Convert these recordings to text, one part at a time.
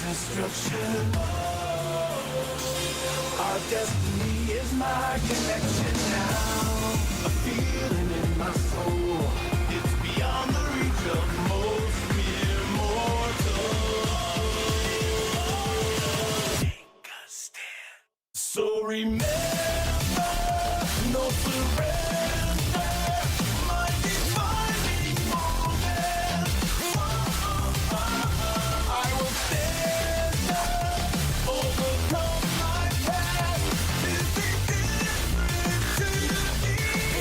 destruction. Our destiny is my connection now. A feeling in my soul. It's beyond the reach of most mere mortals. Take a stand. So remember, no surrender. My defining moment. I will stand up, overcome my past. Is the difference to me?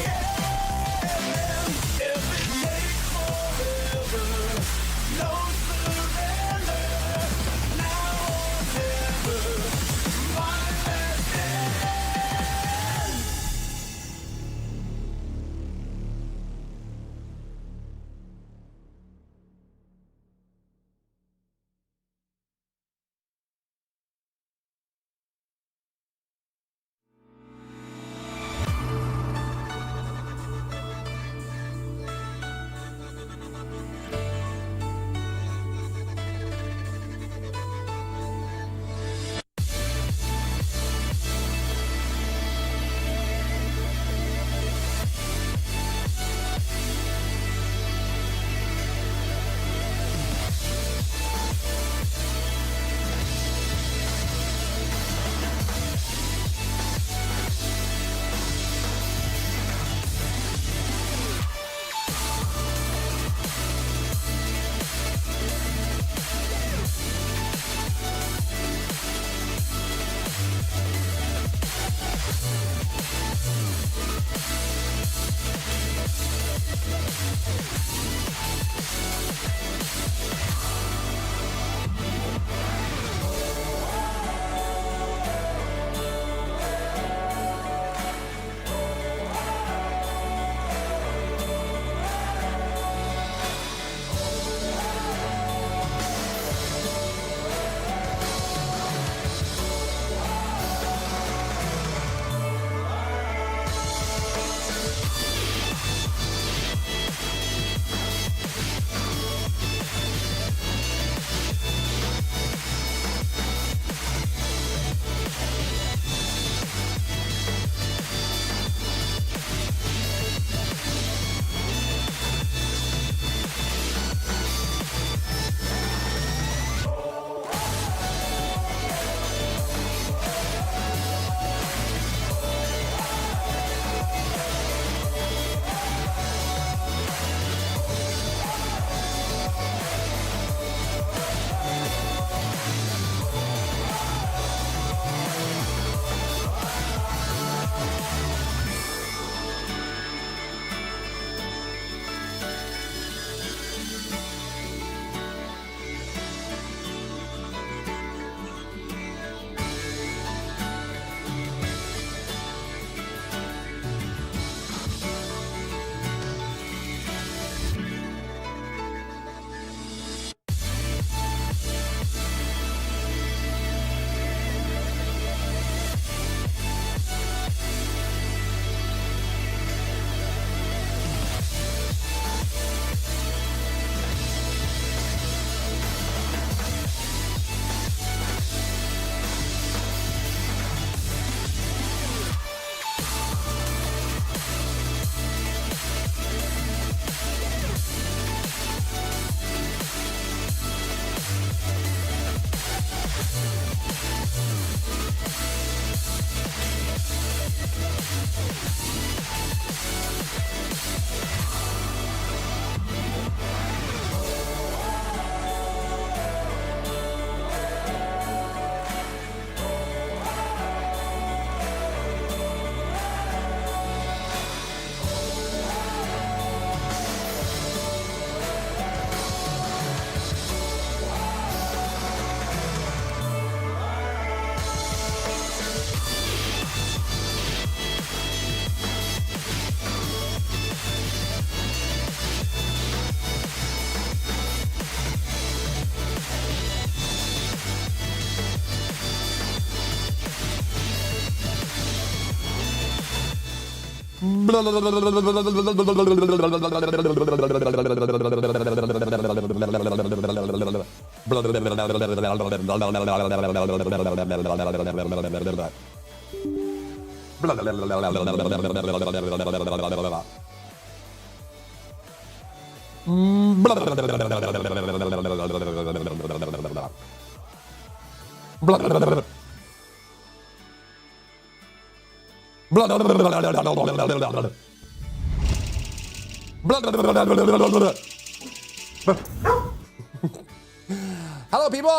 Hello, people.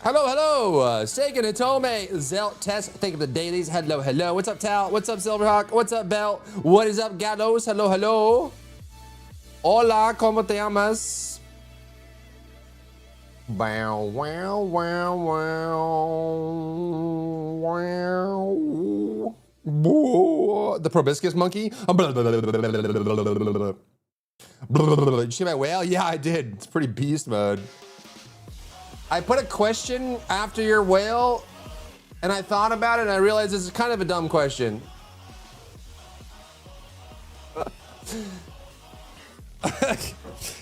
Hello. Sagan, Hitome, Zelt, Tess, thank you for the dailies. Hello. What's up, Tal? What's up, Silverhawk? What's up, Bell? What is up, Gallows? Hello. Hola, ¿cómo te llamas? Wow. The proboscis monkey? Did you see my whale? Yeah, I did. It's pretty beast mode. I put a question after your whale, and I thought about it, and I realized this is kind of a dumb question.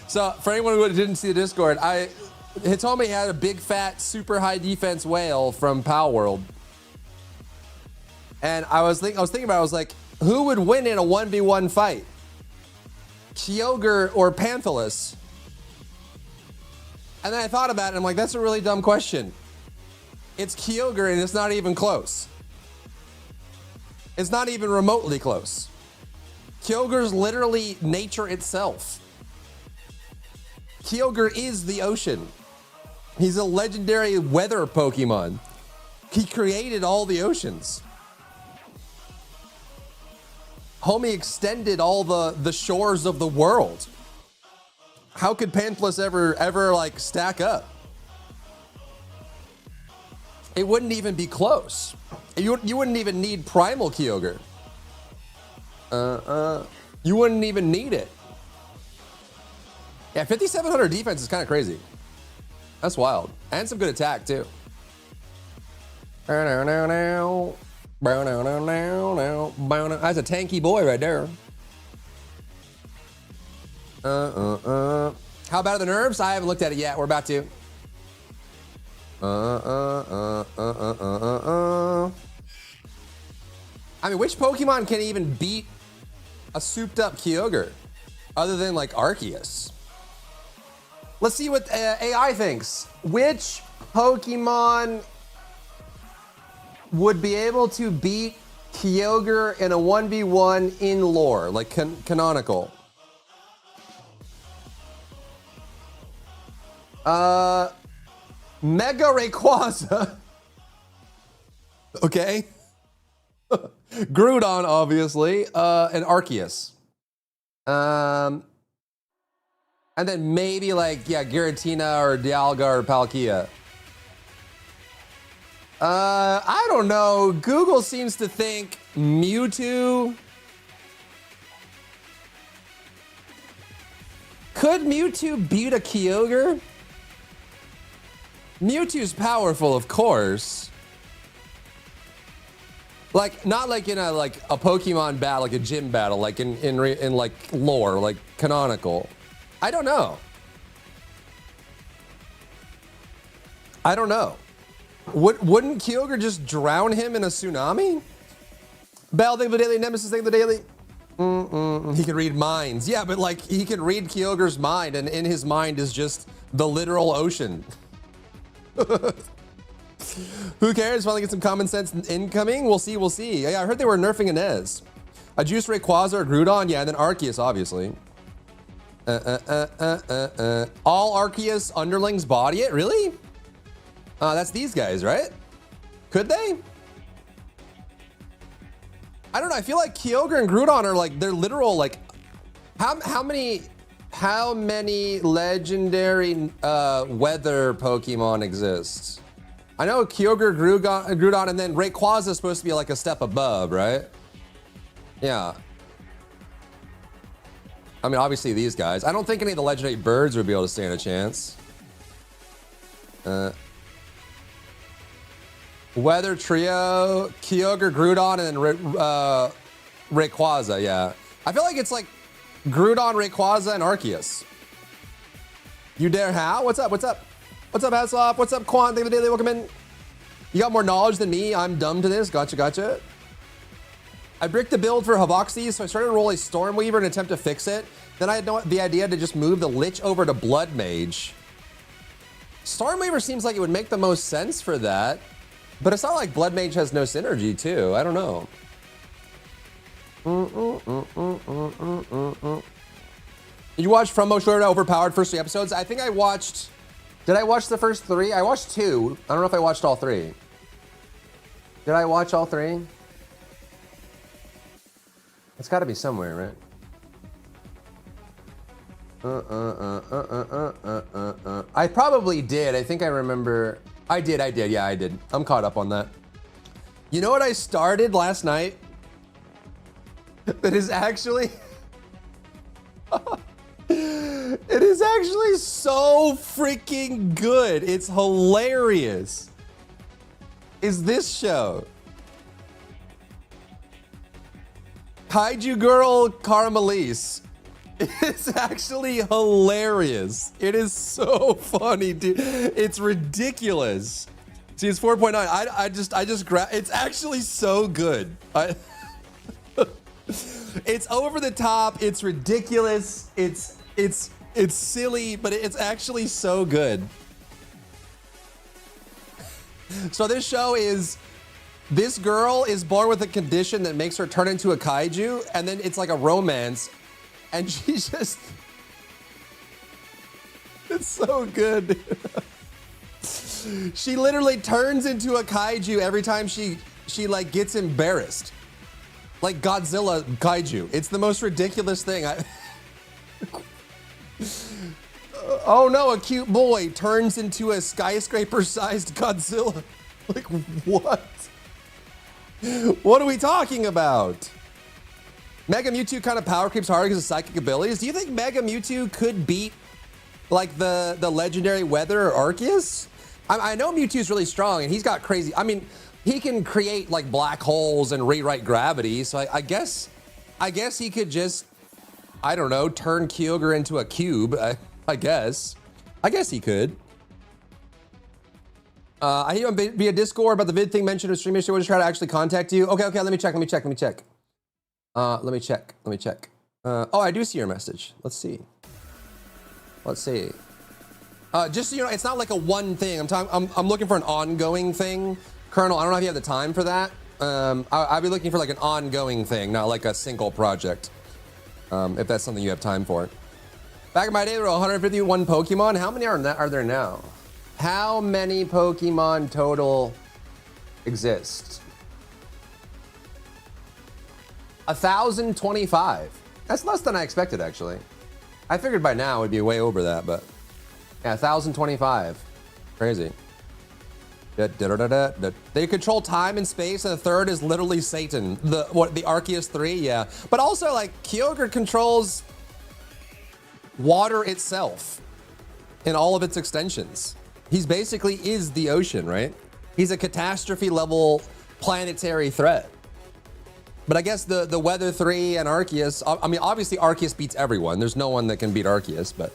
So, for anyone who didn't see the Discord, Hitomi had a big, fat, super high defense whale from Pal World. And I was thinking about it, I was like, who would win in a 1v1 fight? Kyogre or Panthelus? And then I thought about it, and I'm like, that's a really dumb question. It's Kyogre, and it's not even close. It's not even remotely close. Kyogre's literally nature itself. Kyogre is the ocean. He's a legendary weather Pokemon. He created all the oceans. Homie extended all the shores of the world. How could Panthelus ever like stack up? It wouldn't even be close. You wouldn't even need Primal Kyogre. You wouldn't even need it. Yeah, 5,700 defense is kind of crazy. That's wild. And some good attack, too. That's a tanky boy right there. How about the nerves? I haven't looked at it yet. We're about to. I mean, which Pokemon can even beat a souped up Kyogre other than like Arceus? Let's see what AI thinks. Which Pokemon would be able to beat Kyogre in a 1v1 in lore, like canonical? Mega Rayquaza. Okay. Groudon, obviously, and Arceus. And then maybe like, yeah, Giratina or Dialga or Palkia. I don't know. Google seems to think Mewtwo. Could Mewtwo beat a Kyogre? Mewtwo's powerful, of course. Like, not like in a Pokemon battle, like a gym battle, like in like lore, like canonical. I don't know. Wouldn't Kyogre just drown him in a tsunami? Bell, think of the daily. Nemesis, think of the daily. He can read minds. Yeah, but like he can read Kyogre's mind, and in his mind is just the literal ocean. Who cares? Finally get some common sense incoming. We'll see. Yeah, I heard they were nerfing Inez. A Juice Rayquaza or Groudon. Yeah, and then Arceus, obviously. All Arceus underlings body it? Really? That's these guys, right? Could they? I don't know. I feel like Kyogre and Groudon are like, they're literal, like, how many legendary weather Pokemon exist? I know Kyogre, Groudon, and then Rayquaza is supposed to be like a step above, right? Yeah. I mean, obviously these guys. I don't think any of the legendary birds would be able to stand a chance. Weather Trio, Kyogre, Groudon, and then Rayquaza, yeah. I feel like it's like Groudon, Rayquaza, and Arceus. You dare how? What's up? What's up? What's up, Hasselhoff? What's up, Quan? Thank you for the daily. Welcome in. You got more knowledge than me. I'm dumb to this. Gotcha, gotcha. I bricked the build for Havoxy, so I started to roll a Stormweaver in an attempt to fix it. Then I had the idea to just move the Lich over to Blood Mage. Stormweaver seems like it would make the most sense for that, but it's not like Blood Mage has no synergy too. I don't know. Did you watch From Moshora Overpowered first 3 episodes? I think I watched. Did I watch the first 3? I watched 2. I don't know if I watched all 3. Did I watch all 3? It's got to be somewhere, right? I probably did. I think I remember. I did. Yeah, I did. I'm caught up on that. You know what I started last night? That is actually. It is actually so freaking good. It's hilarious. Is this show? Kaiju Girl Caramelise. It's actually hilarious. It is so funny, dude. It's ridiculous. See, it's 4.9. I just grab. It's actually so good. It's over the top. It's ridiculous. It's silly, but it's actually so good. So this show is. This girl is born with a condition that makes her turn into a kaiju, and then it's like a romance, and she just, it's so good. She literally turns into a kaiju every time she like gets embarrassed. Like Godzilla kaiju. It's the most ridiculous thing. Oh no, a cute boy turns into a skyscraper-sized Godzilla. Like, what? What are we talking about? Mega Mewtwo kind of power creeps hard because of psychic abilities. Do you think Mega Mewtwo could beat like the legendary Weather or Arceus? I know Mewtwo's really strong and he's got crazy. I mean, he can create like black holes and rewrite gravity. So I guess he could just, I don't know, turn Kyogre into a cube. I guess he could. I hear via Discord about the vid thing mentioned in stream issue. We'll just try to actually contact you. Okay, let me check. Let me check. Oh, I do see your message. Let's see. Just so you know, it's not like a one thing. I'm looking for an ongoing thing. Colonel, I don't know if you have the time for that. I'd be looking for like an ongoing thing, not like a single project. If that's something you have time for. Back in my day, there were 151 Pokemon. How many are there now? How many Pokemon total exist? 1,025. That's less than I expected, actually. I figured by now it'd be way over that, but yeah, 1,025. Crazy. They control time and space, and the third is literally Satan. The Arceus 3, yeah. But also, like, Kyogre controls water itself in all of its extensions. He's basically is the ocean, right? He's a catastrophe level planetary threat. But I guess the Weather 3 and Arceus, I mean, obviously Arceus beats everyone. There's no one that can beat Arceus, but.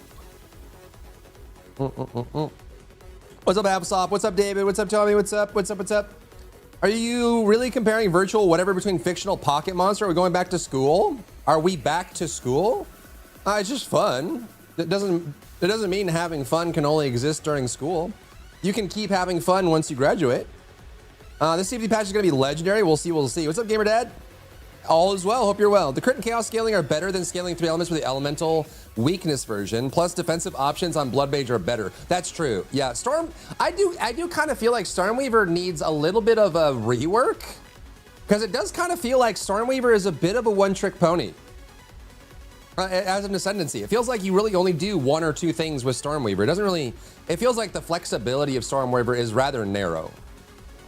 What's up, Applesop? What's up, David? What's up, Tommy? What's up? Are you really comparing virtual whatever between fictional Pocket Monster? Are we going back to school? Are we back to school? It's just fun. It doesn't mean having fun can only exist during school. You can keep having fun once you graduate. This CFD patch is going to be legendary. We'll see. What's up, Gamer Dad? All is well. Hope you're well. The crit and chaos scaling are better than scaling 3 elements for the elemental weakness version. Plus, defensive options on Blood Mage are better. That's true. Yeah, Storm. I do kind of feel like Stormweaver needs a little bit of a rework, because it does kind of feel like Stormweaver is a bit of a one-trick pony. As an ascendancy, it feels like you really only do 1 or 2 things with Stormweaver. It doesn't really. It feels like the flexibility of Stormweaver is rather narrow.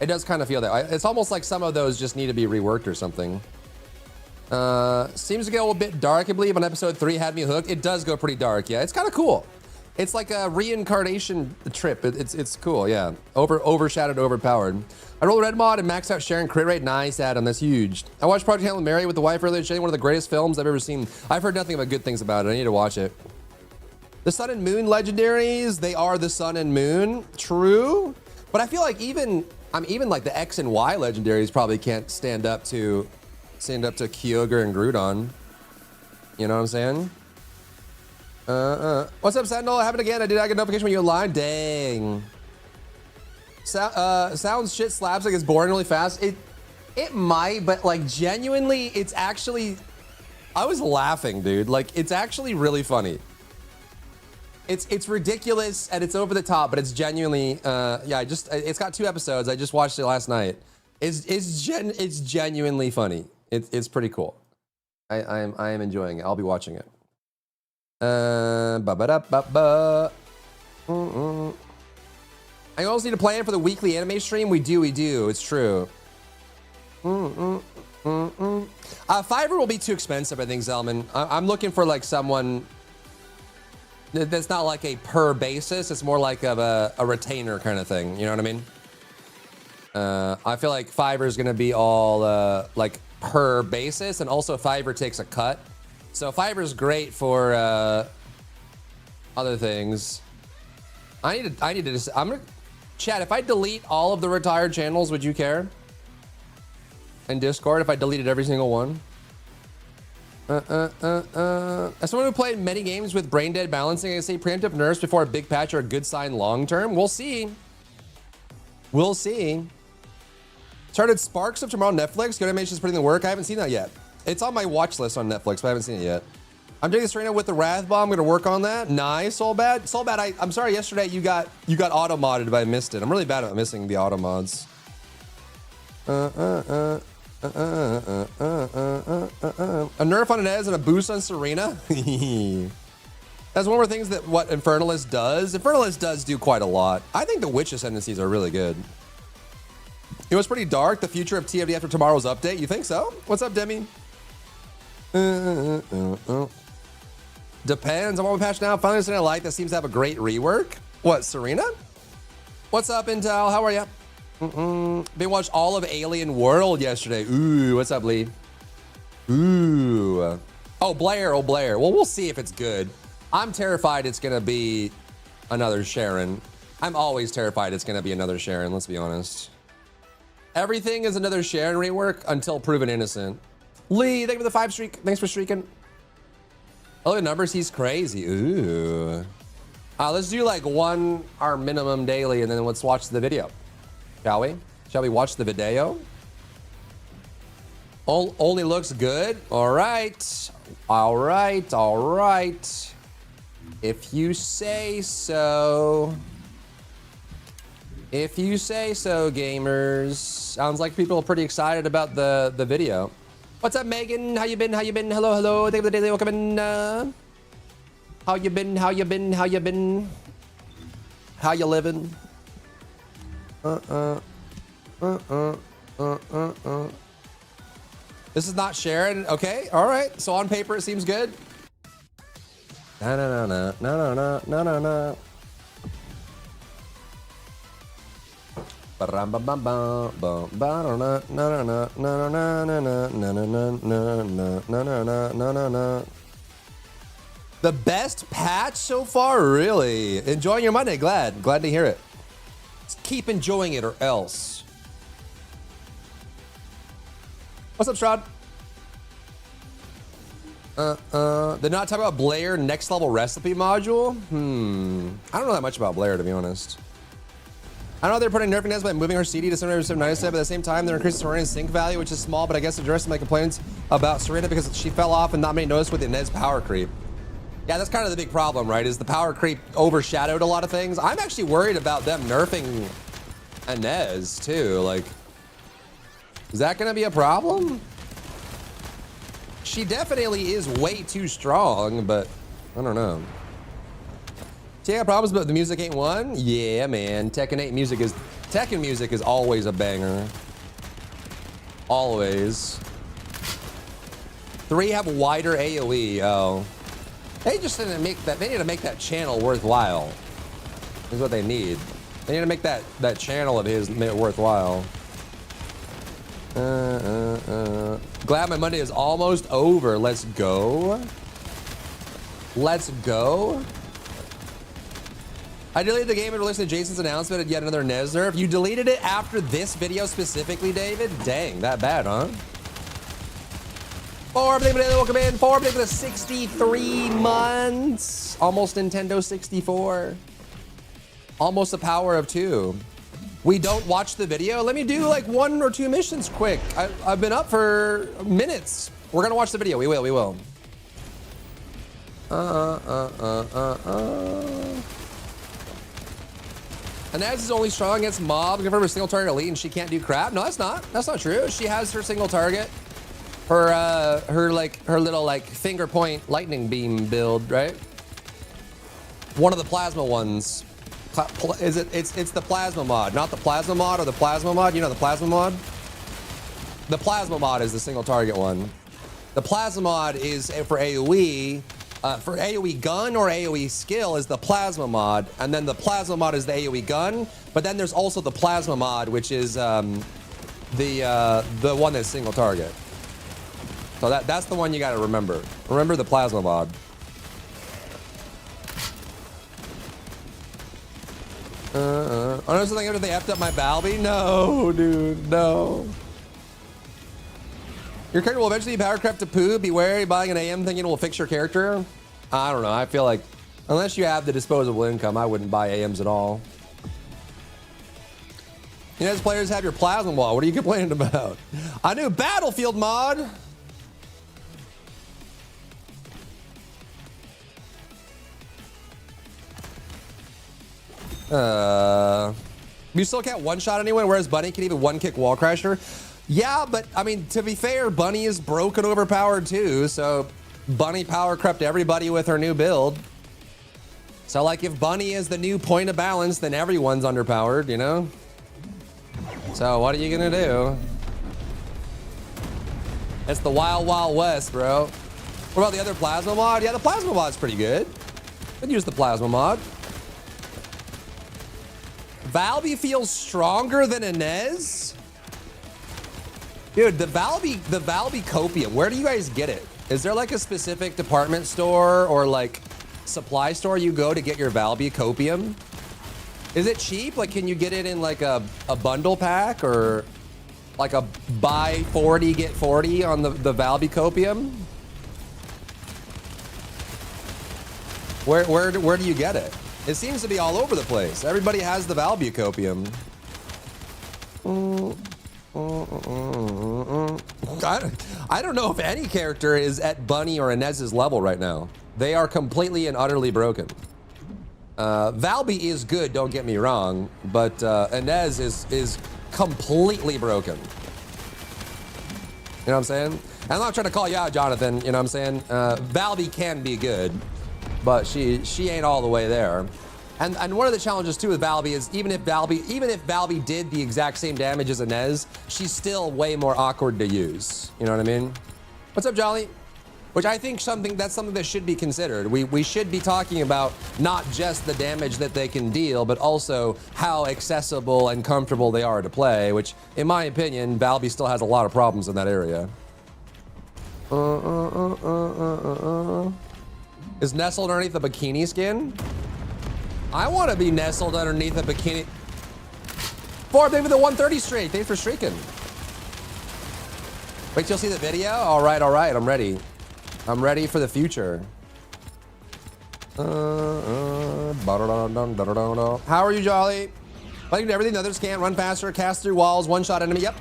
It does kind of feel that. It's almost like some of those just need to be reworked or something. Seems to go a bit dark, I believe, on episode 3 had me hooked. It does go pretty dark, yeah. It's kind of cool. It's like a reincarnation trip. It's cool, yeah. Overshadowed, overpowered. I rolled red mod and maxed out Sharon crit rate. Nice, Adam. That's huge. I watched Project Hail Mary with the wife earlier today. One of the greatest films I've ever seen. I've heard nothing but good things about it. I need to watch it. The Sun and Moon legendaries, they are the Sun and Moon. True. But I feel like even like the X and Y legendaries probably can't stand up to Kyogre and Groudon. You know what I'm saying? What's up, Sentinel? It happened again. I did not get a notification when you online. Dang. Sounds shit slaps like it's boring really fast. It might, but like genuinely, it's actually. I was laughing, dude. Like it's actually really funny. It's ridiculous and it's over the top, but it's genuinely. Yeah, it's got 2 episodes. I just watched it last night. It's genuinely funny. It's pretty cool. I am enjoying it. I'll be watching it. I also need to plan for the weekly anime stream. We do. It's true. Fiverr will be too expensive, I think, Zelman. I'm looking for like someone that's not like a per basis. It's more like of a retainer kind of thing. You know what I mean? I feel like Fiverr is gonna be all like per basis, and also Fiverr takes a cut. So Fiverr's great for other things. I need to. I'm gonna chat. If I delete all of the retired channels, would you care? In Discord, if I deleted every single one. As someone who played many games with brain dead balancing, I say preemptive nerfs before a big patch are a good sign long term. We'll see. We'll see. Started Sparks of Tomorrow on Netflix. Good Animation's putting in the work. I haven't seen that yet. It's on my watch list on Netflix, but I haven't seen it yet. I'm doing this right now with the Wrath Bomb. I'm gonna work on that. Nice, Soulbad. Soulbad, I'm sorry. Yesterday you got auto modded, but I missed it. I'm really bad at missing the auto mods. A nerf on Inez and a boost on Serena. That's one more things that what Infernalist does. Infernalist does do quite a lot. I think the Witch Ascendancies are really good. It was pretty dark. The future of TFD after tomorrow's update. You think so? What's up, Demi? Depends. I'm on patch now. Finally, understanding a light that seems to have a great rework. What, Serena? What's up, Intel? How are you? They watched all of Alien World yesterday. Ooh, what's up, Lee? Ooh. Oh, Blair. Oh, Blair. Well, we'll see if it's good. I'm terrified it's going to be another Sharon. I'm always terrified it's going to be another Sharon, let's be honest. Everything is another Sharon rework until proven innocent. Lee, thank you for the 5 streak. Thanks for streaking. Oh, the numbers, he's crazy. Ooh. Let's do like our minimum daily and then let's watch the video. Shall we? Shall we watch the video? Only looks good. All right. All right. All right. If you say so. If you say so, gamers. Sounds like people are pretty excited about the video. What's up, Megan? How you been? How you been? Hello, hello. Thank you for the daily welcome in. How you been? How you been? How you been? How you living? This is not Sharon. Okay, all right. So on paper, it seems good. No, no, no, no, no, no, no, no. The best patch so far, really. Enjoying your Monday, glad to hear it. Just keep enjoying it or else. What's up, Strahd? They're not talking about Blair next level recipe module? I don't know that much about Blair, to be honest. I know they're putting nerfing Nez by moving her CD to 797, but at the same time, they're increasing Serena's sync value, which is small, but I guess addressing my complaints about Serena because she fell off and not many noticed with the Inez power creep. Yeah, that's kind of the big problem, right? Is the power creep overshadowed a lot of things. I'm actually worried about them nerfing Inez, too. Like, is that going to be a problem? She definitely is way too strong, but I don't know. So you got problems, but the music ain't one? Yeah, man. Tekken 8 music is... Tekken music is always a banger. Always. 3 have wider AoE. Oh. They just didn't make that. They need to make that channel worthwhile. Is what they need. They need to make that channel of his worthwhile. Glad my Monday is almost over. Let's go. Let's go. I deleted the game and listened to Jason's announcement of yet another Nez nerf. You deleted it after this video specifically, David? Dang, that bad, huh? Welcome in. For 63 months. Almost Nintendo 64. Almost the power of 2. We don't watch the video. Let me do like 1 or 2 missions quick. I've been up for minutes. We're gonna watch the video. We will. Inez is only strong against mobs. Give her a single target elite and she can't do crap. No, that's not. That's not true. She has her single target. Her little like finger point lightning beam build, right? One of the plasma ones. It's the plasma mod, not the plasma mod or the plasma mod. You know the plasma mod? The plasma mod is the single target one. The plasma mod is for AoE. For AoE gun or AoE skill is the plasma mod, and then the plasma mod is the AoE gun. But then there's also the plasma mod, which is the one that's single target. So that's the one you got to remember. Remember the plasma mod. Oh, no, something after they effed up my Balbi? No, dude, no. Your character will eventually power crept to poo. Be wary buying an AM thinking it will fix your character. I don't know. I feel like unless you have the disposable income, I wouldn't buy AMs at all. You know, as players have your plasma wall. What are you complaining about? A new Battlefield mod. You still can't one-shot anyone, whereas Bunny can even one-kick Wall Crasher. Yeah, but I mean, to be fair, Bunny is broken overpowered too, so Bunny power crept everybody with her new build. So like if Bunny is the new point of balance, then everyone's underpowered, you know? So what are you gonna do? It's the Wild Wild West, bro. What about the other plasma mod? Yeah, the plasma mod's pretty good. I'd use the plasma mod. Valby feels stronger than Inez? Dude, the Valby copium, where do you guys get it? Is there like a specific department store or like supply store you go to get your Valby copium? Is it cheap? Like, can you get it in like a bundle pack or like a buy 40, get 40 on the Valby copium? Where do you get it? It seems to be all over the place. Everybody has the Valby copium. I don't know if any character is at Bunny or Inez's level right now. They are completely and utterly broken. Valby is good, don't get me wrong, but Inez is completely broken. You know what I'm saying? And I'm not trying to call you out, Jonathan. You know what I'm saying? Valby can be good, but she ain't all the way there. And one of the challenges too with Valby is even if Valby did the exact same damage as Inez, she's still way more awkward to use. You know what I mean? What's up, Jolly? Which I think that's something that should be considered. We should be talking about not just the damage that they can deal, but also how accessible and comfortable they are to play, which in my opinion, Valby still has a lot of problems in that area. Is nestled underneath the bikini skin? I want to be nestled underneath a bikini. Forbes, maybe the 130 straight. Thanks for streaking. Wait till you see the video? All right. I'm ready. I'm ready for the future. How are you, Jolly? Like everything, the others can't run faster, cast through walls, one-shot enemy. Yep.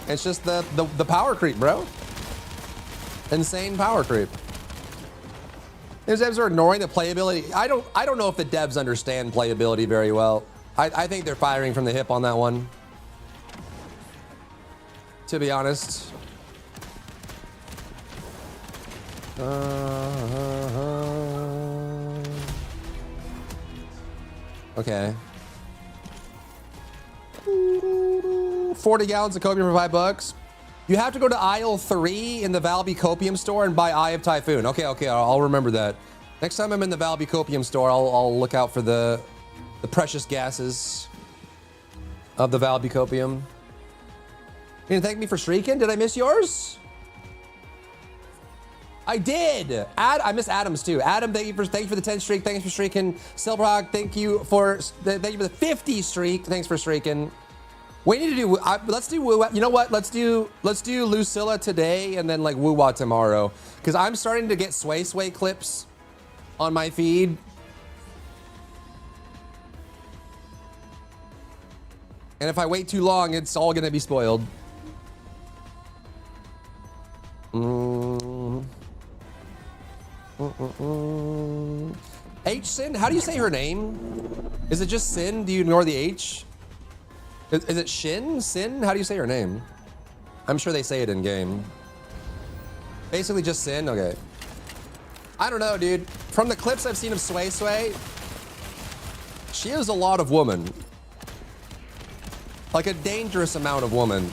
It's just the power creep, bro. Insane power creep. These devs are ignoring the playability. I don't know if the devs understand playability very well. I think they're firing from the hip on that one, to be honest. Okay. 40 gallons of copium for $5. You have to go to aisle 3 in the Valby Copium store and buy Eye of Typhoon. Okay, I'll remember that. Next time I'm in the Valby Copium store, I'll look out for the precious gases of the Valby Copium. You didn't thank me for streaking? Did I miss yours? I did. I miss Adams too. Adam, thank you for the 10 streak. Thanks for streaking. Silbrog, thank you for the 50 streak. Thanks for streaking. We need to do. Let's do. You know what? Let's do Lucilla today and then like Woo-Wah tomorrow. Because I'm starting to get Sway clips on my feed. And if I wait too long, it's all gonna be spoiled. H-Sin? How do you say her name? Is it just Sin? Do you ignore the H? Is it Shin? Sin? How do you say her name? I'm sure they say it in game. Basically just Sin? Okay. I don't know, dude. From the clips I've seen of Sway, she is a lot of woman. Like a dangerous amount of woman.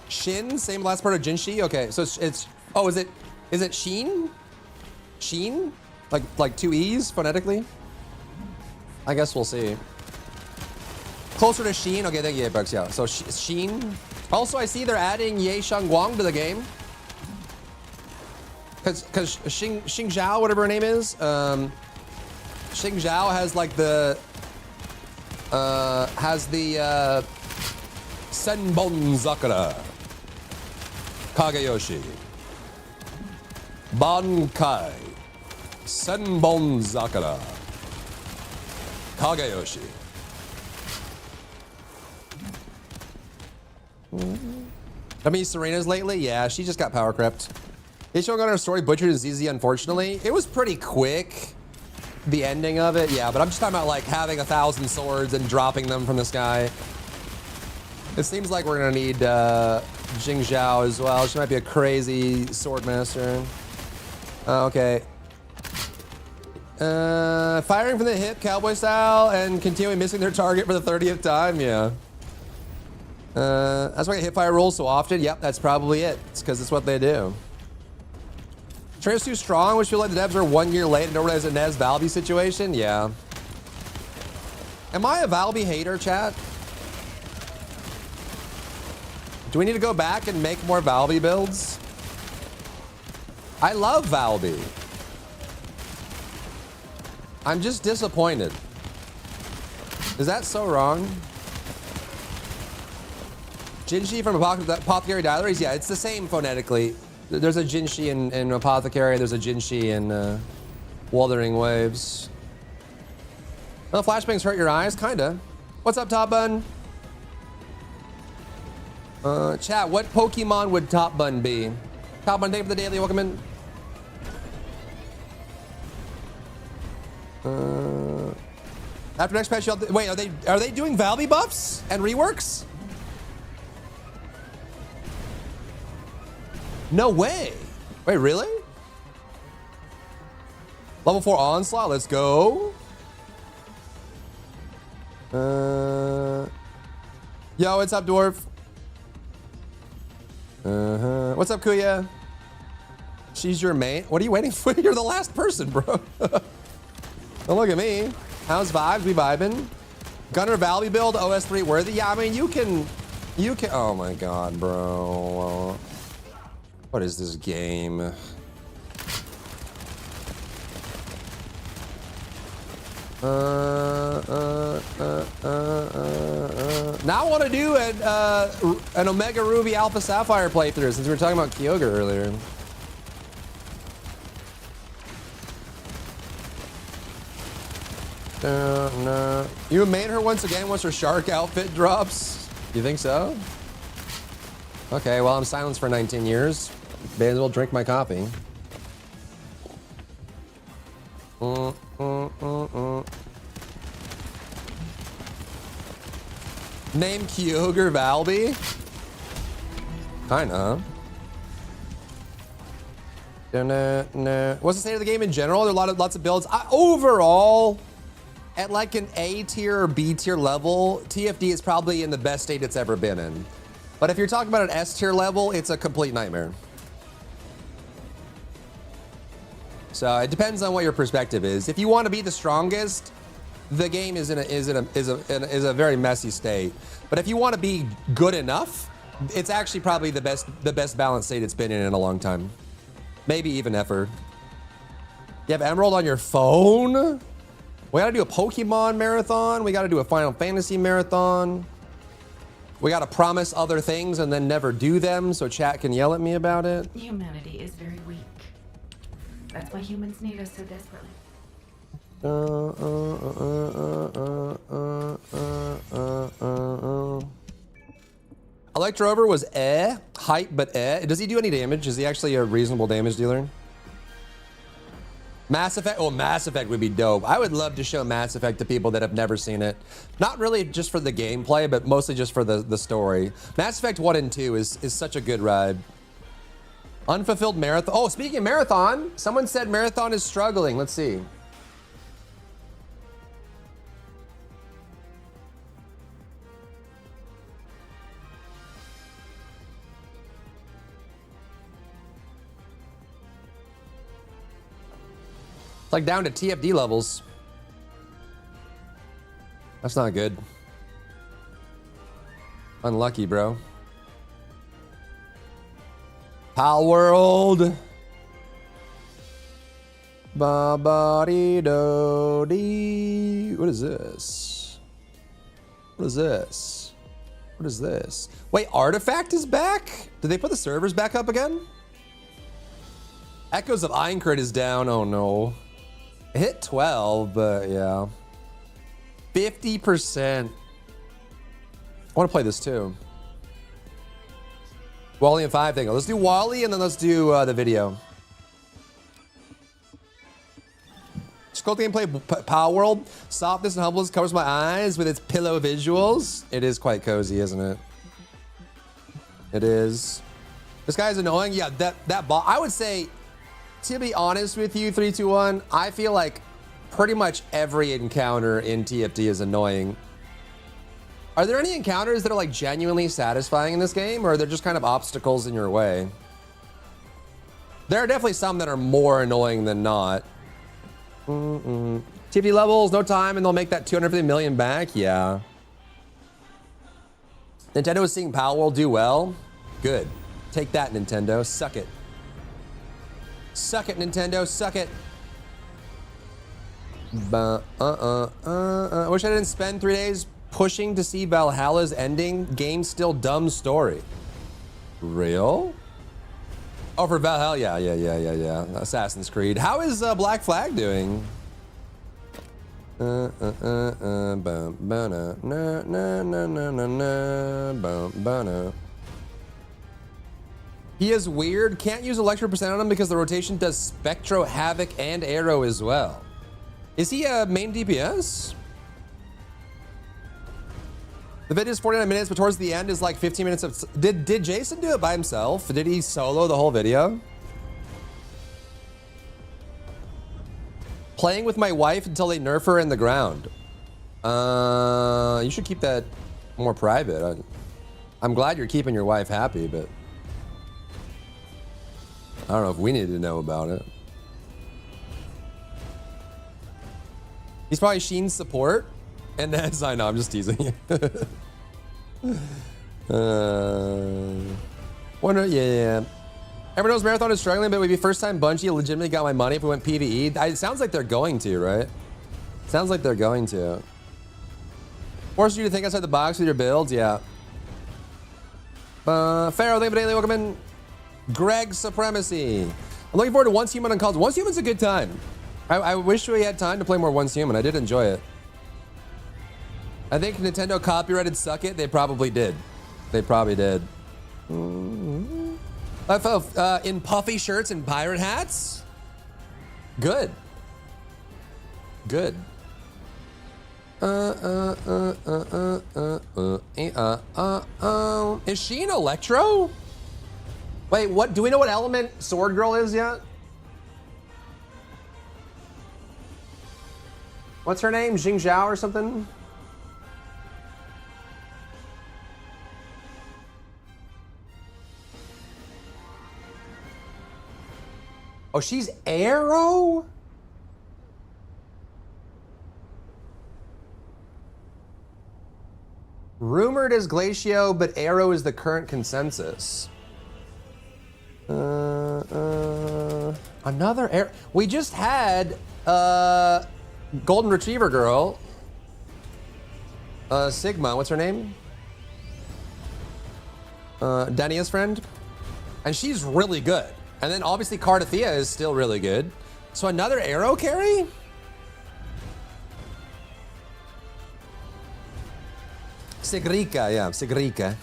Shin, same last part of Jinshi. Okay, so it's oh, is it Sheen? Sheen? Like two E's phonetically? I guess we'll see. Closer to Sheen. Okay, thank you, Apex. Yeah, so Sheen. Also, I see they're adding Ye Shangguang to the game. Cause Xing Zhao, whatever her name is, Xing Zhao has like the Senbon Zakura, Kagayoshi, Bankai, Senbon Zakura, Kagayoshi. I mean, Serena's lately? Yeah, she just got power crept. They showing on her story, Butchered and ZZ, unfortunately. It was pretty quick, the ending of it. Yeah, but I'm just talking about like having 1,000 swords and dropping them from the sky. It seems like we're gonna need Jing Zhao as well. She might be a crazy sword master. Okay. Firing from the hip, cowboy style, and continuing missing their target for the 30th time. Yeah. That's why I hit fire rolls so often. Yep, that's probably it. It's because it's what they do. Train's too strong, which feel like the devs are 1 year late and don't realize a Nez Valby situation. Yeah. Am I a Valby hater, chat? Do we need to go back and make more Valby builds? I love Valby. I'm just disappointed. Is that so wrong? Jinshi from Apothecary Diaries? Yeah, it's the same phonetically. There's a Jinshi in Apothecary, there's a Jinshi in Wuthering Waves. Well, flashbangs hurt your eyes? Kinda. What's up, Top Bun? Chat, what Pokemon would Top Bun be? Top Bun, thank you for the daily, welcome in. After next patch, wait, are they doing Valby buffs and reworks? No way. Wait, really? Level 4 Onslaught, let's go. Yo, what's up, Dwarf? What's up, Kuya? She's your mate. What are you waiting for? You're the last person, bro. Don't look at me. How's vibes? We vibing? Gunner Valby build, OS3 worthy? Yeah, I mean, you can, oh my God, bro. What is this game? Now I want to do an Omega Ruby Alpha Sapphire playthrough since we were talking about Kyogre earlier. No. You made her once again once her shark outfit drops? You think so? Okay, well, I'm silenced for 19 years. May as well drink my coffee. Name Kyogre Valby? Kinda. What's the state of the game in general? There are lots of builds. Overall, at like an A tier or B tier level, TFD is probably in the best state it's ever been in. But if you're talking about an S tier level, it's a complete nightmare. So it depends on what your perspective is. If you want to be the strongest, the game is in a very messy state. But if you want to be good enough, it's actually probably the best balanced state it's been in a long time. Maybe even ever. You have Emerald on your phone? We gotta do a Pokemon marathon. We gotta do a Final Fantasy marathon. We gotta promise other things and then never do them so chat can yell at me about it. Humanity is very weak. That's why humans need us so desperately. Electro Over was hype, but Does he do any damage? Is he actually a reasonable damage dealer? Mass Effect, oh, Mass Effect would be dope. I would love to show Mass Effect to people that have never seen it. Not really just for the gameplay, but mostly just for the story. Mass Effect 1 and 2 is such a good ride. Unfulfilled marathon. Oh, speaking of marathon, someone said marathon is struggling. Let's see. It's like down to TFD levels. That's not good. Unlucky, bro. Pal World. Ba ba dee do dee. What is this? What is this? What is this? Wait, Artifact is back? Did they put the servers back up again? Echoes of Aincrad is down. Oh no. It hit 12, but yeah. 50%. I want to play this too. Wally and 5 thing. Let's do Wally and then let's do the video. Scroll gameplay, Power World. Softness and humbleness covers my eyes with its pillow visuals. It is quite cozy, isn't it? It is. This guy is annoying. Yeah, that ball. I would say, to be honest with you, 321, I feel like pretty much every encounter in TFT is annoying. Are there any encounters that are like genuinely satisfying in this game, or are there just kind of obstacles in your way? There are definitely some that are more annoying than not. TFT levels, no time, and they'll make that 250 million back. Yeah. Nintendo is seeing Power World do well. Good. Take that, Nintendo. Suck it. Suck it, Nintendo. Suck it. I wish I didn't spend 3 days pushing to see Valhalla's ending. Game still dumb story. Real? Oh, for Valhalla, yeah. Assassin's Creed. How is Black Flag doing? He is weird. Can't use Electro percent on him because the rotation does Spectro, Havoc, and Arrow as well. Is he a main DPS? The video is 49 minutes, but towards the end is like 15 minutes of... Did Jason do it by himself? Did he solo the whole video? Playing with my wife until they nerf her in the ground. You should keep that more private. I'm glad you're keeping your wife happy, but... I don't know if we need to know about it. He's probably Sheen's support. And that's, I know, I'm just teasing you. Yeah. Everyone knows Marathon is struggling, but it would be first time Bungie legitimately got my money if we went PvE. It sounds like they're going to, right? Sounds like they're going to. Force you to think outside the box with your builds, yeah. Pharaoh, thank you for daily. Welcome in. Greg Supremacy. I'm looking forward to Once Human on calls. Once Human's a good time. I wish we had time to play more Once Human. I did enjoy it. I think Nintendo copyrighted Suck It. They probably did. They probably did. In puffy shirts and pirate hats? Good. Good. Is she an Electro? Wait, what? Do we know what element Sword Girl is yet? What's her name? Jing Zhao or something? Oh, she's Arrow? Rumored as Glacio, but Arrow is the current consensus. Another Arrow. We just had Golden Retriever girl. Sigma, what's her name? Denia's friend. And she's really good. And then obviously Cardathea is still really good. So another Arrow carry? Sigrika, yeah, Sigrika.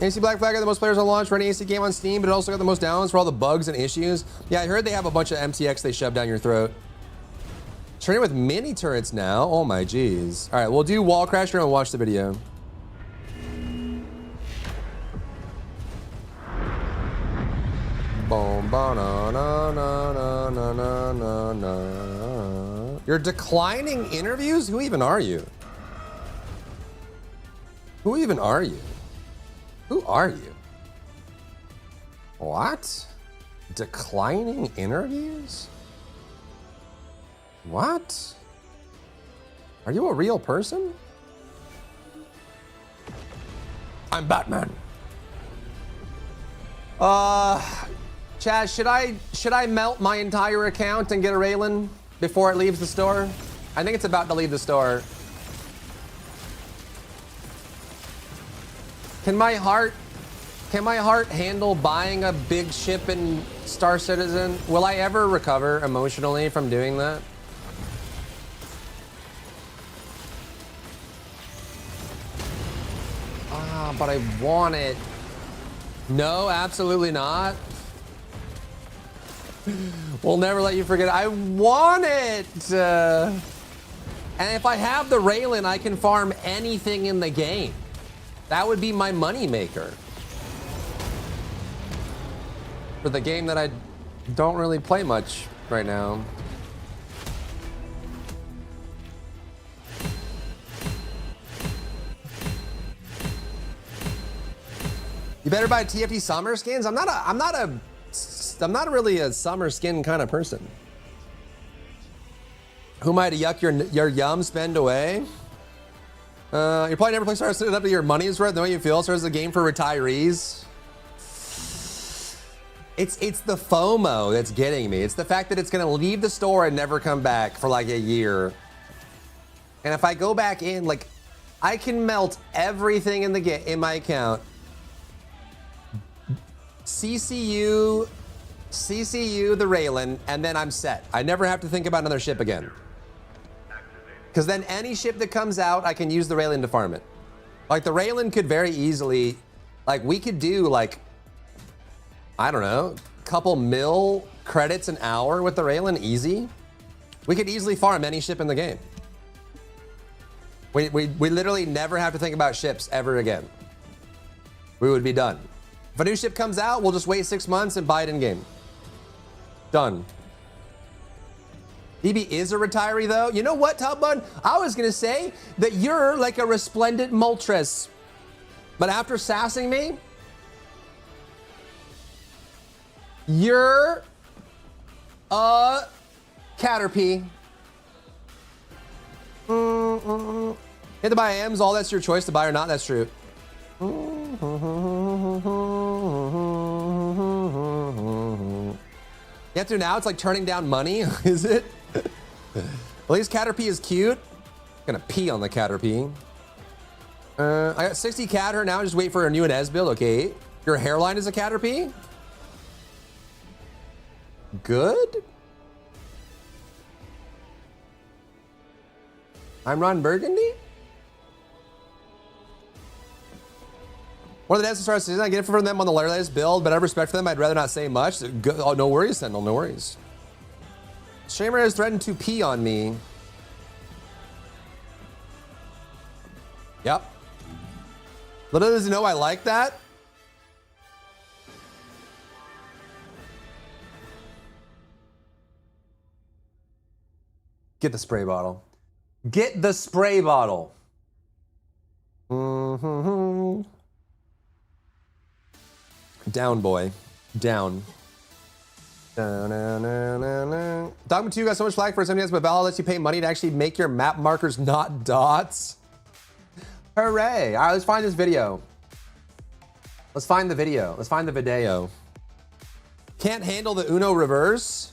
AC Black Flag got the most players on launch for any AC game on Steam, but it also got the most downloads for all the bugs and issues. Yeah, I heard they have a bunch of MTX they shove down your throat. Training with mini turrets now. Oh my geez. All right, we'll do Wall Crasher and watch the video. Boom, ba na na na na na na na. You're declining interviews? Who even are you? Who even are you? Who are you? What? Declining interviews? What? Are you a real person? I'm Batman. Chaz, should I melt my entire account and get a Raylan before it leaves the store? I think it's about to leave the store. Can my heart handle buying a big ship in Star Citizen? Will I ever recover emotionally from doing that? Ah, but I want it. No, absolutely not. We'll never let you forget. I want it. And if I have the Raylan, I can farm anything in the game. That would be my money maker. For the game that I don't really play much right now. You better buy TFT summer skins. I'm not really a summer skin kind of person. Who am I to yuck your yum spend away? You probably never play Star Citizen up to your money's worth. The way you feel. Star is a game for retirees. It's the FOMO that's getting me. It's the fact that it's gonna leave the store and never come back for like a year. And if I go back in, like, I can melt everything in the in my account. CCU the Raylan, and then I'm set. I never have to think about another ship again. Because then any ship that comes out, I can use the Raylan to farm it. Like, the Raylan could very easily, like, we could do, like, I don't know, couple mil credits an hour with the Raylan, easy. We could easily farm any ship in the game. We literally never have to think about ships ever again. We would be done. If a new ship comes out, we'll just wait 6 months and buy it in game. Done. DB is a retiree though. You know what, Top Bun? I was gonna say that you're like a resplendent Moltres. But after sassing me, you're a Caterpie. You have to buy AMs, all that's your choice to buy or not, that's true. You have to now, it's like turning down money, is it? At least Caterpie is cute. I'm gonna pee on the Caterpie. I got 60 Catter now, just wait for a new Inez build, okay. Your hairline is a Caterpie? Good? I'm Ron Burgundy? One of the Dancing Stars season, I get it from them on the latest build, but I have respect for them. I'd rather not say much. Oh, no worries, Sendal, no worries. Shamer has threatened to pee on me. Yep. Little does he know I like that. Get the spray bottle. Get the spray bottle. Mm-hmm. Down, boy. Down. Dogma 2 got so much flack for something else, but Valhalla lets you pay money to actually make your map markers not dots. Hooray. All right, let's find this video. Let's find the video. Let's find the video. Can't handle the Uno reverse.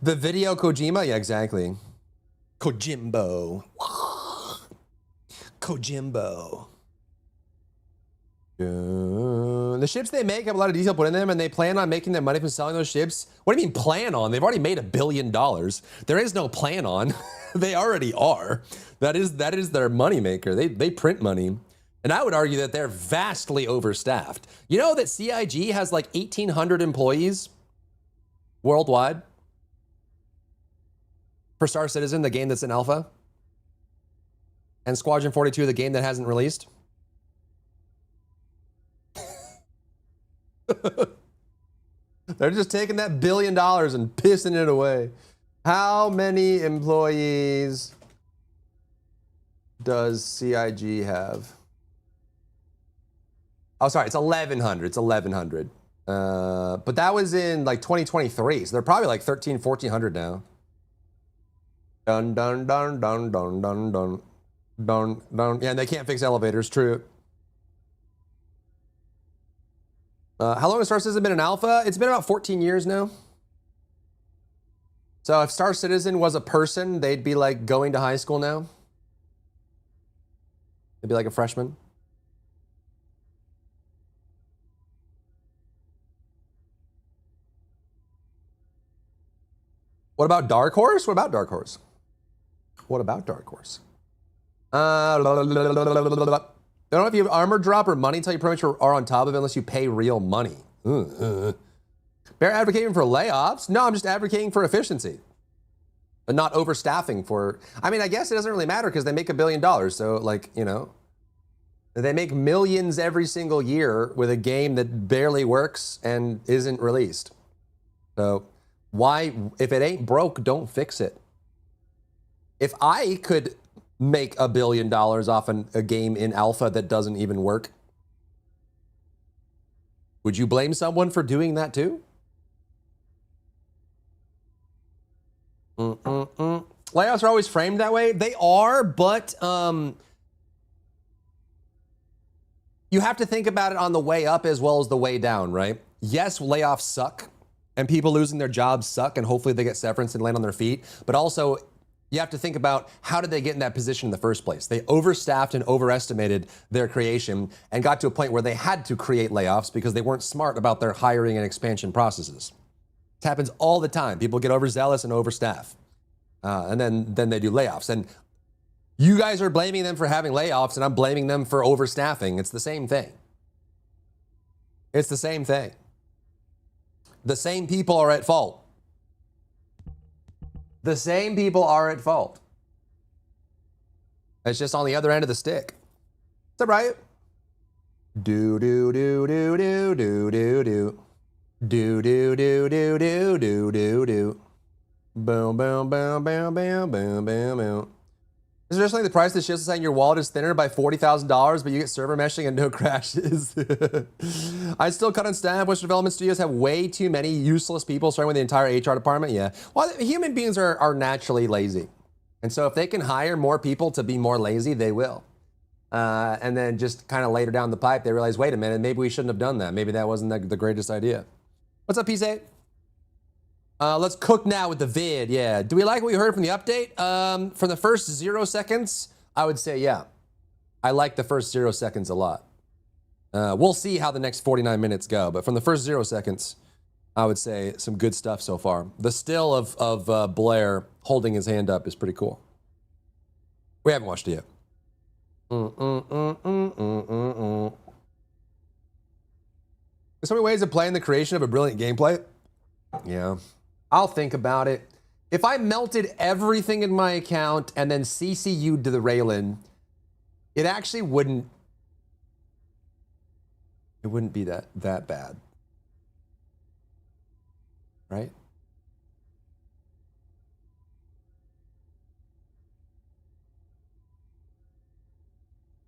The video Kojima? Yeah, exactly. Kojimbo. Kojimbo. The ships they make have a lot of detail put in them, and they plan on making their money from selling those ships. What do you mean plan on? They've already made $1 billion. There is no plan on. They already are. That is their moneymaker. They print money. And I would argue that they're vastly overstaffed. You know that CIG has like 1,800 employees worldwide for Star Citizen, the game that's in alpha, and Squadron 42, the game that hasn't released. They're just taking that $1 billion and pissing it away. How many employees does CIG have? Oh, sorry, it's 1,100. It's 1,100. But that was in like 2023, so they're probably like 1,300, 1,400 now. Dun dun dun dun dun dun dun dun dun. Yeah, and they can't fix elevators. True. How long has Star Citizen been in alpha? It's been about 14 years now. So if Star Citizen was a person, they'd be like going to high school now. They'd be like a freshman. What about Dark Horse? What about Dark Horse? What about Dark Horse? I don't know if you have armor drop or money until you pretty much are on top of it unless you pay real money. Bear advocating for layoffs? No, I'm just advocating for efficiency. But not overstaffing for... I mean, I guess it doesn't really matter because they make $1 billion. So, like, you know, they make millions every single year with a game that barely works and isn't released. So... why, if it ain't broke, don't fix it. If I could make $1 billion off a game in alpha that doesn't even work, would you blame someone for doing that too? Layoffs are always framed that way. They are, but you have to think about it on the way up as well as the way down, right? Yes, layoffs suck. And people losing their jobs suck, and hopefully they get severance and land on their feet. But also, you have to think about how did they get in that position in the first place? They overstaffed and overestimated their creation and got to a point where they had to create layoffs because they weren't smart about their hiring and expansion processes. It happens all the time. People get overzealous and overstaff. And then they do layoffs. And you guys are blaming them for having layoffs, and I'm blaming them for overstaffing. It's the same thing. It's the same thing. The same people are at fault. The same people are at fault. It's just on the other end of the stick. Is that right? Do do do do do do do do. Do do do do do do do do. Boom boom boom boom boom boom boom boom. Is there just like the price of the ships saying your wallet is thinner by $40,000, but you get server meshing and no crashes? I still cut on staff. Western development studios have way too many useless people, starting with the entire HR department. Yeah. Well, human beings are naturally lazy. And so if they can hire more people to be more lazy, they will. And then just kind of later down the pipe, they realize, wait a minute, maybe we shouldn't have done that. Maybe that wasn't the greatest idea. What's up, P8? Let's cook now with the vid. Yeah. Do we like what we heard from the update? From the first 0 seconds, I would say, yeah. I like the first 0 seconds a lot. We'll see how the next 49 minutes go. But from the first 0 seconds, I would say some good stuff so far. The still of Blair holding his hand up is pretty cool. We haven't watched it yet. There's so many ways of playing the creation of a brilliant gameplay. Yeah. I'll think about it. If I melted everything in my account and then CCU'd to the Raylan, it actually wouldn't be that bad. Right?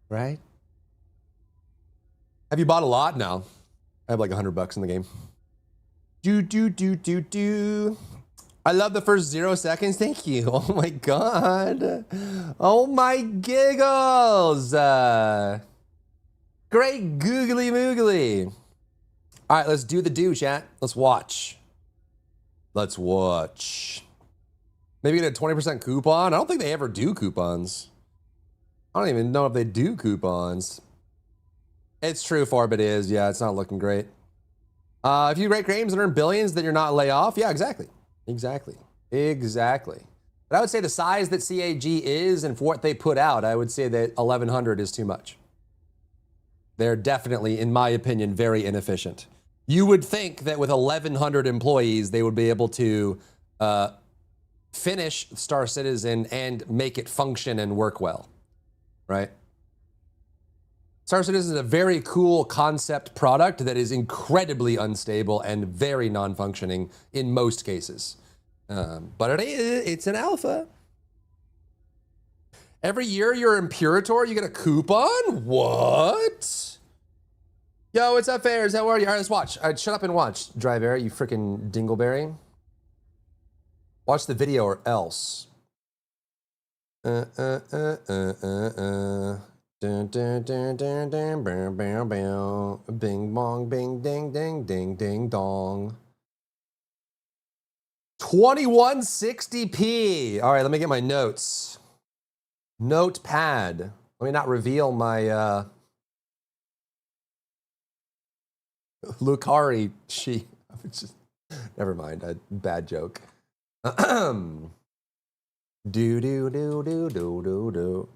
Right? Have you bought a lot? No. I have like $100 in the game. Do. I love the first 0 seconds. Thank you. Oh my God. Oh my giggles. Great googly moogly. All right, let's do the do, chat. Let's watch. Let's watch. Maybe get a 20% coupon. I don't think they ever do coupons. I don't even know if they do coupons. It's true, Farbit is. Yeah, it's not looking great. If you rate games and earn billions, then you're not lay off. Yeah, exactly. But I would say the size that CAG is and for what they put out, I would say that 1,100 is too much. They're definitely, in my opinion, very inefficient. You would think that with 1,100 employees, they would be able to finish Star Citizen and make it function and work well, right? Star Citizen is a very cool concept product that is incredibly unstable and very non-functioning in most cases. But it's an alpha. Every year you're Imperator, you get a coupon? What? Yo, what's up, Fairs? How are you? All right, let's watch. All right, shut up and watch, Dryberry, you freaking dingleberry. Watch the video or else. Dun, dun, dun, dun, dun, bow, bow, bow. Bing bong, bing, ding, ding, ding, ding, dong. 2160p. All right, let me get my notes. Notepad. Let me not reveal my Lucari sheet. Never mind, a bad joke. Do do do do do do do.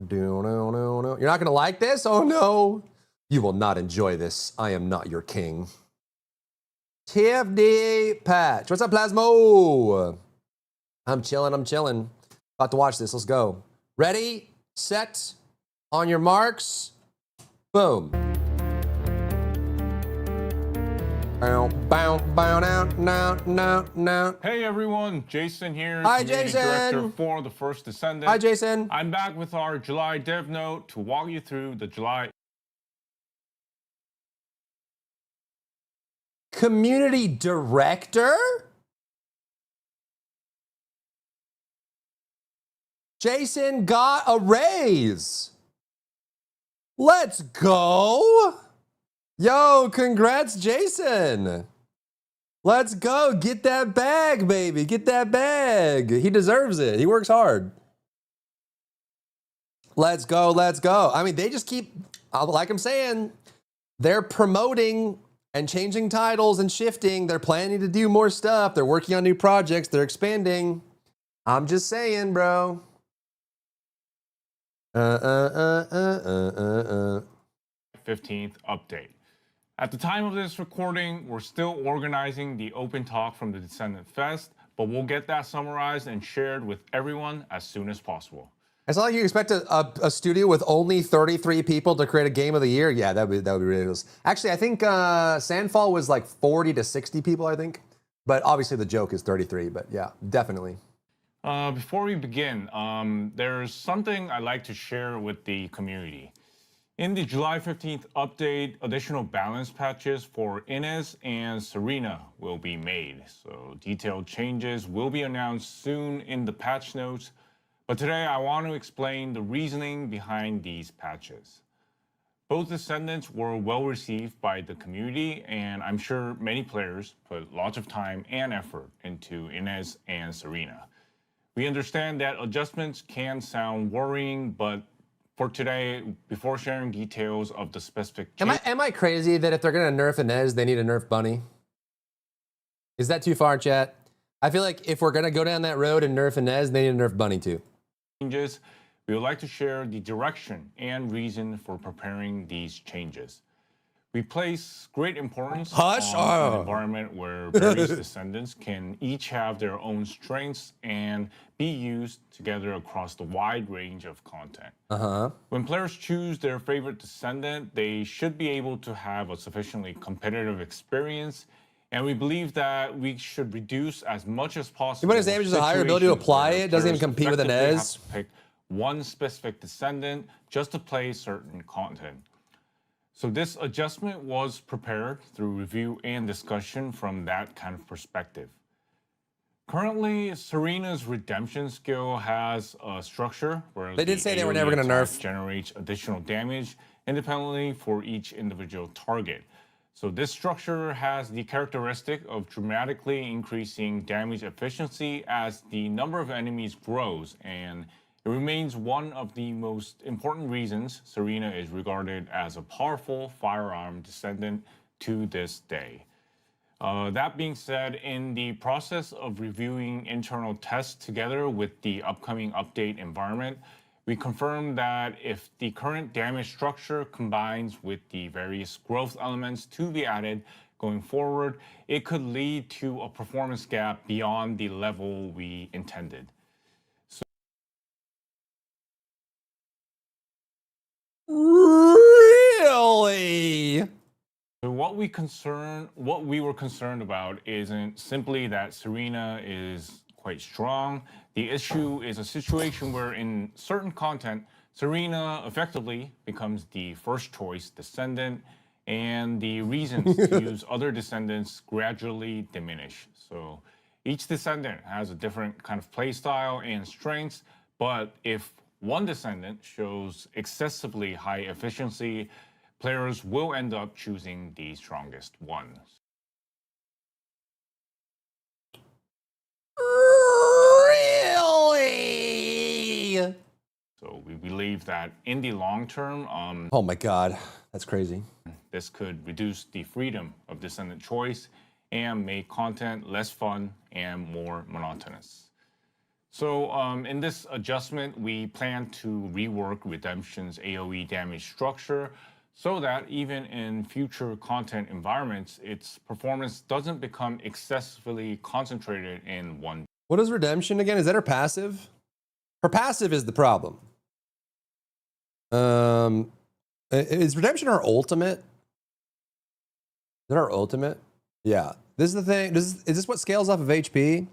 No. You're not gonna like this? Oh no. You will not enjoy this. I am not your king. TFD Patch. What's up, Plasmo? I'm chilling. About to watch this. Let's go. Ready, set, on your marks. Boom. Bow, now. Hey everyone, Jason here. Hi, Community Jason. Director for The First Descendant. Hi, Jason. I'm back with our July dev note to walk you through the July Community Director? Jason got a raise. Let's go. Yo, congrats, Jason. Let's go. Get that bag, baby. Get that bag. He deserves it. He works hard. Let's go. I mean, they just keep, like I'm saying, they're promoting and changing titles and shifting. They're planning to do more stuff. They're working on new projects. They're expanding. I'm just saying, bro. 15th update. At the time of this recording, we're still organizing the open talk from the Descendant Fest, but we'll get that summarized and shared with everyone as soon as possible. It's not like you expect a studio with only 33 people to create a game of the year. Yeah, that would be ridiculous. Actually, I think Sandfall was like 40 to 60 people, I think. But obviously the joke is 33, but yeah, definitely. Before we begin, there's something I'd like to share with the community. In the July 15th update, additional balance patches for Inez and Serena will be made. So detailed changes will be announced soon in the patch notes. But today I want to explain the reasoning behind these patches. Both Descendants were well received by the community, and I'm sure many players put lots of time and effort into Inez and Serena. We understand that adjustments can sound worrying, but for today, before sharing details of the specific changes... Am I crazy that if they're going to nerf Inez, they need to nerf Bunny? Is that too far, chat? I feel like if we're going to go down that road and nerf Inez, they need to nerf Bunny too. We would like to share the direction and reason for preparing these changes. We place great importance Hush. on an Oh. environment where various descendants can each have their own strengths and be used together across the wide range of content. When players choose their favorite descendant, they should be able to have a sufficiently competitive experience. And we believe that we should reduce as much as possible. Even his damage is a higher ability to situations apply where it, doesn't even players compete with an effectively have Ez. to pick one specific descendant just to play certain content. So this adjustment was prepared through review and discussion from that kind of perspective. Currently, Serena's redemption skill has a structure where They did say they were AoE never gonna attack nerf. generates additional damage independently for each individual target. So this structure has the characteristic of dramatically increasing damage efficiency as the number of enemies grows, and it remains one of the most important reasons Serena is regarded as a powerful firearm descendant to this day. That being said, in the process of reviewing internal tests together with the upcoming update environment, we confirmed that if the current damage structure combines with the various growth elements to be added going forward, it could lead to a performance gap beyond the level we intended. Really? So what we were concerned about isn't simply that Serena is quite strong. The issue is a situation where in certain content, Serena effectively becomes the first choice descendant, and the reasons to use other descendants gradually diminish. So each descendant has a different kind of playstyle and strengths, but if one descendant shows excessively high efficiency, players will end up choosing the strongest one. Really? So we believe that in the long term, Oh my God, that's crazy. this could reduce the freedom of descendant choice and make content less fun and more monotonous. So in this adjustment, we plan to rework Redemption's AoE damage structure so that even in future content environments, its performance doesn't become excessively concentrated in one. What is Redemption again? Is that her passive? Her passive is the problem. Is Redemption her ultimate? Is it her ultimate? Yeah. This is the thing. Is this what scales off of HP?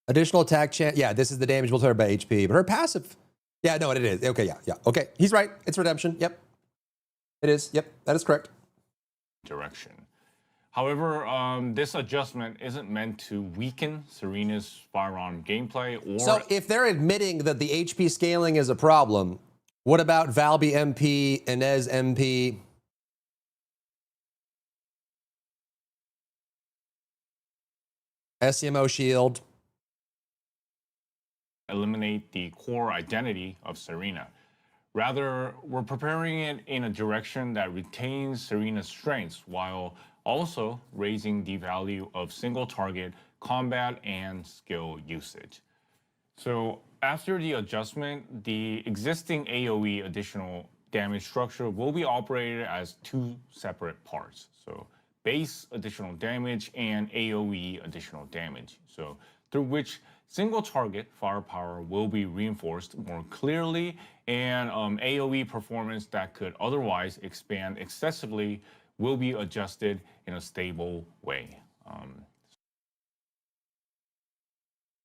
Additional attack chance. Yeah, this is the damage multiplied by HP. But her passive. Yeah, no, it is. Okay, yeah. Okay. He's right. It's Redemption. Yep. It is. Yep. That is correct. Direction. However, this adjustment isn't meant to weaken Serena's firearm gameplay or. So if they're admitting that the HP scaling is a problem, what about Valby MP, Inez MP? SCMO Shield. eliminate the core identity of Serena. Rather, we're preparing it in a direction that retains Serena's strengths while also raising the value of single target combat and skill usage. So after the adjustment, the existing AoE additional damage structure will be operated as two separate parts. So base additional damage and AoE additional damage. So through which single target firepower will be reinforced more clearly, and AoE performance that could otherwise expand excessively will be adjusted in a stable way.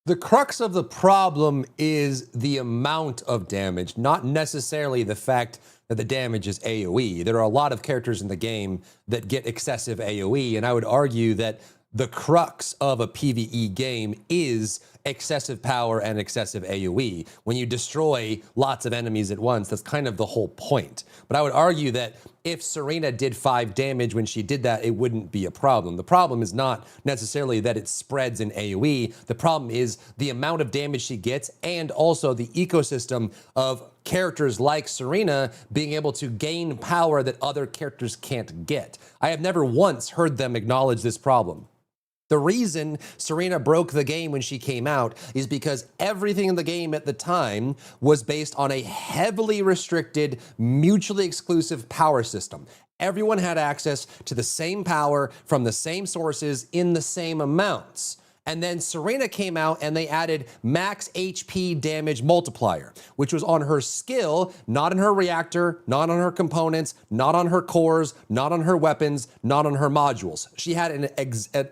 The crux of the problem is the amount of damage, not necessarily the fact that the damage is AoE. There are a lot of characters in the game that get excessive AoE, and I would argue that the crux of a PvE game is excessive power and excessive AoE. When you destroy lots of enemies at once, that's kind of the whole point. But I would argue that if Serena did 5 damage when she did that, it wouldn't be a problem. The problem is not necessarily that it spreads in AoE. The problem is the amount of damage she gets and also the ecosystem of characters like Serena being able to gain power that other characters can't get. I have never once heard them acknowledge this problem. The reason Serena broke the game when she came out is because everything in the game at the time was based on a heavily restricted, mutually exclusive power system. Everyone had access to the same power from the same sources in the same amounts. And then Serena came out and they added max HP damage multiplier, which was on her skill, not in her reactor, not on her components, not on her cores, not on her weapons, not on her modules. She had an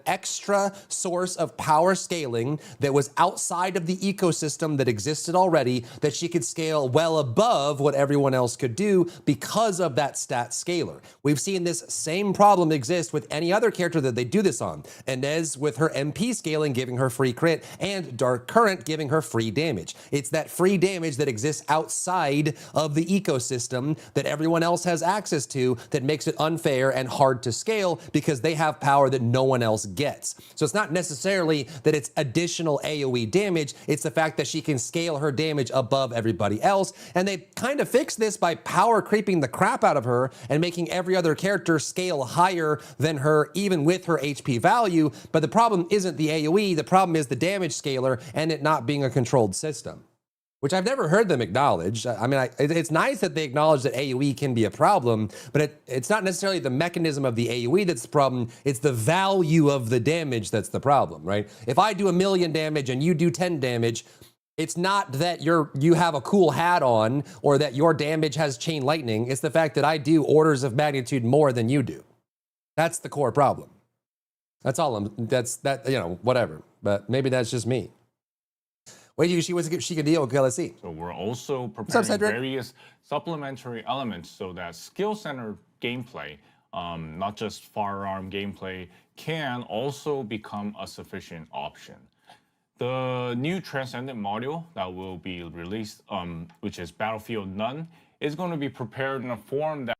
extra source of power scaling that was outside of the ecosystem that existed already, that she could scale well above what everyone else could do because of that stat scaler. We've seen this same problem exist with any other character that they do this on. Inez with her MP scaling giving her free crit, and Dark Current giving her free damage. It's that free damage that exists outside of the ecosystem that everyone else has access to that makes it unfair and hard to scale because they have power that no one else gets. So it's not necessarily that it's additional AoE damage, it's the fact that she can scale her damage above everybody else, and they kind of fixed this by power creeping the crap out of her and making every other character scale higher than her even with her HP value, but the problem isn't the AoE, the problem is the damage scaler and it not being a controlled system, which I've never heard them acknowledge. I mean, it's nice that they acknowledge that AoE can be a problem, but it's not necessarily the mechanism of the AoE that's the problem, it's the value of the damage that's the problem, right? If I do 1,000,000 damage and you do 10 damage, it's not that you have a cool hat on or that your damage has chain lightning, it's the fact that I do orders of magnitude more than you do. That's the core problem. That's all whatever. But maybe that's just me. Wait, she could deal with. Okay, let's see. So we're also preparing Cedric? various supplementary elements so that skill-centered gameplay, not just firearm gameplay, can also become a sufficient option. The new Transcendent module that will be released, which is Battlefield None, is going to be prepared in a form that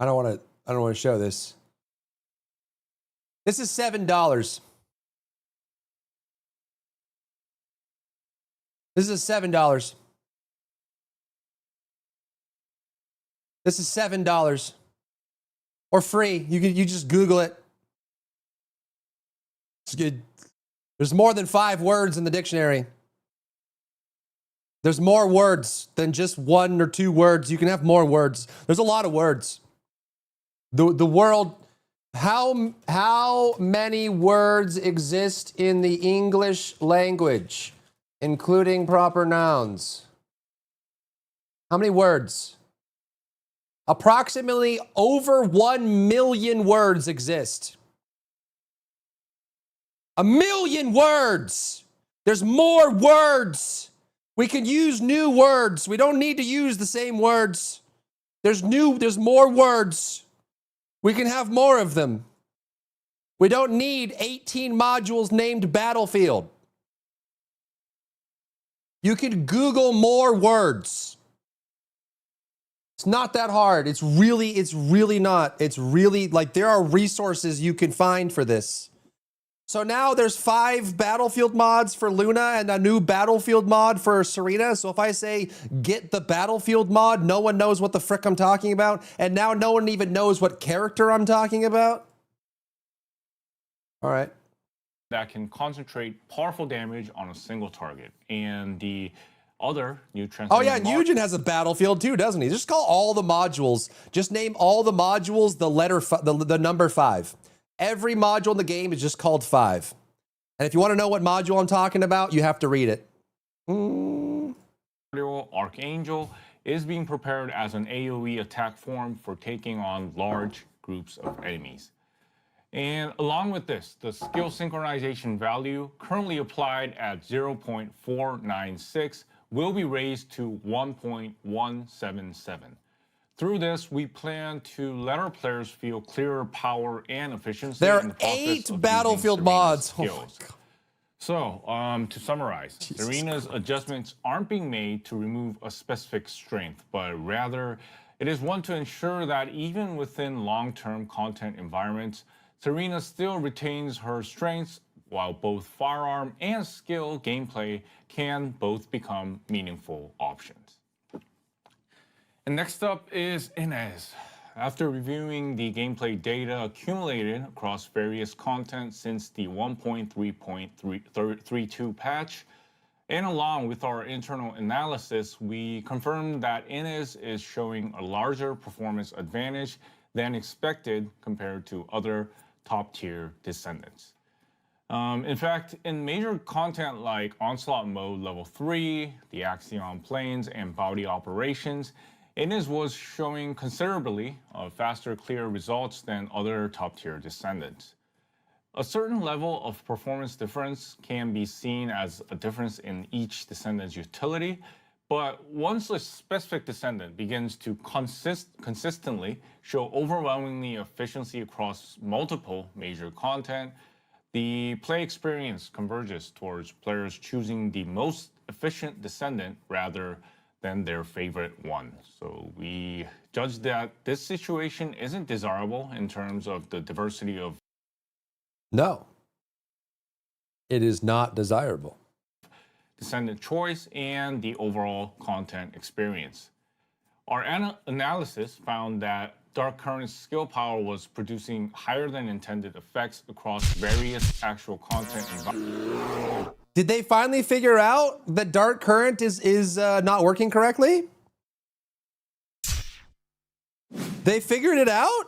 I don't want to show this. This is $7. This is $7. This is $7. Or free. You just Google it. It's good. There's more than 5 words in the dictionary. There's more words than just 1 or 2 words. You can have more words. There's a lot of words. The world, how many words exist in the English language, including proper nouns? How many words? Approximately over 1 million words exist. 1 million words! There's more words! We can use new words. We don't need to use the same words. There's more words. We can have more of them. We don't need 18 modules named Battlefield. You can Google more words. It's not that hard. It's really not. It's really like there are resources you can find for this. So now there's 5 Battlefield mods for Luna and a new Battlefield mod for Serena. So if I say, get the Battlefield mod, no one knows what the frick I'm talking about. And now no one even knows what character I'm talking about. All right. that can concentrate powerful damage on a single target. And the other new Oh yeah, and Eugen has a Battlefield too, doesn't he? Just call all the modules. Just name all the modules the number 5. Every module in the game is just called 5. And if you want to know what module I'm talking about, you have to read it. Archangel is being prepared as an AoE attack form for taking on large groups of enemies. And along with this, the skill synchronization value currently applied at 0.496 will be raised to 1.177. Through this, we plan to let our players feel clearer power and efficiency. There in are the process 8 of using Battlefield Serena's mods. Oh my skills. So, to summarize, Serena's adjustments aren't being made to remove a specific strength, but rather it is one to ensure that even within long-term content environments, Serena still retains her strengths while both firearm and skill gameplay can both become meaningful options. And next up is Inez. After reviewing the gameplay data accumulated across various content since the 1.3.32 patch, and along with our internal analysis, we confirmed that Inez is showing a larger performance advantage than expected compared to other top-tier descendants. In fact, in major content like Onslaught Mode Level 3, the Axion Planes, and Bounty Operations, Inez was showing considerably faster, clear results than other top-tier descendants. A certain level of performance difference can be seen as a difference in each descendant's utility, but once a specific descendant begins to consistently show overwhelmingly efficiency across multiple major content, the play experience converges towards players choosing the most efficient descendant rather than their favorite one. So we judge that this situation isn't desirable in terms of the diversity of No, it is not desirable. descendant choice and the overall content experience. Our analysis found that Dark Current's skill power was producing higher than intended effects across various actual content environments. Did they finally figure out that Dark Current is not working correctly? They figured it out?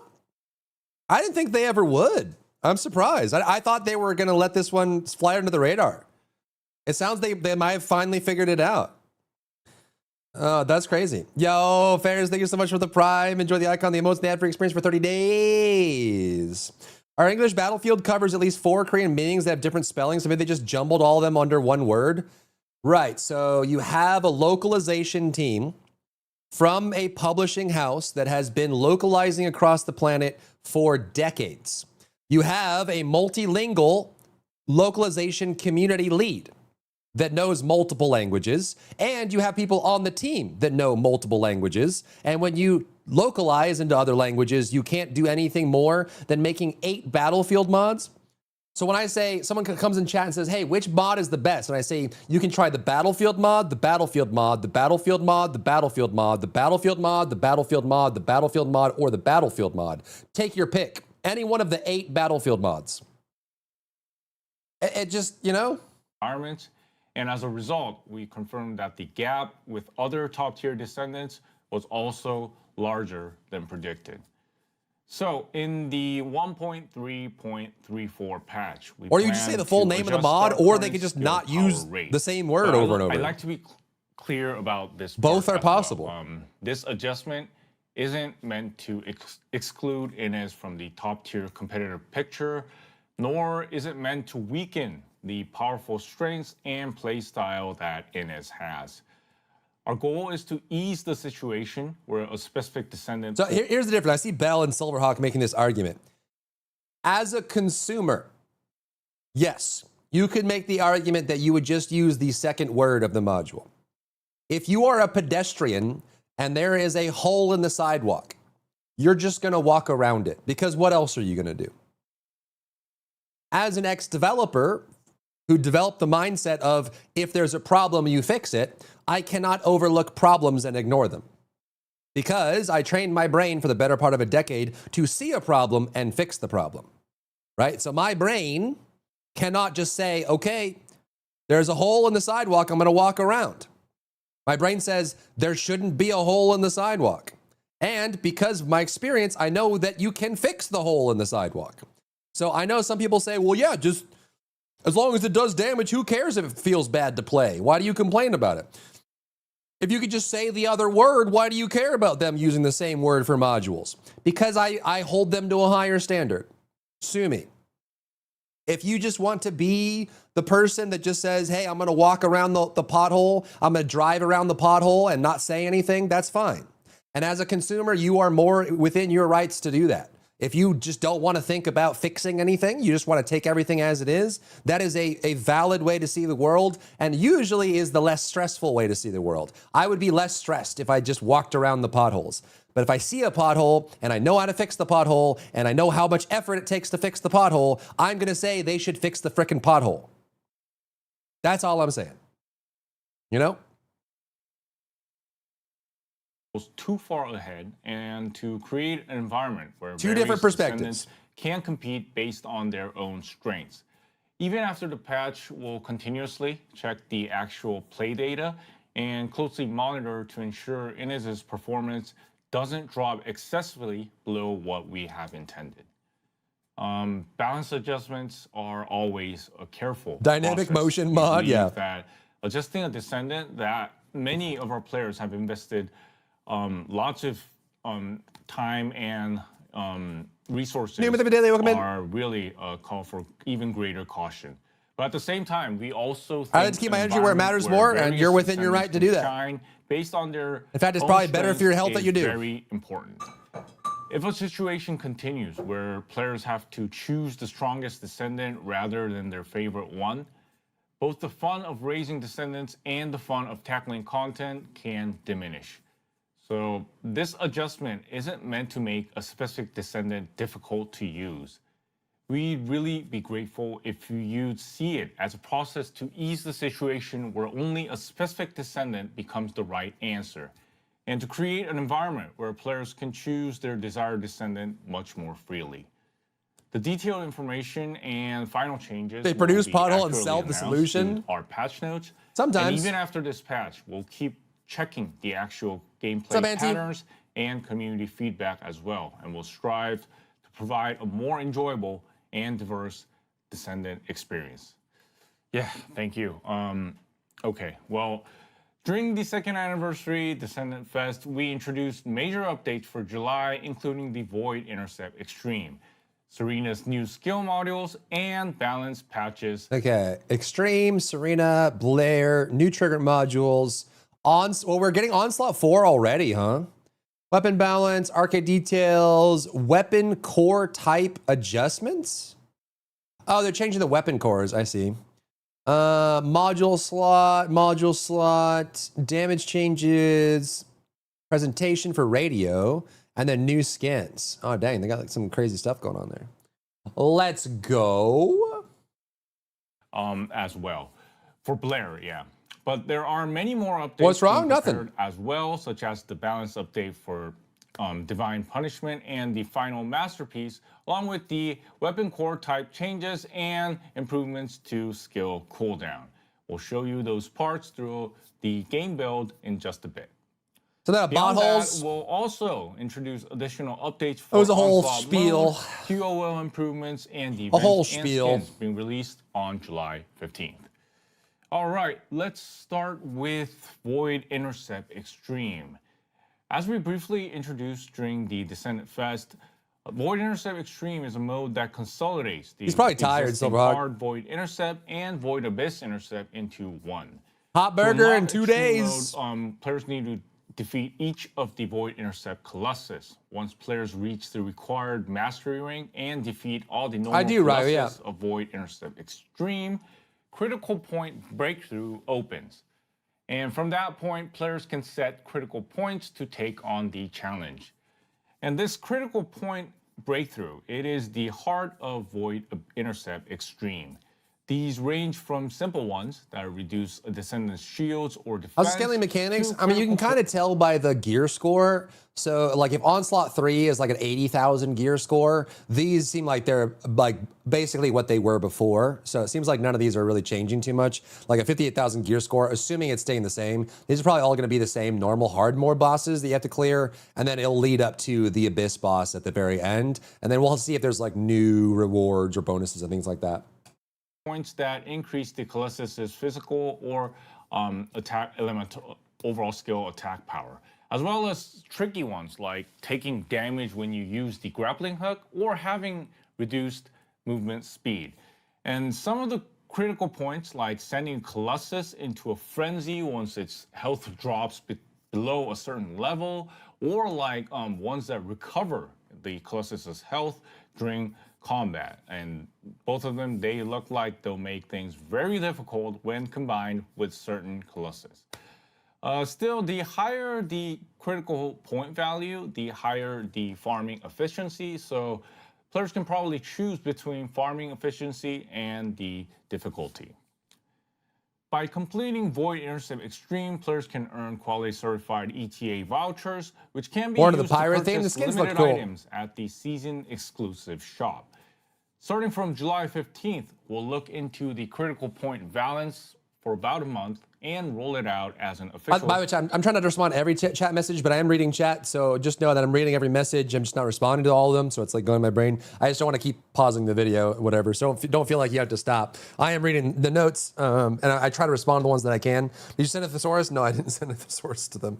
I didn't think they ever would. I'm surprised. I thought they were going to let this one fly under the radar. It sounds they might have finally figured it out. Oh, that's crazy. Yo, Ferris, thank you so much for the Prime. Enjoy the icon, the emotes, the ad-free experience for 30 days. Our English Battlefield covers at least 4 Korean meanings that have different spellings. So maybe they just jumbled all of them under one word. Right, so you have a localization team from a publishing house that has been localizing across the planet for decades. You have a multilingual localization community lead that knows multiple languages, and you have people on the team that know multiple languages. And when you localize into other languages, you can't do anything more than making 8 Battlefield mods. So when I say, someone comes in chat and says, hey, which mod is the best? And I say, you can try the Battlefield mod, the Battlefield mod, the Battlefield mod, the Battlefield mod, the Battlefield mod, the Battlefield mod, the Battlefield mod, or the Battlefield mod. Take your pick. Any one of the 8 Battlefield mods. It just, you know? Environments. And as a result, we confirmed that the gap with other top-tier descendants was also larger than predicted. So in the 1.3.34 patch, we or you just say the full name of the mod, or they could just not use the same word over and over. I'd like to be clear about this. Both are possible. This adjustment isn't meant to exclude Inez from the top-tier competitor picture, nor is it meant to weaken the powerful strengths and play style that Inez has. Our goal is to ease the situation where a specific descendant... So here's the difference. I see Bell and Silverhawk making this argument. As a consumer, yes, you could make the argument that you would just use the second word of the module. If you are a pedestrian and there is a hole in the sidewalk, you're just going to walk around it, because what else are you going to do? As an ex-developer who developed the mindset of, if there's a problem, you fix it, I cannot overlook problems and ignore them. Because I trained my brain for the better part of a decade to see a problem and fix the problem, right? So my brain cannot just say, okay, there's a hole in the sidewalk, I'm gonna walk around. My brain says, there shouldn't be a hole in the sidewalk. And because of my experience, I know that you can fix the hole in the sidewalk. So I know some people say, well, yeah, just as long as it does damage, who cares if it feels bad to play? Why do you complain about it? If you could just say the other word, why do you care about them using the same word for modules? Because I hold them to a higher standard. Sue me. If you just want to be the person that just says, hey, I'm going to walk around the pothole, I'm going to drive around the pothole and not say anything, that's fine. And as a consumer, you are more within your rights to do that. If you just don't want to think about fixing anything, you just want to take everything as it is, that is a valid way to see the world, and usually is the less stressful way to see the world. I would be less stressed if I just walked around the potholes. But if I see a pothole and I know how to fix the pothole and I know how much effort it takes to fix the pothole, I'm going to say they should fix the frickin' pothole. That's all I'm saying. You know? Too far ahead and to create an environment where Two different perspectives descendants can compete based on their own strengths. Even after the patch, we'll continuously check the actual play data and closely monitor to ensure Inez's performance doesn't drop excessively below what we have intended. Balance adjustments are always a careful dynamic process. motion We mod, believe yeah. That adjusting a descendant that many of our players have invested lots of time and resources are really a call for even greater caution. But at the same time, we also think I like to keep my energy where it matters more, and you're within your right to do that. Shine based on their in fact, it's own probably better for your health that you do. Very important. If a situation continues where players have to choose the strongest descendant rather than their favorite one, both the fun of raising descendants and the fun of tackling content can diminish. So this adjustment isn't meant to make a specific descendant difficult to use. We'd really be grateful if you'd see it as a process to ease the situation where only a specific descendant becomes the right answer, and to create an environment where players can choose their desired descendant much more freely. The detailed information and final changes they produce will be pothole and accurately sell the announced solution. in our patch notes. Sometimes. And even after this patch, we'll keep checking the actual gameplay up, Auntie? patterns and community feedback as well, and we'll strive to provide a more enjoyable and diverse descendant experience. Yeah, thank you. Okay, well, during the second anniversary Descendant Fest, we introduced major updates for July, including the Void Intercept Extreme, Serena's new skill modules, and balance patches. Okay, Extreme, Serena, Blair, new trigger modules. Well, we're getting Onslaught 4 already, huh? Weapon balance, arcade details, weapon core type adjustments. Oh, they're changing the weapon cores, I see. Module slot, damage changes, presentation for radio, and then new skins. Oh, dang, they got like some crazy stuff going on there. Let's go. As well. For Blair, yeah. But there are many more updates. What's wrong? being prepared Nothing. As well, such as the balance update for Divine Punishment and the final masterpiece, along with the weapon core type changes and improvements to skill cooldown. We'll show you those parts through the game build in just a bit. So that Beyond potholes. that, we'll also introduce additional updates for It was a whole Onslaught spiel. mode, QOL improvements, and the A whole events and spiel. skins being released on July 15th. All right, let's start with Void Intercept Extreme. As we briefly introduced during the Descendant Fest, Void Intercept Extreme is a mode that consolidates the He's probably tired, existing Silverhawk. hard Void Intercept and Void Abyss Intercept into one. Hot To burger unlock in 2 Extreme days. Mode, players need to defeat each of the Void Intercept Colossus. Once players reach the required mastery rank and defeat all the normal Ryu, yeah. Colossus of Void Intercept Extreme, critical point breakthrough opens. And from that point, players can set critical points to take on the challenge. And this critical point breakthrough, it is the heart of Void Intercept Extreme. These range from simple ones that reduce a descendant's shields or defense. How's the scaling mechanics? to I mean, you can critical kind of tell by the gear score. So, like, if Onslaught 3 is like an 80,000 gear score, these seem like they're like basically what they were before. So it seems like none of these are really changing too much. Like a 58,000 gear score, assuming it's staying the same. These are probably all going to be the same normal hard mode bosses that you have to clear, and then it'll lead up to the Abyss boss at the very end, and then we'll see if there's like new rewards or bonuses and things like that. points that increase the Colossus's physical or attack element overall skill attack power, as well as tricky ones like taking damage when you use the grappling hook or having reduced movement speed. And some of the critical points, like sending Colossus into a frenzy once its health drops below a certain level, or like ones that recover the Colossus's health during combat. And both of them, they look like they'll make things very difficult when combined with certain Colossus. Still, the higher the critical point value, the higher the farming efficiency. So players can probably choose between farming efficiency and the difficulty. By completing Void Intercept Extreme, players can earn quality certified ETA vouchers, which can be More to used the pirate to theme. The purchase skins look limited cool. items at the season exclusive shop. Starting from July 15th, we'll look into the critical point balance for about a month and roll it out as an official. By which I'm trying not to respond to every chat message, but I am reading chat. So just know that I'm reading every message. I'm just not responding to all of them. So it's like going in my brain. I just don't want to keep pausing the video, whatever. So don't feel like you have to stop. I am reading the notes, and I try to respond to the ones that I can. Did you send a thesaurus? No, I didn't send a thesaurus to them.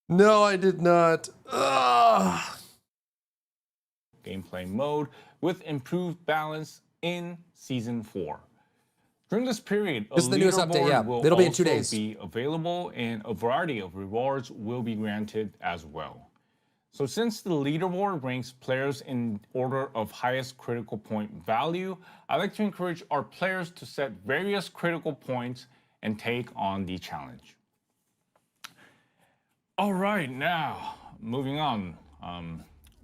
No, I did not. Ugh. Gameplay mode with improved balance in Season 4. During this period, a This is the newest update, leaderboard yeah. will It'll be in 2 also days. be available, and a variety of rewards will be granted as well. So since the leaderboard ranks players in order of highest critical point value, I like to encourage our players to set various critical points and take on the challenge. All right, now moving on.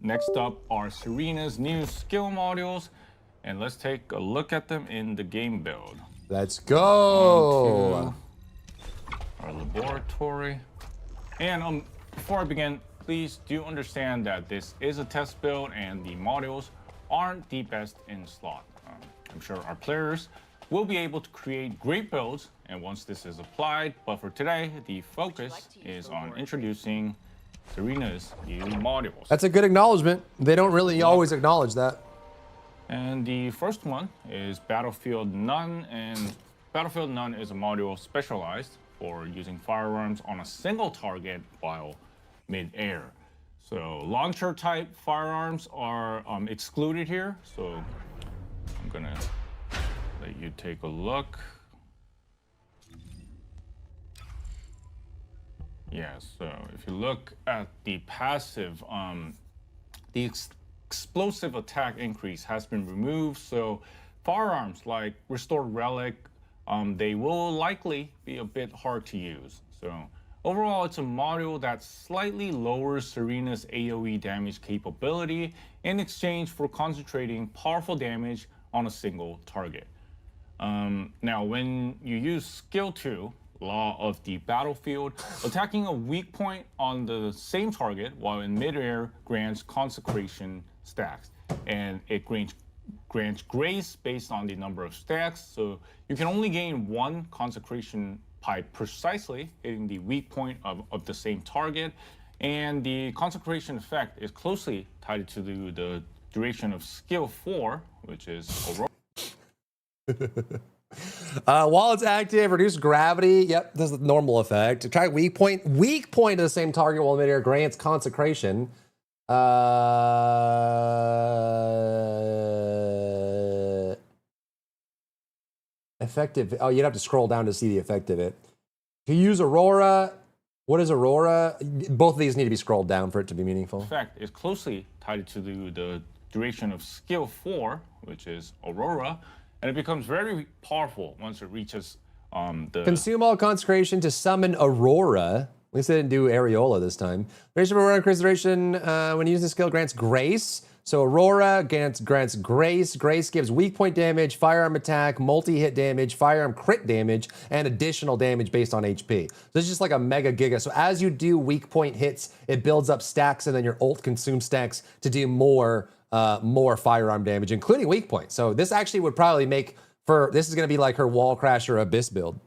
Next up are Serena's new skill modules, and let's take a look at them in the game build. Let's go. Our laboratory. And before I begin, please do understand that this is a test build and the modules aren't the best in slot. I'm sure our players will be able to create great builds and once this is applied, but for today, the focus is on introducing Serena's new modules. That's a good acknowledgement. They don't really always acknowledge that. And the first one is Battlefield None, and Battlefield None is a module specialized for using firearms on a single target while mid-air. So launcher type firearms are excluded here, so I'm gonna let you take a look. Yeah, so if you look at the passive, the explosive attack increase has been removed, so firearms like Restored Relic, they will likely be a bit hard to use. So overall, it's a module that slightly lowers Serena's AoE damage capability in exchange for concentrating powerful damage on a single target. Now, when you use Skill 2, Law of the Battlefield, attacking a weak point on the same target while in midair grants consecration stacks, and it grants grace based on the number of stacks, so you can only gain one consecration by precisely hitting the weak point of the same target, and the consecration effect is closely tied to the duration of Skill 4, which is Aurora. While it's active, reduce gravity. Yep, this is the normal effect. Attract weak point. Weak point to the same target while midair grants consecration. Effective. Oh, you'd have to scroll down to see the effect of it. If you use Aurora, what is Aurora? Both of these need to be scrolled down for it to be meaningful. Effect is closely tied to the duration of Skill 4, which is Aurora, and it becomes very powerful once it reaches the... Consume all consecration to summon Aurora. At least they didn't do Areola this time. Duration of Aurora increases duration when using the skill grants grace. So Aurora grants grace. Grace gives weak point damage, firearm attack, multi-hit damage, firearm crit damage, and additional damage based on HP. So this is just like a mega giga. So as you do weak point hits, it builds up stacks, and then your ult consumes stacks to do more firearm damage, including weak point. So this actually would probably make this is going to be like her Wall Crasher Abyss build.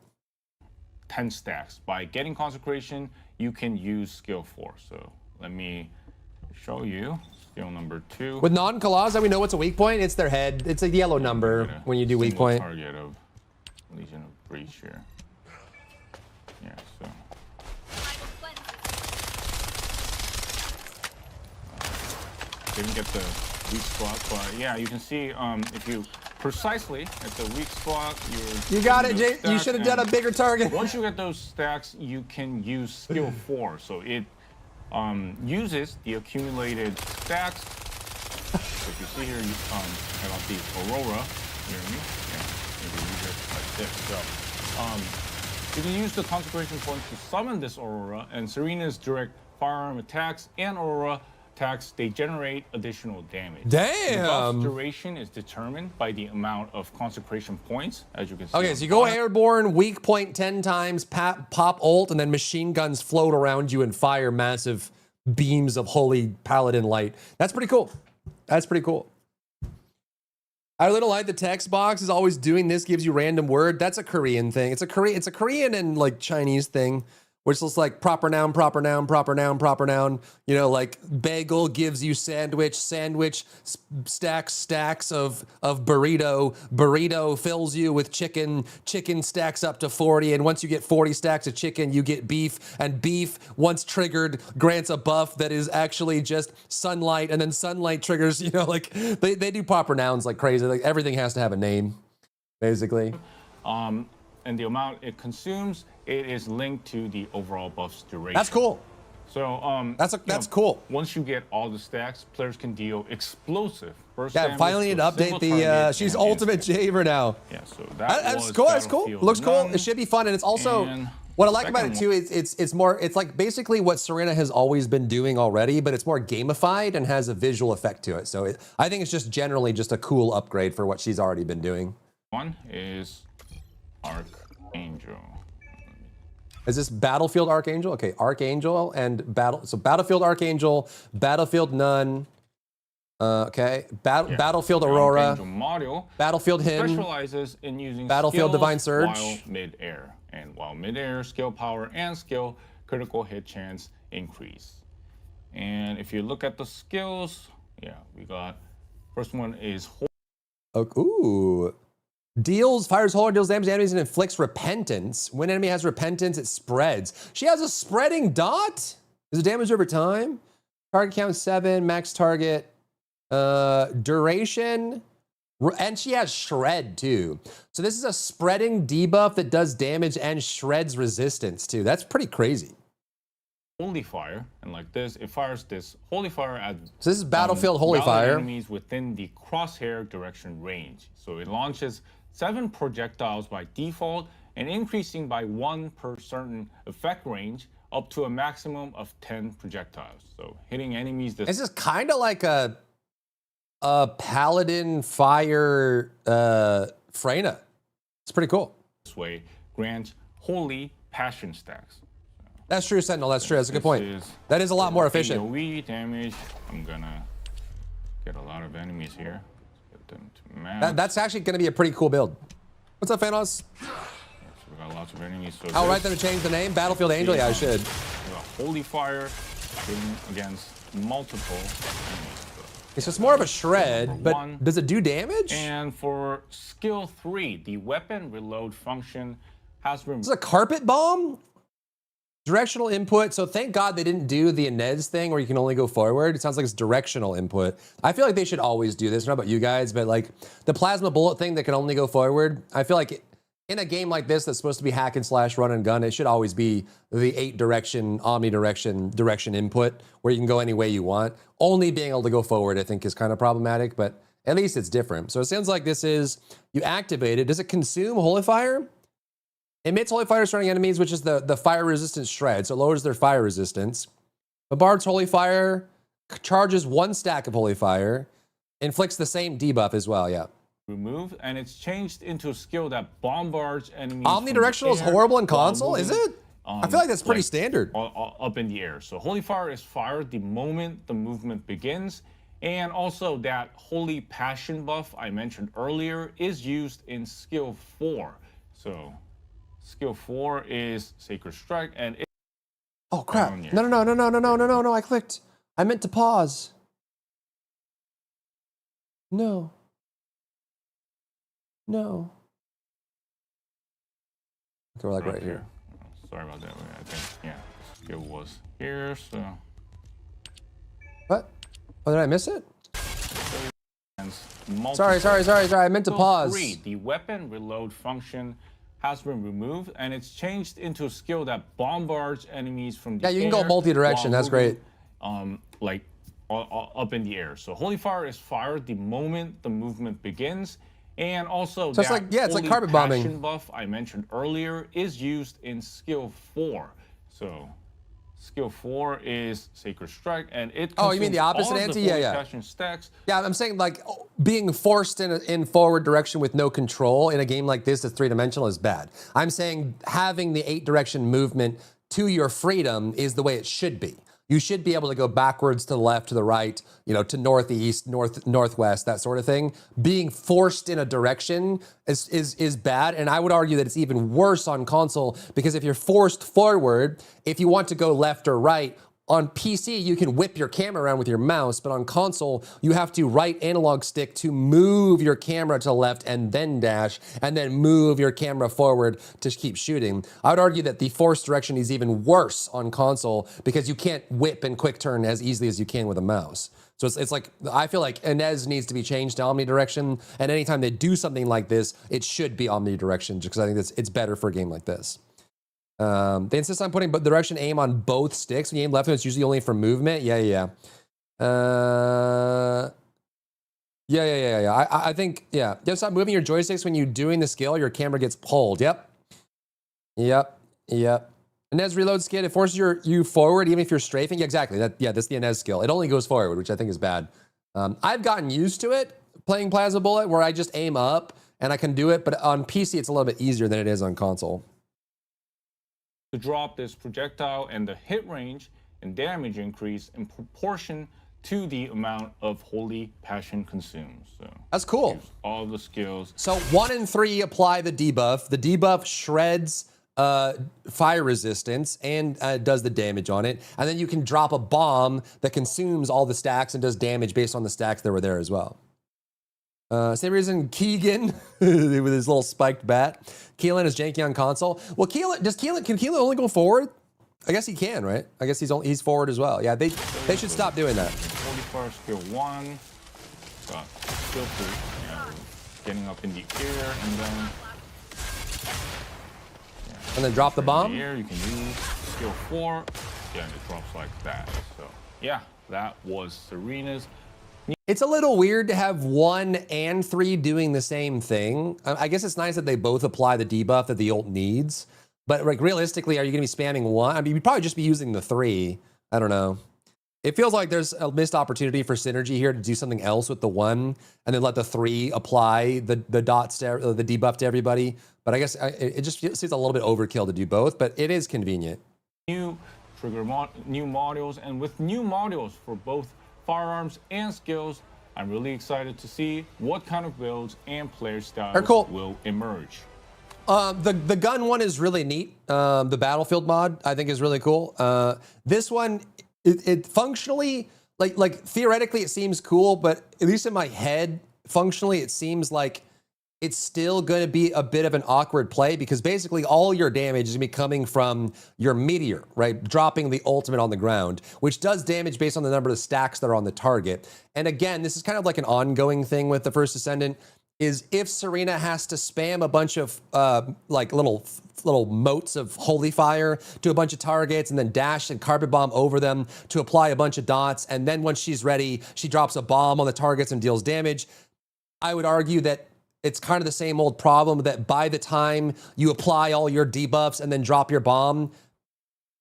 10 stacks. By getting consecration, you can use Skill 4. So let me show you skill number 2. With non-Colossi, we know what's a weak point. It's their head. It's a yellow number when you do weak point. Target of Legion of Breach here. Yeah, so. Didn't get the weak spot. But yeah, you can see if you precisely at the weak spot, You got it, those Jay. You stacks, should have done a and bigger target. Once you get those stacks, you can use skill 4. So it uses the accumulated stacks. So if you see here, I got the Aurora. You hear me? Yeah, maybe use it like this. So you can use the consecration points to summon this Aurora, and Serena's direct firearm attacks and Aurora attacks, they generate additional damage. Damn. The buff's duration is determined by the amount of consecration points, as you can see. Okay, so you go airborne, weak point 10 times, pop ult, and then machine guns float around you and fire massive beams of holy paladin light. That's pretty cool. That's pretty cool. I really like the text box is always doing this, gives you random word. That's a Korean thing. It's a Korean and like Chinese thing, which looks like proper noun, proper noun, proper noun, proper noun. You know, like bagel gives you sandwich, sandwich stacks of burrito fills you with chicken, chicken stacks up to 40, and once you get 40 stacks of chicken, you get beef, and beef, once triggered, grants a buff that is actually just sunlight, and then sunlight triggers, you know, like they do proper nouns like crazy. Like everything has to have a name, basically. And the amount it consumes, it is linked to the overall buff's duration. That's cool. So That's cool. Once you get all the stacks, players can deal explosive burst Yeah, damage finally need to to a update single the. target She's and ultimate instant. Javer now. Yeah, so That's was cool. That's cool. Battlefield Looks cool. None. It should be fun, and it's also And what I like about it second too. It's more. It's like basically what Serena has always been doing already, but it's more gamified and has a visual effect to it. So I think it's just generally just a cool upgrade for what she's already been doing. One is Archangel. Is this Battlefield Archangel? Okay, Archangel and So Battlefield Archangel, Battlefield Nun. Okay, Battlefield The Aurora, Archangel module Battlefield Hymn. specializes in using Battlefield skills Divine Surge. while mid-air. And while mid-air, skill power and skill critical hit chance increase. And if you look at the skills, yeah, we got first one is Ooh. Fires whole or deals damage to enemies and inflicts repentance. When enemy has repentance, it spreads. She has a spreading dot? Is it damage over time? Target count 7, max target, duration, and she has shred too. So this is a spreading debuff that does damage and shreds resistance too. That's pretty crazy. Holy Fire, and like this, it fires this Holy Fire at So this is Battlefield Holy valid Fire. enemies within the crosshair direction range. So it launches 7 projectiles by default and increasing by 1 per certain effect range up to a maximum of 10 projectiles. So hitting enemies This is kind of like a Paladin Fire Freyna. It's pretty cool. this way grants Holy Passion stacks. That's true, Sentinel. That's true. That's a good point. This is That is a lot more efficient. AoE damage. I'm gonna get a lot of enemies here. Get them to max. That's actually going to be a pretty cool build. What's up, Thanos? So we got lots of enemies. So I'll this write them to change the name. Battlefield Angel. Yeah, I should. we got Holy Fire hitting against multiple enemies. So it's more of a shred, but one. does it do damage? And for skill 3, the weapon reload function has been This is a carpet bomb? Directional input. So thank God they didn't do the Inez thing where you can only go forward. It sounds like it's directional input. I feel like they should always do this. I don't know about you guys, but like the plasma bullet thing that can only go forward. I feel like in a game like this that's supposed to be hack and slash, run and gun, it should always be the 8 direction, direction input where you can go any way you want. Only being able to go forward, I think, is kind of problematic, but at least it's different. So it sounds like this is, you activate it. Does it consume Holy Fire? Emits Holy Fire starting enemies, which is the fire resistance shred, so it lowers their fire resistance. Bombard's Holy Fire, charges 1 stack of Holy Fire, inflicts the same debuff as well, yeah. removed, and it's changed into a skill that bombards enemies. Omnidirectional is horrible in console, is it? I feel like that's pretty standard. Up in the air. So Holy Fire is fired the moment the movement begins. And also that Holy Passion buff I mentioned earlier is used in skill 4. So skill 4 is Sacred Strike, and it Oh crap. Down, yeah. No, I clicked. I meant to pause. No. Okay, we're like right here. Sorry about that. I think, yeah, skill was here, so. What? Oh, did I miss it? Sorry. I meant to Skill pause. 3, the weapon reload function has been removed, and it's changed into a skill that bombards enemies from the Yeah, you can go air multi-direction. while That's great. moving, up in the air. So Holy Fire is fired the moment the movement begins. And also, So it's that like, yeah, it's like Holy carpet bombing. Passion buff I mentioned earlier is used in skill 4. So skill 4 is Sacred Strike, and it Oh, you mean the consumes opposite all of anti? the Yeah, Holy yeah. Passion stacks. Yeah, I'm saying like being forced in forward direction with no control in a game like this that's three-dimensional is bad. I'm saying having the 8-direction movement to your freedom is the way it should be. You should be able to go backwards to the left, to the right, to northeast, northwest, that sort of thing. Being forced in a direction is bad, and I would argue that it's even worse on console because if you're forced forward, if you want to go left or right, on PC, you can whip your camera around with your mouse, but on console, you have to right analog stick to move your camera to the left and then dash, and then move your camera forward to keep shooting. I would argue that the forced direction is even worse on console because you can't whip and quick turn as easily as you can with a mouse. So it's like, I feel like Inez needs to be changed to omnidirection, and anytime they do something like this, it should be omnidirection, just because I think it's better for a game like this. They insist on putting direction aim on both sticks. When you aim left, it's usually only for movement. Yeah. I think, yeah. You have to stop moving your joysticks when you're doing the skill. Your camera gets pulled. Yep. Inez reload skid. It forces you forward even if you're strafing. Yeah, exactly. That's the Inez skill. It only goes forward, which I think is bad. I've gotten used to it playing Plasma Bullet, where I just aim up and I can do it. But on PC, it's a little bit easier than it is on console. To drop this projectile, and the hit range and damage increase in proportion to the amount of Holy Passion consumed. So that's cool. use all the skills. So 1 and 3 apply the debuff. The debuff shreds fire resistance and does the damage on it. And then you can drop a bomb that consumes all the stacks and does damage based on the stacks that were there as well. Same reason Keegan with his little spiked bat. Keelan is janky on console. Well, can Keelan only go forward? I guess he can, right? I guess he's forward as well. Yeah, they should stop doing that. 44 skill 1, got skill 3, getting up in the air, and then drop the bomb. In the air, you can use skill 4, and it drops like that. So yeah, that was Serena's. It's a little weird to have 1 and 3 doing the same thing. I guess it's nice that they both apply the debuff that the ult needs. But like realistically, are you going to be spamming 1? I mean, you'd probably just be using the 3. I don't know. It feels like there's a missed opportunity for synergy here to do something else with the 1 and then let the 3 apply the dots to the debuff to everybody. But I guess it just seems a little bit overkill to do both, but it is convenient. New modules, and with new modules for both firearms and skills, I'm really excited to see what kind of builds and player styles will emerge. The gun one is really neat. The Battlefield mod I think is really cool. This one, it functionally, like theoretically it seems cool, but at least in my head, functionally it seems like it's still going to be a bit of an awkward play because basically all your damage is going to be coming from your meteor, right? Dropping the ultimate on the ground, which does damage based on the number of stacks that are on the target. And again, this is kind of like an ongoing thing with the First Ascendant, is if Serena has to spam a bunch of like little motes of Holy Fire to a bunch of targets and then dash and carpet bomb over them to apply a bunch of dots, and then once she's ready, she drops a bomb on the targets and deals damage, I would argue that it's kind of the same old problem that by the time you apply all your debuffs and then drop your bomb,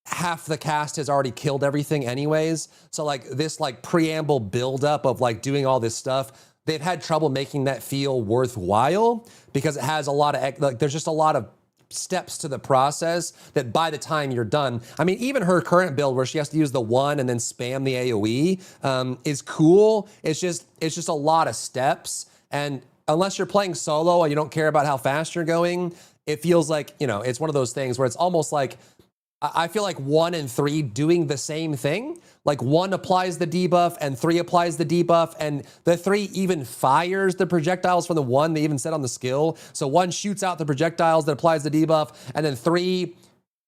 half the cast has already killed everything anyways. So like this like preamble buildup of like doing all this stuff, they've had trouble making that feel worthwhile because it has a lot of, like there's just a lot of steps to the process that by the time you're done, I mean, even her current build where she has to use the 1 and then spam the AoE is cool. It's just a lot of steps. And unless you're playing solo and you don't care about how fast you're going, it feels like, it's one of those things where it's almost like, I feel like 1 and 3 doing the same thing. Like 1 applies the debuff and 3 applies the debuff, and the 3 even fires the projectiles from the 1 they even said on the skill. So 1 shoots out the projectiles that applies the debuff, and then 3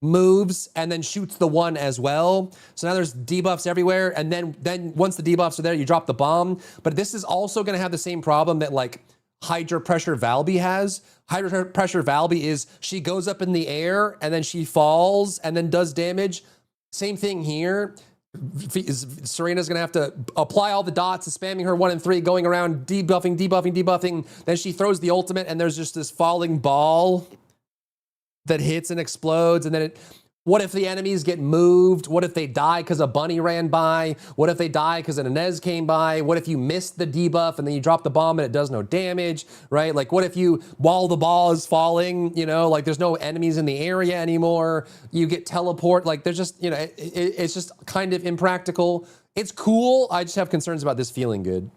moves and then shoots the one as well. So now there's debuffs everywhere. And then once the debuffs are there, you drop the bomb. But this is also going to have the same problem that like Hydra Pressure Valby has. Hydra Pressure Valby is she goes up in the air and then she falls and then does damage. Same thing here. Serena's going to have to apply all the dots, spamming her 1 and 3, going around, debuffing. Then she throws the ultimate and there's just this falling ball that hits and explodes. And then what if the enemies get moved? What if they die because a bunny ran by? What if they die because an Inez came by? What if you missed the debuff and then you drop the bomb and it does no damage, right? Like what if you, while the ball is falling, you know, like there's no enemies in the area anymore, you get teleport, like there's just, you know, it's just kind of impractical. It's cool, I just have concerns about this feeling good.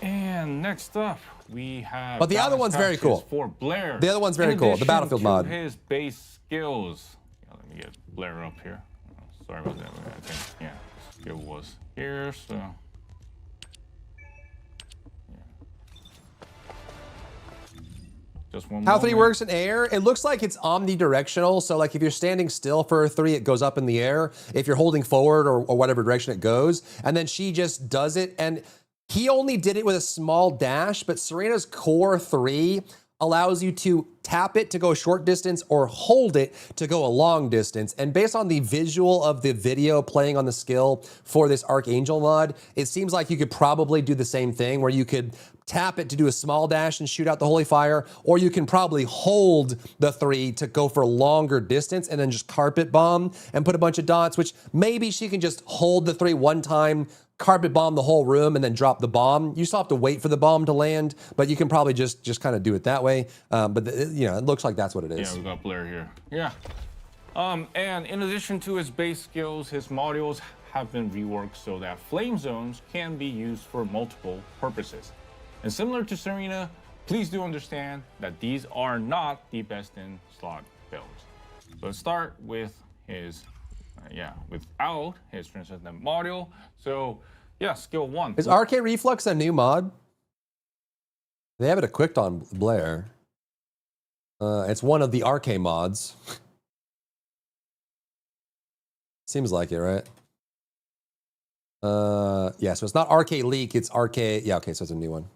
And next up, we have. But the other one's very cool. For Blair. The other one's very cool, the Battlefield mod. His base skills. Yeah, let me get Blair up here. Oh, sorry about that. I think, yeah, skill was here, so. Just one How moment. 3 works in air, it looks like it's omnidirectional. So like if you're standing still for 3, it goes up in the air. If you're holding forward or whatever direction it goes, and then she just does it. And he only did it with a small dash, but Serena's core 3 allows you to tap it to go a short distance or hold it to go a long distance. And based on the visual of the video playing on the skill for this Archangel mod, it seems like you could probably do the same thing where you could tap it to do a small dash and shoot out the Holy Fire, or you can probably hold the 3 to go for longer distance and then just carpet bomb and put a bunch of dots, which maybe she can just hold the 3 one time, carpet bomb the whole room and then drop the bomb. You still have to wait for the bomb to land, but you can probably just kind of do it that way. You know, it looks like that's what it is. Yeah, we got Blair here. Yeah. And in addition to his base skills, his modules have been reworked so that flame zones can be used for multiple purposes. And similar to Serena, please do understand that these are not the best in slot builds. So let's start with his, without his Transcendent module. So yeah, skill 1. Is RK Reflux a new mod? They have it equipped on Blair. It's one of the RK mods. Seems like it, right? Yeah, so it's not RK Leak, it's RK. Yeah, okay, so it's a new one.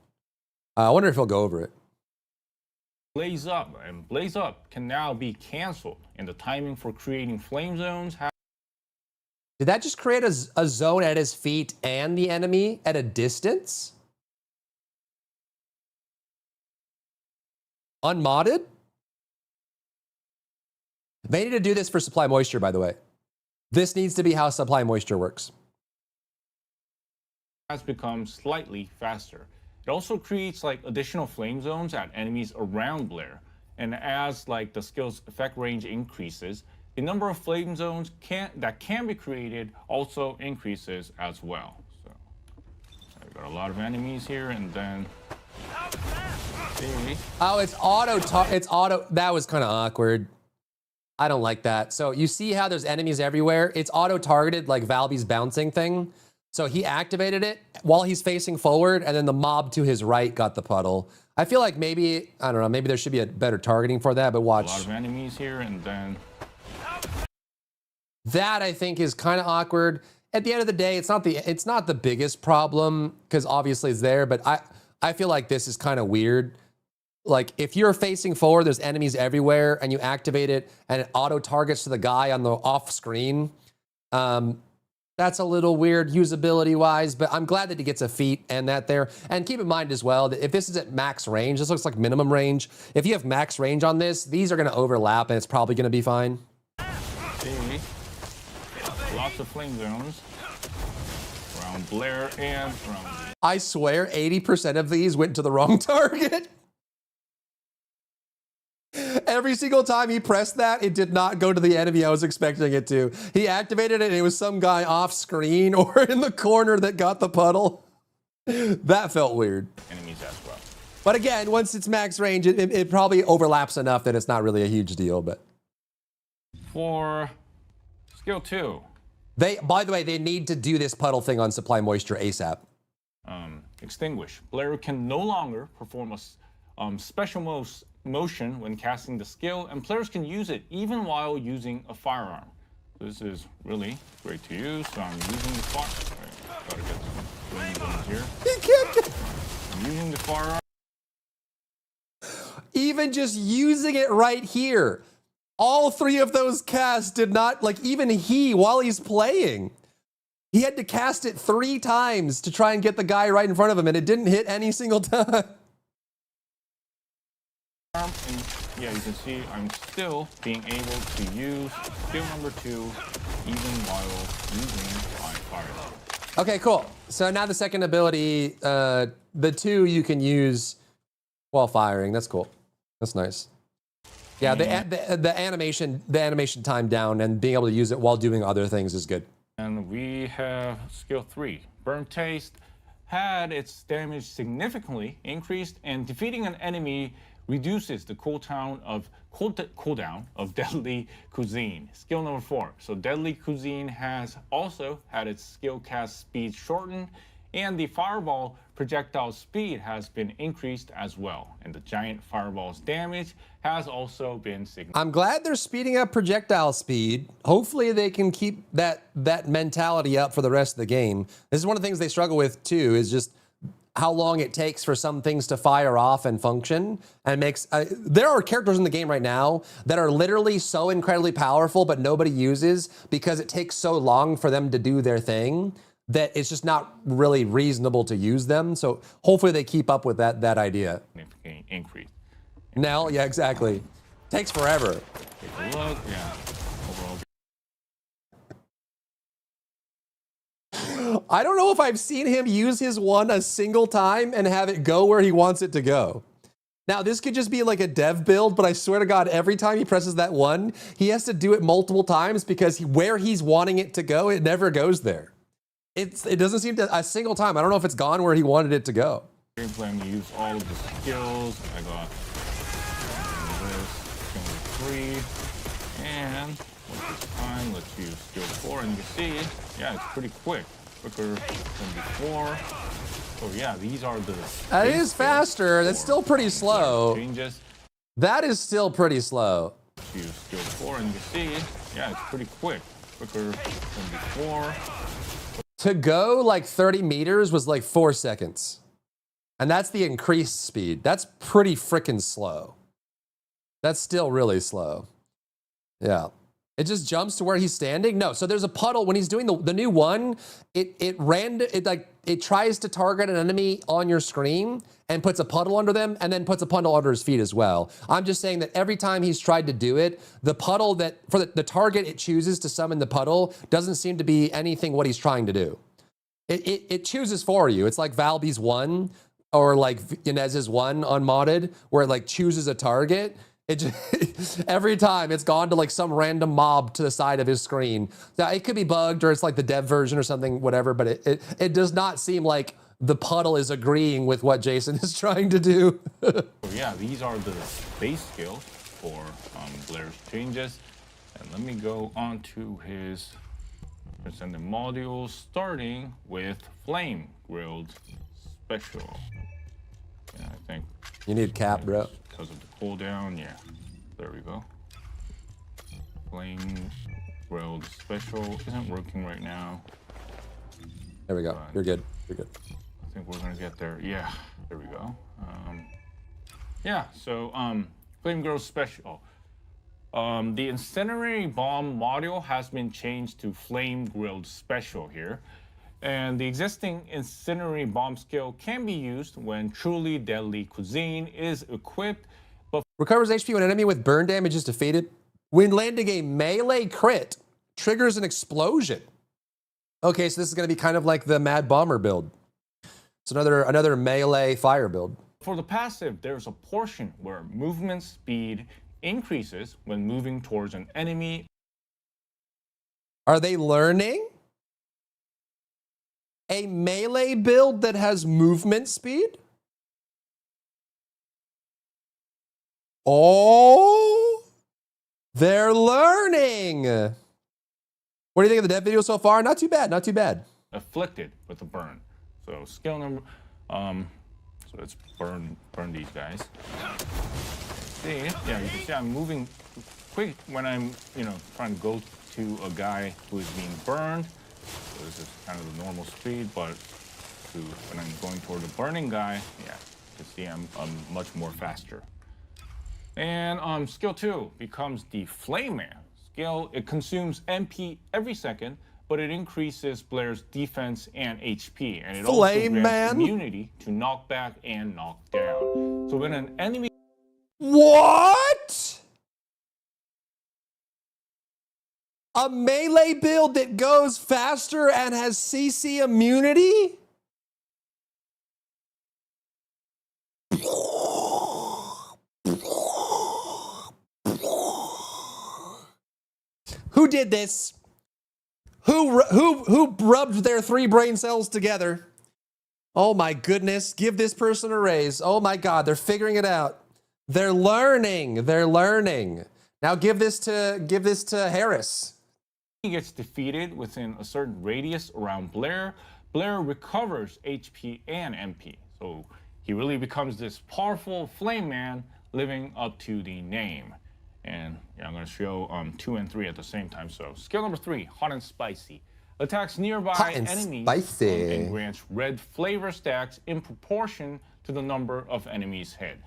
I wonder if he'll go over it. Blaze Up, and Blaze Up can now be canceled, and the timing for creating flame zones Did that just create a zone at his feet and the enemy at a distance? Unmodded? They need to do this for Supply Moisture, by the way. This needs to be how Supply Moisture works. has become slightly faster. It also creates like additional flame zones at enemies around Blair. And as like the skill's effect range increases, the number of flame zones that can be created also increases as well. So I've got a lot of enemies here, and then oh, it's auto. That was kind of awkward. I don't like that. So you see how there's enemies everywhere? It's auto-targeted like Valby's bouncing thing. So he activated it while he's facing forward, and then the mob to his right got the puddle. I feel like maybe, I don't know, maybe there should be a better targeting for that, but watch. A lot of enemies here, and then that I think is kind of awkward. At the end of the day, it's not the biggest problem because obviously it's there, but I feel like this is kind of weird. Like if you're facing forward, there's enemies everywhere, and you activate it, and it auto targets to the guy on the off screen. That's a little weird usability wise, but I'm glad that he gets a feat and that there. And keep in mind as well that if this is at max range, this looks like minimum range. If you have max range on this, these are going to overlap, and it's probably going to be fine. Lots of flame zones around Blair and around. I swear 80% of these went to the wrong target. Every single time he pressed that, it did not go to the enemy I was expecting it to. He activated it, and it was some guy off screen or in the corner that got the puddle. That felt weird. Enemies as well. But again, once it's max range, it probably overlaps enough that it's not really a huge deal. But for skill 2. By the way, they need to do this puddle thing on Supply Moisture ASAP. Extinguish. Blair can no longer perform a special motion when casting the skill, and players can use it even while using a firearm. This is really great to use. So I'm using the firearm. Gotta get some green ones here. He can't get... I'm using the firearm. Even just using it right here. All three of those casts did not, like even he, while he's playing, he had to cast it 3 times to try and get the guy right in front of him, and it didn't hit any single time. And yeah, you can see I'm still being able to use skill number 2 even while using my firearm. Okay, cool. So now the second ability, the 2 you can use while firing. That's cool. That's nice. Yeah, the animation time down and being able to use it while doing other things is good. And we have skill 3. Burn Taste had its damage significantly increased, and defeating an enemy reduces the cooldown of Deadly Cuisine. Skill number 4. So Deadly Cuisine has also had its skill cast speed shortened, and the fireball projectile speed has been increased as well. And the giant fireball's damage has also been significant. I'm glad they're speeding up projectile speed. Hopefully they can keep that mentality up for the rest of the game. This is one of the things they struggle with too, is just how long it takes for some things to fire off and function. And makes there are characters in the game right now that are literally so incredibly powerful, but nobody uses because it takes so long for them to do their thing that it's just not really reasonable to use them. So hopefully they keep up with that idea. Significant increase. Nell, yeah, exactly. Takes forever. Take a look, yeah. Overall. I don't know if I've seen him use his one a single time and have it go where he wants it to go. Now, this could just be like a dev build, but I swear to God, every time he presses that one, he has to do it multiple times because where he's wanting it to go, it never goes there. It doesn't seem to a single time. I don't know if it's gone where he wanted it to go. I'm planning to use all of the skills. I got this, skill 3, and this time, let's use skill 4, and you can see, yeah, it's pretty quick, quicker than before. So yeah, these are the. That is faster. That's still pretty slow. Changes. That is still pretty slow. Let's use skill 4, and you can see, yeah, it's pretty quick, quicker than before. To go like 30 meters was like 4 seconds. And that's the increased speed. That's pretty freaking slow. That's still really slow. Yeah. It just jumps to where he's standing. No, so there's a puddle when he's doing the new one. It tries to target an enemy on your screen and puts a puddle under them and then puts a puddle under his feet as well. I'm just saying that every time he's tried to do it, the puddle that for the target it chooses to summon the puddle doesn't seem to be anything what he's trying to do. It chooses for you. It's like Valby's 1 or like Inez's 1 unmodded where it like chooses a target. It just, every time it's gone to like some random mob to the side of his screen. Now it could be bugged or it's like the dev version or something, whatever, but it does not seem like the puddle is agreeing with what Jason is trying to do. So yeah, these are the base skills for Blair's changes. And let me go on to his presented modules, starting with Flame Grilled Special. Yeah, I think You need cap, bro. because of the cooldown, yeah. There we go. Flame Grilled Special isn't working right now. There we go. You're good. You're good. I think we're gonna get there. Yeah, there we go. Yeah, so Flame Grilled Special. The Incendiary Bomb module has been changed to Flame Grilled Special here. And the existing Incendiary Bomb skill can be used when truly Deadly Cuisine is equipped, but Recovers HP when an enemy with burn damage is defeated. When landing a melee crit, triggers an explosion. Okay, so this is going to be kind of like the Mad Bomber build. It's another melee fire build. for the passive, there's a portion where movement speed increases when moving towards an enemy. Are they learning? A melee build that has movement speed? Oh, they're learning. What do you think of the dev video so far? Not too bad, not too bad. Afflicted with a burn. So skill number, so let's burn these guys. see, yeah, you can see I'm moving quick when I'm, trying to go to a guy who is being burned. So this is kind of the normal speed, but when I'm going toward the burning guy, yeah, you can see I'm much more faster. And skill 2 becomes the Flame Man. Skill, it consumes MP every second, but it increases Blair's defense and HP, and it also grants immunity to knockback and knockdown. So when an enemy... What? A melee build that goes faster and has CC immunity? Who did this? Who rubbed their 3 brain cells together? Oh my goodness, give this person a raise. Oh my God, they're figuring it out. They're learning. They're learning. Now give this to Harris. He gets defeated within a certain radius around Blair. Blair recovers HP and MP. So he really becomes this powerful Flame Man living up to the name. And yeah, I'm going to show 2 and 3 at the same time. So skill number 3, Hot and Spicy. Attacks nearby enemies and grants red flavor stacks in proportion to the number of enemies hit.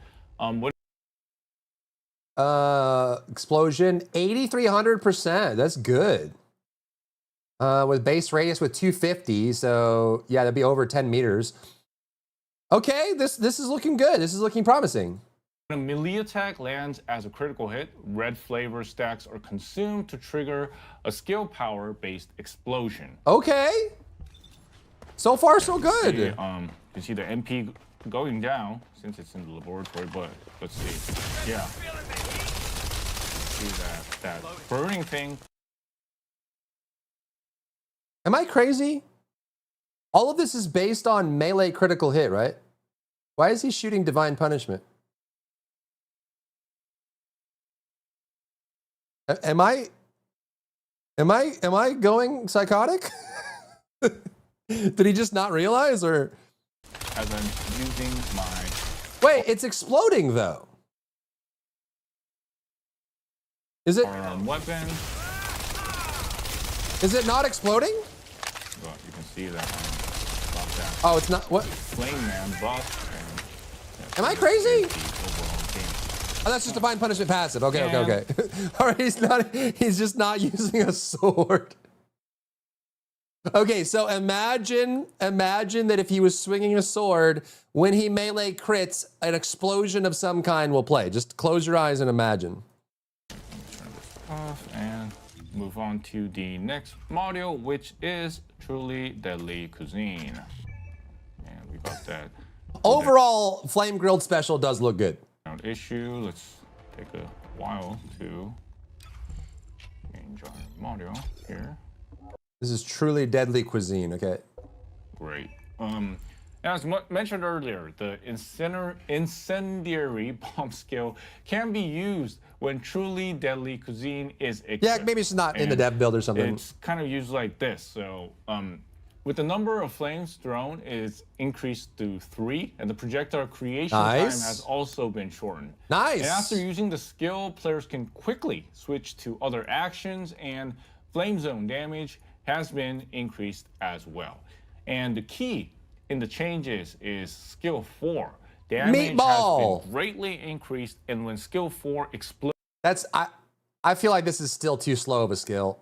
Explosion, 8,300%. That's good. With base radius with 250. So yeah, that'd be over 10 meters. Okay, this is looking good. This is looking promising. When a melee attack lands as a critical hit, red flavor stacks are consumed to trigger a skill power based explosion. Okay. So far, so good. You can see the MP going down since it's in the laboratory, but let's see. Yeah. See that burning thing. Am I crazy? All of this is based on melee critical hit, right? Why is he shooting Divine Punishment? Am I going psychotic? Did he just not realize, or? As I'm using my... Wait, it's exploding though. Is it? Weapon. Is it not exploding? Well, you can see that. That. Oh, it's not. What? Flame Man buff. And, am I crazy? Oh, that's just Divine Punishment passive. Okay, okay. All right, he's just not using a sword. Okay, so imagine that if he was swinging a sword, when he melee crits, an explosion of some kind will play. Just close your eyes and imagine. Turn this off and move on to the next module, which is Truly Deadly Cuisine. And we got that. Overall, Flame Grilled Special does look good. Issue. Let's take a while to change our module here. This is Truly Deadly Cuisine. Okay. Great. As mentioned earlier, the incendiary bomb skill can be used when Truly Deadly Cuisine is equipped. Yeah, maybe it's not in the dev build or something. It's kind of used like this. So with the number of flames thrown is increased to 3, and the projectile creation time has also been shortened. Nice. And after using the skill, players can quickly switch to other actions, and flame zone damage has been increased as well. And the key in the changes is skill 4. Damage has been greatly increased, and when skill 4 explodes... I feel like this is still too slow of a skill.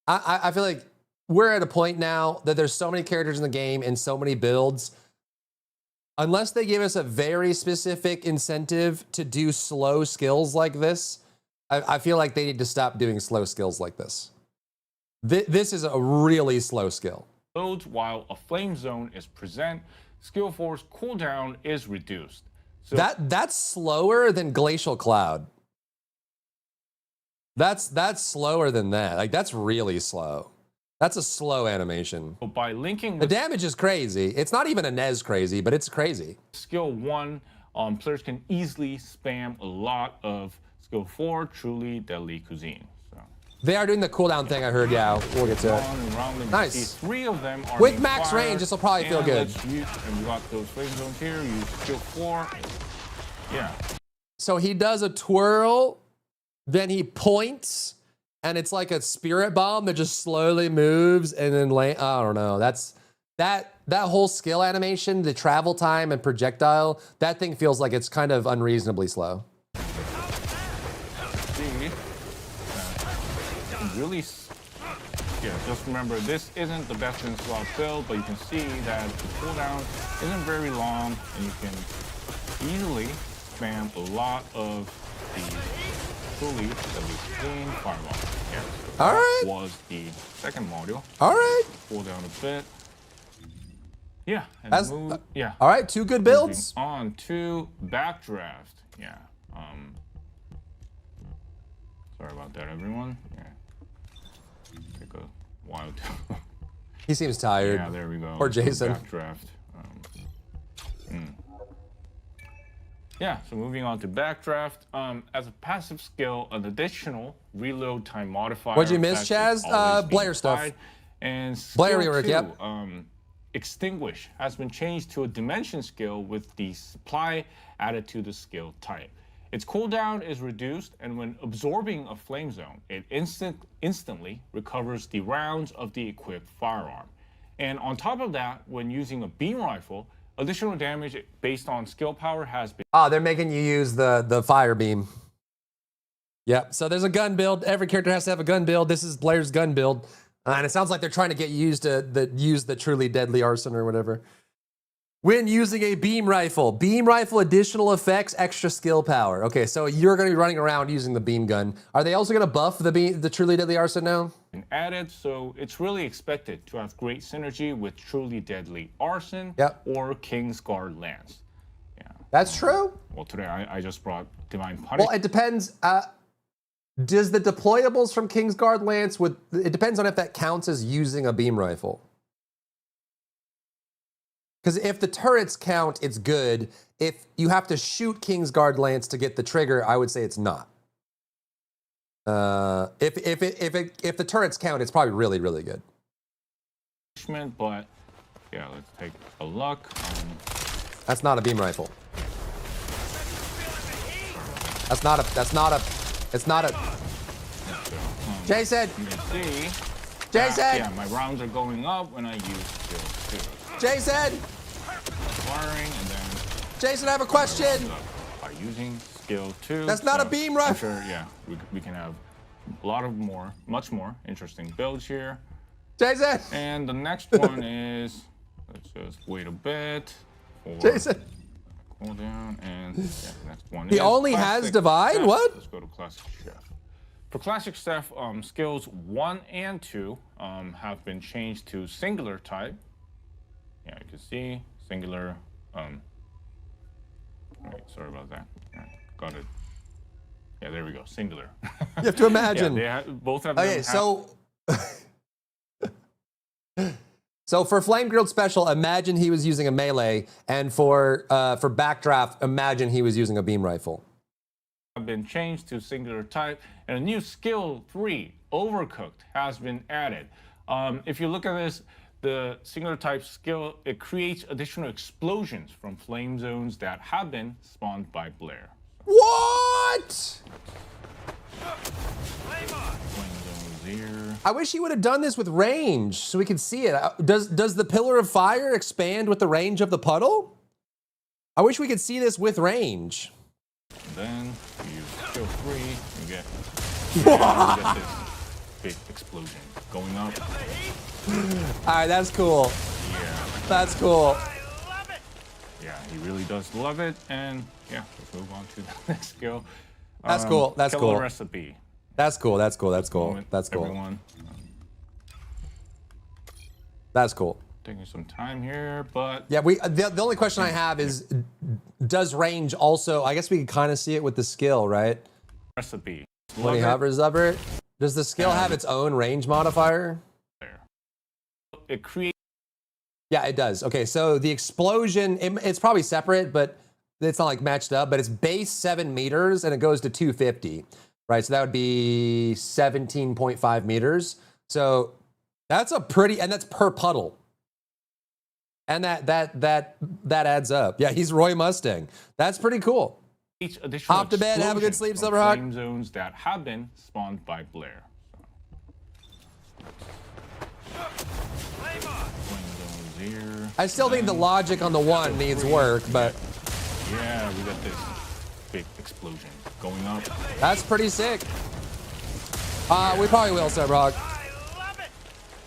I feel like we're at a point now that there's so many characters in the game and so many builds. Unless they give us a very specific incentive to do slow skills like this, I feel like they need to stop doing slow skills like this. This is a really slow skill. While a flame zone is present, skill 4's cooldown is reduced. So that's slower than Glacial Cloud. That's slower than that. Like, that's really slow. That's a slow animation. So by linking the damage is crazy. It's not even a Nez crazy, but it's crazy. Skill 1, players can easily spam a lot of skill 4, Truly Deadly Cuisine. So they are doing the cooldown thing, I heard. Yeah, we'll get to it. Nice. 3 of them are with max range. This will probably feel good. And we got those flame zones here. Use skill 4. Yeah. So he does a twirl, then he points, and it's like a spirit bomb that just slowly moves and then I don't know. That whole skill animation, the travel time and projectile, that thing feels like it's kind of unreasonably slow. See, really, yeah, just remember this isn't the best in slot build, but you can see that the cooldown isn't very long, and you can easily spam a lot of the truly that we've seen fireball. Yeah, so All that right. was the second module. All right. Cool down a bit. Yeah, and That's- move. Yeah. All right, 2 good builds. Moving on to Backdraft. Yeah. Sorry about that, everyone. Yeah. Take a while to. He seems tired. Yeah, there we go. Or Jason. Backdraft. Yeah, so moving on to Backdraft. As a passive skill, an additional reload time modifier. What'd you miss, that is Chaz? always being Blair stuff. applied. And Blair skill rework, 2, yep. Extinguish has been changed to a dimension skill with the supply added to the skill type. Its cooldown is reduced, and when absorbing a flame zone, it instantly recovers the rounds of the equipped firearm. And on top of that, when using a beam rifle, additional damage based on skill power has been. Oh, they're making you use the fire beam. Yep. So there's a gun build. Every character has to have a gun build. This is Blair's gun build. And it sounds like they're trying to get you to use the truly deadly arson or whatever. When using a beam rifle, additional effects, extra skill power. Okay, so you're going to be running around using the beam gun. Are they also going to buff the truly deadly arson now? Added, so it's really expected to have great synergy with truly deadly arson Yep. or Kingsguard lance. Yeah. That's true. Well, today I just brought Divine Well, Punishment. it depends. Does the deployables from Kingsguard Lance, it depends on if that counts as using a beam rifle. Because if the turrets count, it's good. If you have to shoot Kingsguard Lance to get the trigger, I would say it's not. If the turrets count, it's probably really, really good. But yeah, let's take a look. That's not a beam rifle. It's not a. Jason! You can see. Jason! Yeah, my rounds are going up when I use skill 2. Jason! Firing and then Jason, I have a question. by using skill 2. That's not a So beam I'm rifle. sure, yeah, we can have a lot of much more interesting builds here. Jason! And the next one is, let's just wait a bit for Jason! cooldown, and yeah, the next one He is only has Classic Divine? Chef. What? Let's go to Classic Chef. For Classic Chef, skills 1 and 2 have been changed to singular type. Yeah, you can see singular. Wait, sorry about that. All right, got it. Yeah, there we go. Singular. You have to imagine. Yeah, both of them. Okay, so so for Flame Grilled Special, imagine he was using a melee, and for Backdraft, imagine he was using a beam rifle. have been changed to singular type, and a new skill 3, Overcooked, has been added. If you look at this, the singular type skill, it creates additional explosions from flame zones that have been spawned by Blair. What? Flame zones here. I wish he would have done this with range so we could see it. Does the Pillar of Fire expand with the range of the puddle? I wish we could see this with range. And then you use skill 3, you get this big explosion going up. All right, that's cool. Yeah, That's cool. yeah, he really does love it. And yeah, let's move on to the next skill. That's cool. That's Killer cool. Recipe. That's cool. That's cool. That's cool. Moment, That's cool. Everyone, That's cool. taking some time here, but Yeah, the only question I have is, does range also? I guess we can kind of see it with the skill, right? recipe. When he hovers over it, does the skill have its own range modifier? There. It creates Yeah, it does. Okay, so the explosion, it's probably separate, but it's not like matched up, but it's base 7 meters and it goes to 250, right? So that would be 17.5 meters. So that's a pretty, and that's per puddle. And that adds up. Yeah, he's Roy Mustang. That's pretty cool. Each additional Hop to bed, have a good sleep, explosions Silverhawk. from flame zones that have been spawned by Blair. Flame zones here. I still think the logic on the one needs work, but Yeah, we got this big explosion going up. that's pretty sick. We probably will, Silverhawk.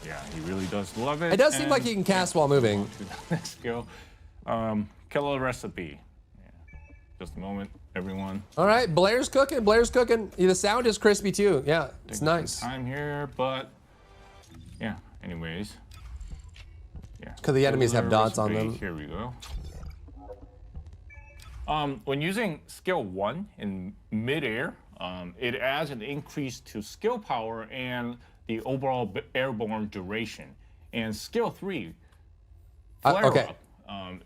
Yeah, he really does love it. It does seem like And he can cast while moving. to the next skill. Killer recipe. Yeah. Just a moment, everyone. All right, Blair's cooking. Blair's cooking. Yeah, the sound is crispy too. Yeah, it's Taking nice. some time here, but yeah. Anyways. Yeah. 'Cause the enemies have Killer dots on recipe, them. Here we go. When using skill 1 in midair, it adds an increase to skill power and the overall airborne duration. And skill 3, flare okay. up,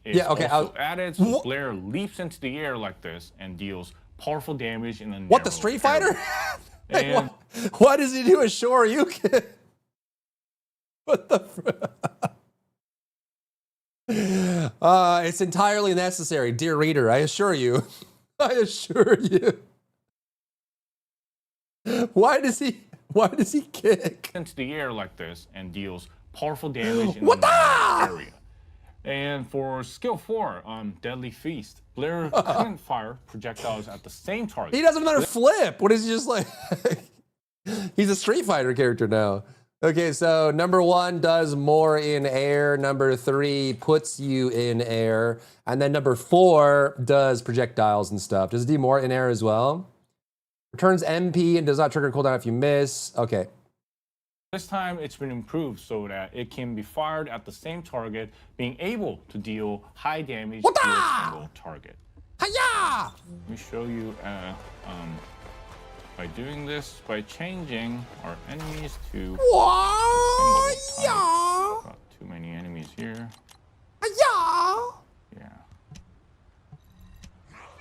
is Yeah, okay, also added. So Wha- Blair leaps into the air like this and deals powerful damage in a What, the narrow Street Fighter? area. Hey, And why does he do a Shoryuken? What the? It's entirely necessary, dear reader. I assure you. I assure you. Why does he kick? into the air like this and deals powerful damage in What the the? area. And for skill 4, Deadly Feast, Blair couldn't fire projectiles at the same target. He does another flip. What is he just like? He's a Street Fighter character now. Okay, so number 1 does more in air. Number 3 puts you in air. And then number 4 does projectiles and stuff. Does it do more in air as well? Returns MP and does not trigger cooldown if you miss. Okay. This time it's been improved so that it can be fired at the same target, being able to deal high damage to a single target. Hiya! Let me show you by doing this, by changing our enemies to Why-ya! got too many enemies here. Hiya! Yeah.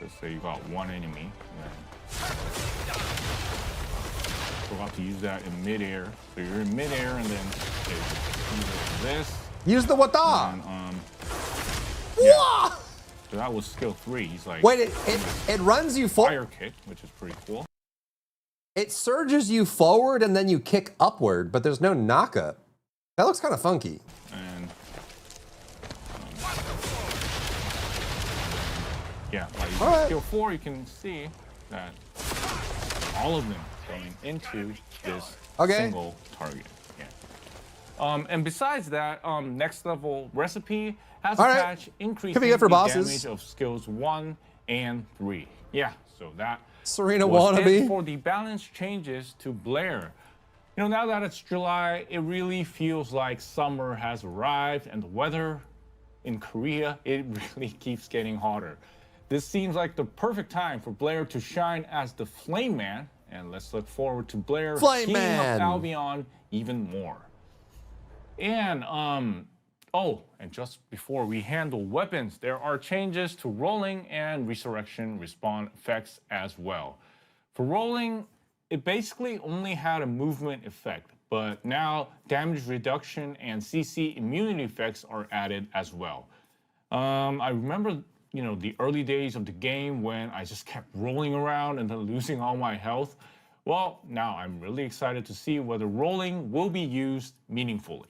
Let's say you got one enemy. Forgot to use that in midair. So you're in midair and then use this. Use the wata. And, Wah! so that was skill 3. He's like Wait, it runs you forward. fire kick, which is pretty cool. It surges you forward and then you kick upward, but there's no knockup. That looks kind of funky. And yeah, by using Alright. skill 4, you can see that all of them going into this Okay. single target. Yeah. And besides that, next level recipe has a Alright. patch increasing Could be good for the bosses. damage of skills 1 and 3. Yeah, so that Serena was it wannabe. for the balance changes to Blair. You know, now that it's July, it really feels like summer has arrived, and the weather in Korea, it really keeps getting hotter. This seems like the perfect time for Blair to shine as the Flame Man, and let's look forward to Blair Flame teaming Man. up Albion even more. And and just before we handle weapons, there are changes to rolling and resurrection respawn effects as well. For rolling, it basically only had a movement effect, but now damage reduction and CC immunity effects are added as well. I remember, the early days of the game when I just kept rolling around and then losing all my health. Well, now I'm really excited to see whether rolling will be used meaningfully.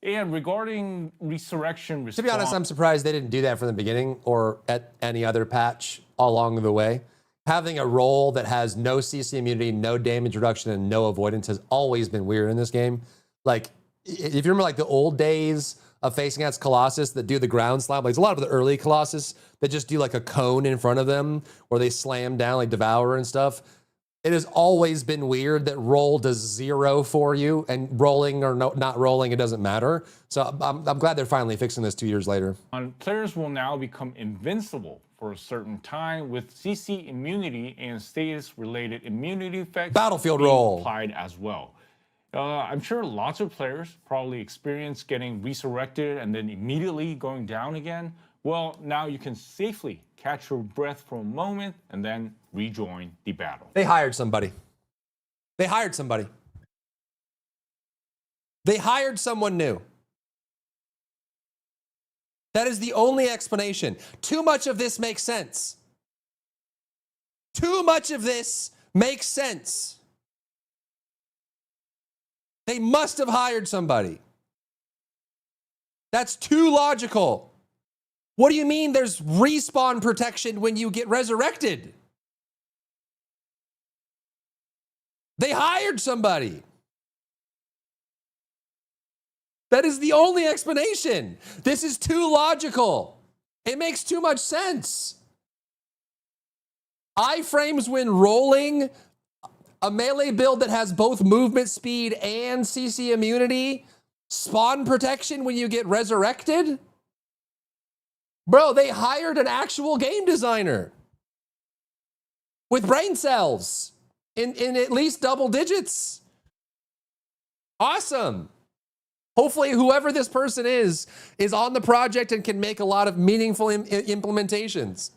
And regarding resurrection respawn, To be honest, I'm surprised they didn't do that from the beginning or at any other patch along the way. Having a roll that has no CC immunity, no damage reduction, and no avoidance has always been weird in this game. Like, if you remember like the old days of facing against Colossus that do the ground slam, like there's a lot of the early Colossus that just do like a cone in front of them or they slam down like Devourer and stuff. It has always been weird that roll does 0 for you, and rolling or not rolling, it doesn't matter. So I'm glad they're finally fixing this 2 years later. players will now become invincible for a certain time with CC immunity and status-related immunity effects Battlefield being roll. applied as well. I'm sure lots of players probably experience getting resurrected and then immediately going down again. Well, now you can safely catch your breath for a moment and then rejoin the battle. They hired somebody. They hired somebody. They hired someone new. That is the only explanation. Too much of this makes sense. Too much of this makes sense. They must have hired somebody. That's too logical. What do you mean there's respawn protection when you get resurrected? They hired somebody. That is the only explanation. This is too logical. It makes too much sense. Iframes when rolling, a melee build that has both movement speed and CC immunity, spawn protection when you get resurrected. Bro, they hired an actual game designer with brain cells in at least double digits. Awesome. Hopefully, whoever this person is on the project and can make a lot of meaningful implementations.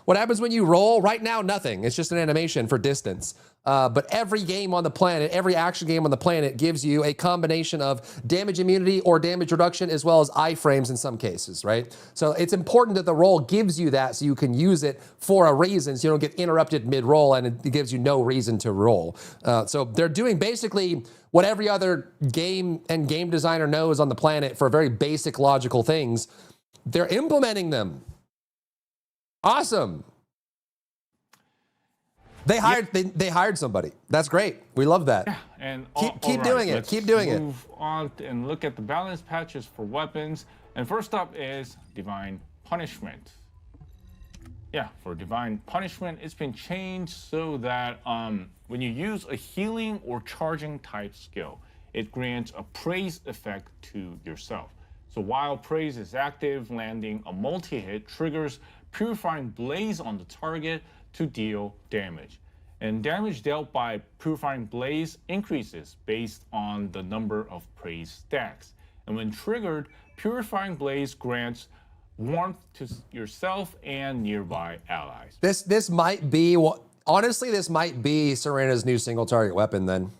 What happens when you roll? Right now, nothing. It's just an animation for distance. But every game on the planet, every action game on the planet gives you a combination of damage immunity or damage reduction as well as iframes in some cases, right? So it's important that the roll gives you that so you can use it for a reason so you don't get interrupted mid-roll and it gives you no reason to roll. So they're doing basically what every other game and game designer knows on the planet for very basic logical things. They're implementing them. Awesome. They hired somebody. That's great. We love that. Yeah, and keep doing it. Keep doing it. Move on and look at the balance patches for weapons. And first up is Divine Punishment. Yeah, for Divine Punishment, it's been changed so that when you use a healing or charging type skill, it grants a praise effect to yourself. So while praise is active, landing a multi-hit triggers Purifying Blaze on the target to deal damage. And damage dealt by Purifying Blaze increases based on the number of praise stacks. And when triggered, Purifying Blaze grants warmth to yourself and nearby allies. This might be, honestly, this might be Serena's new single target weapon then.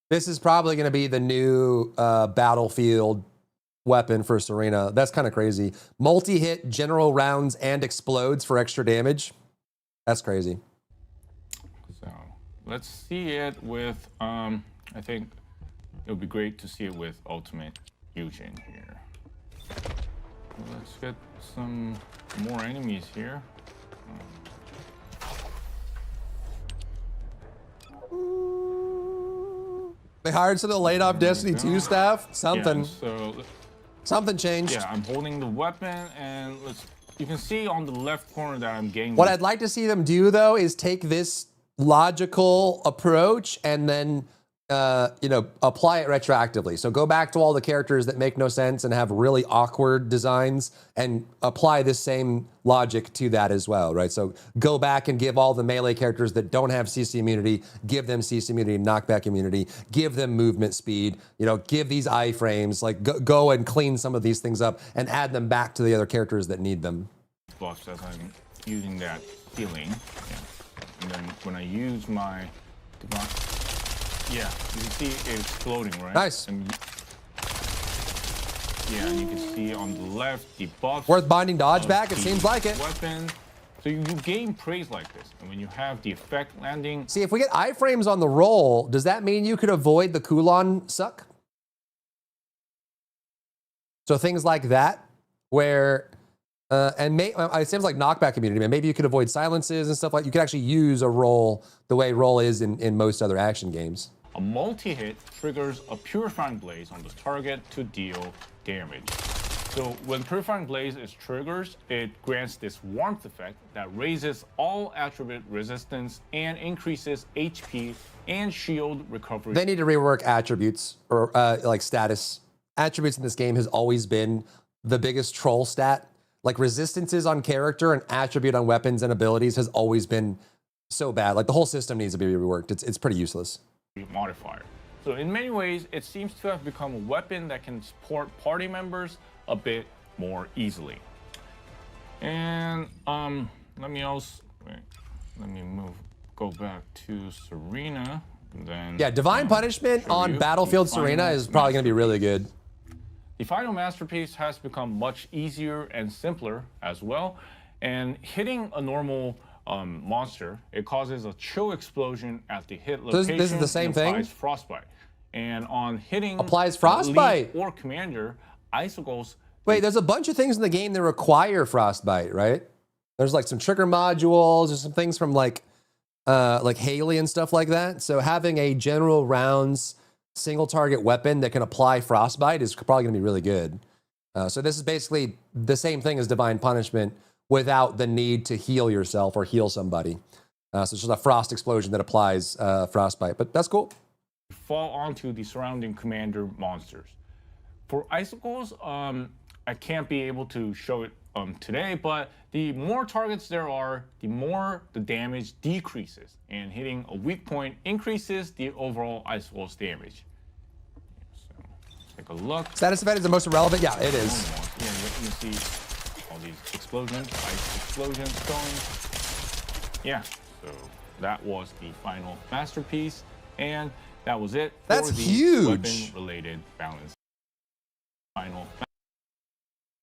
This is probably going to be the new Battlefield weapon for Serena. That's kind of crazy. Multi-hit general rounds and explodes for extra damage. That's crazy. So let's see it with, I think it would be great to see it with Ultimate Fusion here. Let's get some more enemies here. They hired some of the laid off Destiny 2 staff. Something. Yeah, something changed. Yeah, I'm holding the weapon and you can see on the left corner that I'm getting. What I'd like to see them do though is take this logical approach and then apply it retroactively. So go back to all the characters that make no sense and have really awkward designs and apply this same logic to that as well, right? So go back and give all the melee characters that don't have CC immunity, give them CC immunity, knockback immunity, give them movement speed, give these iframes, like go and clean some of these things up and add them back to the other characters that need them. Buffs as I'm using that healing. Yeah. And then when I use my divine, yeah, you can see it exploding, right? Nice. And you can see on the left the buff. Worth binding dodge back, it seems like it. Weapon. So you gain praise like this. And when you have the effect landing. See, if we get iframes on the roll, does that mean you could avoid the coolon suck? So things like that, where, it seems like knockback immunity, man. Maybe you could avoid silences and stuff like. You could actually use a roll the way roll is in most other action games. A multi-hit triggers a Purifying Blaze on the target to deal damage. So when Purifying Blaze is triggered, it grants this warmth effect that raises all attribute resistance and increases HP and shield recovery. They need to rework attributes or like status. Attributes in this game has always been the biggest troll stat. Like resistances on character and attribute on weapons and abilities has always been so bad. Like the whole system needs to be reworked. It's pretty useless. Modifier. So in many ways, it seems to have become a weapon that can support party members a bit more easily. And let me go back to Serena. And then yeah, Divine Punishment on Battlefield Serena is probably going to be really good. The final masterpiece has become much easier and simpler as well. And hitting a normal monster, it causes a chill explosion at the hit this location. is the same and thing? applies frostbite. And on hitting Applies an frostbite. elite or commander, icicles. Wait, there's a bunch of things in the game that require frostbite, right? There's like some trigger modules or some things from like Haley and stuff like that. So having a general rounds single target weapon that can apply frostbite is probably going to be really good. So this is basically the same thing as Divine Punishment without the need to heal yourself or heal somebody. So it's just a frost explosion that applies frostbite, but that's cool. Fall onto the surrounding commander monsters. For icicles, I can't be able to show it today, but the more targets there are, the more the damage decreases, and hitting a weak point increases the overall icicles damage. So take a look. Status event is the most irrelevant? Yeah, it is. Yeah, you can see all these explosions, ice explosions going. Yeah, so that was the final masterpiece, and that was it for That's the huge. weapon-related balance. Final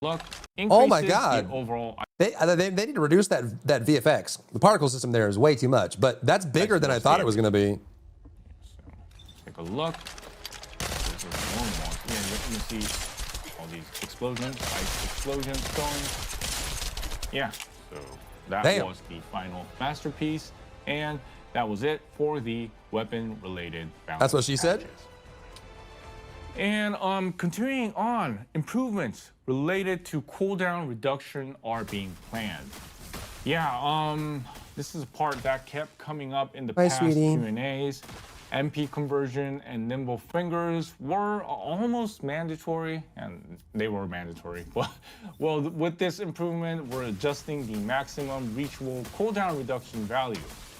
look. Oh my increases God. The overall They need to reduce that VFX. The particle system there is way too much, but that's bigger than I thought it was going to be. So, take a look. This is one more. Yeah, you can see all these explosions, ice explosions going. Yeah, so that Damn. was the final masterpiece, and that was it for the weapon-related balance. That's what she said? patches. And continuing on, improvements related to cooldown reduction are being planned. Yeah, this is a part that kept coming up in the Hi, past sweetie. Q&As. MP conversion and nimble fingers were almost mandatory, and they were mandatory. Well, with this improvement, we're adjusting the maximum reachable cooldown reduction value,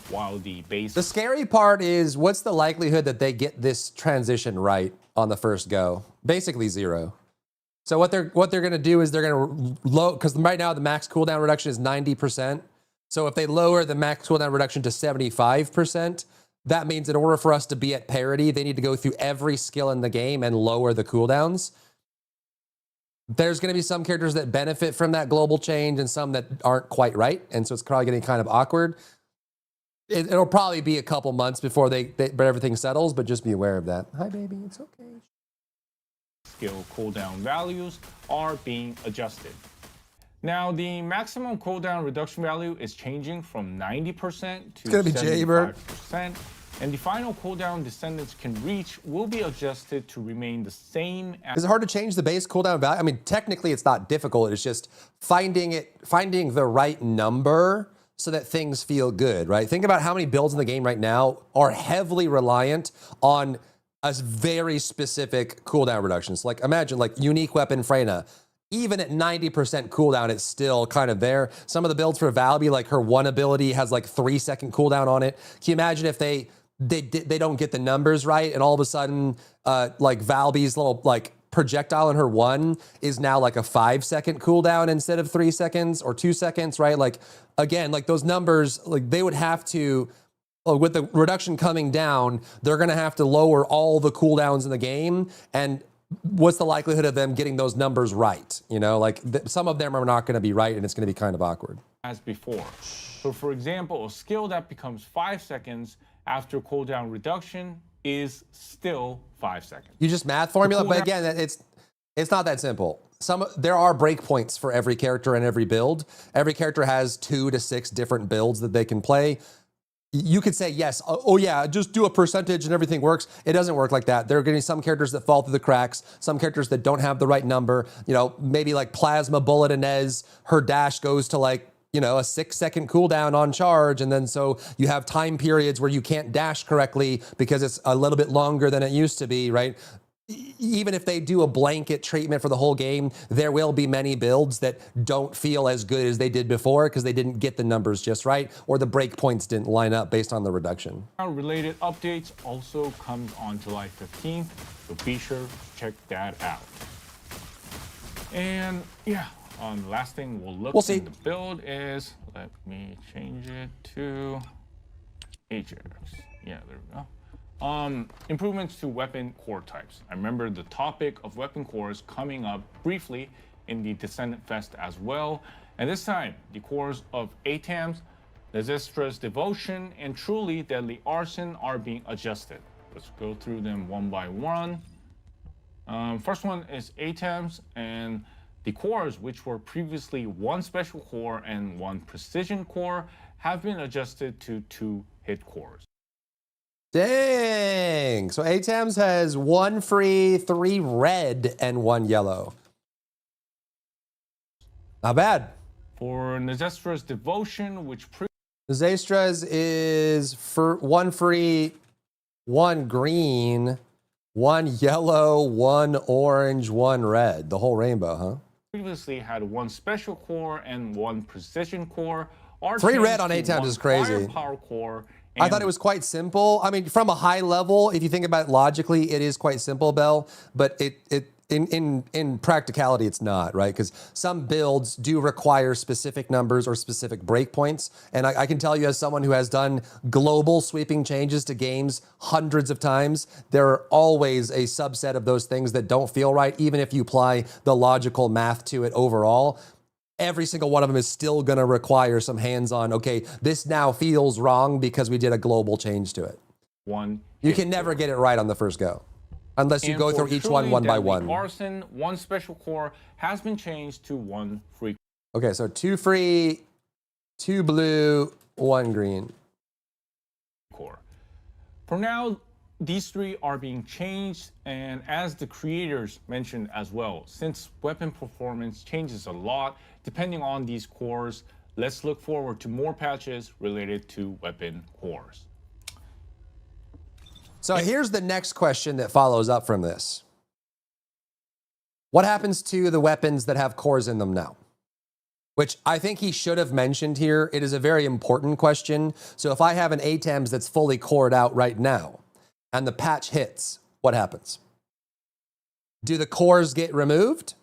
while the base. The scary part is what's the likelihood that they get this transition right on the first go? Basically 0. So what they're going to do is they're going to low, because right now the max cooldown reduction is 90%. So if they lower the max cooldown reduction to 75%, that means in order for us to be at parity, they need to go through every skill in the game and lower the cooldowns. There's going to be some characters that benefit from that global change and some that aren't quite right. And so it's probably getting kind of awkward. It'll probably be a couple months before but everything settles, but just be aware of that. Hi, baby. It's okay. Skill cooldown values are being adjusted. Now, the maximum cooldown reduction value is changing from 90% to gonna be Jaybird. 75%, and the final cooldown descendants can reach will be adjusted to remain the same as. Is it hard to change the base cooldown value? I mean, technically it's not difficult. It's just finding the right number so that things feel good, right? Think about how many builds in the game right now are heavily reliant on a very specific cooldown reductions. Like imagine like unique weapon Freyna. Even at 90% cooldown, it's still kind of there. Some of the builds for Valby, like her one ability has like 3-second cooldown on it. Can you imagine if they don't get the numbers right and all of a sudden like Valby's little like projectile in her one is now like a 5-second cooldown instead of 3 seconds or 2 seconds, right? Like again, like those numbers, like they would have to, with the reduction coming down, they're going to have to lower all the cooldowns in the game. And what's the likelihood of them getting those numbers right? You know, like some of them are not going to be right, and it's going to be kind of awkward. As before. So for example, a skill that becomes 5 seconds after cooldown reduction is still 5 seconds. You just math formula, but cooldown- again, it's not that simple. There are breakpoints for every character and every build. Every character has 2 to 6 different builds that they can play. You could say, yes, oh yeah, just do a percentage and everything works. It doesn't work like that. There are going to be some characters that fall through the cracks, some characters that don't have the right number. You know, maybe like Plasma Bullet Inez, her dash goes to like, you know, a 6-second cooldown on charge. And then so you have time periods where you can't dash correctly because it's a little bit longer than it used to be, right? Even if they do a blanket treatment for the whole game, there will be many builds that don't feel as good as they did before because they didn't get the numbers just right or the breakpoints didn't line up based on the reduction. Related updates also comes on July 15th, so be sure to check that out. And yeah, last thing we'll see. in the build is, let me change it to HX. Yeah, there we go. Improvements to weapon core types. I remember the topic of weapon cores coming up briefly in the Descendant Fest as well. And this time, the cores of ATAMS, Disastrous Devotion, and Truly Deadly Arson are being adjusted. Let's go through them one by one. First one is ATAMS, and the cores, which were previously 1 special core and 1 precision core, have been adjusted to 2 hit cores. Dang. So ATAMS has 1 free, 3 red, and 1 yellow. Not bad. For Disastrous Devotion, which Zastra's is for 1 free, 1 green, 1 yellow, 1 orange, 1 red. The whole rainbow, huh? previously had 1 special core and 1 precision core, are 3 red changed on to ATAMS 1 is crazy. Firepower core. I thought it was quite simple. I mean, from a high level, if you think about it logically, it is quite simple, Bell. But in practicality, it's not, right? Because some builds do require specific numbers or specific breakpoints. And I can tell you, as someone who has done global sweeping changes to games hundreds of times, there are always a subset of those things that don't feel right, even if you apply the logical math to it overall. Every single one of them is still going to require some hands-on, okay, this now feels wrong because we did a global change to it. You can never get it right on the first go, unless you go through each one by one. Arson, 1 special core has been changed to 1 free. Okay, so 2 free, 2 blue, 1 green. Core. For now, these 3 are being changed, and as the creators mentioned as well, since weapon performance changes a lot depending on these cores, let's look forward to more patches related to weapon cores. So here's the next question that follows up from this. What happens to the weapons that have cores in them now? Which I think he should have mentioned here. It is a very important question. So if I have an ATAMS that's fully cored out right now, and the patch hits, what happens? Do the cores get removed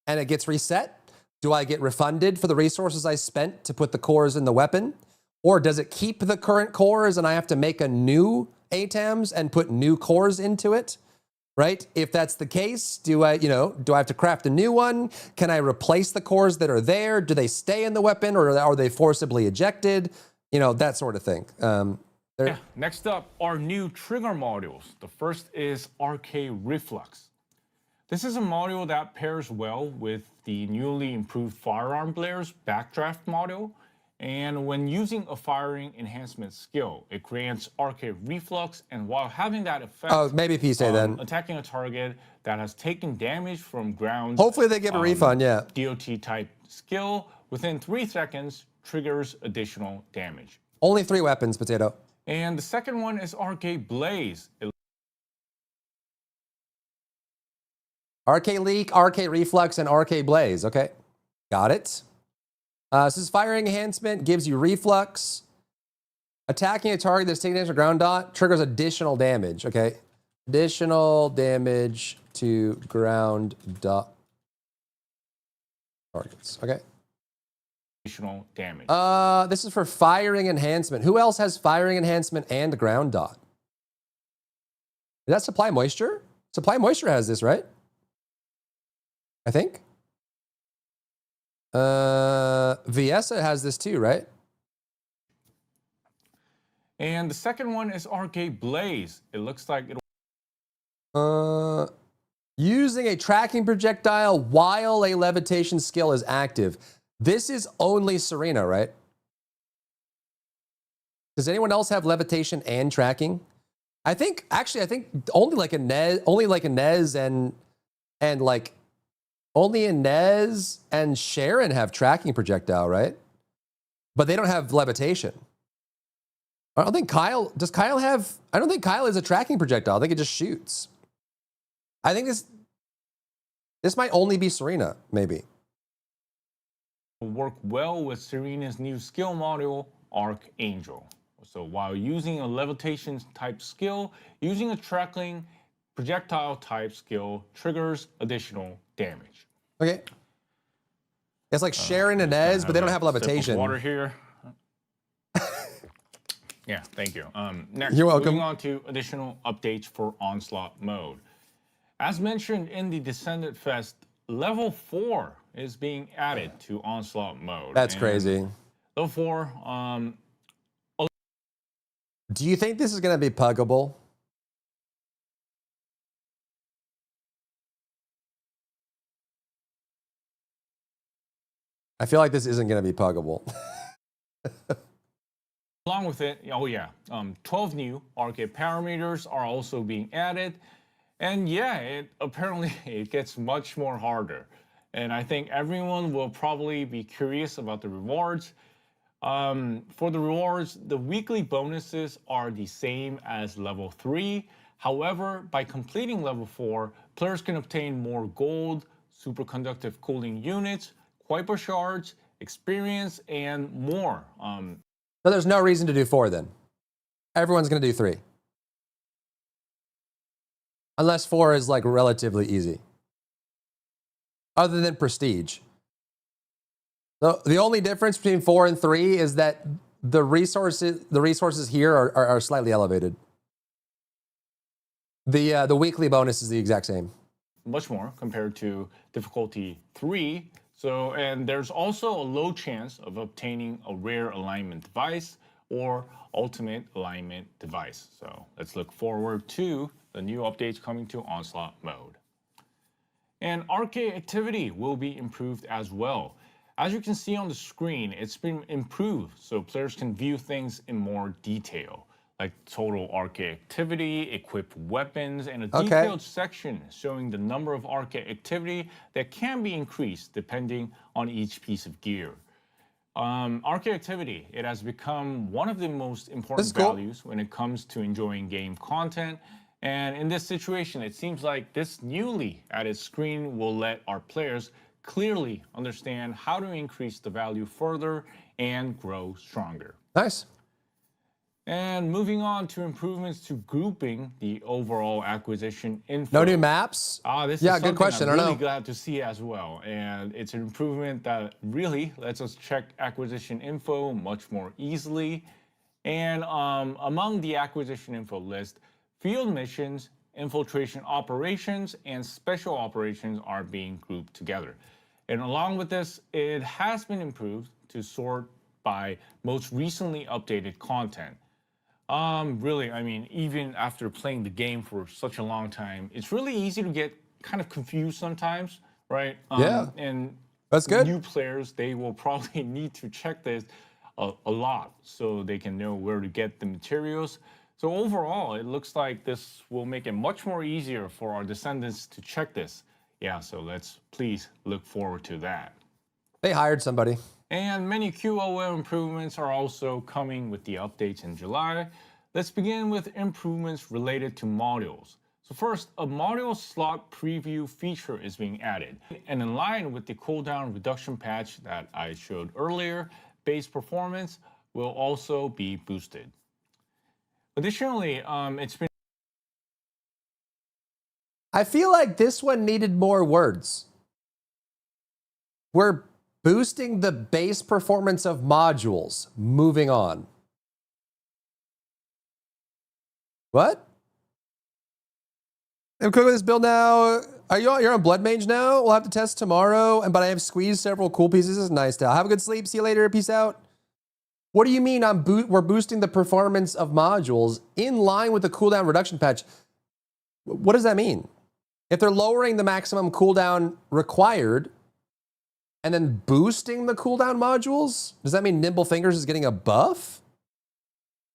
and it gets reset? Do I get refunded for the resources I spent to put the cores in the weapon? Or does it keep the current cores and I have to make a new ATAMS and put new cores into it? Right? If that's the case, do I have to craft a new one? Can I replace the cores that are there? Do they stay in the weapon or are they forcibly ejected? You know, that sort of thing. Next up are new trigger modules. The first is RK Reflux. This is a module that pairs well with the newly improved Firearm Blair's Backdraft module. And when using a firing enhancement skill, it grants RK Reflux, and while having that effect, maybe PSA then. Attacking a target that has taken damage from ground. Hopefully they give a refund, yeah. DOT type skill within 3 seconds triggers additional damage. Only 3 weapons, Potato. And the second one is RK Blaze. RK Leak, RK Reflux, and RK Blaze. Okay, got it. This is firing enhancement, gives you reflux. Attacking a target that's taking damage to ground dot triggers additional damage. Okay, additional damage to ground dot targets. Okay. Additional damage. This is for firing enhancement. Who else has firing enhancement and ground dot? Is that Supply Moisture? Supply Moisture has this, right? I think. Viesa has this too, right? And the second one is RK Blaze. It looks like it. Using a tracking projectile while a levitation skill is active. This is only Serena, right? Does anyone else have levitation and tracking? I think only like Inez and like only Inez and Sharon have tracking projectile, right? But they don't have levitation. I don't think Kyle, does Kyle have, I don't think Kyle is a tracking projectile. I think it just shoots. I think this might only be Serena, maybe. Work well with Serena's new skill module, Archangel. So while using a levitation type skill, using a tracking projectile type skill triggers additional damage. Okay. It's like Sharon and Inez, but they don't have levitation. Water here. Yeah, thank you. Next, you're welcome. Moving on to additional updates for Onslaught mode. As mentioned in the Descendant Fest, level 4 is being added to Onslaught mode. That's And crazy. Level 4, Do you think this is going to be puggable? I feel like this isn't going to be puggable. along with it, 12 new arcade parameters are also being added. And yeah, apparently it gets much more harder. And I think everyone will probably be curious about the rewards. For the rewards, the weekly bonuses are the same as level 3. However, by completing level 4, players can obtain more gold, superconductive cooling units, Kuiper shards, experience, and more. So there's no reason to do 4 then. Everyone's going to do 3. Unless 4 is like relatively easy. Other than prestige. The only difference between 4 and 3 is that the resources here are slightly elevated. The weekly bonus is the exact same. Much more compared to difficulty 3. So, and there's also a low chance of obtaining a rare alignment device or ultimate alignment device. So let's look forward to the new updates coming to Onslaught mode. And arcade activity will be improved as well. As you can see on the screen, it's been improved so players can view things in more detail, like total arcade activity, equipped weapons, and a detailed section showing the number of arcade activity that can be increased depending on each piece of gear. Arcade activity, it has become one of the most important values when it comes to enjoying game content. And in this situation, it seems like this newly added screen will let our players clearly understand how to increase the value further and grow stronger. Nice. And moving on to improvements to grouping the overall acquisition info. No new maps? This is good question. I'm I really know. glad to see as well. And it's an improvement that really lets us check acquisition info much more easily. And among the acquisition info list, field missions, infiltration operations, and special operations are being grouped together. And along with this, it has been improved to sort by most recently updated content. Really, I mean, even after playing the game for such a long time, it's really easy to get kind of confused sometimes, right? Yeah, and that's good. New players, they will probably need to check this a lot so they can know where to get the materials. So overall, it looks like this will make it much more easier for our descendants to check this. Yeah, so let's please look forward to that. They hired somebody. And many QoL improvements are also coming with the updates in July. Let's begin with improvements related to modules. So first, a module slot preview feature is being added. And in line with the cooldown reduction patch that I showed earlier, base performance will also be boosted. Additionally, it's been... I feel like this one needed more words. We're boosting the base performance of modules. Moving on. What? I'm cooking this build now. You're on Blood Mage now? We'll have to test tomorrow. But I have squeezed several cool pieces. This is nice now. Have a good sleep. See you later. Peace out. What do you mean we're boosting the performance of modules in line with the cooldown reduction patch? What does that mean? If they're lowering the maximum cooldown required and then boosting the cooldown modules, does that mean Nimble Fingers is getting a buff?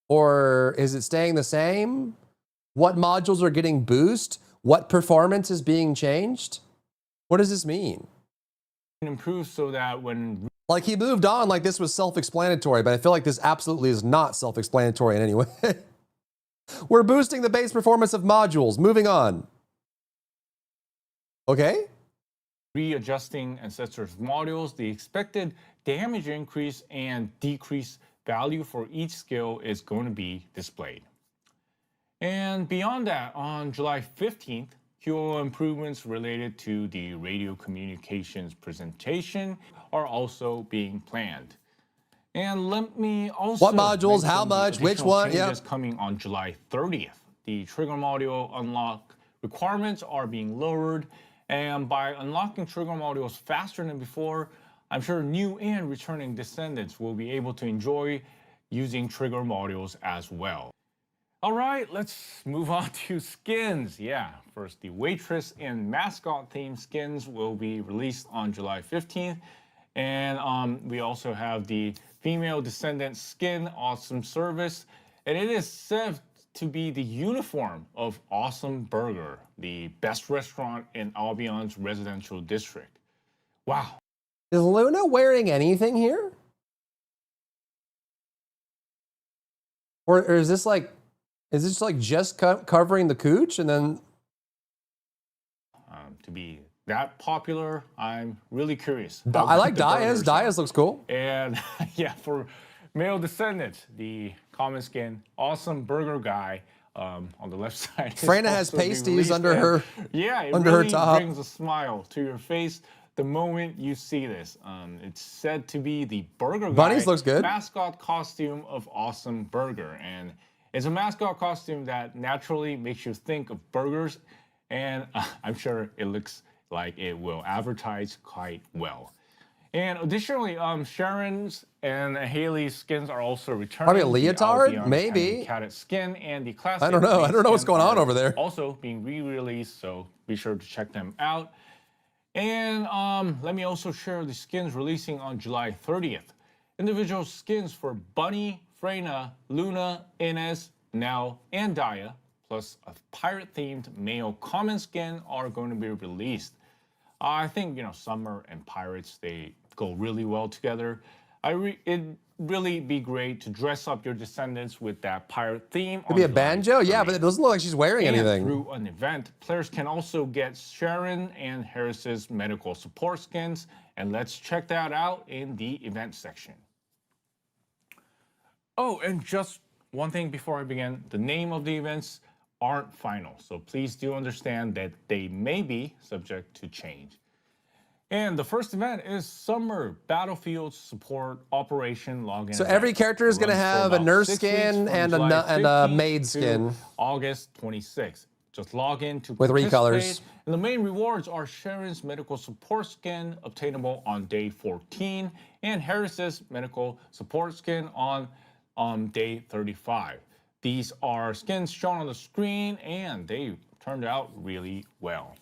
Or is it staying the same? What modules are getting boosted? What performance is being changed? What does this mean? Improved so that when... Like he moved on like this was self-explanatory, but I feel like this absolutely is not self-explanatory in any way. We're boosting the base performance of modules. Moving on. Okay. Readjusting Ancestors modules, the expected damage increase and decrease value for each skill is going to be displayed. And beyond that, on July 15th, QoL improvements related to the radio communications presentation are also being planned. And let me also... What modules, how much, which one? Yeah. Coming on July 30th. The trigger module unlock requirements are being lowered, And by unlocking trigger modules faster than before, I'm sure new and returning descendants will be able to enjoy using trigger modules as well. All right, let's move on to skins. Yeah, first the waitress and mascot themed skins will be released on July 15th. And we also have the female descendant skin Awesome Service. And it is said to be the uniform of Awesome Burger, the best restaurant in Albion's residential district. Wow. Is Luna wearing anything here? Or is this like just covering the cooch and then? To be that popular, I'm really curious. I like the Daya's. burgers Daya's looks cool. And yeah, for male descendants, the common skin, Awesome Burger Guy on the left side. Freyna has also being pasties released, under and her. Yeah, it under her really top. brings a smile to your face the moment you see this. It's said to be the Burger Guy Bunnies looks good. mascot costume of Awesome Burger, and it's a mascot costume that naturally makes you think of burgers, and I'm sure it looks like it will advertise quite well. And additionally, Sharon's and Haley's skins are also returning. Probably a The leotard? Albion Maybe. Catted skin and the classic. I don't know. I don't know what's skin going on are over there. Also being re-released, so be sure to check them out. And let me also share the skins releasing on July 30th. Individual skins for Bunny, Freyna, Luna, Inez, Nell, and Daya, plus a pirate-themed male common skin are going to be released. I think, summer and pirates, they go really well together. It'd really be great to dress up your descendants with that pirate theme. Could be a banjo? Yeah, but it doesn't look like she's wearing anything. Through an event, players can also get Sharon and Harris's medical support skins, and let's check that out in the event section. Oh, and just one thing before I begin, the name of the events aren't final, so please do understand that they may be subject to change. And the first event is Summer Battlefield Support Operation Login. So every character is going to have a nurse skin and a maid skin. August 26th. Just log in to with participate. recolors. And the main rewards are Sharon's medical support skin obtainable on day 14 and Harris's medical support skin on day 35. These are skins shown on the screen and they turned out really well.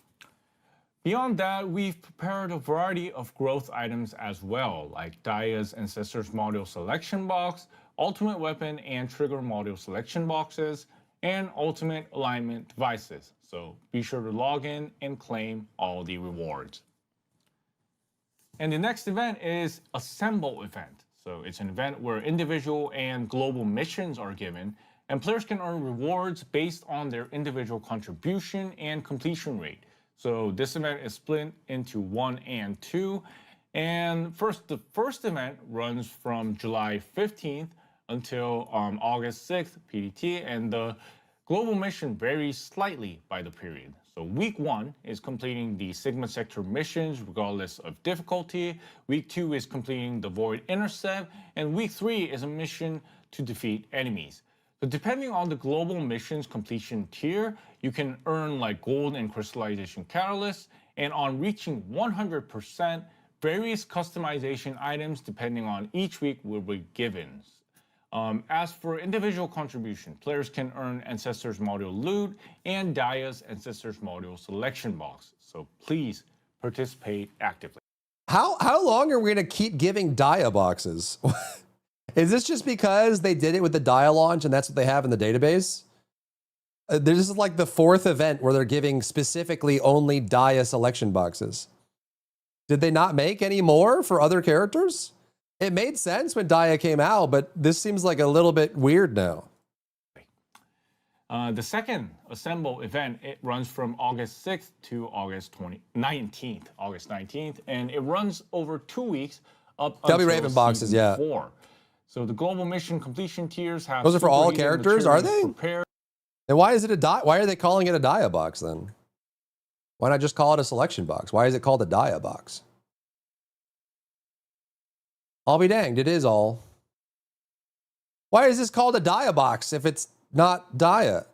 Beyond that, we've prepared a variety of growth items as well, like Daya's Ancestors Module Selection Box, Ultimate Weapon and Trigger Module Selection Boxes, and Ultimate Alignment Devices. So be sure to log in and claim all the rewards. And the next event is Assemble event. So it's an event where individual and global missions are given, and players can earn rewards based on their individual contribution and completion rate. So this event is split into 1 and 2. And the first event runs from July 15th until August 6th, PDT, and the global mission varies slightly by the period. So week 1 is completing the Sigma Sector missions regardless of difficulty. Week 2 is completing the Void Intercept, and week 3 is a mission to defeat enemies. So depending on the global missions completion tier, you can earn like gold and crystallization catalysts, and on reaching 100%, various customization items depending on each week will be given. As for individual contribution, players can earn Ancestors Module Loot and Daya's Ancestors Module Selection Box. So please participate actively. How long are we going to keep giving Daya boxes? Is this just because they did it with the Daya launch and that's what they have in the database? This is like the 4th event where they're giving specifically only Daya selection boxes. Did they not make any more for other characters? It made sense when Daya came out, but this seems like a little bit weird now. The second Assemble event, it runs from August 6th to August 19th, and it runs over 2 weeks up They'll be until Raven boxes, season yeah. 4. So the global mission completion tiers have Those are for all superheated characters, are materials they? prepared. And why is it why are they calling it a Daya box then? Why not just call it a selection box? Why is it called a Daya box? I'll be danged, it is all. Why is this called a Daya box if it's not Daya?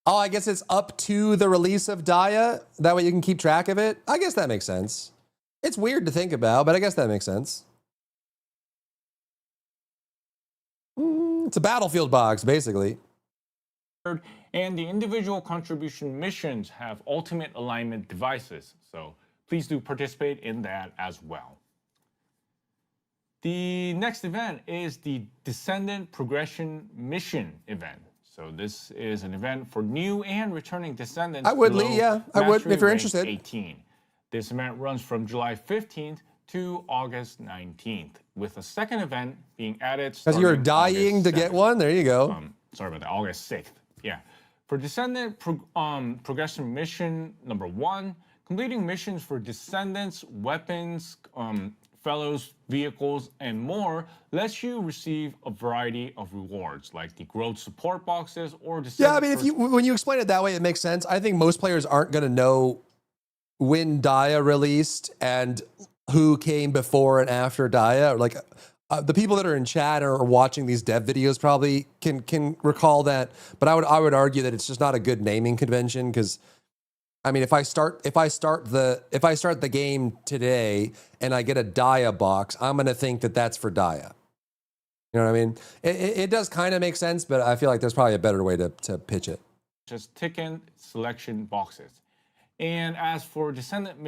Oh, I guess it's up to the release of Daya. That way you can keep track of it. I guess that makes sense. It's weird to think about, but I guess that makes sense. It's a Battlefield box, basically. And the individual contribution missions have ultimate alignment devices, so please do participate in that as well. The next event is the Descendant Progression Mission event. So this is an event for new and returning Descendants. I would, below Lee, yeah. I would, Mastery if you're rank interested. 18. This event runs from July 15th to August 19th, with a second event being added. Because you're starting dying August to get 7th. one. There you go. Sorry about that, August 6th. Yeah. For Descendant Progression Mission number 1, completing missions for Descendants, weapons, fellows, vehicles, and more lets you receive a variety of rewards, like the growth support boxes or Yeah, I Descendant mean, when you explain it that way, it makes sense. I think most players aren't going to know when Daya released and who came before and after Daya. Like the people that are in chat or watching these dev videos probably can recall that. But I would argue that it's just not a good naming convention because, I mean, if I start the game today and I get a Daya box, I'm going to think that that's for Daya. You know what I mean? It does kind of make sense, but I feel like there's probably a better way to pitch it. just ticket selection boxes. And as for Descendant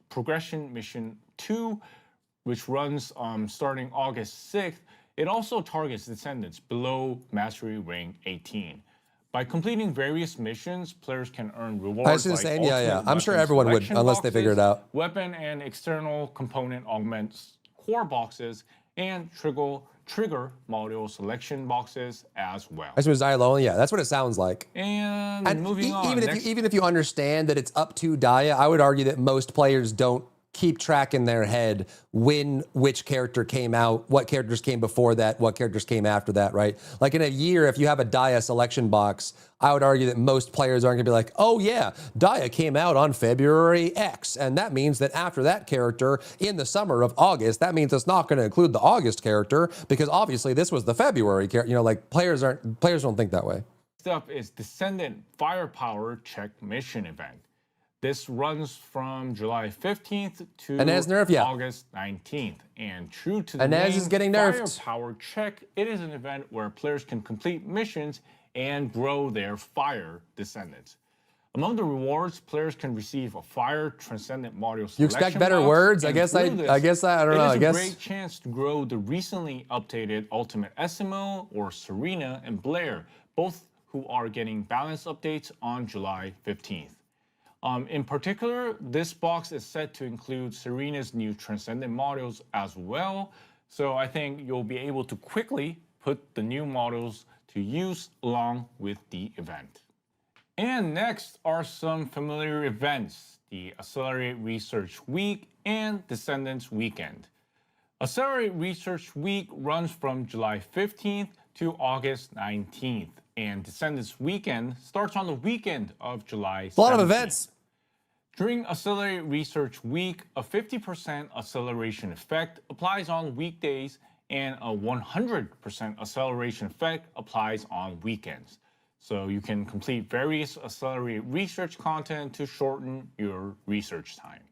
Progression Mission 2, which runs starting August 6th, it also targets Descendants below Mastery rank 18. By completing various missions, players can earn rewards I was just saying, yeah. I'm sure everyone would, unless they figure it out. Weapon and external component augments core boxes, and trigger module selection boxes as well. As soon as Daya, yeah, that's what it sounds like. And moving on. Even if you understand that it's up to Daya, I would argue that most players don't keep track in their head which character came out, what characters came before that, what characters came after that, right? Like in a year, if you have a Daya selection box, I would argue that most players aren't gonna be like, oh yeah, Daya came out on February X, and that means that after that character in the summer of August, that means it's not gonna include the August character because obviously this was the February character. You know, like players don't think that way. Next up is Descendant Firepower Check Mission event. This runs from July 15th to Inez nerf, yeah. August 19th. And true to the Inez name is getting nerfed. Firepower Check, it is an event where players can complete missions and grow their fire descendants. Among the rewards, players can receive a fire transcendent module selection. You expect better box, words? I and guess through I this, don't know. I It guess is a great chance to grow the recently updated Ultimate Essimo or Serena and Blair, both who are getting balance updates on July 15th. In particular, this box is set to include Serena's new Transcendent models as well, so I think you'll be able to quickly put the new models to use along with the event. And next are some familiar events, the Accelerate Research Week and Descendants Weekend. Accelerate Research Week runs from July 15th to August 19th, and Descendants Weekend starts on the weekend of July 17th. a lot of events. During Accelerate Research Week, a 50% acceleration effect applies on weekdays and a 100% acceleration effect applies on weekends. So you can complete various Accelerate Research content to shorten your research time.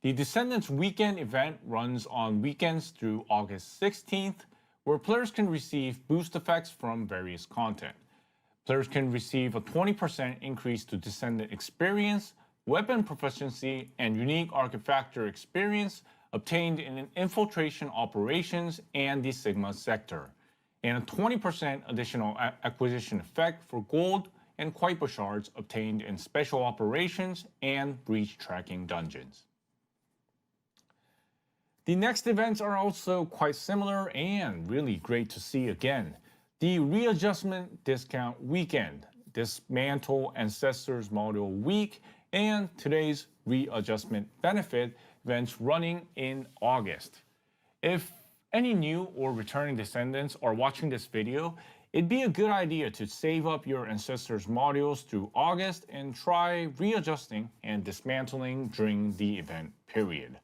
The Descendants Weekend event runs on weekends through August 16th, where players can receive boost effects from various content. Players can receive a 20% increase to Descendant experience, weapon proficiency, and unique artifactor experience obtained in infiltration operations and the Sigma sector, and a 20% additional acquisition effect for gold and Kuiper shards obtained in special operations and breach tracking dungeons. The next events are also quite similar and really great to see again. The Readjustment Discount Weekend, Dismantle Ancestors Module Week, and today's Readjustment Benefit events running in August. If any new or returning descendants are watching this video, it'd be a good idea to save up your Ancestors modules through August and try readjusting and dismantling during the event period.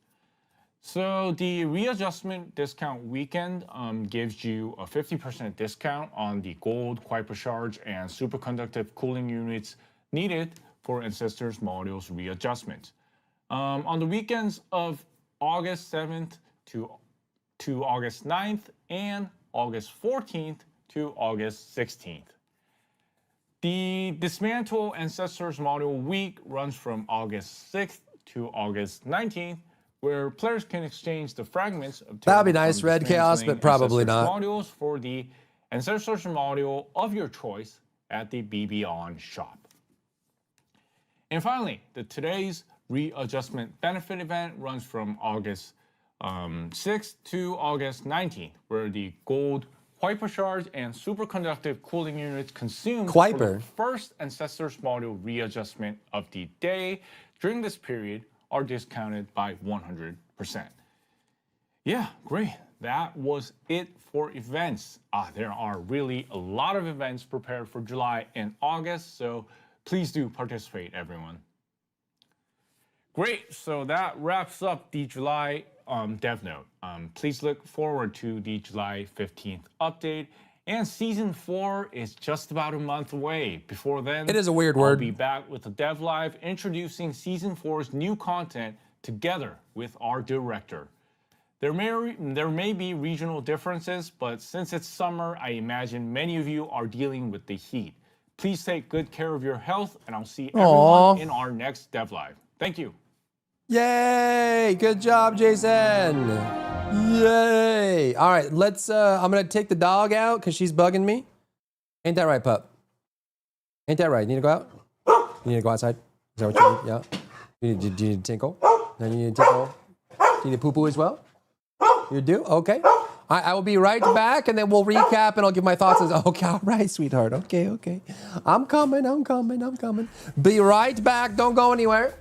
So the readjustment discount weekend gives you a 50% discount on the gold, hypercharge, and superconductive cooling units needed for Ancestors modules readjustment. On the weekends of August 7th to August 9th and August 14th to August 16th. The Dismantle Ancestors module week runs from August 6th to August 19th, where players can exchange the fragments obtained That'd be nice, from Red Chaos, dismantling but probably Ancestors not. modules for the Ancestors module of your choice at the BB On shop. And finally, today's readjustment benefit event runs from August 6th to August 19th, where the gold hypercharge and superconductive cooling units consumed for the first Ancestors module readjustment of the day during this period are discounted by 100%. Yeah, great. That was it for events. There are really a lot of events prepared for July and August, so please do participate, everyone. Great, so that wraps up the July Dev Note. Please look forward to the July 15th update. And Season 4 is just about a month away. Before then, It is a weird I'll word. be back with the Dev Live introducing Season 4's new content together with our director. There may be regional differences, but since it's summer, I imagine many of you are dealing with the heat. Please take good care of your health, and I'll see everyone in our next Dev Live. Thank you. Yay! Good job, Jason. Yay! All right, let's. I'm gonna take the dog out because she's bugging me. Ain't that right, pup? Ain't that right? You need to go out. You need to go outside. Is that what you need? Yeah. Do you need to tinkle? No, you need to tinkle. Do you need to poo poo as well? You do? Okay. I will be right back, and then we'll recap, and I'll give my thoughts. Okay, all right, sweetheart. Okay. I'm coming. Be right back. Don't go anywhere.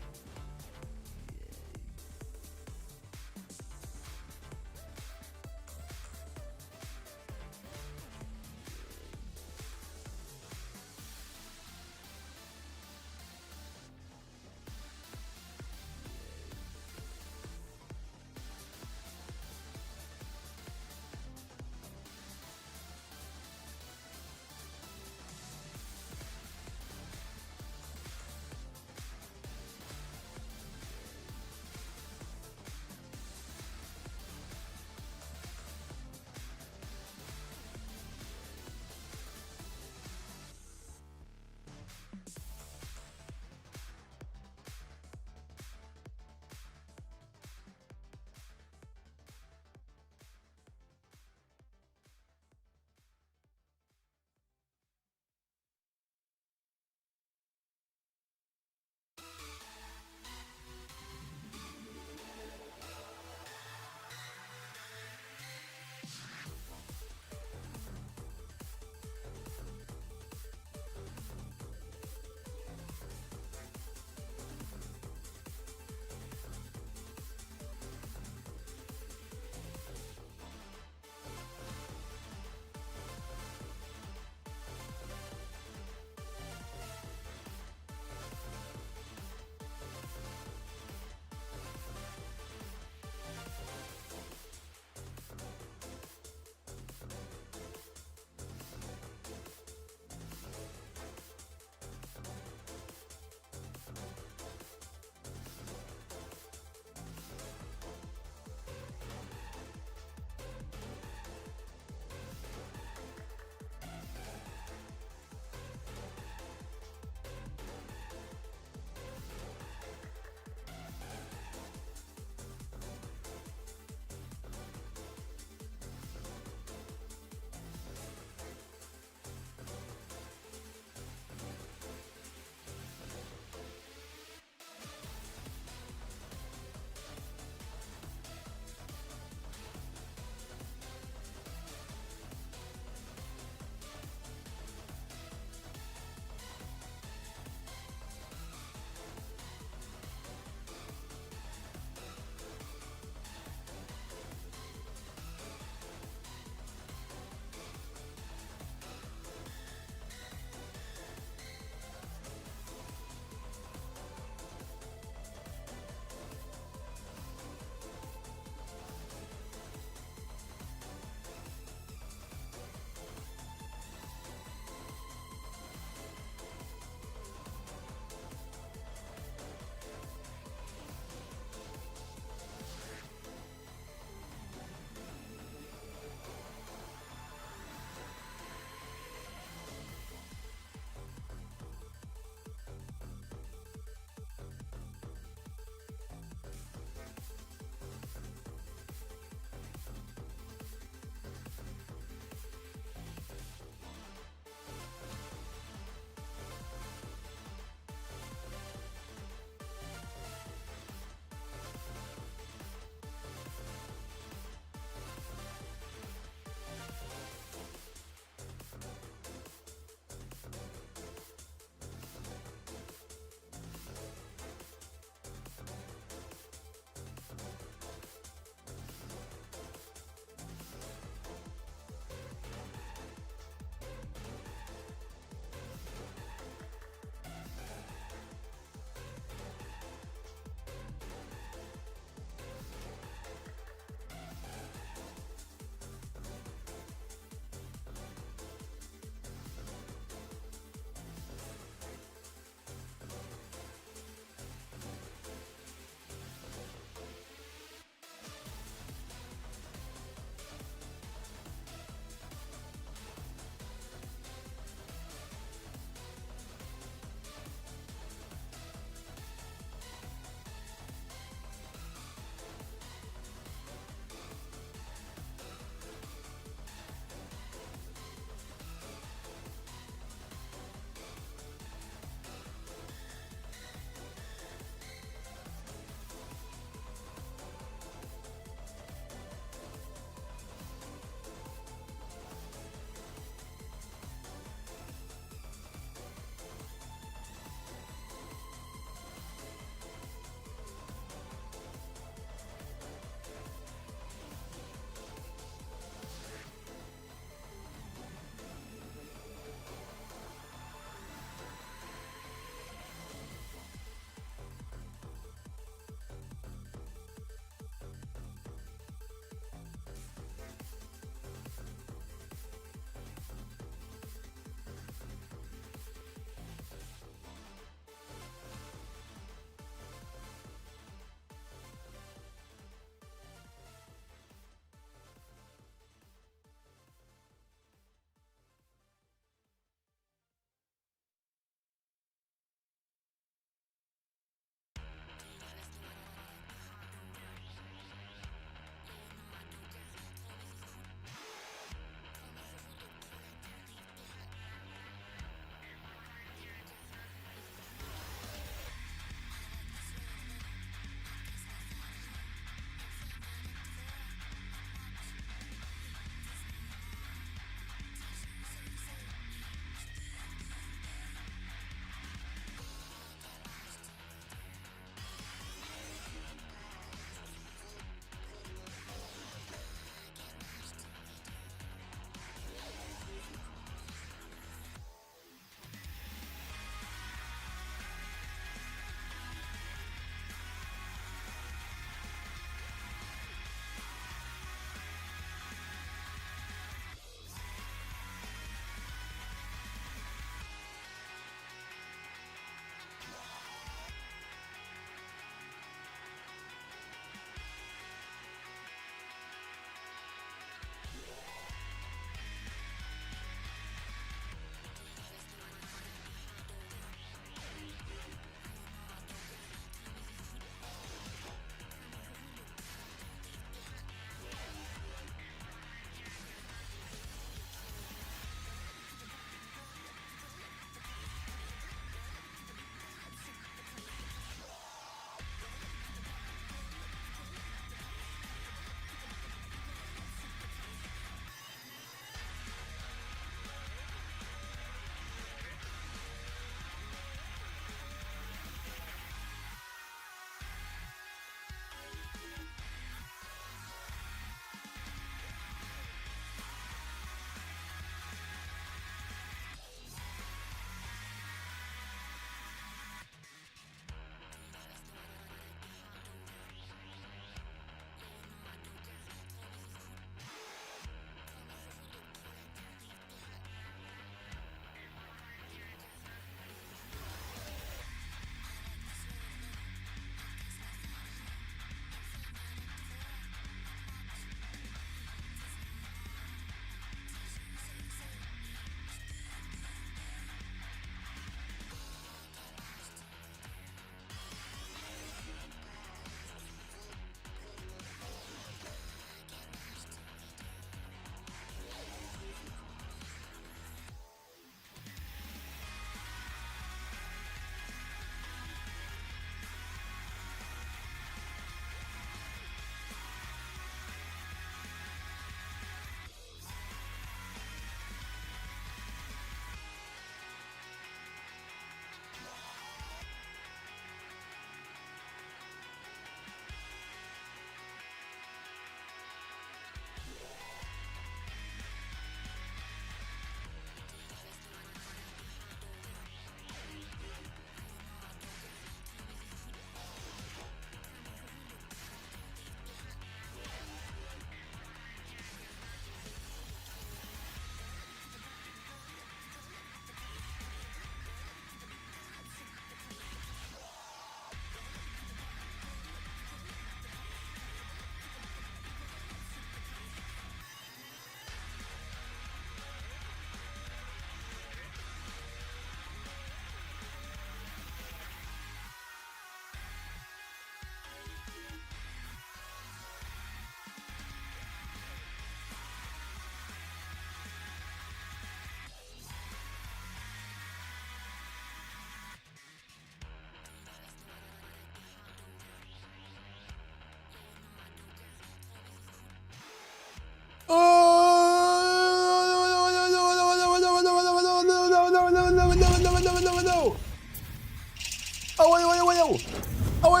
Oh, wait.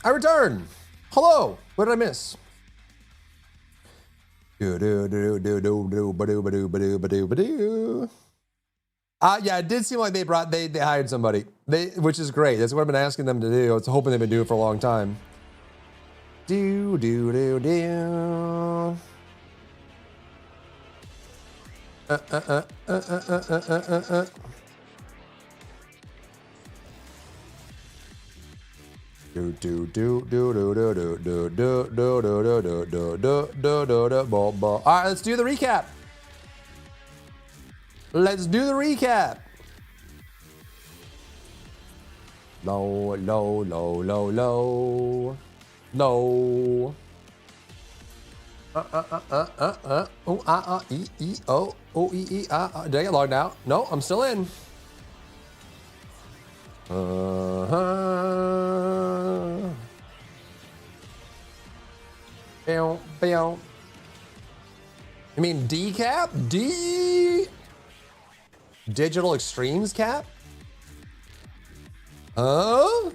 I return. Hello. What did I miss? Yeah, it did seem like they hired somebody. Which is great. That's what I've been asking them to do. I was hoping they've been doing it for a long time. Do. All right, let's do the recap. Low. Did I get logged out? No, I'm still in. You mean D cap? D Digital Extremes cap? Huh?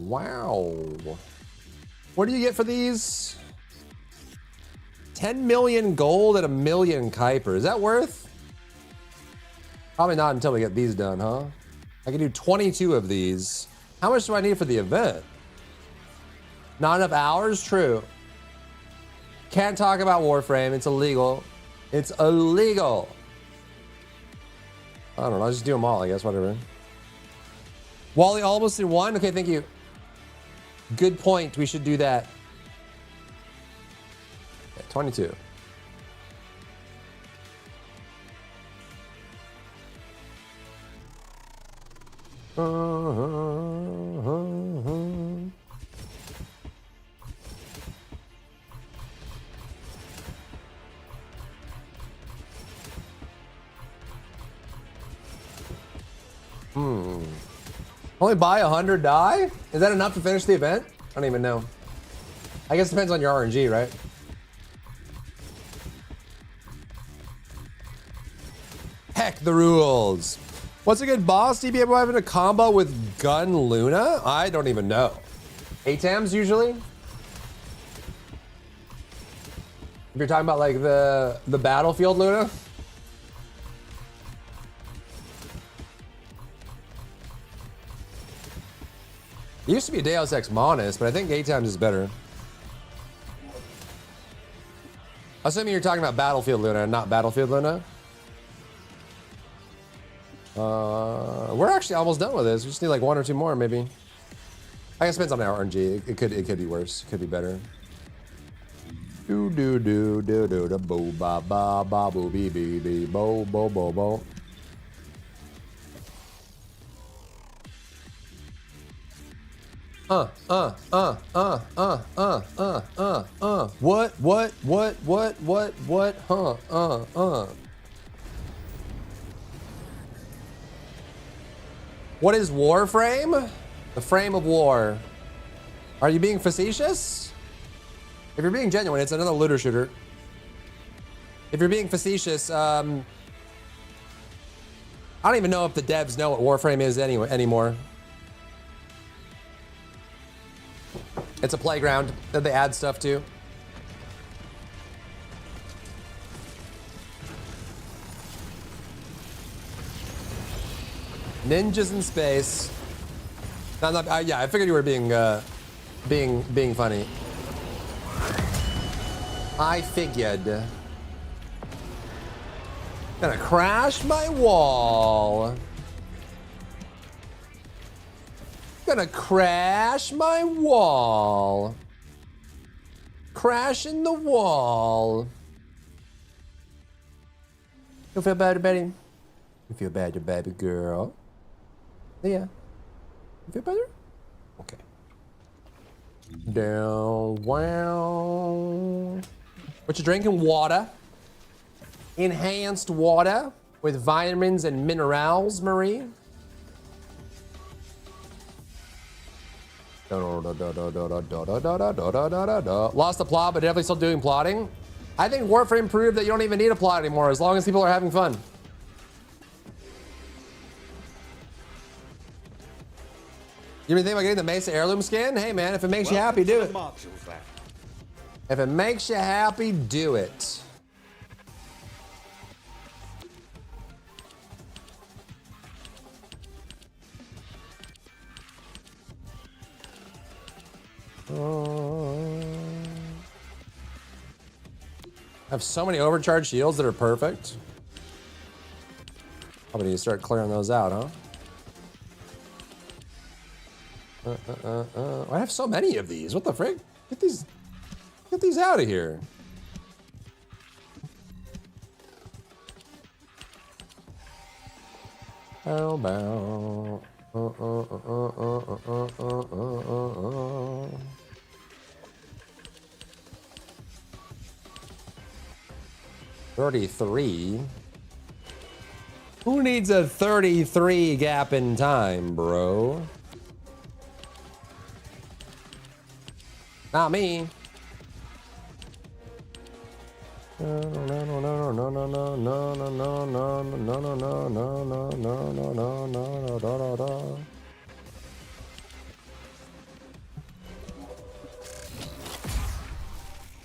Wow. What do you get for these? 10 million gold and 1 million Kuiper. Is that worth? Probably not until we get these done, huh? I can do 22 of these. How much do I need for the event? Not enough hours? True. Can't talk about Warframe. It's illegal. It's illegal. I don't know. I'll just do them all, I guess. Whatever. Wally almost in one? Okay, thank you. Good point. We should do that. Okay, 22. Only buy 100 die? Is that enough to finish the event? I don't even know. I guess it depends on your RNG, right? Heck the rules. What's a good boss? Do you be able to have in a combo with Gun Luna? I don't even know. ATAMs usually? If you're talking about like the Battlefield Luna? It used to be a Deus Ex Manus, but I think ATAMs is better. Assuming you're talking about Battlefield Luna, not Battlefield Luna. We're actually almost done with this. We just need like 1 or 2 more, maybe. I guess it depends on our RNG. It could be worse. It could be better. Do bo ba ba ba boo bee bee bee bo bo bo bo. What? What is Warframe? The frame of war. Are you being facetious? If you're being genuine, it's another looter shooter. If you're being facetious, I don't even know if the devs know what Warframe is anymore. It's a playground that they add stuff to. Ninjas in space. No, yeah, I figured you were being funny. I figured. Gonna crash my wall. Gonna crash my wall. Crashing the wall. You feel better, Betty? You feel better, baby girl? Yeah. You feel better? Okay. Down, wow. What you drinking? Water. Enhanced water with vitamins and minerals, Marie. Lost the plot, but definitely still doing plotting. I think Warframe proved that you don't even need a plot anymore as long as people are having fun. You ever think about getting the Mesa heirloom skin? Hey man, if it makes you happy, do it. If it makes you happy, do it. I have so many overcharged shields that are perfect. Probably need to start clearing those out, huh? I have so many of these. What the frick? Get these out of here. How about 33? Who needs a 33 gap in time, bro? Not me.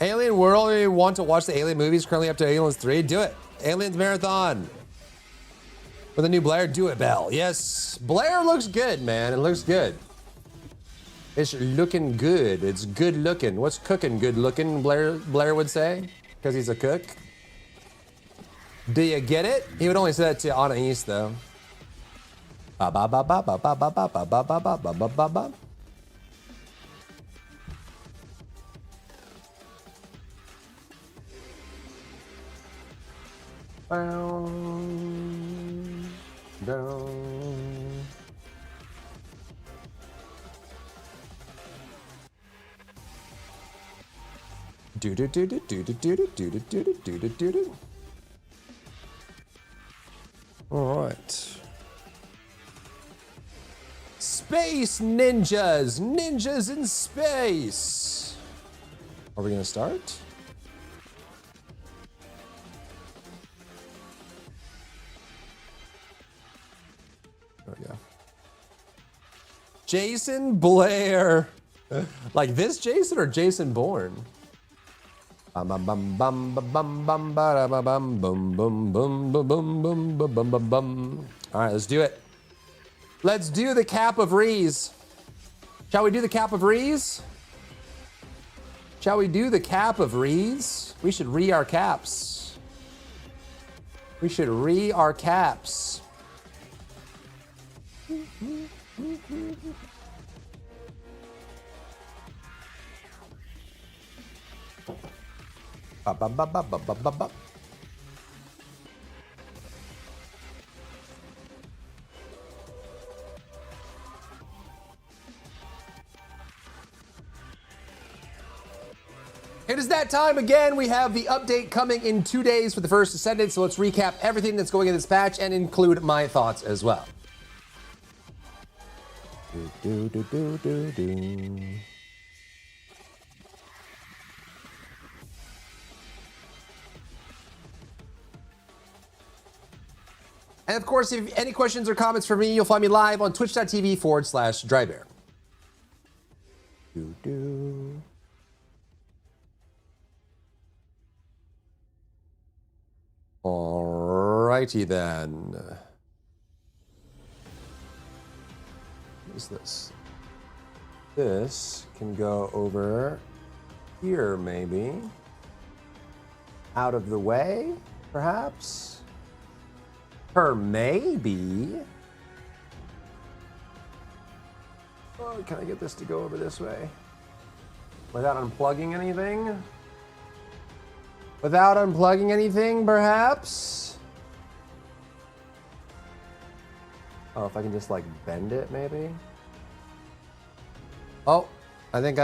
Alien World, you want to watch the Alien movies currently up to Aliens 3? Do it. Aliens Marathon. With the new Blair, do it, Bell. Yes, Blair looks good, man. It looks good. It's looking good. It's good looking. What's cooking good looking, Blair would say, because he's a cook. Do you get it? He would only say that to Anna East, though. Ba ba ba ba ba ba ba ba ba ba ba ba ba ba ba. Down. Do do do do do do do do do do do do do do. All right. Space ninjas, ninjas in space. Are we gonna start? There we go. Jason Blair. Like this Jason or Jason Bourne? Bum bum bum bum bum bum bum bum bum bum bum bum bum bum bum bum bum. All right, let's do it. Let's do the Cap of Rees. Shall we do the Cap of Rees? Shall we do the Cap of Rees? We should re our caps. We should re our caps. Ba, ba, ba, ba, ba, ba, ba, ba. It is that time again. We have the update coming in 2 days for the first Ascendant, so let's recap everything that's going in this patch and include my thoughts as well. Do, do, do, do, do. And of course, if you have any questions or comments for me, you'll find me live on twitch.tv/drybear. Do, do. Alrighty then. What is this? This can go over here, maybe. Out of the way, perhaps? Maybe. Oh, can I get this to go over this way? Without unplugging anything? Without unplugging anything, perhaps? Oh, if I can just like bend it, maybe? Oh, I think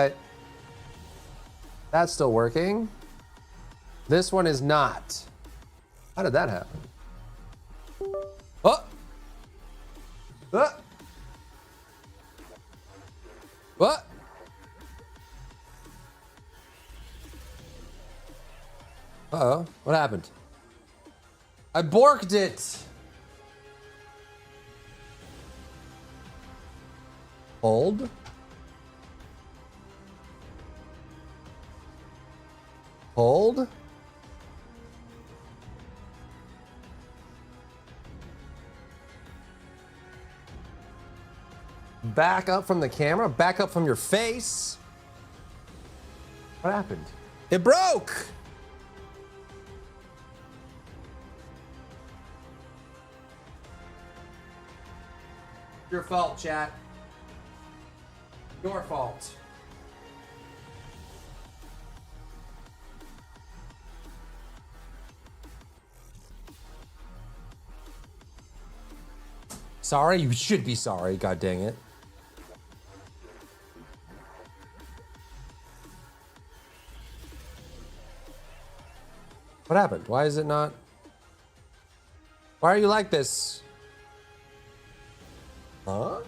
that's still working. This one is not. How did that happen? Oh! What? Uh-oh. What happened? I borked it. Hold. Hold. Back up from the camera. Back up from your face. What happened? It broke. Your fault, chat. Your fault. Sorry? You should be sorry, god dang it. What happened? Why is it not? Why are you like this? Huh?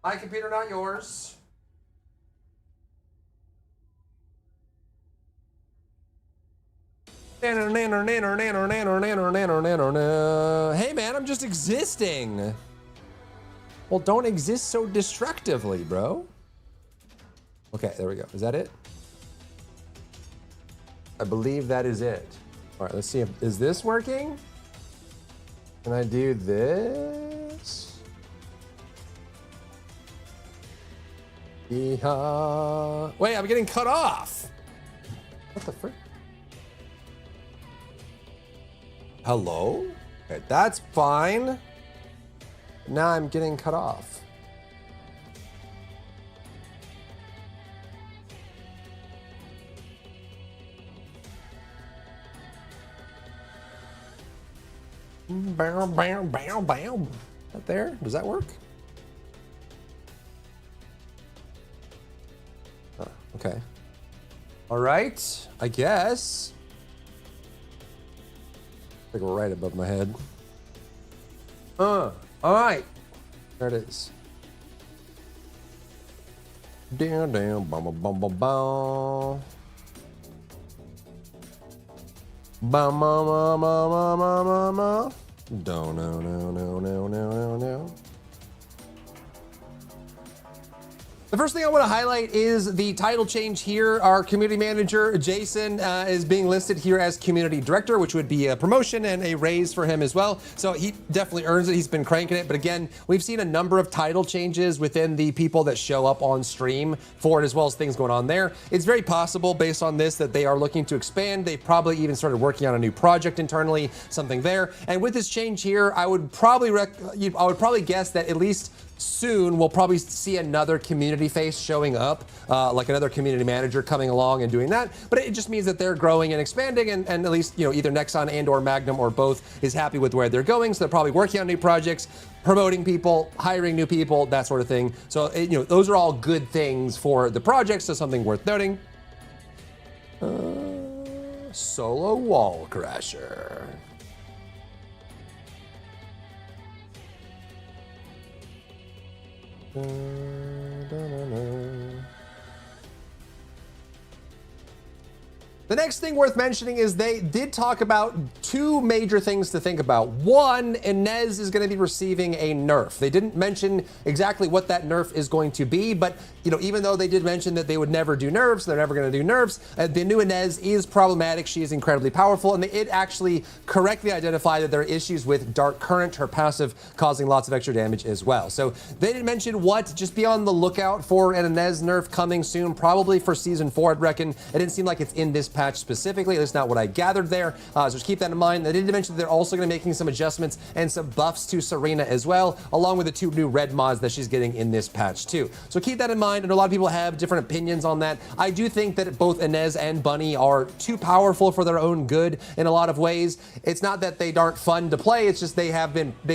My computer, not yours. Hey man, I'm just existing. Well, don't exist so destructively, bro. Okay, there we go. Is that it? I believe that is it. All right, let's see. Is this working? Can I do this? Yeehaw. Wait, I'm getting cut off. What the frick? Hello? Okay, that's fine. Now I'm getting cut off. Bam, bam, bam, bam. Right there? Does that work? Oh, okay. All right, I guess. Like right above my head. All right. There it is. Down, down, bum, bum, bum, bum, bum. Bum, bum, bum, bum, bum, bum, bum, bum. Don't, no, no, no, no, no, no, no. The first thing I want to highlight is the title change here. Our community manager, Jason, is being listed here as community director, which would be a promotion and a raise for him as well. So he definitely earns it. He's been cranking it. But again, we've seen a number of title changes within the people that show up on stream for it, as well as things going on there. It's very possible, based on this, that they are looking to expand. They've probably even started working on a new project internally, something there. And with this change here, I would probably guess that at least soon we'll probably see another community face showing up, like another community manager coming along and doing that. But it just means that they're growing and expanding, and at least, you know, either Nexon and or Magnum or both is happy with where they're going. So they're probably working on new projects, promoting people, hiring new people, that sort of thing. So you know, those are all good things for the project. So something worth noting. Solo wall crasher. The next thing worth mentioning is they did talk about two major things to think about. One, Inez is going to be receiving a nerf. They didn't mention exactly what that nerf is going to be, but you know, even though they did mention that they would never do nerfs, they're never going to do nerfs, the new Inez is problematic. She is incredibly powerful, and it actually correctly identified that there are issues with Dark Current, her passive, causing lots of extra damage as well. So they didn't mention what. Just be on the lookout for an Inez nerf coming soon, probably for Season 4, I'd reckon. It didn't seem like it's in this patch specifically, at least not what I gathered there. So just keep that in mind. They did mention that they're also going to be making some adjustments and some buffs to Serena as well, along with the two new red mods that she's getting in this patch too. So keep that in mind. And a lot of people have different opinions on that. I do think that both Inez and Bunny are too powerful for their own good in a lot of ways. It's not that they aren't fun to play, it's just they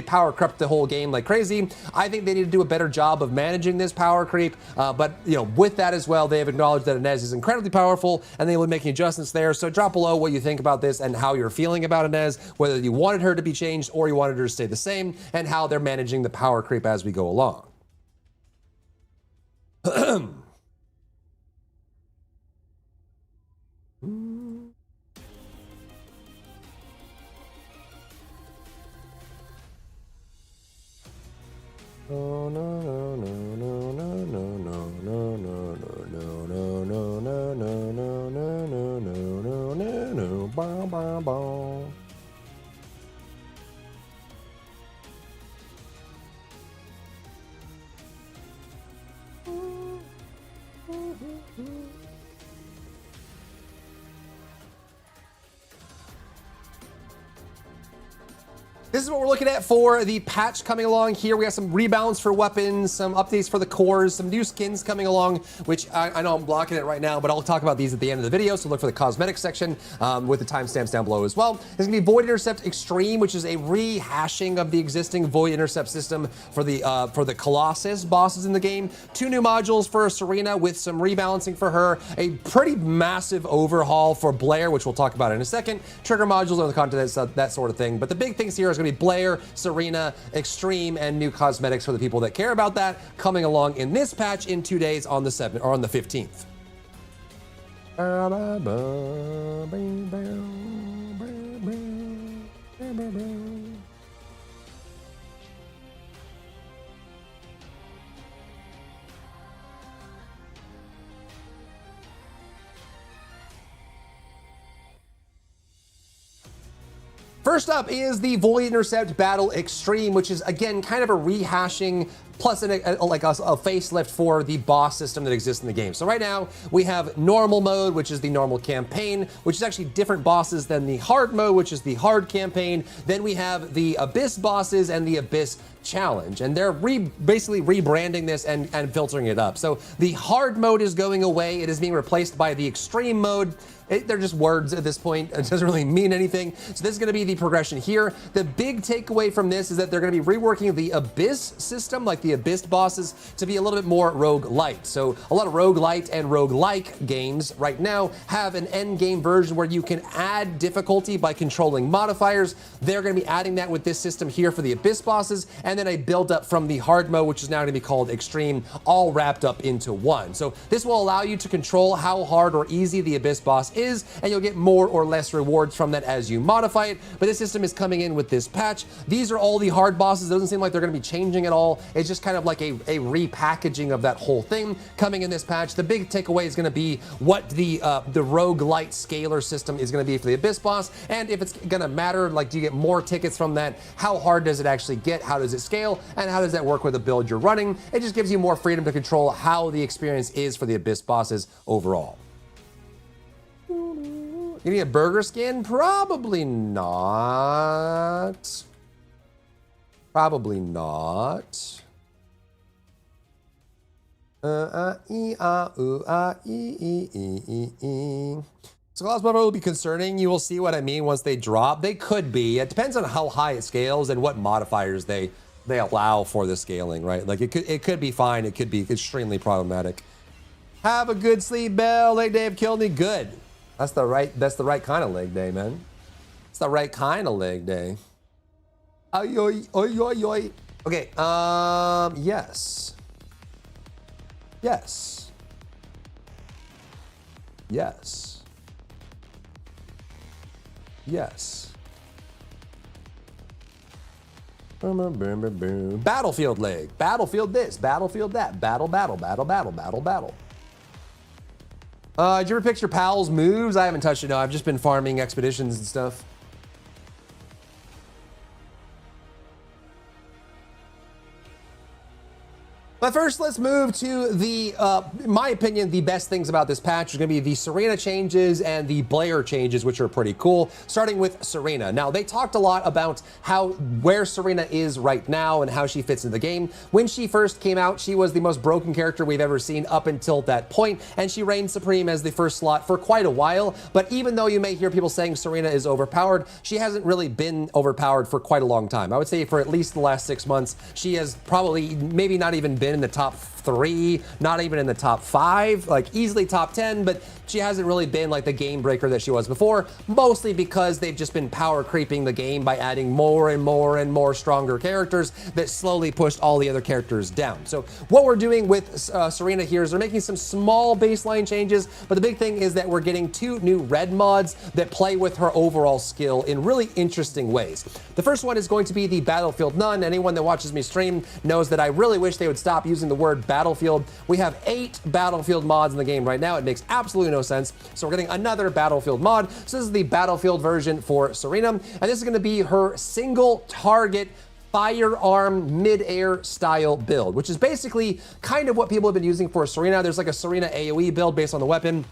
power crept the whole game like crazy. I think they need to do a better job of managing this power creep. But you know, with that as well, they have acknowledged that Inez is incredibly powerful, and they will be making adjustments adjustments there. So drop below what you think about this and how you're feeling about Inez, whether you wanted her to be changed or you wanted her to stay the same, and how they're managing the power creep as we go along. No, no, no, no, no, no, no, no, no, no, no, no, no, no, no, no, no, no, no, no, bow, bow, bow. This is what we're looking at for the patch coming along here. We have some rebalance for weapons, some updates for the cores, some new skins coming along, which I know I'm blocking it right now, but I'll talk about these at the end of the video. So look for the cosmetics section with the timestamps down below as well. There's gonna be Void Intercept Extreme, which is a rehashing of the existing Void Intercept system for the Colossus bosses in the game. 2 new modules for Serena with some rebalancing for her. A pretty massive overhaul for Blair, which we'll talk about in a second. Trigger modules on the content, that sort of thing. But the big things here is going to be Blair, Serena, Extreme, and new cosmetics for the people that care about that coming along in this patch in 2 days on the 7th or on the 15th. First up is the Void Intercept Battle Extreme, which is, again, kind of a rehashing plus like a facelift for the boss system that exists in the game. So right now, we have normal mode, which is the normal campaign, which is actually different bosses than the hard mode, which is the hard campaign. Then we have the Abyss bosses and the Abyss Challenge, and they're basically rebranding this and filtering it up. So the hard mode is going away. It is being replaced by the extreme mode. They're just words at this point. It doesn't really mean anything. So this is going to be the progression here. The big takeaway from this is that they're going to be reworking the Abyss system, like the Abyss bosses, to be a little bit more roguelite. So a lot of roguelite and roguelike games right now have an end game version where you can add difficulty by controlling modifiers. They're going to be adding that with this system here for the Abyss bosses, and then a build up from the hard mode, which is now going to be called Extreme, all wrapped up into one. So this will allow you to control how hard or easy the Abyss boss is, and you'll get more or less rewards from that as you modify it. But this system is coming in with this patch. These are all the hard bosses. It doesn't seem like they're going to be changing at all. It's just kind of like a repackaging of that whole thing coming in this patch. The big takeaway is going to be what the roguelite scalar system is going to be for the Abyss boss, and if it's going to matter, like, do you get more tickets from that? How hard does it actually get? How does it scale? And how does that work with the build you're running? It just gives you more freedom to control how the experience is for the Abyss bosses overall. You need a burger skin? Probably not. Probably not. So Cosmos will be concerning. You will see what I mean once they drop. They could be. It depends on how high it scales and what modifiers they allow for the scaling, right? Like it could be fine. It could be extremely problematic. Have a good sleep, Bell. Leg day have killed me. Good. That's the right kind of leg day, man. It's the right kind of leg day. Oy, oy, oy, oy, oy. Okay, yes. Yes. Yes. Yes. Battlefield leg. Battlefield this. Battlefield that. Battle, battle, battle, battle, battle, battle. Did you ever picture Pal's moves? I haven't touched it, no. I've just been farming expeditions and stuff. But first, let's move to the, in my opinion, the best things about this patch are going to be the Serena changes and the Blair changes, which are pretty cool. Starting with Serena. Now, they talked a lot about where Serena is right now and how she fits in the game. When she first came out, she was the most broken character we've ever seen up until that point, and she reigned supreme as the first slot for quite a while. But even though you may hear people saying Serena is overpowered, she hasn't really been overpowered for quite a long time. I would say for at least the last 6 months, she has probably maybe not even been been in the top 3, not even in the top 5, like easily top 10, but she hasn't really been like the game breaker that she was before, mostly because they've just been power creeping the game by adding more and more and more stronger characters that slowly pushed all the other characters down. So what we're doing with Serena here is they're making some small baseline changes, but the big thing is that we're getting 2 new red mods that play with her overall skill in really interesting ways. The first one is going to be the Battlefield Nun. Anyone that watches me stream knows that I really wish they would stop using the word Battlefield. We have 8 Battlefield mods in the game right now. It makes absolutely no sense. So we're getting another Battlefield mod. So this is the Battlefield version for Serena, and this is going to be her single target firearm mid-air style build, which is basically kind of what people have been using for Serena. There's like a Serena AoE build based on the weapon,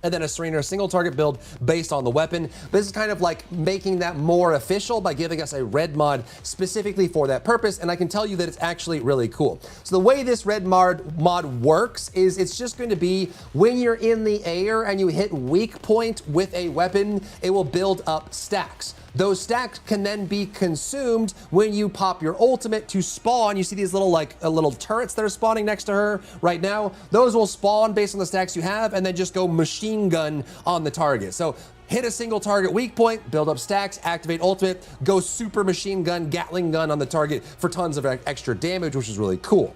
and then a Serena single target build based on the weapon. But this is kind of like making that more official by giving us a red mod specifically for that purpose, and I can tell you that it's actually really cool. So the way this red mod works is it's just going to be when you're in the air and you hit weak point with a weapon, it will build up stacks. Those stacks can then be consumed when you pop your ultimate to spawn. You see these little little turrets that are spawning next to her right now. Those will spawn based on the stacks you have and then just go machine gun on the target. So hit a single target weak point, build up stacks, activate ultimate, go super machine gun, Gatling gun on the target for tons of extra damage, which is really cool.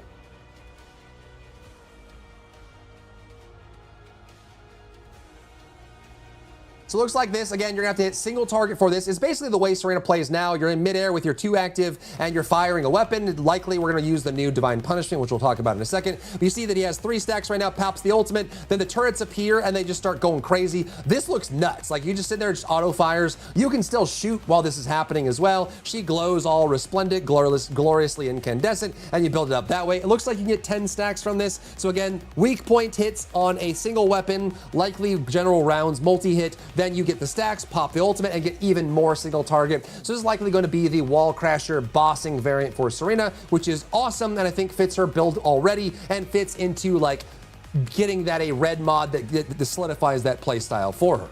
So it looks like this. Again, you're gonna have to hit single target for this. It's basically the way Serena plays now. You're in midair with your 2 active and you're firing a weapon. Likely we're gonna use the new Divine Punishment, which we'll talk about in a second. But you see that he has 3 stacks right now, pops the ultimate, then the turrets appear and they just start going crazy. This looks nuts. Like you just sit there, just auto fires. You can still shoot while this is happening as well. She glows all resplendent, gloriously incandescent, and you build it up that way. It looks like you can get 10 stacks from this. So again, weak point hits on a single weapon, likely general rounds, multi-hit, then you get the stacks, pop the ultimate, and get even more single target. So this is likely going to be the Wall Crasher bossing variant for Serena, which is awesome, and I think fits her build already, and fits into like getting that a red mod that solidifies that play style for her.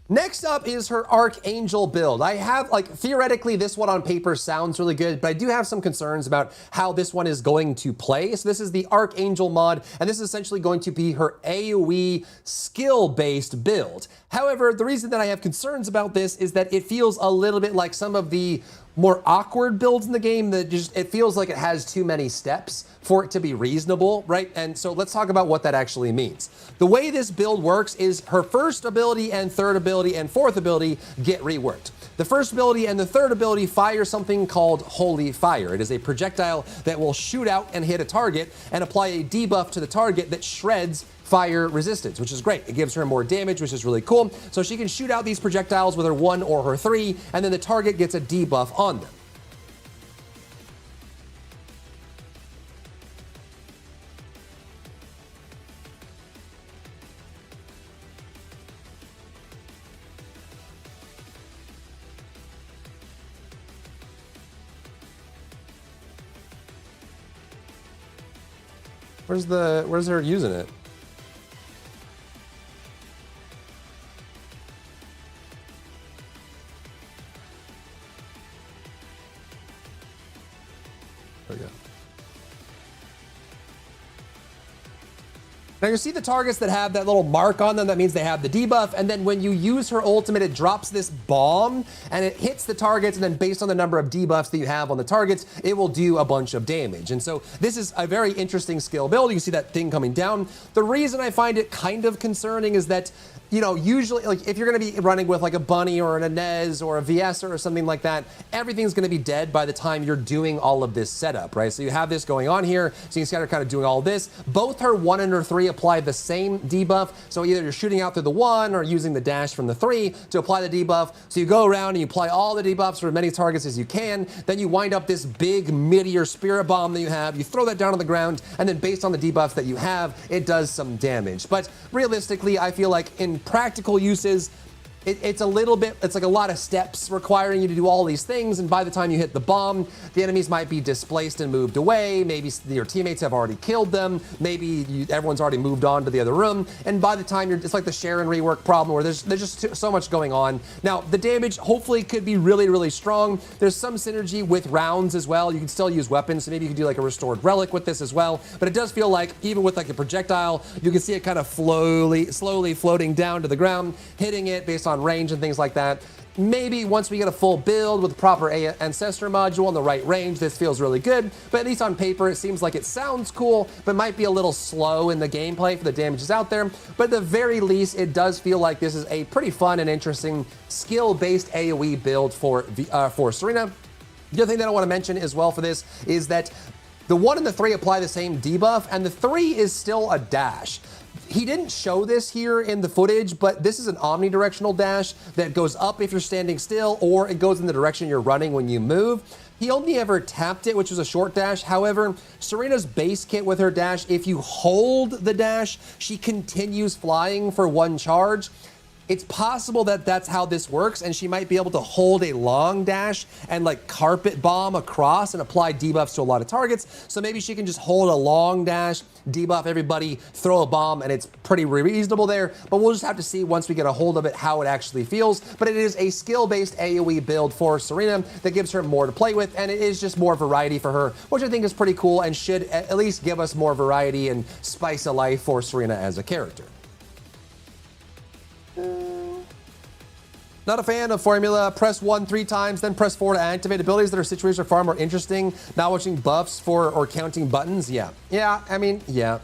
Next up is her Archangel build. I have, like, theoretically, this one on paper sounds really good, but I do have some concerns about how this one is going to play. So this is the Archangel mod, and this is essentially going to be her AoE skill-based build. However, the reason that I have concerns about this is that it feels a little bit like some of the more awkward builds in the game that just, it feels like it has too many steps for it to be reasonable, right? And so let's talk about what that actually means. The way this build works is her first ability and third ability and fourth ability get reworked. The first ability and the third ability fire something called Holy Fire. It is a projectile that will shoot out and hit a target and apply a debuff to the target that shreds fire resistance, which is great. It gives her more damage, which is really cool. So she can shoot out these projectiles with her 1 or her 3, and then the target gets a debuff on them. Where's her using it? There we go. Now you see the targets that have that little mark on them, that means they have the debuff, and then when you use her ultimate, it drops this bomb, and it hits the targets, and then based on the number of debuffs that you have on the targets, it will do a bunch of damage. And so this is a very interesting skill build. You can see that thing coming down. The reason I find it kind of concerning is that, you know, usually, like, if you're gonna be running with like a Bunny or an Inez or a VS or something like that, everything's gonna be dead by the time you're doing all of this setup, right? So you have this going on here, so you can see her kind of doing all this. Both her 1 and her 3 apply the same debuff, so either you're shooting out through the 1 or using the dash from the 3 to apply the debuff. So you go around and you apply all the debuffs for as many targets as you can, then you wind up this big meteor spirit bomb that you have, you throw that down on the ground, and then based on the debuffs that you have, it does some damage. But realistically, I feel like in practical uses, it's a little bit, it's like a lot of steps requiring you to do all these things. And by the time you hit the bomb, the enemies might be displaced and moved away. Maybe your teammates have already killed them. Maybe everyone's already moved on to the other room. And by the time it's like the share and rework problem where there's just so much going on. Now, the damage hopefully could be really, really strong. There's some synergy with rounds as well. You can still use weapons. So maybe you could do like a restored relic with this as well. But it does feel like even with like a projectile, you can see it kind of slowly floating down to the ground, hitting it based on range and things like that. Maybe once we get a full build with the proper ancestor module and the right range, this feels really good. But at least on paper, it seems like it sounds cool, but might be a little slow in the gameplay for the damages out there. But at the very least, it does feel like this is a pretty fun and interesting skill-based AoE build for Serena. The other thing that I want to mention as well for this is that the 1 and the 3 apply the same debuff, and the 3 is still a dash. He didn't show this here in the footage, but this is an omnidirectional dash that goes up if you're standing still, or it goes in the direction you're running when you move. He only ever tapped it, which was a short dash. However, Serena's base kit with her dash, if you hold the dash, she continues flying for 1 charge. It's possible that that's how this works, and she might be able to hold a long dash and like carpet bomb across and apply debuffs to a lot of targets. So maybe she can just hold a long dash, debuff everybody, throw a bomb, and it's pretty reasonable there. But we'll just have to see once we get a hold of it how it actually feels. But it is a skill-based AoE build for Serena that gives her more to play with, and it is just more variety for her, which I think is pretty cool and should at least give us more variety and spice of life for Serena as a character. Not a fan of formula. Press 1 3 times, then press 4 to activate abilities that are situated are far more interesting. Not watching buffs or counting buttons. Yeah. I mean, yeah.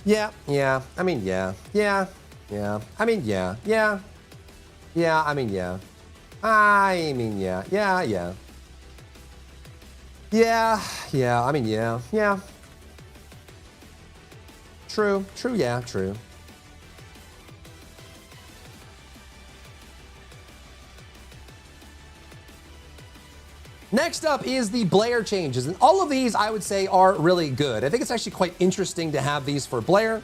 I mean, yeah. I mean, yeah. I mean, yeah. I mean, yeah. I mean, yeah. True, yeah, true. Next up is the Blair changes, and all of these I would say are really good. I think it's actually quite interesting to have these for Blair.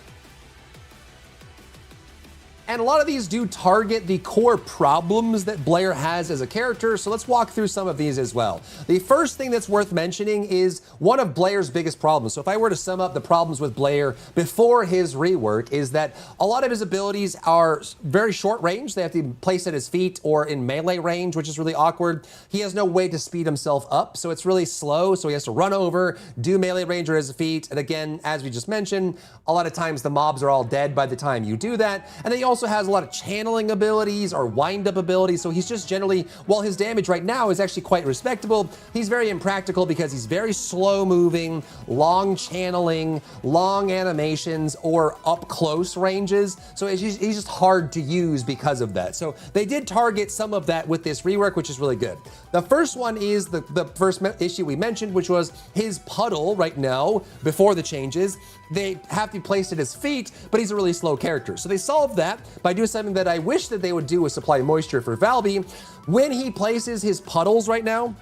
And a lot of these do target the core problems that Blair has as a character, so let's walk through some of these as well. The first thing that's worth mentioning is one of Blair's biggest problems. So if I were to sum up the problems with Blair before his rework, is that a lot of his abilities are very short range. They have to be placed at his feet or in melee range, which is really awkward. He has no way to speed himself up, so it's really slow, so he has to run over, do melee range or his feet, and again, as we just mentioned, a lot of times the mobs are all dead by the time you do that, and then he also has a lot of channeling abilities or wind-up abilities, so he's just generally, while his damage right now is actually quite respectable, he's very impractical because he's very slow-moving, long channeling, long animations, or up-close ranges, so he's just hard to use because of that. So they did target some of that with this rework, which is really good. The first one is the first issue we mentioned, which was his puddle right now, before the changes. They have to be placed at his feet, but he's a really slow character. So they solved that by doing something that I wish that they would do with Supply Moisture for Valby. When he places his puddles right now,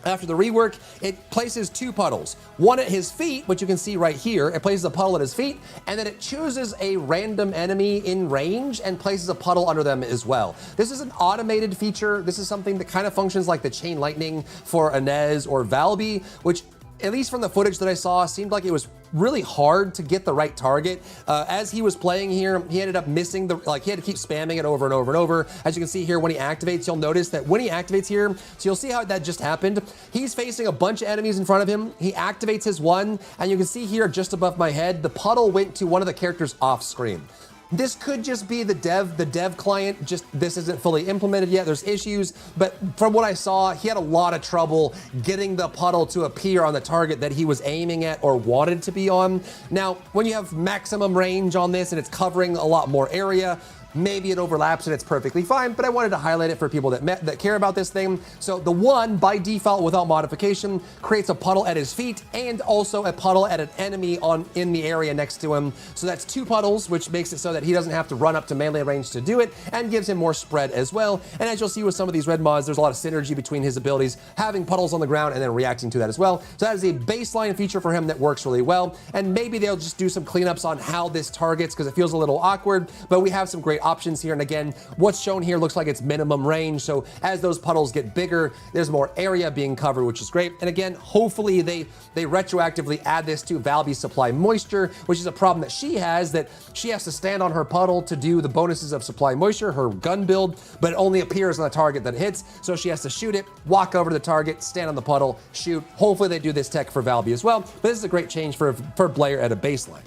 after the rework, it places 2 puddles. One at his feet, which you can see right here. It places a puddle at his feet, and then it chooses a random enemy in range and places a puddle under them as well. This is an automated feature. This is something that kind of functions like the Chain Lightning for Inez or Valby, which, at least from the footage that I saw, seemed like it was really hard to get the right target. As he was playing here, he ended up missing he had to keep spamming it over and over and over. As you can see here, when he activates, you'll notice that when he activates here, so you'll see how that just happened. He's facing a bunch of enemies in front of him. He activates his one, and you can see here just above my head, the puddle went to one of the characters off screen. This could just be the dev client, just this isn't fully implemented yet, there's issues, but from what I saw, he had a lot of trouble getting the puddle to appear on the target that he was aiming at or wanted to be on. Now, when you have maximum range on this and it's covering a lot more area, maybe it overlaps and it's perfectly fine, but I wanted to highlight it for people that care about this thing. So the one, by default, without modification, creates a puddle at his feet and also a puddle at an enemy in the area next to him. So that's 2 puddles, which makes it so that he doesn't have to run up to melee range to do it, and gives him more spread as well. And as you'll see with some of these red mods, there's a lot of synergy between his abilities, having puddles on the ground and then reacting to that as well. So that is a baseline feature for him that works really well. And maybe they'll just do some cleanups on how this targets, because it feels a little awkward, but we have some great options here. And again, what's shown here looks like it's minimum range. So as those puddles get bigger, there's more area being covered, which is great. And again, hopefully they retroactively add this to Valby Supply Moisture, which is a problem that she has, that she has to stand on her puddle to do the bonuses of Supply Moisture, her gun build, but it only appears on the target that it hits. So she has to shoot it, walk over to the target, stand on the puddle, shoot. Hopefully they do this tech for Valby as well. But this is a great change for Blair at a baseline.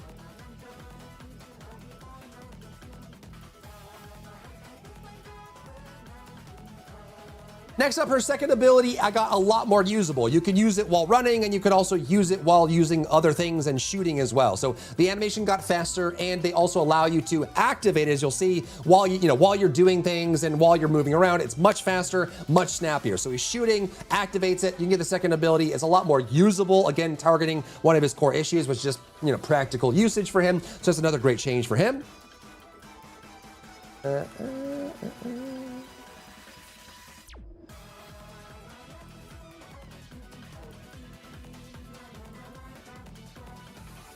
Next up, her second ability, I got a lot more usable. You can use it while running, and you can also use it while using other things and shooting as well. So the animation got faster, and they also allow you to activate it, as you'll see, while while you're doing things and while you're moving around. It's much faster, much snappier. So he's shooting, activates it. You can get the second ability. It's a lot more usable. Again, targeting one of his core issues, which is just practical usage for him. So it's another great change for him.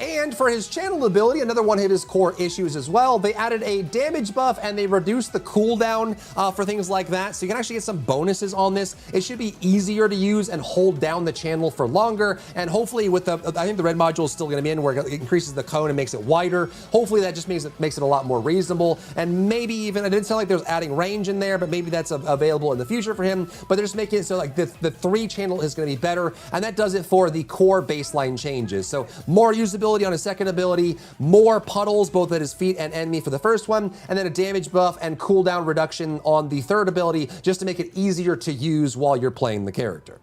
And for his channel ability, another one of his core issues as well, they added a damage buff and they reduced the cooldown for things like that. So you can actually get some bonuses on this. It should be easier to use and hold down the channel for longer. And hopefully with I think the red module is still gonna be in where it increases the cone and makes it wider. Hopefully that just makes it a lot more reasonable. And maybe even, it didn't sound like there was adding range in there, but maybe that's available in the future for him. But they're just making it so like the 3 channel is gonna be better. And that does it for the core baseline changes. So more usability on his second ability, more puddles both at his feet and enemy for the first one, and then a damage buff and cooldown reduction on the third ability just to make it easier to use while you're playing the character.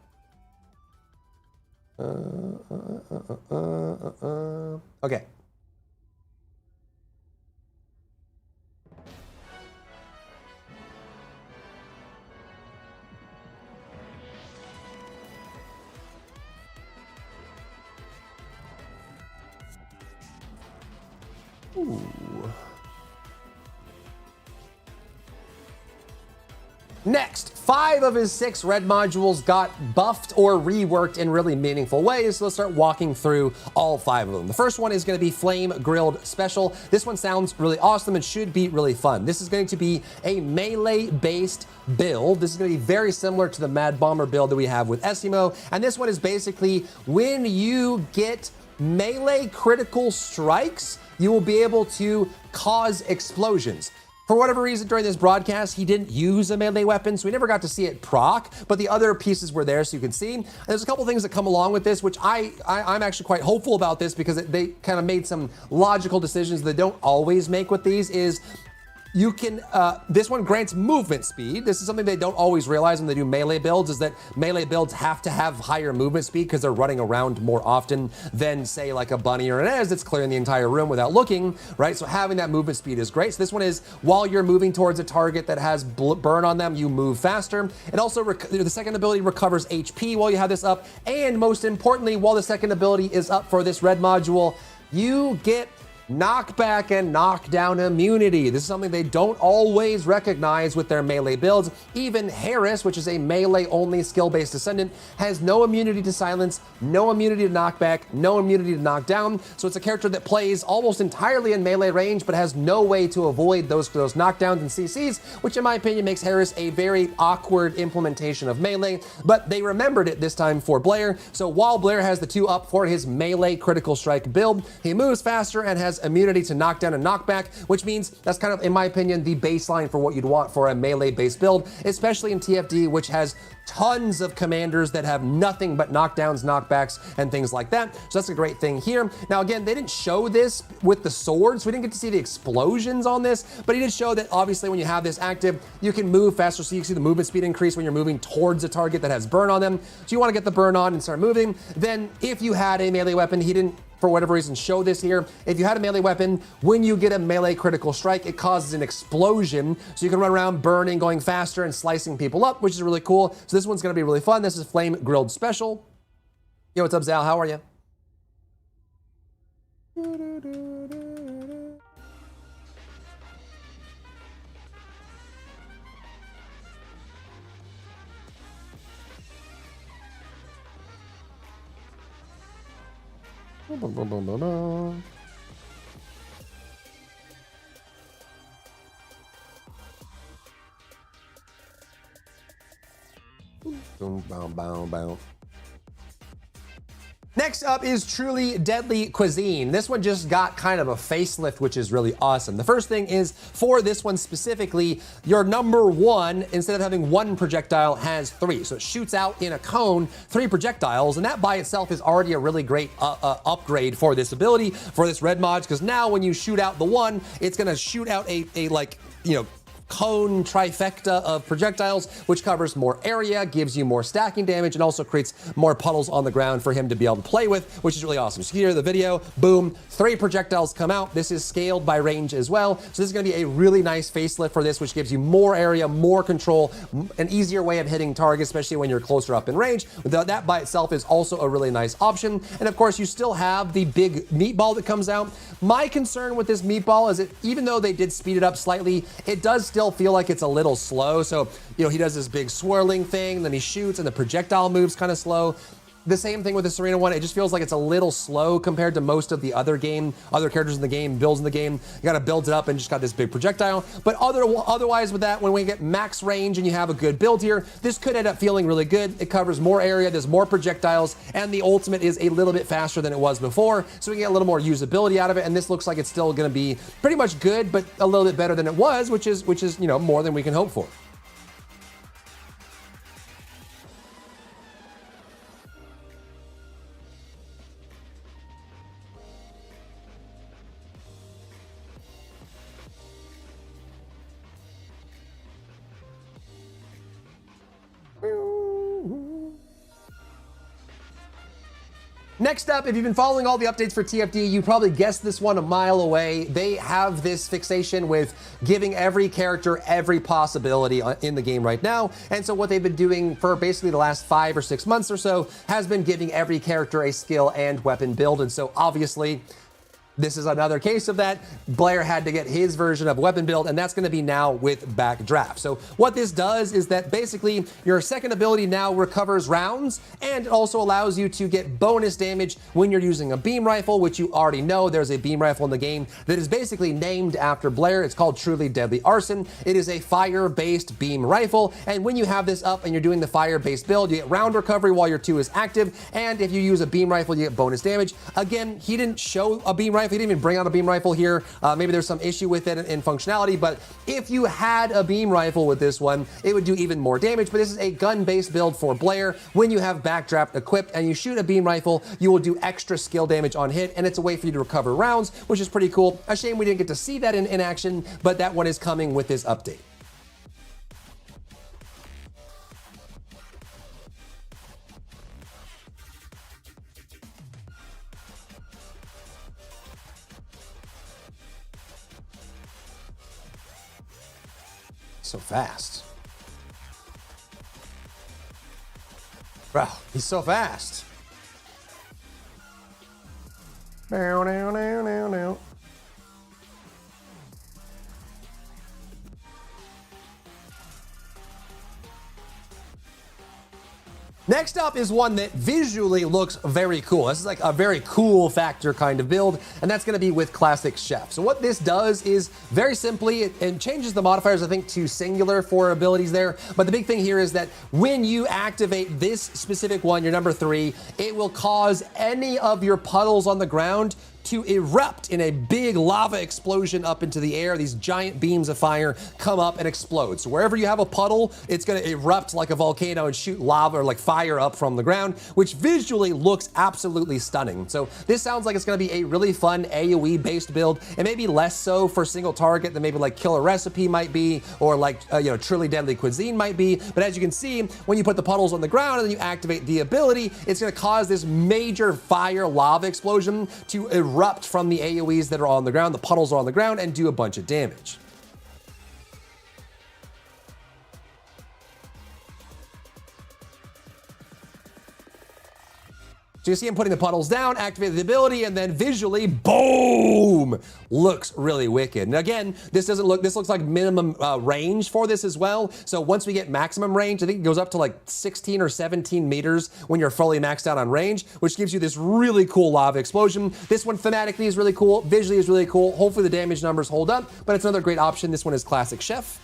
Okay. Ooh. Next, 5 of his 6 red modules got buffed or reworked in really meaningful ways. So let's start walking through all 5 of them. The first one is going to be Flame Grilled Special. This one sounds really awesome and should be really fun. This is going to be a melee-based build. This is going to be very similar to the Mad Bomber build that we have with Esimo. And this one is basically when you get melee critical strikes, you will be able to cause explosions. For whatever reason, during this broadcast, he didn't use a melee weapon, so we never got to see it proc, but the other pieces were there so you can see. And there's a couple things that come along with this, which I'm actually quite hopeful about this because they kind of made some logical decisions they don't always make with these. You can, this one grants movement speed. This is something they don't always realize when they do melee builds, is that melee builds have to have higher movement speed because they're running around more often than, say, like a Bunny or an Ez that's clearing the entire room without looking, right? So having that movement speed is great. So this one is, while you're moving towards a target that has burn on them, you move faster. It also, the second ability recovers HP while you have this up. And most importantly, while the second ability is up for this red module, you get knockback and knockdown immunity. This is something they don't always recognize with their melee builds. Even Harris, which is a melee-only skill-based descendant, has no immunity to silence, no immunity to knockback, no immunity to knockdown. So it's a character that plays almost entirely in melee range, but has no way to avoid those knockdowns and CCs, which in my opinion makes Harris a very awkward implementation of melee. But they remembered it this time for Blair. So while Blair has the 2 up for his melee critical strike build, he moves faster and has immunity to knockdown and knockback, which means that's kind of, in my opinion, the baseline for what you'd want for a melee-based build, especially in TFD, which has tons of commanders that have nothing but knockdowns, knockbacks, and things like that. So that's a great thing here. Now, again, they didn't show this with the swords. We didn't get to see the explosions on this, but he did show that obviously when you have this active, you can move faster. So you can see the movement speed increase when you're moving towards a target that has burn on them. So you want to get the burn on and start moving. Then if you had a melee weapon, he didn't, for whatever reason, show this here. If you had a melee weapon, when you get a melee critical strike, it causes an explosion. So you can run around burning, going faster, and slicing people up, which is really cool. So this one's gonna be really fun. This is Flame Grilled Special. Yo, what's up, Zal? How are you? Boom, boom, boom, boom. Next up is Truly Deadly Cuisine. This one just got kind of a facelift, which is really awesome. The first thing is, for this one specifically, your number one, instead of having one projectile, has three. So it shoots out in a cone 3 projectiles, and that by itself is already a really great upgrade for this ability, for this red mod, because now when you shoot out the one, it's gonna shoot out a like, you know, cone trifecta of projectiles, which covers more area, gives you more stacking damage, and also creates more puddles on the ground for him to be able to play with, which is really awesome. So here, the video, boom, 3 projectiles come out. This is scaled by range as well. So this is gonna be a really nice facelift for this, which gives you more area, more control, an easier way of hitting targets, especially when you're closer up in range. That by itself is also a really nice option. And of course, you still have the big meatball that comes out. My concern with this meatball is that even though they did speed it up slightly, it does still feel like it's a little slow. So, you know, he does this big swirling thing, then he shoots, and the projectile moves kind of slow. The same thing with the Serena one. It just feels like it's a little slow compared to most of the other characters in the game, builds in the game. You got to build it up and just got this big projectile. But otherwise with that, when we get max range and you have a good build here, this could end up feeling really good. It covers more area, there's more projectiles, and the ultimate is a little bit faster than it was before. So we get a little more usability out of it. And this looks like it's still going to be pretty much good, but a little bit better than it was, which is, you know, more than we can hope for. Next up, if you've been following all the updates for TFD, you probably guessed this one a mile away. They have this fixation with giving every character every possibility in the game right now. And so what they've been doing for basically the last 5 or 6 months or so has been giving every character a skill and weapon build. And so obviously, this is another case of that. Blair had to get his version of weapon build, and that's going to be now with Backdraft. So what this does is that basically your second ability now recovers rounds, and it also allows you to get bonus damage when you're using a beam rifle, which you already know there's a beam rifle in the game that is basically named after Blair. It's called Truly Deadly Arson. It is a fire-based beam rifle, and when you have this up and you're doing the fire-based build, you get round recovery while your 2 is active, and if you use a beam rifle, you get bonus damage. Again, he didn't show a beam rifle. He didn't even bring out a beam rifle here. Maybe there's some issue with it in functionality, but if you had a beam rifle with this one, it would do even more damage. But this is a gun-based build for Blair. When you have Backdraft equipped and you shoot a beam rifle, you will do extra skill damage on hit, and it's a way for you to recover rounds, which is pretty cool. A shame we didn't get to see that in action, but that one is coming with this update. So fast. Bro, he's so fast. Now, now, now, now, now. Next up is one that visually looks very cool. This is like a very cool factor kind of build, and that's going to be with Classic Chef. So what this does is very simply, it changes the modifiers, I think, to singular for abilities there. But the big thing here is that when you activate this specific one, your number 3, it will cause any of your puddles on the ground to erupt in a big lava explosion up into the air. These giant beams of fire come up and explode. So wherever you have a puddle, it's going to erupt like a volcano and shoot lava or like fire up from the ground, which visually looks absolutely stunning. So this sounds like it's going to be a really fun AoE based build, and maybe less so for single target than maybe like Killer Recipe might be, or like Truly Deadly Cuisine might be. But as you can see, when you put the puddles on the ground and then you activate the ability, it's going to cause this major fire lava explosion to erupt from the AoEs that are on the ground. The puddles are on the ground and do a bunch of damage. So you see him putting the puddles down, activate the ability, and then visually, boom! Looks really wicked. And again, this looks like minimum range for this as well. So once we get maximum range, I think it goes up to like 16 or 17 meters when you're fully maxed out on range, which gives you this really cool lava explosion. This one thematically is really cool, visually is really cool. Hopefully the damage numbers hold up, but it's another great option. This one is Classic Chef.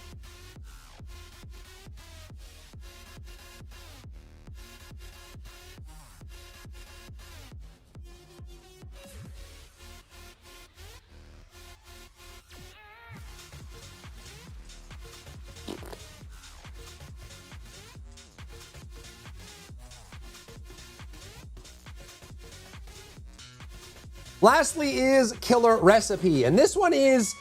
Lastly is Killer Recipe, and this one is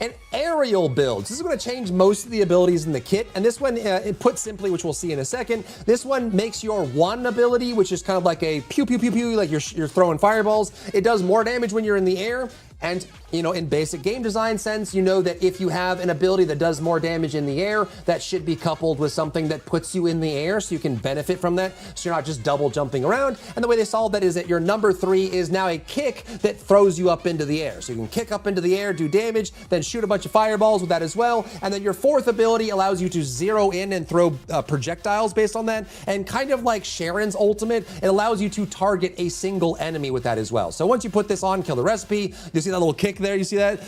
an aerial build. This is going to change most of the abilities in the kit, and this one, it put simply, which we'll see in a second, this one makes your one ability, which is kind of like a pew pew pew pew, like you're throwing fireballs. It does more damage when you're in the air. And, you know, in basic game design sense, you know that if you have an ability that does more damage in the air, that should be coupled with something that puts you in the air so you can benefit from that, so you're not just double jumping around. And the way they solve that is that your number 3 is now a kick that throws you up into the air. So you can kick up into the air, do damage, then shoot a bunch of fireballs with that as well. And then your 4th ability allows you to zero in and throw projectiles based on that. And kind of like Sharon's ultimate, it allows you to target a single enemy with that as well. So once you put this on, Killer Recipe, you see that little kick there, you see that?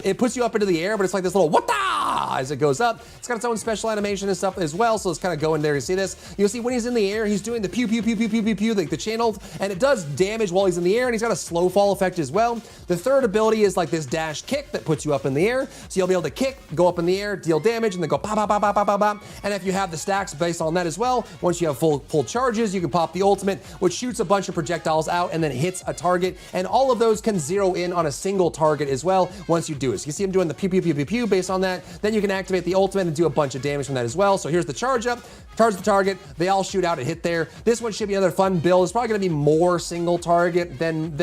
It puts you up into the air, but it's like this little wata as it goes up. It's got its own special animation and stuff as well, so let's kind of go in there and see this. You'll see when he's in the air, he's doing the pew pew pew pew pew pew pew, like the channeled, and it does damage while he's in the air, and he's got a slow fall effect as well. The 3rd ability is like this dash kick that puts you up in the air, so you'll be able to kick, go up in the air, deal damage, and then go pop pop pop pop pop pop pop. And if you have the stacks based on that as well, once you have full charges, you can pop the ultimate, which shoots a bunch of projectiles out and then hits a target, and all of those can zero in on a single target as well once you do it. So you see him doing the pew pew pew pew pew based on that. Then you can activate the ultimate and do a bunch of damage from that as well. So here's the charge up, charge the target, they all shoot out and hit there. This one should be another fun build. It's probably gonna be more single target than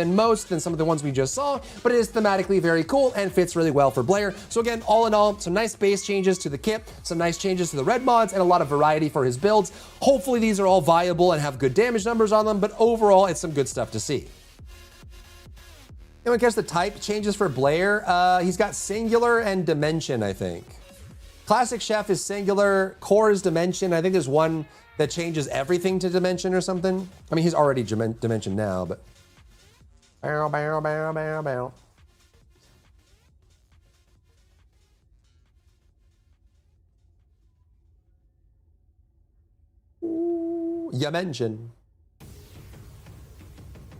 some of the ones we just saw, but it is thematically very cool and fits really well for Blair. So again, all in all, some nice base changes to the kit, some nice changes to the red mods, and a lot of variety for his builds. Hopefully these are all viable and have good damage numbers on them, but overall it's some good stuff to see. Anyone catch the type changes for Blair? He's got singular and dimension, I think. Classic Chef is singular, core is dimension. I think there's one that changes everything to dimension or something. I mean, he's already dimension now, but. Bow, bow, bow, bow, bow. Ooh, you mention.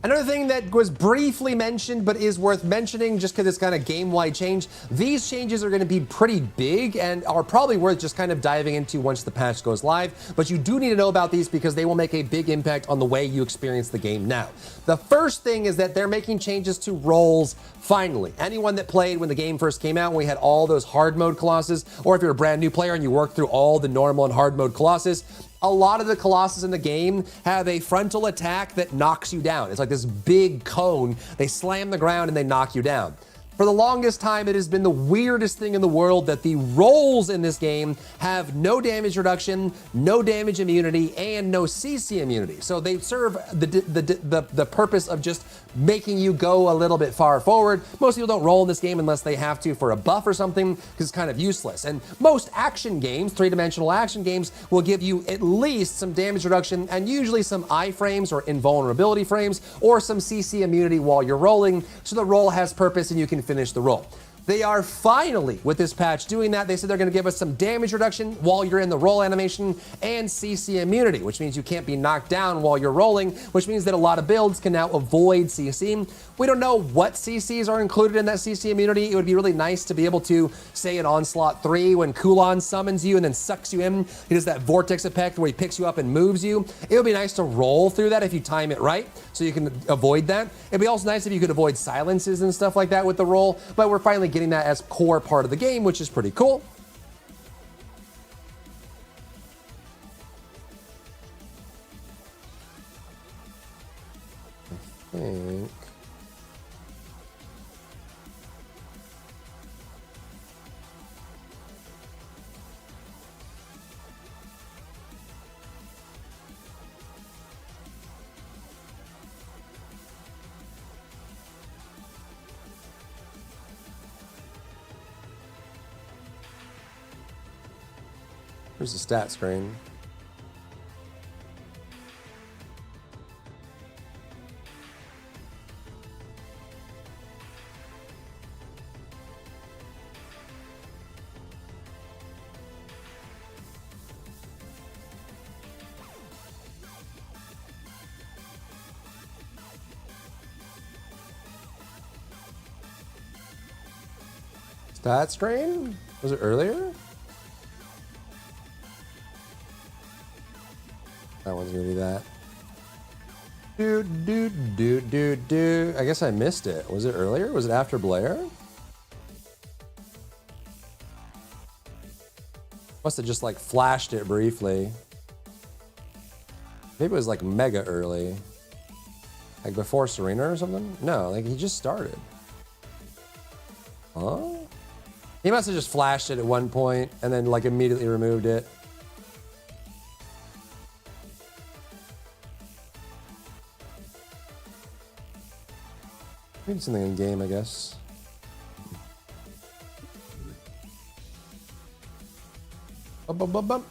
Another thing that was briefly mentioned but is worth mentioning just because it's kind of game-wide change, these changes are going to be pretty big and are probably worth just kind of diving into once the patch goes live, but you do need to know about these because they will make a big impact on the way you experience the game now. The first thing is that they're making changes to roles finally. Anyone that played when the game first came out, when we had all those hard mode Colossus, or if you're a brand new player and you work through all the normal and hard mode Colossus, a lot of the Colossus in the game have a frontal attack that knocks you down. It's like this big cone. They slam the ground and they knock you down. For the longest time, it has been the weirdest thing in the world that the roles in this game have no damage reduction, no damage immunity, and no CC immunity. So they serve the purpose of just making you go a little bit far forward. Most people don't roll in this game unless they have to for a buff or something, because it's kind of useless. And most action games, 3-dimensional action games, will give you at least some damage reduction and usually some iframes or invulnerability frames or some CC immunity while you're rolling, so the roll has purpose and you can finish the roll. They are finally, with this patch, doing that. They said they're going to give us some damage reduction while you're in the roll animation and CC immunity, which means you can't be knocked down while you're rolling, which means that a lot of builds can now avoid CC. We don't know what CCs are included in that CC immunity. It would be really nice to be able to, say in Onslaught 3, when Kulon summons you and then sucks you in, he does that vortex effect where he picks you up and moves you. It would be nice to roll through that if you time it right, so you can avoid that. It'd be also nice if you could avoid silences and stuff like that with the roll, but we're finally getting that as core part of the game, which is pretty cool. I think. Here's the stat screen. Stat screen? Was it earlier? That one's gonna be that. I guess I missed it. Was it earlier? Was it after Blair? Must have just like flashed it briefly. Maybe it was like mega early. Like before Serena or something? No, like he just started. Huh? He must have just flashed it at one point and then like immediately removed it. Maybe something in game, I guess. Bum.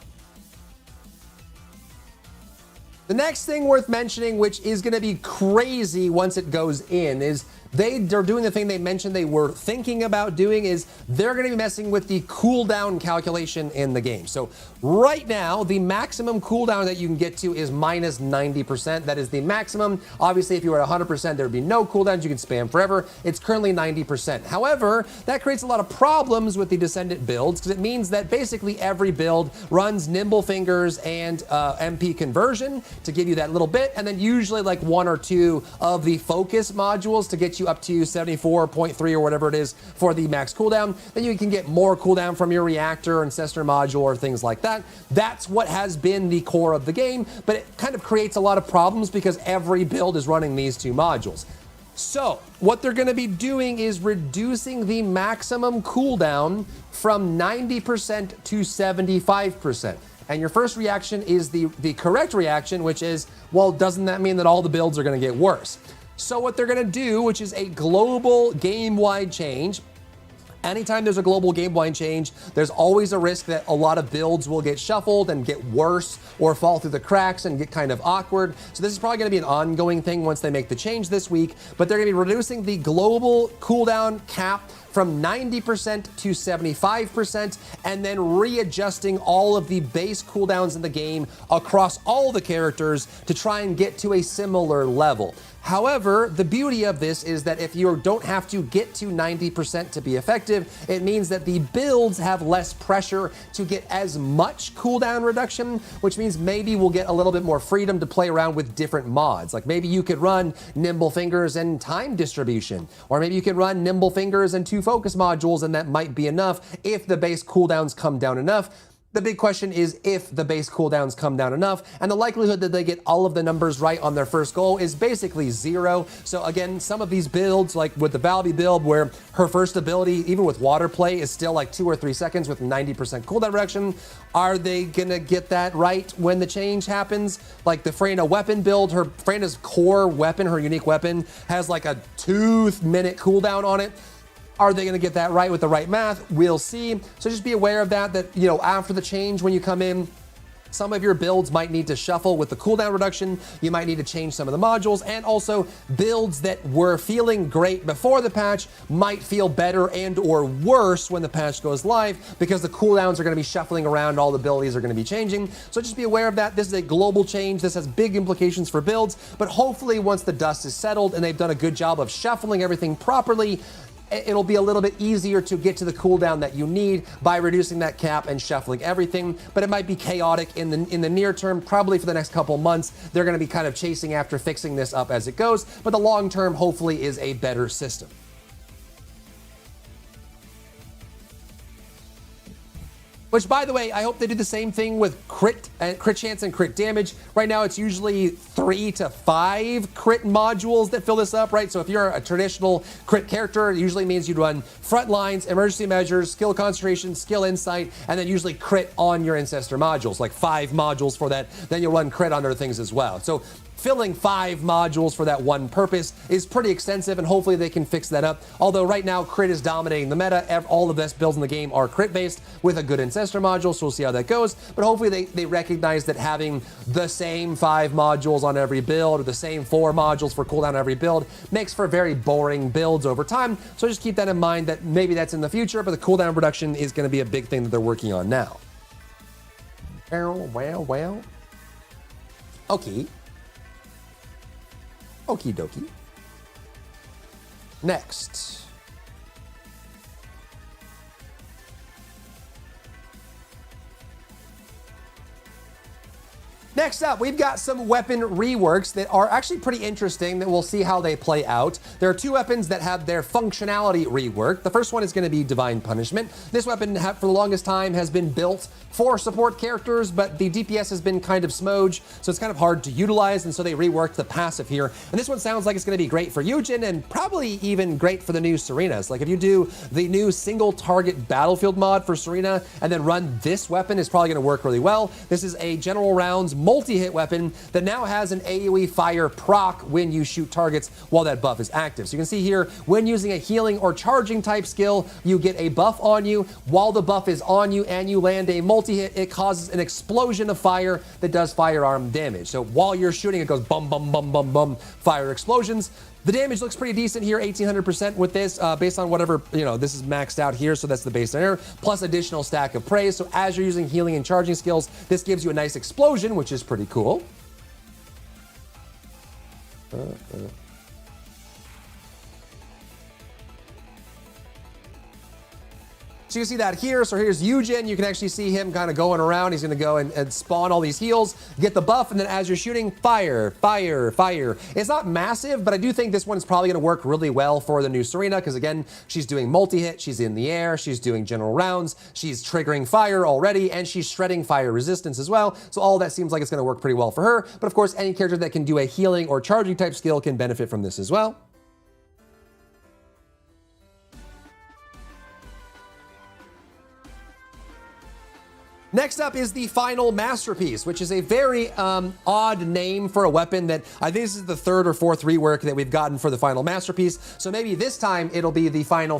The next thing worth mentioning, which is going to be crazy once it goes in, is they're doing the thing they mentioned they were thinking about doing, is they're going to be messing with the cooldown calculation in the game. So right now, the maximum cooldown that you can get to is minus 90%. That is the maximum. Obviously, if you were at 100%, there would be no cooldowns. You can spam forever. It's currently 90%. However, that creates a lot of problems with the Descendant builds because it means that basically every build runs Nimble Fingers and MP Conversion to give you that little bit, and then usually like one or two of the focus modules to get you up to 74.3 or whatever it is for the max cooldown. Then you can get more cooldown from your reactor, ancestor module, or things like that. That's what has been the core of the game, but it kind of creates a lot of problems because every build is running these two modules. So what they're going to be doing is reducing the maximum cooldown from 90% to 75%. And your first reaction is the correct reaction, which is, well, doesn't that mean that all the builds are going to get worse? So what they're going to do, which is a global game-wide change, anytime there's a global game-wide change, there's always a risk that a lot of builds will get shuffled and get worse or fall through the cracks and get kind of awkward. So this is probably going to be an ongoing thing once they make the change this week, but they're going to be reducing the global cooldown cap from 90% to 75%, and then readjusting all of the base cooldowns in the game across all the characters to try and get to a similar level. However, the beauty of this is that if you don't have to get to 90% to be effective, it means that the builds have less pressure to get as much cooldown reduction, which means maybe we'll get a little bit more freedom to play around with different mods. Like maybe you could run Nimble Fingers and Time Distribution, or maybe you could run Nimble Fingers and 2 focus modules, and that might be enough if the base cooldowns come down enough. The big question is if the base cooldowns come down enough, and the likelihood that they get all of the numbers right on their first goal is basically 0. So again, some of these builds, like with the Valby build, where her first ability, even with water play, is still like 2 or 3 seconds with 90% cooldown reduction. Are they gonna get that right when the change happens? Like the Freyna weapon build, Freyna's core weapon, her unique weapon, has like a 2-minute cooldown on it. Are they going to get that right with the right math? We'll see. So just be aware of that, you know, after the change, when you come in, some of your builds might need to shuffle with the cooldown reduction. You might need to change some of the modules, and also builds that were feeling great before the patch might feel better and or worse when the patch goes live because the cooldowns are going to be shuffling around, all the abilities are going to be changing. So just be aware of that. This is a global change. This has big implications for builds, but hopefully once the dust is settled and they've done a good job of shuffling everything properly, it'll be a little bit easier to get to the cooldown that you need by reducing that cap and shuffling everything. But it might be chaotic in the near term, probably for the next couple months. They're going to be kind of chasing after fixing this up as it goes. But the long term, hopefully, is a better system. Which, by the way, I hope they do the same thing with crit chance and crit damage. Right now, it's usually 3 to 5 crit modules that fill this up, right? So if you're a traditional crit character, it usually means you'd run front lines, emergency measures, skill concentration, skill insight, and then usually crit on your ancestor modules, like 5 modules for that. Then you'll run crit on other things as well. So filling 5 modules for that one purpose is pretty extensive, and hopefully they can fix that up. Although right now, crit is dominating the meta. All the best builds in the game are crit-based with a good ancestor module, so we'll see how that goes. But hopefully they recognize that having the same 5 modules on every build, or the same 4 modules for cooldown on every build, makes for very boring builds over time. So just keep that in mind, that maybe that's in the future, but the cooldown reduction is going to be a big thing that they're working on now. Well. Okay. Okie dokie. Next. Next up, we've got some weapon reworks that are actually pretty interesting that we'll see how they play out. There are two weapons that have their functionality reworked. The first one is going to be Divine Punishment. This weapon, for the longest time, has been built for support characters, but the DPS has been kind of smooge, so it's kind of hard to utilize, and so they reworked the passive here. And this one sounds like it's going to be great for Yujin and probably even great for the new Serenas. Like if you do the new single target battlefield mod for Serena and then run this weapon, it's probably going to work really well. This is a general rounds multi-hit weapon that now has an AoE fire proc when you shoot targets while that buff is active. So you can see here, when using a healing or charging type skill, you get a buff on you. While the buff is on you and you land a multi-hit, it causes an explosion of fire that does firearm damage. So while you're shooting, it goes bum, bum, bum, bum, bum, fire explosions. The damage looks pretty decent here, 1800% with this, based on whatever, this is maxed out here, so that's the base error, plus additional stack of praise. So as you're using healing and charging skills, this gives you a nice explosion, which is pretty cool. So you can see that here. So here's Yujin. You can actually see him kind of going around. He's going to go and spawn all these heals, get the buff, and then as you're shooting, fire, fire, fire. It's not massive, but I do think this one is probably going to work really well for the new Serena because, again, she's doing multi-hit, she's in the air, she's doing general rounds, she's triggering fire already, and she's shredding fire resistance as well. So all that seems like it's going to work pretty well for her. But of course, any character that can do a healing or charging type skill can benefit from this as well. Next up is the Final Masterpiece, which is a very odd name for a weapon that I think this is the third or fourth rework that we've gotten for the Final Masterpiece. So maybe this time it'll be the final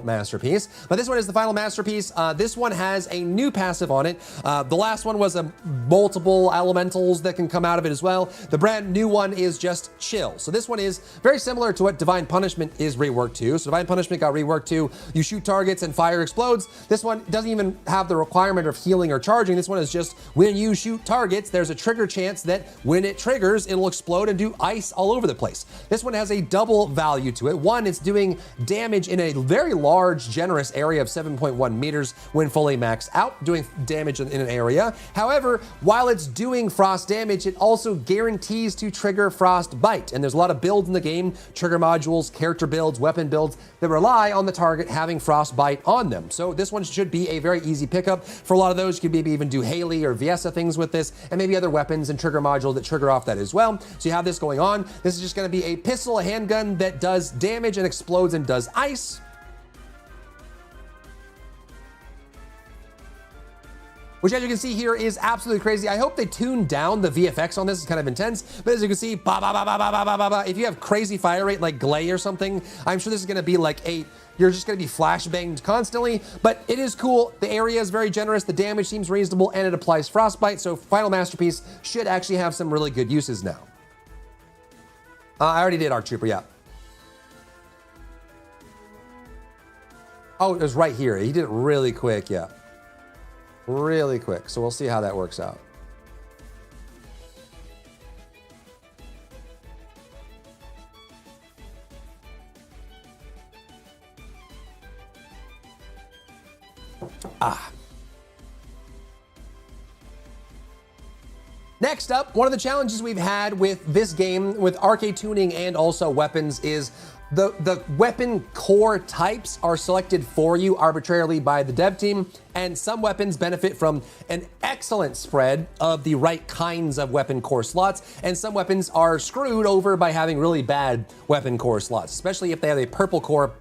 Masterpiece. But this one is the Final Masterpiece. This one has a new passive on it. The last one was a multiple elementals that can come out of it as well. The brand new one is just chill. So this one is very similar to what Divine Punishment is reworked to. So Divine Punishment got reworked to you shoot targets and fire explodes. This one doesn't even have the requirement of healing or charging. This one is just when you shoot targets, there's a trigger chance that when it triggers, it'll explode and do ice all over the place. This one has a double value to it. One, it's doing damage in a very large, generous area of 7.1 meters when fully maxed out, doing damage in an area. However, while it's doing frost damage, it also guarantees to trigger frost bite. And there's a lot of builds in the game, trigger modules, character builds, weapon builds that rely on the target having frost bite on them. So this one should be a very easy pickup for a lot of those. You could maybe even do Haley or Viesa things with this, and maybe other weapons and trigger modules that trigger off that as well. So you have this going on. This is just going to be a pistol, a handgun that does damage and explodes and does ice. Which, as you can see here, is absolutely crazy. I hope they tuned down the VFX on this. It's kind of intense. But as you can see, ba ba ba ba ba ba ba ba ba. If you have crazy fire rate like Glay or something, I'm sure this is going to be like you're just going to be flashbanged constantly. But it is cool. The area is very generous. The damage seems reasonable, and it applies frostbite. So Final Masterpiece should actually have some really good uses now. I already did Arc Trooper, yeah. Oh, it was right here. He did it really quick, yeah. Really quick. So we'll see how that works out. Next up, one of the challenges we've had with this game, with arcade tuning and also weapons, is the weapon core types are selected for you arbitrarily by the dev team, and some weapons benefit from an excellent spread of the right kinds of weapon core slots, and some weapons are screwed over by having really bad weapon core slots, especially if they have a purple core,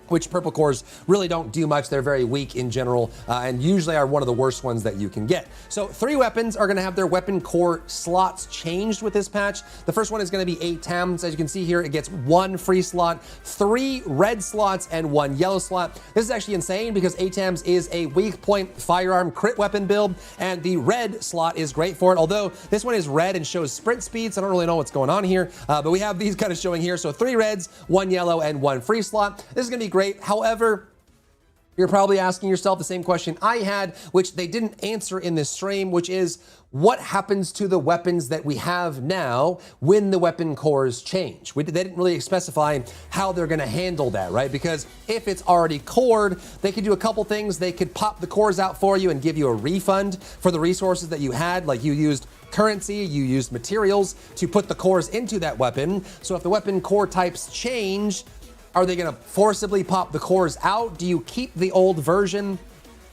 which purple cores really don't do much. They're very weak in general, and usually are one of the worst ones that you can get. So 3 weapons are gonna have their weapon core slots changed with this patch. The first one is gonna be 8 TAMs. As you can see here, it gets 1 free slot, 3 red slots, and 1 yellow slot. This is actually insane because 8 TAMs is a weak point firearm crit weapon build, and the red slot is great for it. Although this one is red and shows sprint speed, so I don't really know what's going on here, but we have these kind of showing here. So 3 reds, 1 yellow, and 1 free slot. This is gonna be great. However, You're probably asking yourself the same question I had, which they didn't answer in this stream, which is what happens to the weapons that we have now when the weapon cores change? They didn't really specify how they're gonna handle that, right? Because if it's already cored, they could do a couple things. They could pop the cores out for you and give you a refund for the resources that you had, like you used currency, you used materials to put the cores into that weapon. So if the weapon core types change, are they gonna forcibly pop the cores out? Do you keep the old version?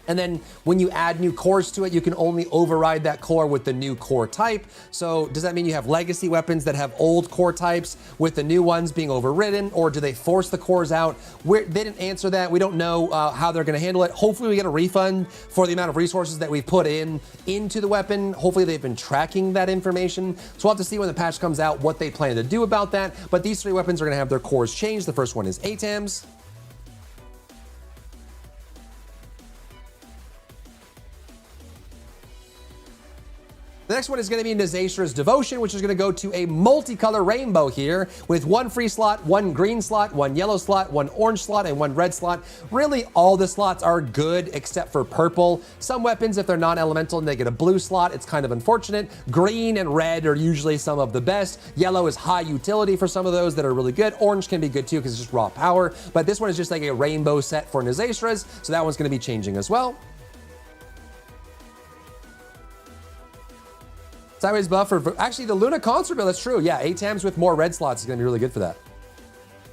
And then when you add new cores to it, you can only override that core with the new core type. So does that mean you have legacy weapons that have old core types with the new ones being overridden, or do they force the cores out? They didn't answer that. We don't know how they're gonna handle it. Hopefully we get a refund for the amount of resources that we've put into the weapon. Hopefully they've been tracking that information. So we'll have to see when the patch comes out what they plan to do about that. But these 3 weapons are gonna have their cores changed. The first one is ATAMs. The next one is going to be Nazastra's Devotion, which is going to go to a multicolor rainbow here with 1 free slot, 1 green slot, 1 yellow slot, 1 orange slot, and 1 red slot. Really, all the slots are good except for purple. Some weapons, if they're non-elemental and they get a blue slot, it's kind of unfortunate. Green and red are usually some of the best. Yellow is high utility for some of those that are really good. Orange can be good too because it's just raw power. But this one is just like a rainbow set for Nazastra's, so that one's going to be changing as well. Sideways buff for, actually the Luna Concert Bill, that's true. Yeah, ATAMs with more red slots is gonna be really good for that.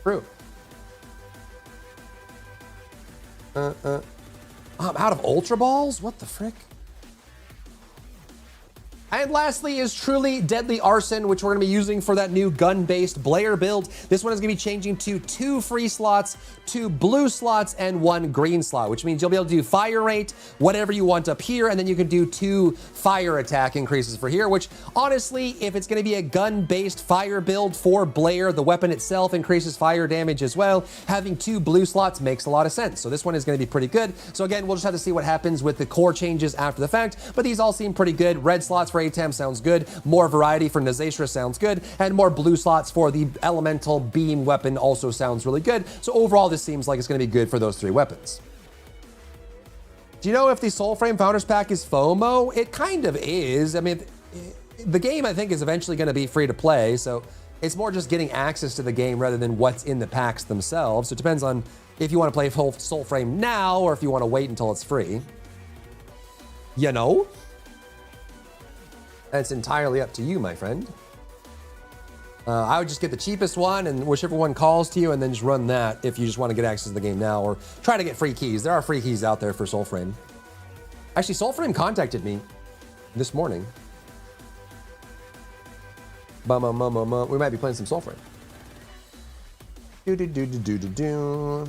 True. I'm out of Ultra Balls? What the frick? And lastly is Truly Deadly Arson, which we're gonna be using for that new gun-based Blair build. This one is gonna be changing to 2 free slots, 2 blue slots, and 1 green slot, which means you'll be able to do fire rate, whatever you want up here, and then you can do 2 fire attack increases for here, which honestly, if it's gonna be a gun-based fire build for Blair, the weapon itself increases fire damage as well. Having 2 blue slots makes a lot of sense. So this one is gonna be pretty good. So again, we'll just have to see what happens with the core changes after the fact, but these all seem pretty good. Red slots for ATAM sounds good. More variety for Nazastra sounds good. And more blue slots for the elemental beam weapon also sounds really good. So overall, this seems like it's going to be good for those 3 weapons. Do you know if the Soulframe Founders Pack is FOMO? It kind of is. I mean, the game, I think, is eventually going to be free to play. So it's more just getting access to the game rather than what's in the packs themselves. So it depends on if you want to play Soulframe now or if you want to wait until it's free. You know? That's entirely up to you, my friend. I would just get the cheapest one and whichever one calls to you and then just run that if you just want to get access to the game now or try to get free keys. There are free keys out there for Soulframe. Actually, Soulframe contacted me this morning. We might be playing some Soulframe. Do-do-do-do-do-do-do.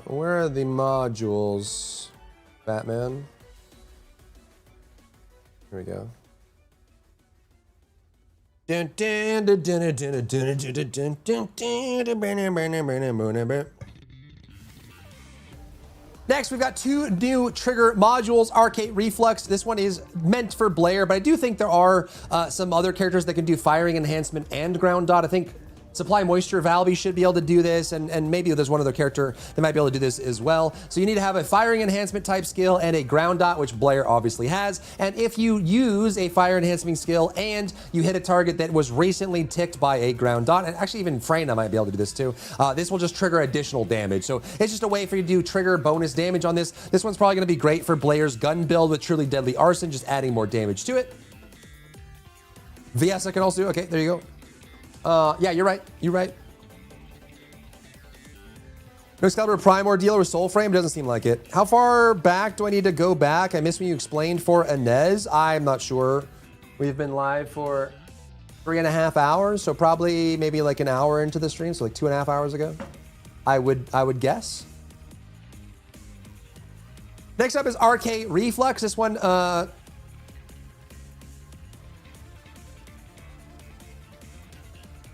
Where are the modules, Batman? Here we go. Next, we've got 2 new trigger modules, Arcade Reflux. This one is meant for Blair, but I do think there are some other characters that can do firing enhancement and ground dot. I think Supply Moisture Valby should be able to do this, and maybe there's one other character that might be able to do this as well. So you need to have a firing enhancement type skill and a ground dot, which Blair obviously has. And if you use a fire enhancing skill and you hit a target that was recently ticked by a ground dot, and actually even Freyna might be able to do this too, this will just trigger additional damage. So it's just a way for you to do trigger bonus damage on this. This one's probably gonna be great for Blair's gun build with Truly Deadly Arson, just adding more damage to it. Viasa can also do, okay, there you go. Yeah, you're right. You're right. No Excalibur Prime ordeal or Soulframe? Doesn't seem like it. How far back do I need to go back? I missed when you explained for Inez. I'm not sure. We've been live for 3.5 hours, so probably maybe like an hour into the stream, so like 2.5 hours ago. I would guess. Next up is RK Reflux. This one,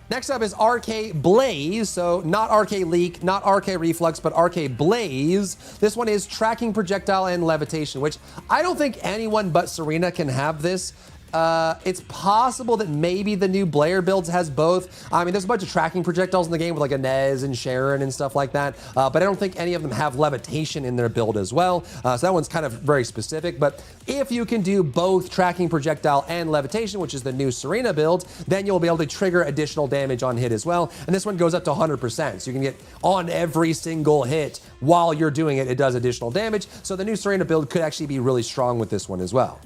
next up is RK Blaze, so not RK Leak, not RK Reflux, but RK Blaze. This one is tracking projectile and levitation, which I don't think anyone but Serena can have this. It's possible that maybe the new Blair builds has both. I mean, there's a bunch of tracking projectiles in the game with like Inez and Sharon and stuff like that, but I don't think any of them have levitation in their build as well. So that one's kind of very specific. But if you can do both tracking projectile and levitation, which is the new Serena build, then you'll be able to trigger additional damage on hit as well. And this one goes up to 100%. So you can get on every single hit while you're doing it, it does additional damage. So the new Serena build could actually be really strong with this one as well.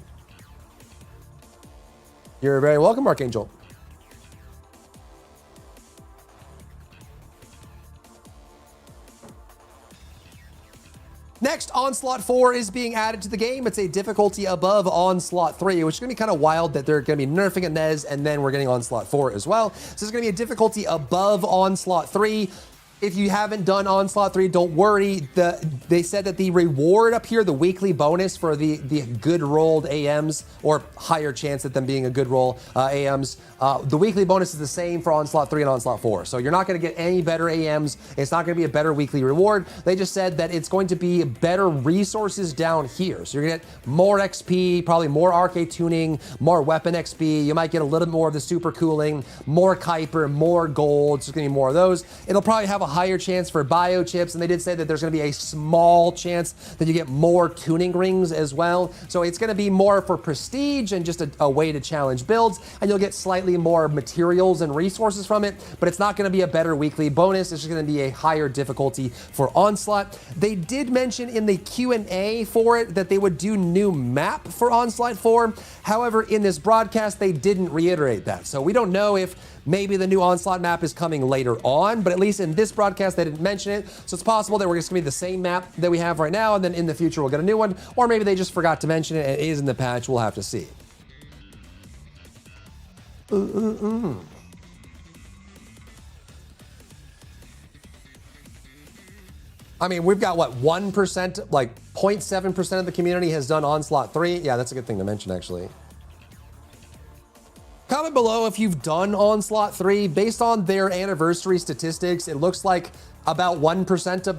You're very welcome, Archangel. Next, Onslaught 4 is being added to the game. It's a difficulty above Onslaught 3, which is going to be kind of wild that they're going to be nerfing Inez and then we're getting Onslaught 4 as well. So it's going to be a difficulty above Onslaught 3. If you haven't done Onslaught 3, don't worry. They said that the reward up here, the weekly bonus for the good rolled AMs, or higher chance at them being a good roll AMs, the weekly bonus is the same for Onslaught 3 and Onslaught 4. So you're not going to get any better AMs. It's not going to be a better weekly reward. They just said that it's going to be better resources down here. So you're going to get more XP, probably more arcade tuning, more weapon XP. You might get a little more of the super cooling, more Kuiper, more gold. So it's going to be more of those. It'll probably have a higher chance for biochips, and they did say that there's going to be a small chance that you get more tuning rings as well. So it's going to be more for prestige and just a way to challenge builds, and you'll get slightly more materials and resources from it, but it's not going to be a better weekly bonus. It's just going to be a higher difficulty for Onslaught. They did mention in the Q&A for it that they would do new map for Onslaught 4. However, in this broadcast, they didn't reiterate that. So we don't know if maybe the new Onslaught map is coming later on, but at least in this broadcast, they didn't mention it. So it's possible that we're just gonna be the same map that we have right now, and then in the future, we'll get a new one, or maybe they just forgot to mention it and it is in the patch. We'll have to see. I mean, we've got what, 1%, like 0.7% of the community has done Onslaught 3. Yeah, that's a good thing to mention, actually. Comment below if you've done Onslaught 3. Based on their anniversary statistics, it looks like about 1% of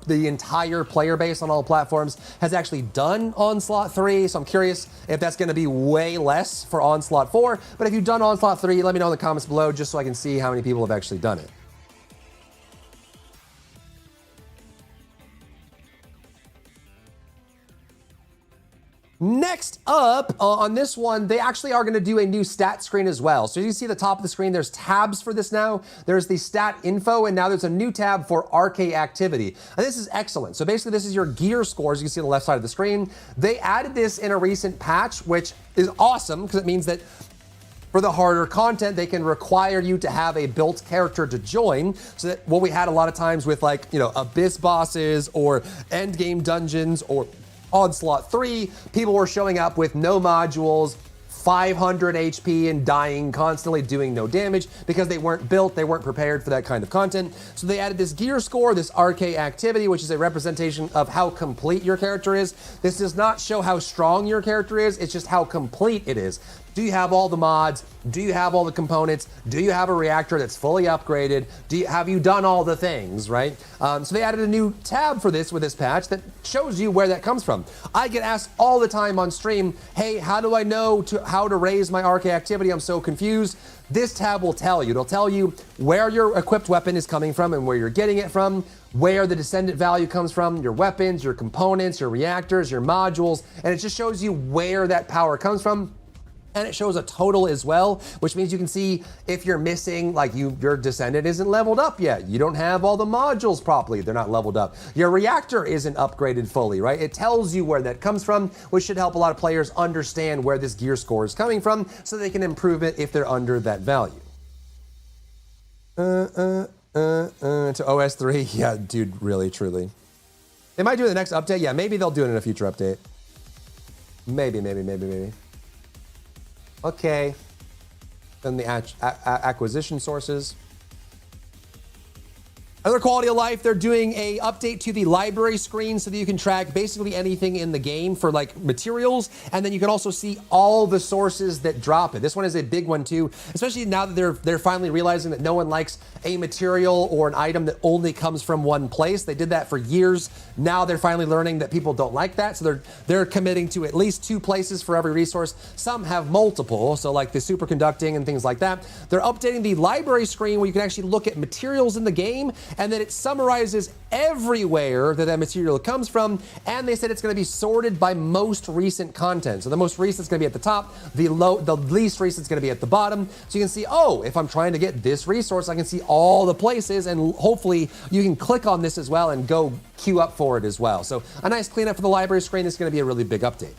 the entire player base on all platforms has actually done Onslaught 3. So I'm curious if that's going to be way less for Onslaught 4. But if you've done Onslaught 3, let me know in the comments below just so I can see how many people have actually done it. Next up on this one, they actually are going to do a new stat screen as well. So you see the top of the screen, there's tabs for this now. There's the stat info, and now there's a new tab for arcade activity. And this is excellent. So basically this is your gear scores. You can see on the left side of the screen. They added this in a recent patch, which is awesome because it means that for the harder content, they can require you to have a built character to join. So that what we had a lot of times with, like, you know, Abyss bosses or end game dungeons or Onslaught 3, people were showing up with no modules, 500 HP and dying, constantly doing no damage because they weren't built, they weren't prepared for that kind of content. So they added this gear score, this arcade activity, which is a representation of how complete your character is. This does not show how strong your character is, it's just how complete it is. Do you have all the mods? Do you have all the components? Do you have a reactor that's fully upgraded? Have you done all the things, right? So they added a new tab for this with this patch that shows you where that comes from. I get asked all the time on stream, hey, how do I know how to raise my arcade activity? I'm so confused. This tab will tell you. It'll tell you where your equipped weapon is coming from and where you're getting it from, where the descendant value comes from, your weapons, your components, your reactors, your modules, and it just shows you where that power comes from. And it shows a total as well, which means you can see if you're missing, like your descendant isn't leveled up yet. You don't have all the modules properly. They're not leveled up. Your reactor isn't upgraded fully, right? It tells you where that comes from, which should help a lot of players understand where this gear score is coming from so they can improve it if they're under that value. To OS 3, yeah, dude, really, truly. They might do it in the next update. Yeah, maybe they'll do it in a future update. Maybe. Okay, then the acquisition sources. Another quality of life, they're doing a update to the library screen so that you can track basically anything in the game for like materials, and then you can also see all the sources that drop it. This one is a big one too, especially now that they're finally realizing that no one likes a material or an item that only comes from one place. They did that for years. Now they're finally learning that people don't like that, so they're committing to at least 2 places for every resource. Some have multiple, so like the superconducting and things like that. They're updating the library screen where you can actually look at materials in the game, and then it summarizes everywhere that material comes from, and they said it's going to be sorted by most recent content. So the most recent is going to be at the top, the least recent is going to be at the bottom. So you can see, oh, if I'm trying to get this resource, I can see all the places, and hopefully you can click on this as well and go queue up for it as well. So a nice cleanup for the library screen. This is going to be a really big update.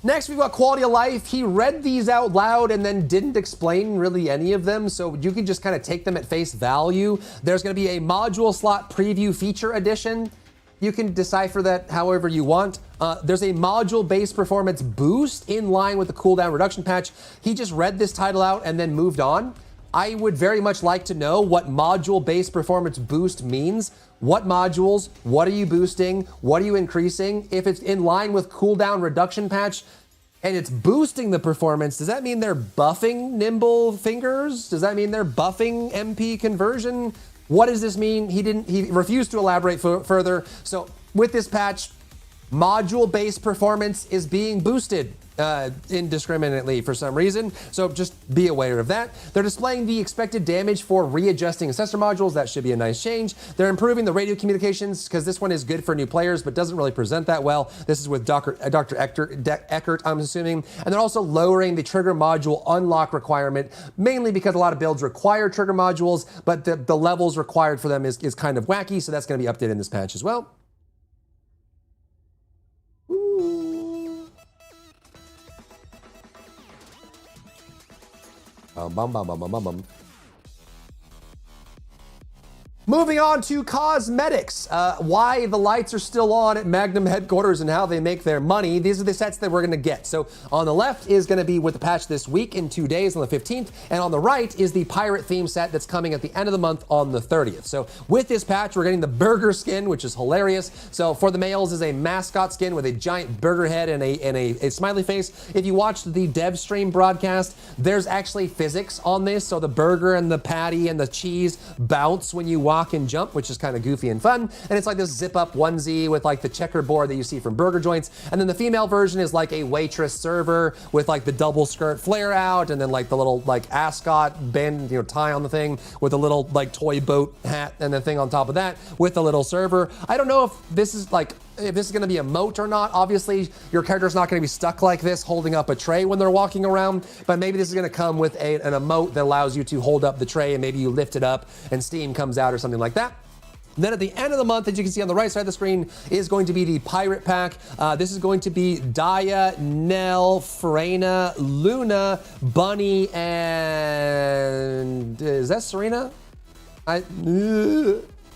Next, we've got quality of life. He read these out loud and then didn't explain really any of them, so you can just kind of take them at face value. There's going to be a module slot preview feature edition. You can decipher that however you want. There's a module-based performance boost in line with the cooldown reduction patch. He just read this title out and then moved on. I would very much like to know what module-based performance boost means. What modules? What are you boosting? What are you increasing? If it's in line with cooldown reduction patch and it's boosting the performance, does that mean they're buffing Nimble Fingers? Does that mean they're buffing MP conversion? What does this mean? He refused to elaborate further. So with this patch, module-based performance is being boosted indiscriminately for some reason, so just be aware of that. They're displaying the expected damage for readjusting assessor modules. That should be a nice change. They're improving the radio communications because this one is good for new players but doesn't really present that well. This is with Dr. Eckert, I'm assuming. And they're also lowering the trigger module unlock requirement, mainly because a lot of builds require trigger modules, but the levels required for them is kind of wacky, so that's going to be updated in this patch as well. Moving on to cosmetics, why the lights are still on at Magnum headquarters and how they make their money. These are the sets that we're going to get. So on the left is going to be with the patch this week in 2 days on the 15th, and on the right is the pirate theme set that's coming at the end of the month on the 30th. So with this patch, we're getting the burger skin, which is hilarious. So for the males is a mascot skin with a giant burger head and a smiley face. If you watched the dev stream broadcast, there's actually physics on this. So the burger and the patty and the cheese bounce when you walk and jump, which is kind of goofy and fun. And it's like this zip up onesie with like the checkerboard that you see from burger joints. And then the female version is like a waitress server with like the double skirt flare out and then like the little like ascot band, tie on the thing with a little like toy boat hat and the thing on top of that with the little server. I don't know if this is going to be a moat or not. Obviously, your character's not going to be stuck like this holding up a tray when they're walking around, but maybe this is going to come with an emote that allows you to hold up the tray and maybe you lift it up and steam comes out or something like that. And then at the end of the month, as you can see on the right side of the screen, is going to be the Pirate Pack. This is going to be Daya, Nell, Freyna, Luna, Bunny, and is that Serena?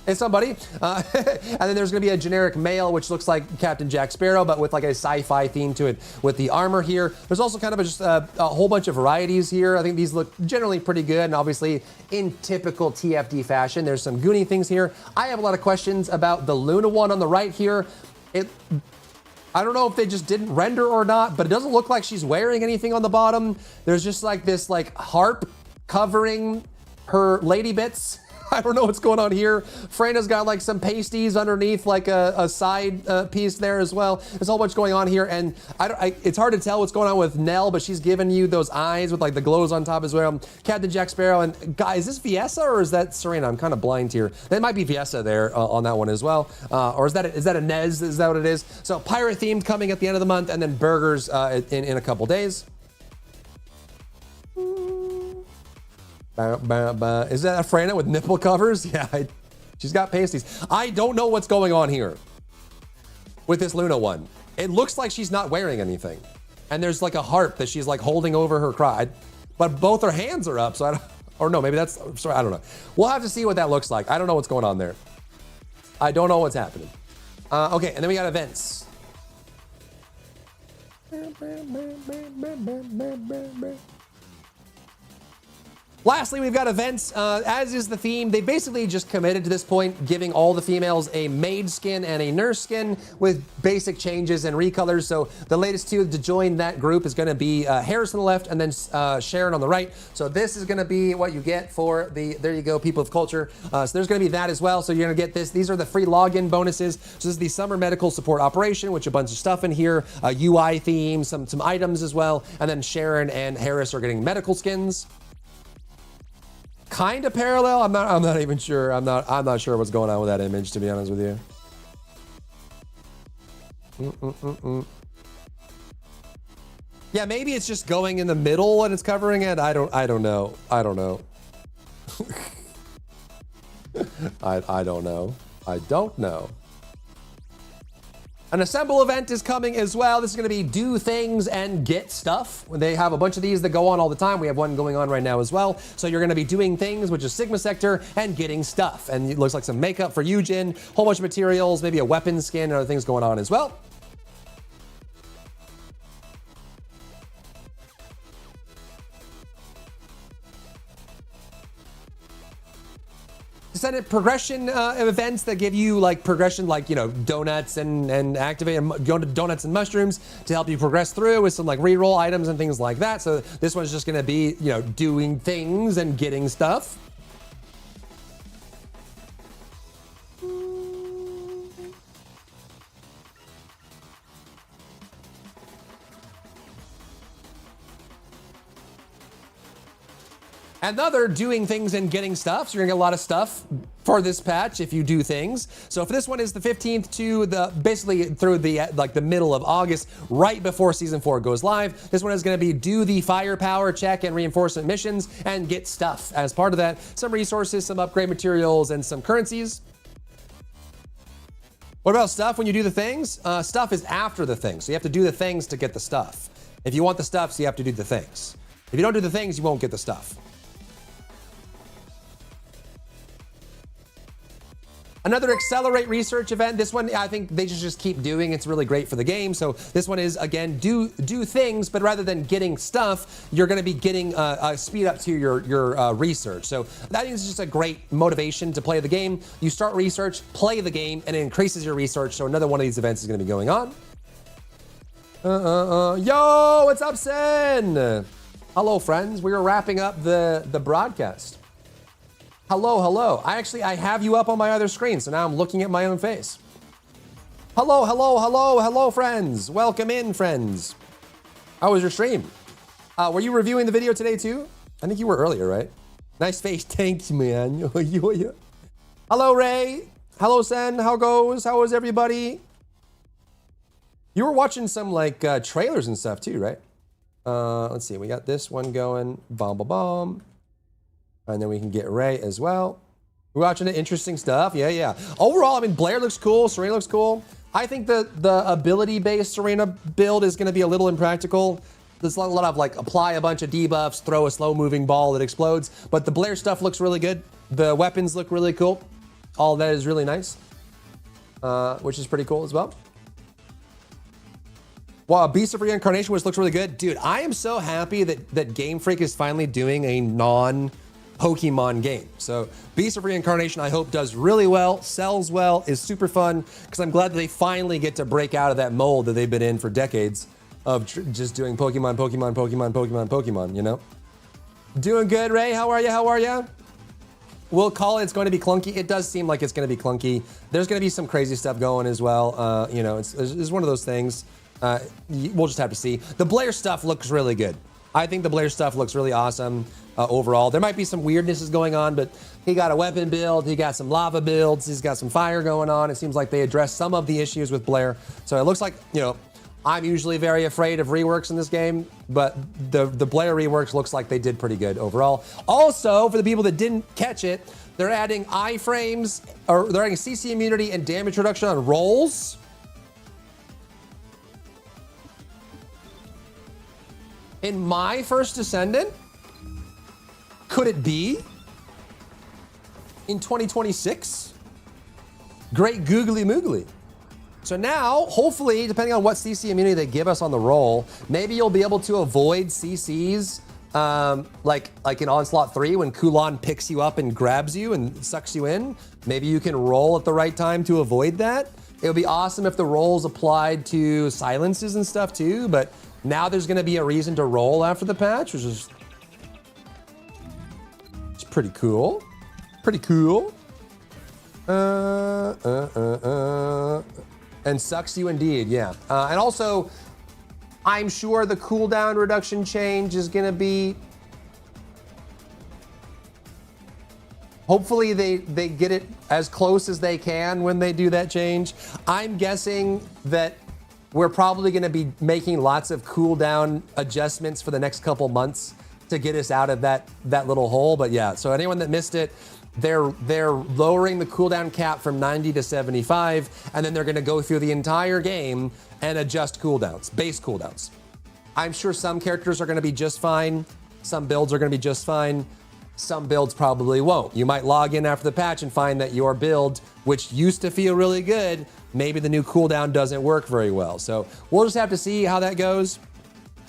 It's somebody. And then there's going to be a generic male, which looks like Captain Jack Sparrow, but with like a sci-fi theme to it with the armor here. There's also kind of just a whole bunch of varieties here. I think these look generally pretty good, and obviously in typical TFD fashion. There's some Goonie things here. I have a lot of questions about the Luna one on the right here. I don't know if they just didn't render or not, but it doesn't look like she's wearing anything on the bottom. There's just like this like harp covering her lady bits. I don't know what's going on here. Freyna's got like some pasties underneath, like a side piece there as well. There's a whole bunch going on here, and it's hard to tell what's going on with Nell, but she's giving you those eyes with like the glows on top as well. Captain Jack Sparrow, and guys, is this Viessa or is that Serena? I'm kind of blind here. That might be Viessa there on that one as well. Or is that a Nez? Is that what it is? So pirate themed coming at the end of the month, and then burgers in a couple days. Is that a Freyna with nipple covers? Yeah, she's got pasties. I don't know what's going on here with this Luna one. It looks like she's not wearing anything. And there's like a harp that she's like holding over her crotch. But both her hands are up, so I don't, or no, maybe that's, sorry, I don't know. We'll have to see what that looks like. I don't know what's going on there. I don't know what's happening. Okay, and then we got events. Lastly, we've got events. As is the theme, they basically just committed to this point, giving all the females a maid skin and a nurse skin with basic changes and recolors. So the latest two to join that group is going to be Harris on the left and then Sharon on the right. So this is going to be what you get for the, there you go, people of culture. So there's going to be that as well. So you're going to get this. These are the free login bonuses. So this is the summer medical support operation, which a bunch of stuff in here, UI theme, some items as well. And then Sharon and Harris are getting medical skins. Kind of parallel. I'm not even sure. I'm not sure what's going on with that image, to be honest with you. Yeah, maybe it's just going in the middle and it's covering it. I don't know. I don't know. I don't know. I don't know. An assemble event is coming as well. This is going to be do things and get stuff. They have a bunch of these that go on all the time. We have one going on right now as well. So you're going to be doing things, which is Sigma Sector, and getting stuff. And it looks like some makeup for Eugen, whole bunch of materials, maybe a weapon skin and other things going on as well. Descendant progression events that give you like progression, like, you know, donuts and activate and go to donuts and mushrooms to help you progress through with some like reroll items and things like that. So this one's just going to be, you know, doing things and getting stuff. Another doing things and getting stuff. So you're gonna get a lot of stuff for this patch if you do things. So for this one is the 15th to the basically through the like the middle of August, right before season 4 goes live. This one is gonna be do the firepower check and reinforcement missions and get stuff as part of that. Some resources, some upgrade materials, and some currencies. What about stuff when you do the things? Stuff is after the things. So you have to do the things to get the stuff. If you want the stuff, so you have to do the things. If you don't do the things, you won't get the stuff. Another accelerate research event. This one, I think they just keep doing. It's really great for the game. So this one is, again, do things, but rather than getting stuff, you're going to be getting a speed up to your research. So that is just a great motivation to play the game. You start research, play the game, and it increases your research. So another one of these events is going to be going on. Yo, what's up, Sen? Hello, friends. We are wrapping up the broadcast. Hello. I have you up on my other screen, so now I'm looking at my own face. Hello, friends. Welcome in, friends. How was your stream? Were you reviewing the video today too? I think you were earlier, right? Nice face. Thanks, man. Hello, Ray. Hello, Sen. How goes? How is everybody? You were watching some like trailers and stuff too, right? Let's see. We got this one going. Bomb. And then we can get Ray as well. We're watching the interesting stuff. Yeah. Overall, I mean, Blair looks cool. Serena looks cool. I think the ability-based Serena build is going to be a little impractical. There's a lot of like apply a bunch of debuffs, throw a slow-moving ball that explodes. But the Blair stuff looks really good. The weapons look really cool. All that is really nice, which is pretty cool as well. Wow, Beast of Reincarnation, which looks really good. Dude, I am so happy that Game Freak is finally doing a non-Pokemon game. So Beast of Reincarnation, I hope, does really well, sells well, is super fun, because I'm glad that they finally get to break out of that mold that they've been in for decades of just doing Pokemon, you know? Doing good, Ray. How are you? We'll call it. It's going to be clunky. It does seem like it's going to be clunky. There's going to be some crazy stuff going as well. You know, it's one of those things. We'll just have to see. The Blair stuff looks really good. I think the Blair stuff looks really awesome overall. There might be some weirdnesses going on, but he got a weapon build, he got some lava builds, he's got some fire going on. It seems like they addressed some of the issues with Blair. So it looks like, you know, I'm usually very afraid of reworks in this game, but the Blair reworks looks like they did pretty good overall. Also, for the people that didn't catch it, they're adding iframes, or they're adding CC immunity and damage reduction on rolls. In my first Descendant? Could it be? In 2026? Great googly moogly. So now, hopefully, depending on what CC immunity they give us on the roll, maybe you'll be able to avoid CCs like in Onslaught 3 when Kulan picks you up and grabs you and sucks you in. Maybe you can roll at the right time to avoid that. It would be awesome if the rolls applied to silences and stuff too, but now there's going to be a reason to roll after the patch, which is it's pretty cool. Pretty cool. And sucks you indeed, yeah. And also, I'm sure the cooldown reduction change is going to be. Hopefully they get it as close as they can when they do that change. I'm guessing that we're probably going to be making lots of cooldown adjustments for the next couple months to get us out of that little hole. But yeah, so anyone that missed it, they're lowering the cooldown cap from 90 to 75, and then they're going to go through the entire game and adjust cooldowns, base cooldowns. I'm sure some characters are going to be just fine. Some builds are going to be just fine. Some builds probably won't. You might log in after the patch and find that your build, which used to feel really good, maybe the new cooldown doesn't work very well. So we'll just have to see how that goes.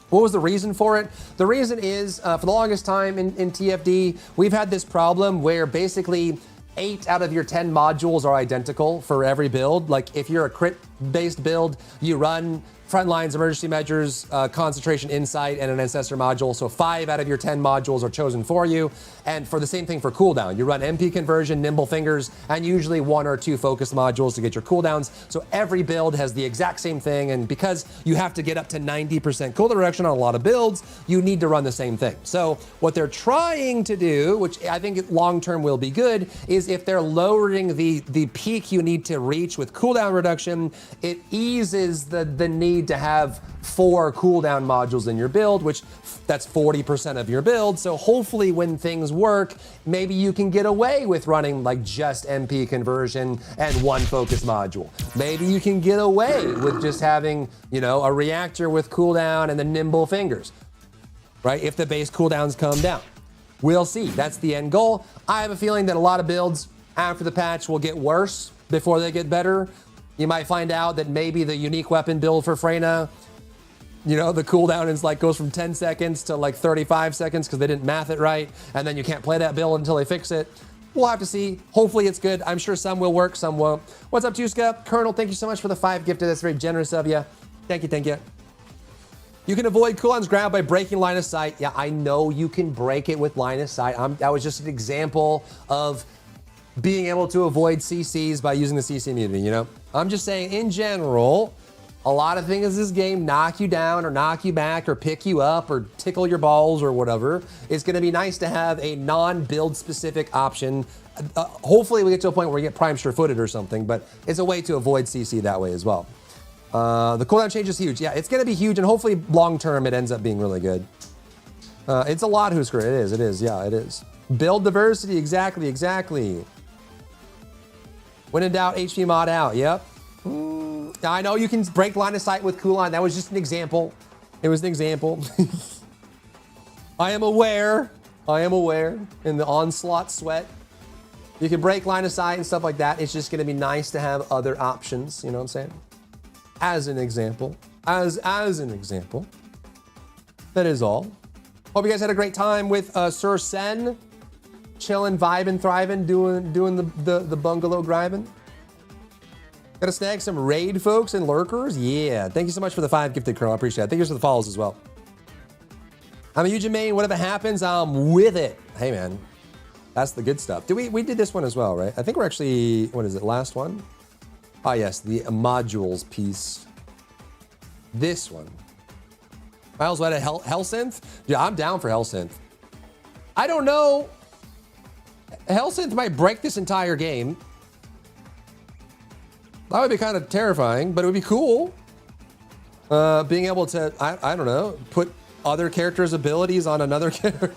What was the reason for it? The reason is, for the longest time in TFD, we've had this problem where basically 8 out of your 10 modules are identical for every build. Like if you're a crit-based build, you run Frontlines, Emergency Measures, Concentration, Insight, and an Ancestor module. So 5 out of your 10 modules are chosen for you. And for the same thing for cooldown, you run MP Conversion, Nimble Fingers, and usually 1 or 2 focus modules to get your cooldowns. So every build has the exact same thing. And because you have to get up to 90% cooldown reduction on a lot of builds, you need to run the same thing. So what they're trying to do, which I think long-term will be good, is if they're lowering the peak you need to reach with cooldown reduction, it eases the need to have 4 cooldown modules in your build, which that's 40% of your build. So hopefully when things work, maybe you can get away with running like just MP Conversion and 1 focus module. Maybe you can get away with just having, you know, a reactor with cooldown and the Nimble Fingers, right? If the base cooldowns come down. We'll see. That's the end goal. I have a feeling that a lot of builds after the patch will get worse before they get better. You might find out that maybe the unique weapon build for Freyna, you know, the cooldown is like goes from 10 seconds to like 35 seconds because they didn't math it right, and then you can't play that build until they fix it. We'll have to see. Hopefully it's good. I'm sure some will work, some won't. What's up, Tuska? Colonel, thank you so much for the 5 gifted. That's very generous of you. Thank you, thank you. You can avoid cooldowns grab by breaking line of sight. Yeah, I know you can break it with line of sight. That was just an example of being able to avoid CCs by using the CC immunity, you know? I'm just saying, in general, a lot of things in this game knock you down or knock you back or pick you up or tickle your balls or whatever. It's going to be nice to have a non-build specific option. Hopefully we get to a point where we get prime sure-footed or something, but it's a way to avoid CC that way as well. The cooldown change is huge. Yeah, it's going to be huge, and hopefully long-term it ends up being really good. It's a lot, Husker. It is. Yeah, it is. Build diversity, exactly. When in doubt, HP mod out. Yep. I know you can break line of sight with Kulan. That was just an example. It was an example. I am aware. In the Onslaught sweat, you can break line of sight and stuff like that. It's just going to be nice to have other options. You know what I'm saying? As an example. As an example. That is all. Hope you guys had a great time with Sir Sen. Chilling, vibing, thriving, doing the bungalow gribing. Gotta snag some raid folks and lurkers. Yeah, thank you so much for the 5 gifted, Colonel. I appreciate it. Thank you for the follows as well. I'm a huge main. Whatever happens, I'm with it. Hey man, that's the good stuff. We did this one as well, right? I think we're actually, what is it? Last one? Oh yes, the modules piece. This one. Miles, what a Hellsynth? Yeah, I'm down for Hellsynth. I don't know. Hellsynth might break this entire game. That would be kind of terrifying, but it would be cool. Being able to, I don't know, put other characters' abilities on another character.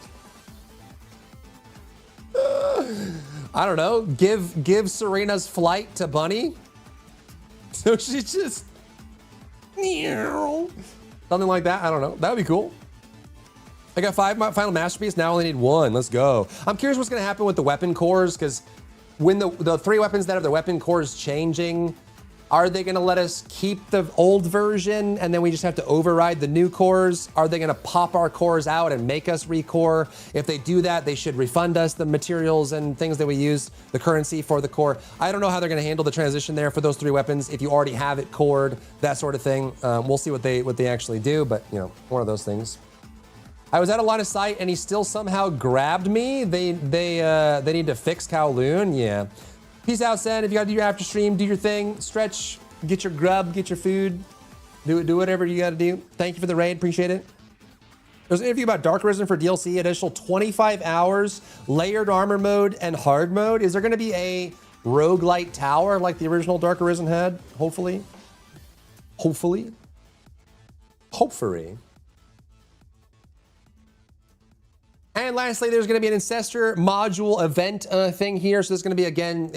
I don't know, give Serena's flight to Bunny. So she's just, something like that. I don't know. That would be cool. I got 5 final masterpiece. Now I only need 1. Let's go. I'm curious what's going to happen with the weapon cores, because when the 3 weapons that have their weapon cores changing, Are they going to let us keep the old version and then we just have to override the new cores? Are they going to pop our cores out and make us recore? If they do that, they should refund us the materials and things that we use, the currency for the core. I don't know how they're going to handle the transition there for those 3 weapons. If you already have it cored, that sort of thing. We'll see what they actually do, but you know, one of those things. I was at a line of sight and he still somehow grabbed me. They need to fix Kowloon. Yeah. Peace out, Sen. If you got to do your after stream, do your thing. Stretch, get your grub, get your food. Do whatever you got to do. Thank you for the raid. Appreciate it. There's an interview about Dark Arisen for DLC, additional 25 hours, layered armor mode, and hard mode. Is there going to be a roguelite tower like the original Dark Arisen had? Hopefully. Hopefully. Hopefully. And lastly, there's going to be an Ancestor module event thing here. So there's going to be, again,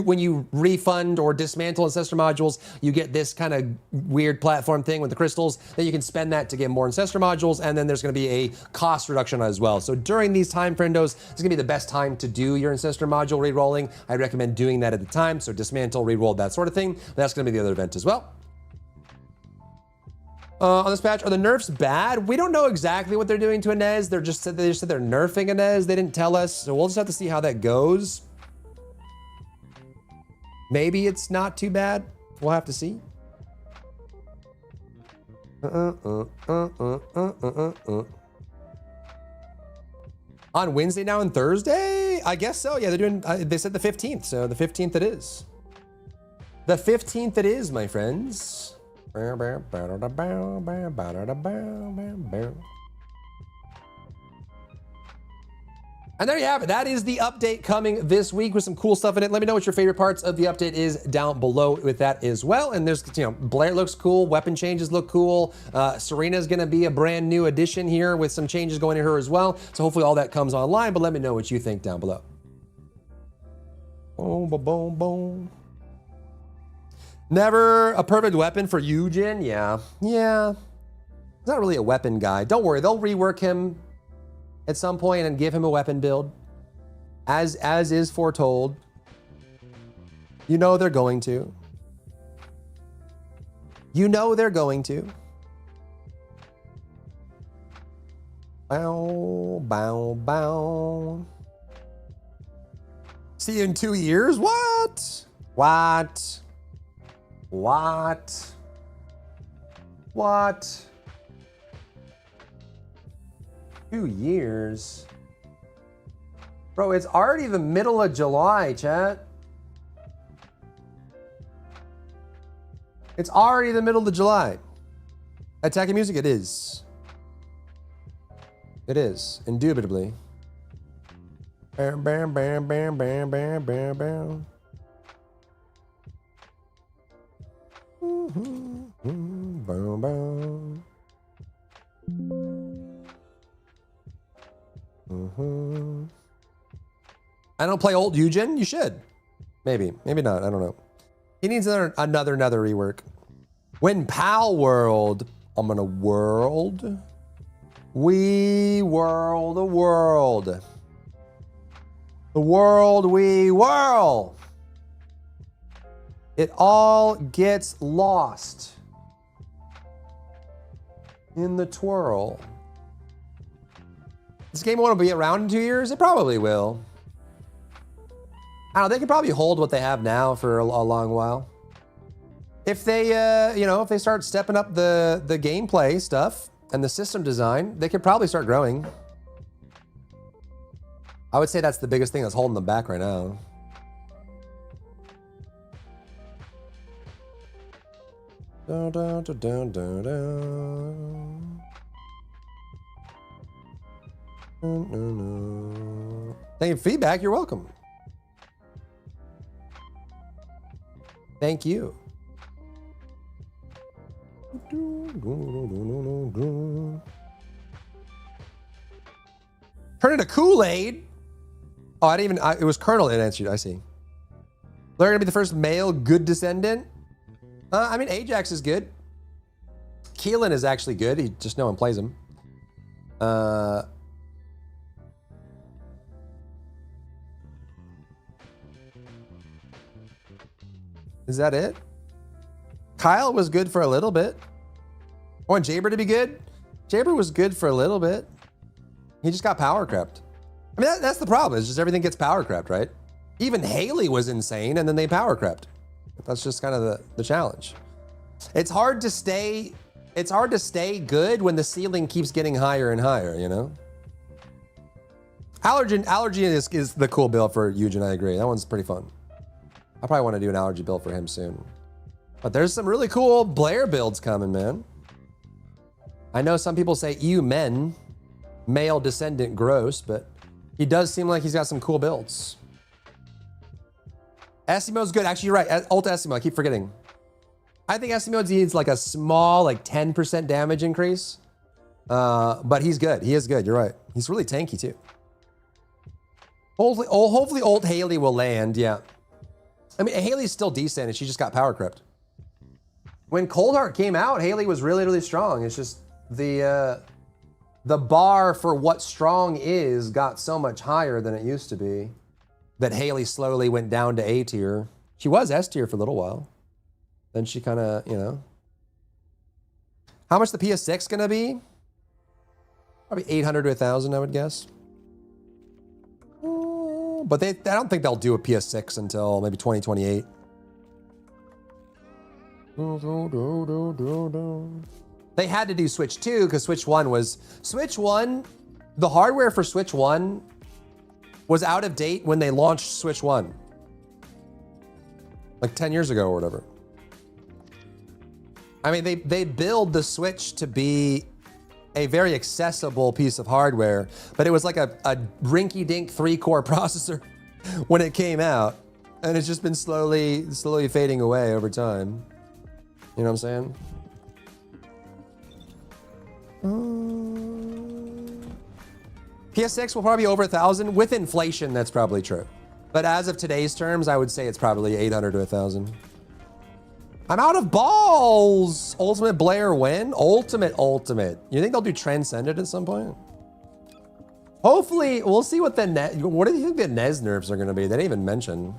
when you refund or dismantle Ancestor modules, you get this kind of weird platform thing with the crystals. Then you can spend that to get more Ancestor modules. And then there's going to be a cost reduction as well. So during these time friendos, it's going to be the best time to do your Ancestor module re-rolling. I recommend doing that at the time. So dismantle, re-roll, that sort of thing. That's going to be the other event as well. On this patch, are the nerfs bad? We don't know exactly what they're doing to Inez. They just said they're nerfing Inez. They didn't tell us, so we'll just have to see how that goes. Maybe it's not too bad. We'll have to see. On Wednesday now and Thursday? I guess so. Yeah, they're doing. They said the 15th, so the 15th it is. The 15th it is, my friends. And there you have it. That is the update coming this week with some cool stuff in it. Let me know what your favorite parts of the update is down below with that as well. And there's, you know, Blair looks cool. Weapon changes look cool. Serena's going to be a brand new addition here with some changes going to her as well. So hopefully all that comes online, but let me know what you think down below. Boom, boom, boom, boom. Never a perfect weapon for Eugen? Yeah. Yeah. He's not really a weapon guy. Don't worry, they'll rework him at some point and give him a weapon build. As is foretold. You know they're going to. You know they're going to. Bow, bow, bow. See you in 2 years? What? What? What? What? 2 years? Bro, it's already the middle of July, chat. It's already the middle of July. Attacking music, it is. It is, indubitably. Bam, bam, bam, bam, bam, bam, bam, bam. Boom, boom. I don't play old Eugen. You should. Maybe not. I don't know. He needs another rework. When Pal World, I'm gonna world. We whirl the world. The world we whirl. It all gets lost in the twirl. This game won't be around in 2 years? It probably will. I don't know, they could probably hold what they have now for a long while. If they, if they start stepping up the gameplay stuff and the system design, they could probably start growing. I would say that's the biggest thing that's holding them back right now. Dun, dun, dun, dun, dun, dun. Dun, dun, dun. Thank you for feedback. You're welcome. Thank you. Turn into Kool-Aid. Oh, I didn't even. It was Colonel that answered. I see. They're gonna be the first male good descendant. I mean, Ajax is good. Keelan is actually good. He just no one plays him. Is that it? Kyle was good for a little bit. I want Jaber to be good. Jaber was good for a little bit. He just got power crept. I mean, that's the problem. It's just everything gets power crept, right? Even Haley was insane, and then they power crept. That's just kind of the challenge. It's hard to stay good when the ceiling keeps getting higher and higher, you know? Allergy is the cool build for Eugen, I agree. That one's pretty fun. I probably want to do an allergy build for him soon. But there's some really cool Blair builds coming, man. I know some people say ew men, male descendant gross, but he does seem like he's got some cool builds. Esimo's good. Actually, you're right. Ult Esimo, I keep forgetting. I think Esimo needs like a small, like 10% damage increase. But he's good. He is good. You're right. He's really tanky too. Hopefully Ult Haley will land. Yeah. I mean, Haley's still decent and she just got power crept. When Coldheart came out, Haley was really, really strong. It's just the bar for what strong is got so much higher than it used to be that Haley slowly went down to A tier. She was S tier for a little while. Then she kind of, you know. How much the PS6 gonna be? Probably 800 to 1,000, I would guess. But I don't think they'll do a PS6 until maybe 2028. They had to do Switch 2 because Switch 1, the hardware for Switch 1 was out of date when they launched Switch 1. Like 10 years ago or whatever. I mean, they build the Switch to be a very accessible piece of hardware, but it was like a rinky-dink 3-core processor when it came out, and it's just been slowly fading away over time. You know what I'm saying? PS6 will probably be over 1,000. With inflation, that's probably true. But as of today's terms, I would say it's probably 800 to 1,000. I'm out of balls. Ultimate Blair win? Ultimate. You think they'll do Transcendent at some point? Hopefully, we'll see what do you think the Nez nerfs are going to be? They didn't even mention.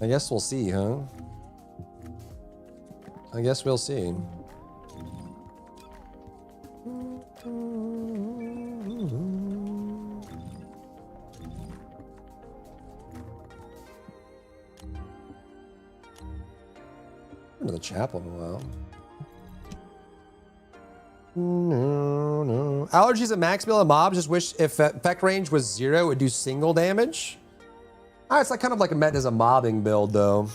I guess we'll see, huh? I guess we'll see. To the chapel in a while. No. Allergies at max build and mobs. Just wish if effect range was 0, it would do single damage. It's like kind of like meant as a mobbing build though.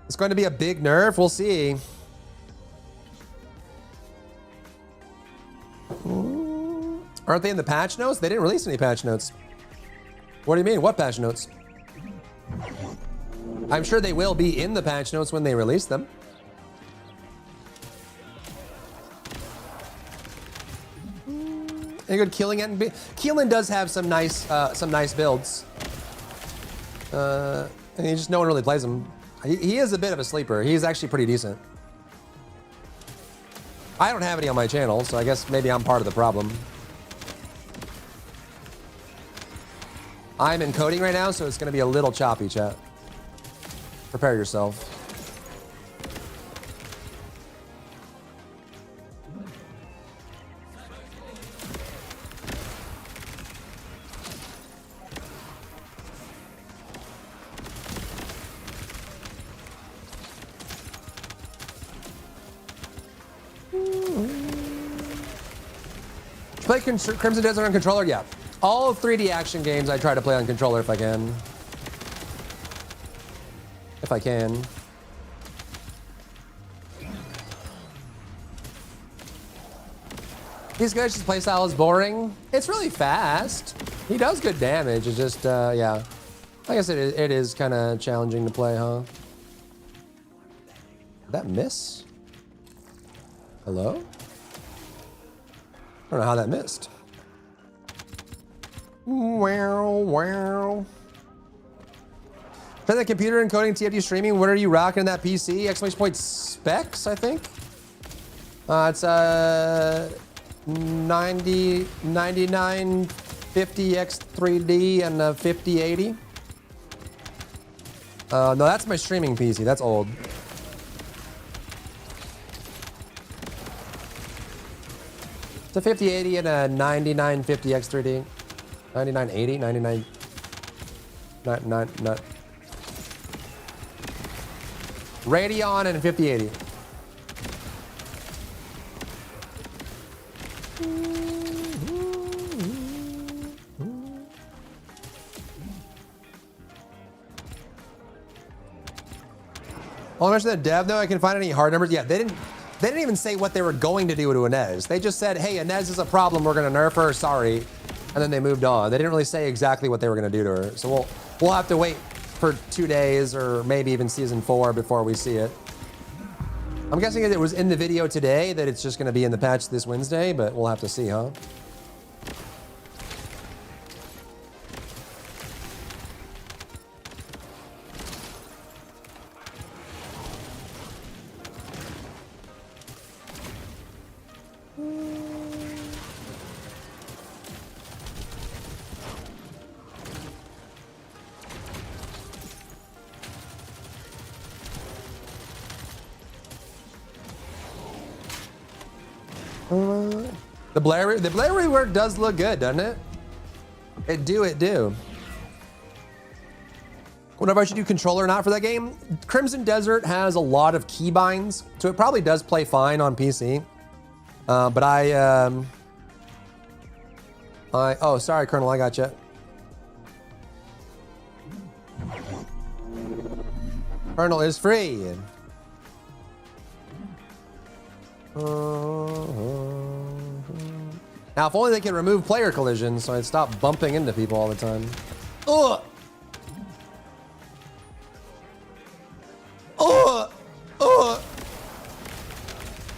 It's going to be a big nerf. We'll see. Aren't they in the patch notes? They didn't release any patch notes. What do you mean? What patch notes? I'm sure they will be in the patch notes when they release them. Any good killing it? Keelan does have some nice builds. And no one really plays him. He is a bit of a sleeper. He's actually pretty decent. I don't have any on my channel, so I guess maybe I'm part of the problem. I'm encoding right now, so it's going to be a little choppy, chat. Prepare yourself. Play Crimson Desert on controller? Yeah. All 3D action games I try to play on controller if I can. If I can. These guys' playstyle is boring. It's really fast. He does good damage. It's just, yeah. I guess it is kind of challenging to play, huh? Did that miss? Hello? I don't know how that missed. Wow. For the computer encoding TFT streaming, what are you rocking in that PC? Exclamation point specs, I think. It's 9950 X3D and a 5080. No, that's my streaming PC. That's old. It's a 5080 and a 9950 X3D. 9980, 99. Not. Radeon and 5080. Well, I mentioned the dev though. I can find any hard numbers. Yeah, they didn't even say what they were going to do to Inez. They just said, "Hey, Inez is a problem. We're gonna nerf her. Sorry," and then they moved on. They didn't really say exactly what they were gonna do to her. So we'll have to wait for 2 days or maybe even season 4 before we see it. I'm guessing it was in the video today that it's just gonna be in the patch this Wednesday, but we'll have to see, huh? The Blair rework does look good, doesn't it? It do. Whenever I should do controller or not for that game, Crimson Desert has a lot of keybinds, so it probably does play fine on PC. But oh, sorry, Colonel, I got you. Colonel is free. Now, if only they could remove player collisions so I'd stop bumping into people all the time. Ugh! Ugh! Ugh!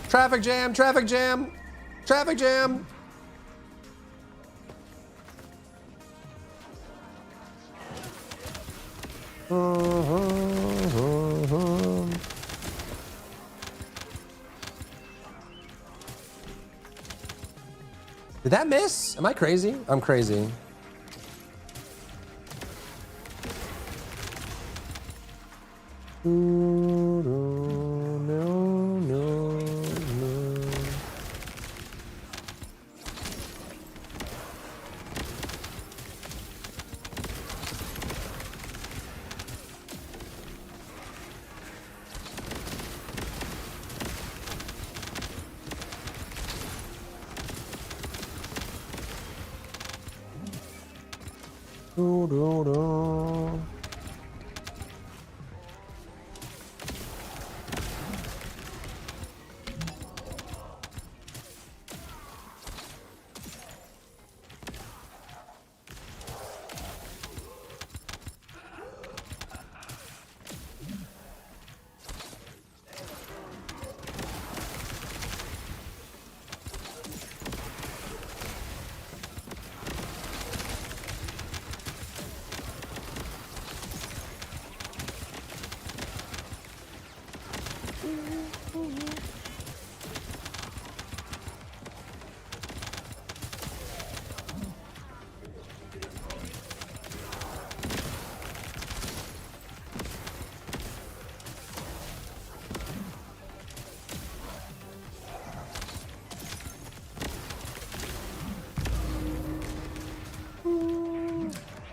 Traffic jam, traffic jam, traffic jam! Did that miss? Am I crazy? I'm crazy.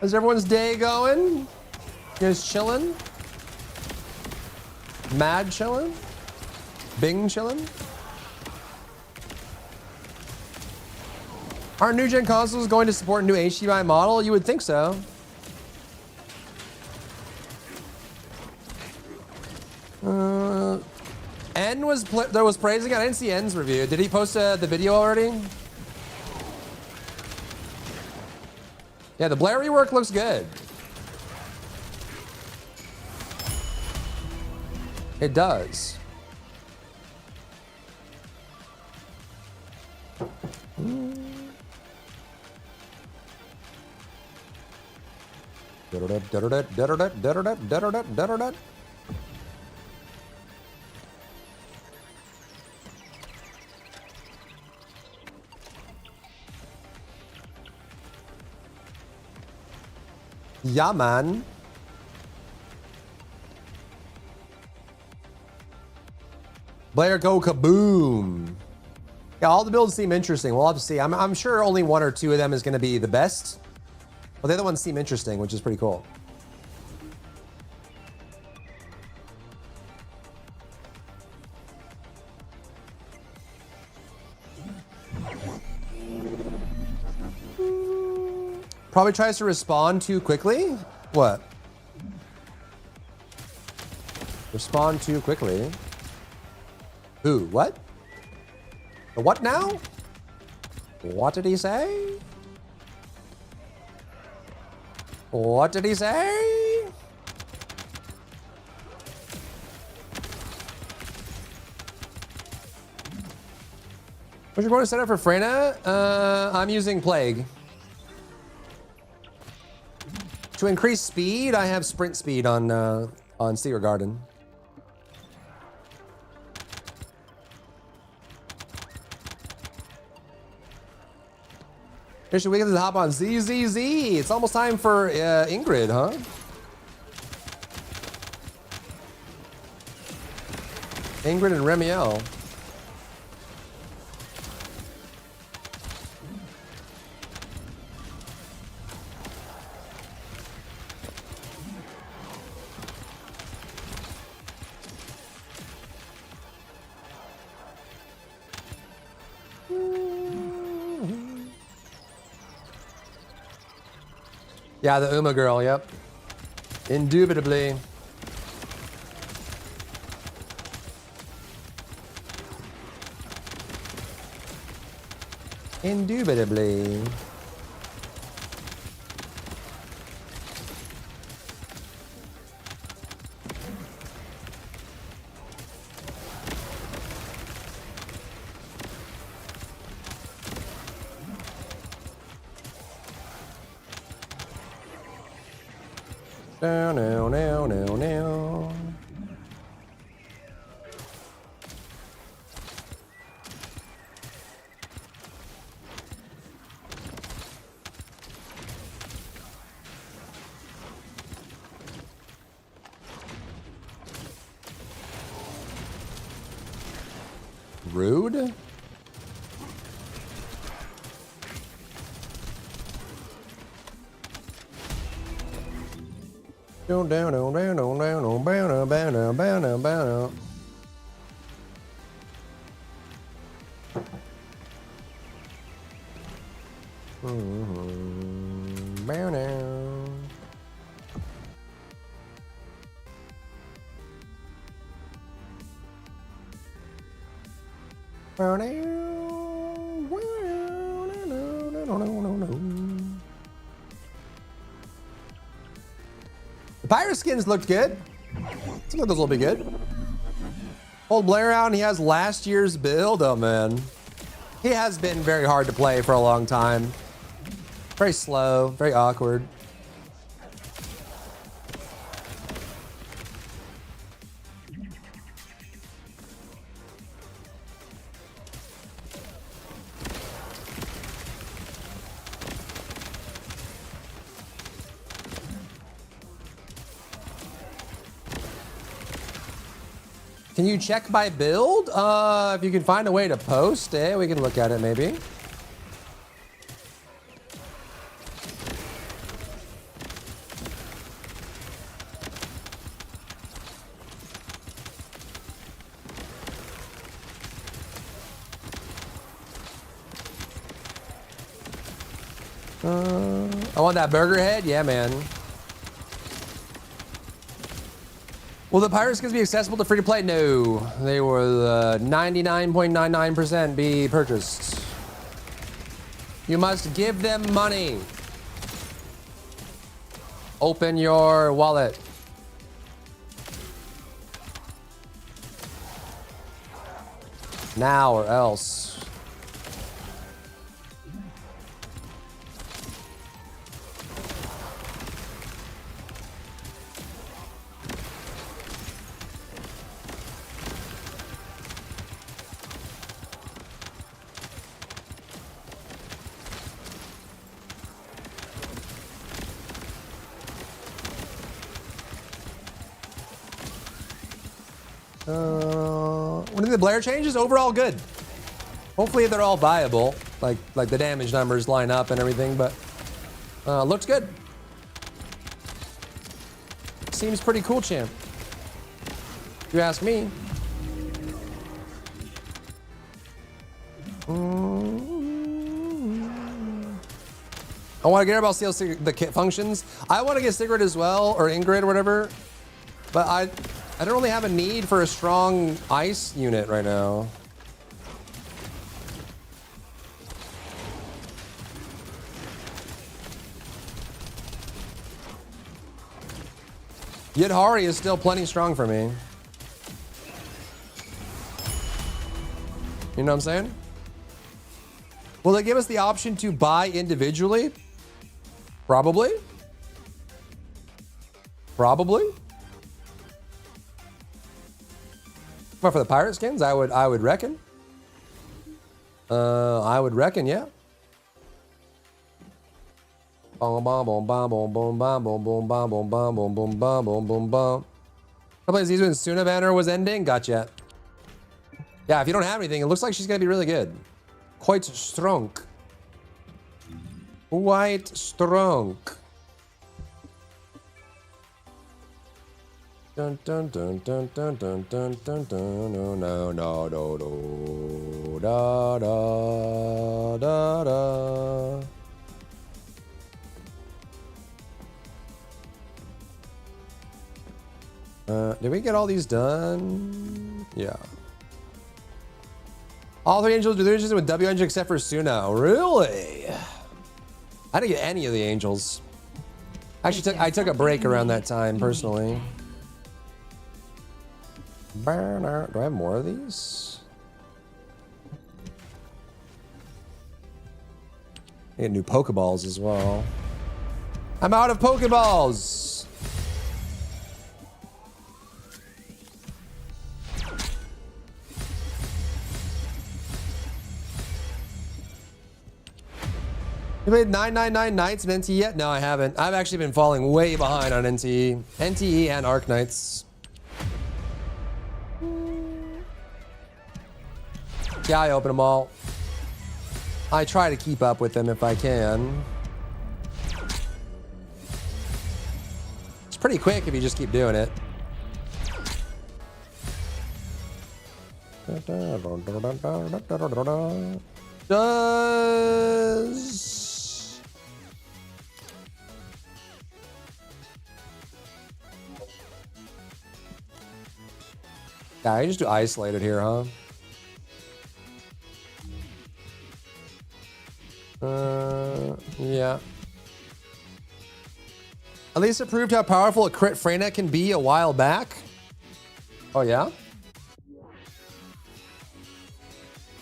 How's everyone's day going? You guys chilling? Mad chilling? Bing chilling? Aren't new gen consoles going to support a new HDMI model? You would think so. N was praising it. I didn't see N's review. Did he post the video already? Yeah, the Blair rework looks good. It does. Yeah, man. Blair, go kaboom. Yeah, all the builds seem interesting. We'll have to see. I'm sure only one or two of them is going to be the best. But the other ones seem interesting, which is pretty cool. Probably tries to respond too quickly. What? Respond too quickly. Who? What? The what now? What did he say? What did he say? What's your bonus setup for Freyna? I'm using Plague. To increase speed, I have sprint speed on Seer Garden. Mission Weekend to hop on ZZZ. It's almost time for Ingrid, huh? Ingrid and Remiel. Yeah, the Uma girl, yep. Indubitably. Indubitably. Now. Rude? The pirate skins looked good. Seems like those will be good. Hold Blair out and he has last year's build. Oh man. He has been very hard to play for a long time. Very slow, very awkward. Can you check my build? If you can find a way to post it, we can look at it maybe. I want that burger head? Yeah, man. Will the pirate skins be accessible to free-to-play? No. They will 99.99% be purchased. You must give them money. Open your wallet. Now or else. What do you think the Blair changes? Overall good. Hopefully they're all viable, like the damage numbers line up and everything, but looks good. Seems pretty cool, champ. If you ask me. I want to get about the kit functions. I want to get Sigrid as well, or Ingrid or whatever, but I don't really have a need for a strong ice unit right now. Yidhari is still plenty strong for me. You know what I'm saying? Will they give us the option to buy individually? Probably. Probably. But for the pirate skins, I would reckon. I would reckon, yeah. Boom, boom, boom, boom, boom, boom, boom, boom, boom, boom, boom, boom, boom, boom, boom, boom, boom, boom. I played these when Suna banner was ending. Gotcha. Yeah, if you don't have anything, it looks like she's gonna be really good. Quite strong. Quite strong. Dun dun dun dun dun dun dun dun dun. No no no no no. Da da da da. Did we get all these done? Yeah. All three angels do their angels with W engine except for Suna. Really? I didn't get any of the angels. Actually, I took a break around that time personally. Do I have more of these? I get new Pokeballs as well. I'm out of Pokeballs. You played 999 Nights in NTE yet? No, I haven't. I've actually been falling way behind on NTE. NTE and Arc Knights. Yeah, I open them all. I try to keep up with them if I can. It's pretty quick if you just keep doing it. Does... Yeah, I just do isolated here, huh? Yeah. Elisa proved how powerful a crit Freyna can be a while back. Oh, yeah?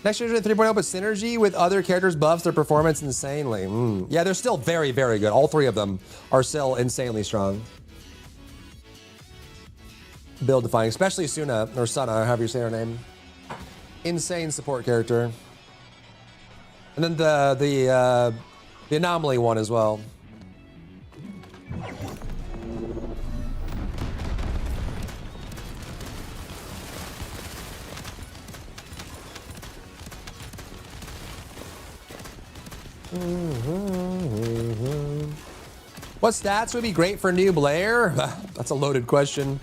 Next generation 3.0, but synergy with other characters buffs their performance insanely. Yeah, they're still very, very good. All three of them are still insanely strong. Build defining, especially Suna, or Sana, however you say her name. Insane support character. And then the anomaly one as well. What stats would be great for new Blair? That's a loaded question.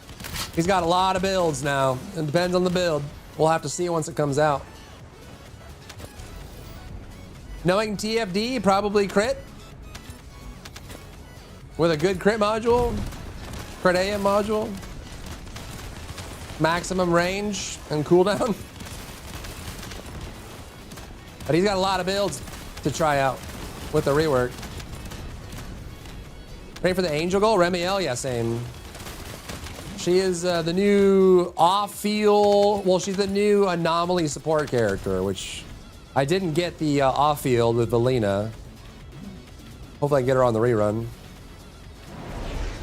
He's got a lot of builds now. It depends on the build. We'll have to see once it comes out. Knowing TFD, probably crit. With a good crit module. Crit AM module. Maximum range and cooldown. But he's got a lot of builds to try out with the rework. Ready for the Angel goal? Remiel, yeah, same. She is the new off-field, well, she's the new anomaly support character, which I didn't get the off-field with Valina. Hopefully I can get her on the rerun.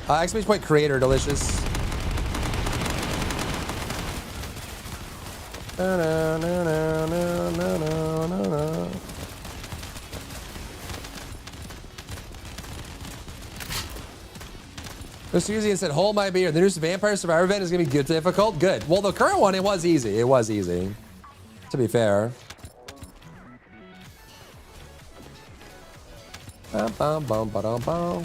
Exclamation point creator, delicious. So Susie said, hold my beer. The new Vampire Survivor event is going to be good, difficult? Good. Well, the current one, it was easy. It was easy, to be fair. Bum, bum, bum, ba-dum, bum.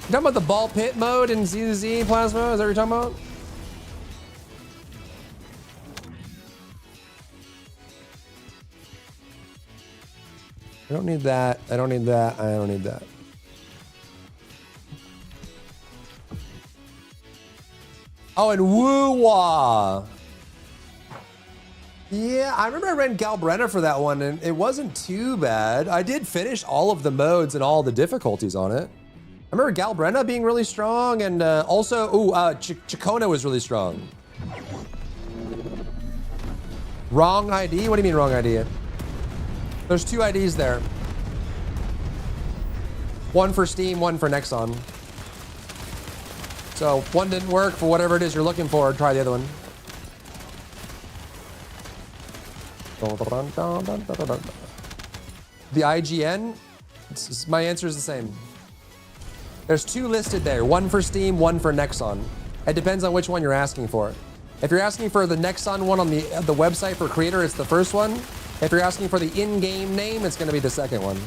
You talking about the ball pit mode in ZZ Plasma? Is that what you're talking about? I don't need that. I don't need that. I don't need that. Oh, and Woo-Wah. Yeah, I remember I ran Galbrenna for that one, and it wasn't too bad. I did finish all of the modes and all the difficulties on it. I remember Galbrenna being really strong, and also, Chikona was really strong. Wrong ID? What do you mean wrong ID? There's 2 IDs there. One for Steam, one for Nexon. So one didn't work for whatever it is you're looking for. Try the other one. The IGN? My answer is the same. There's 2 listed there. One for Steam, one for Nexon. It depends on which one you're asking for. If you're asking for the Nexon one on the website for creator, it's the first one. If you're asking for the in-game name, it's going to be the second one.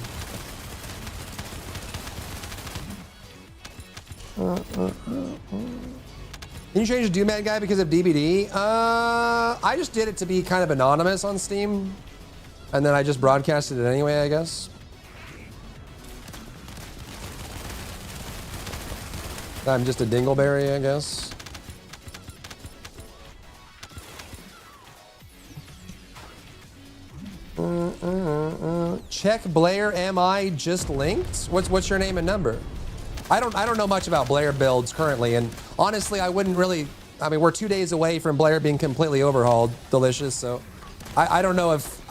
Can you change the Doom-Man guy because of DBD? I just did it to be kind of anonymous on Steam. And then I just broadcasted it anyway, I guess. I'm just a dingleberry, I guess. Check Blair, am I just linked? What's your name and number? I don't know much about Blair builds currently, and honestly, I wouldn't really. I mean, we're 2 days away from Blair being completely overhauled, delicious. So, I don't know if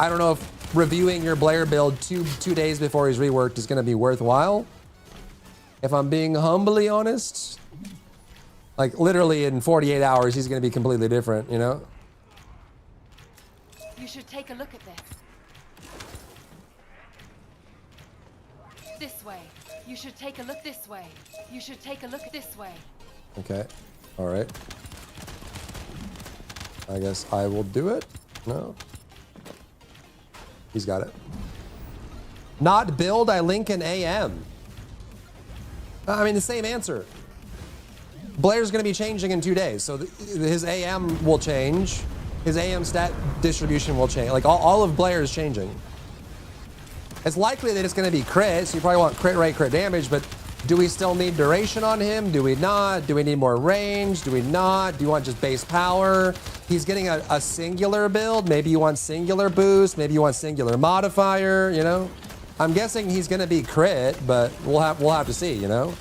reviewing your Blair build two days before he's reworked is going to be worthwhile. If I'm being humbly honest, like literally in 48 hours, he's going to be completely different. You know. You should take a look at this. This way. You should take a look this way. You should take a look this way. Okay. All right. I guess I will do it. No. He's got it. Not build, I link an AM. I mean, the same answer. Blair's going to be changing in 2 days, so his AM will change. His AM stat distribution will change. Like, all of Blair is changing. It's likely that it's going to be crit, so you probably want crit rate, crit damage, but do we still need duration on him? Do we not? Do we need more range? Do we not? Do you want just base power? He's getting a singular build. Maybe you want singular boost. Maybe you want singular modifier, you know? I'm guessing he's going to be crit, but we'll have to see, you know?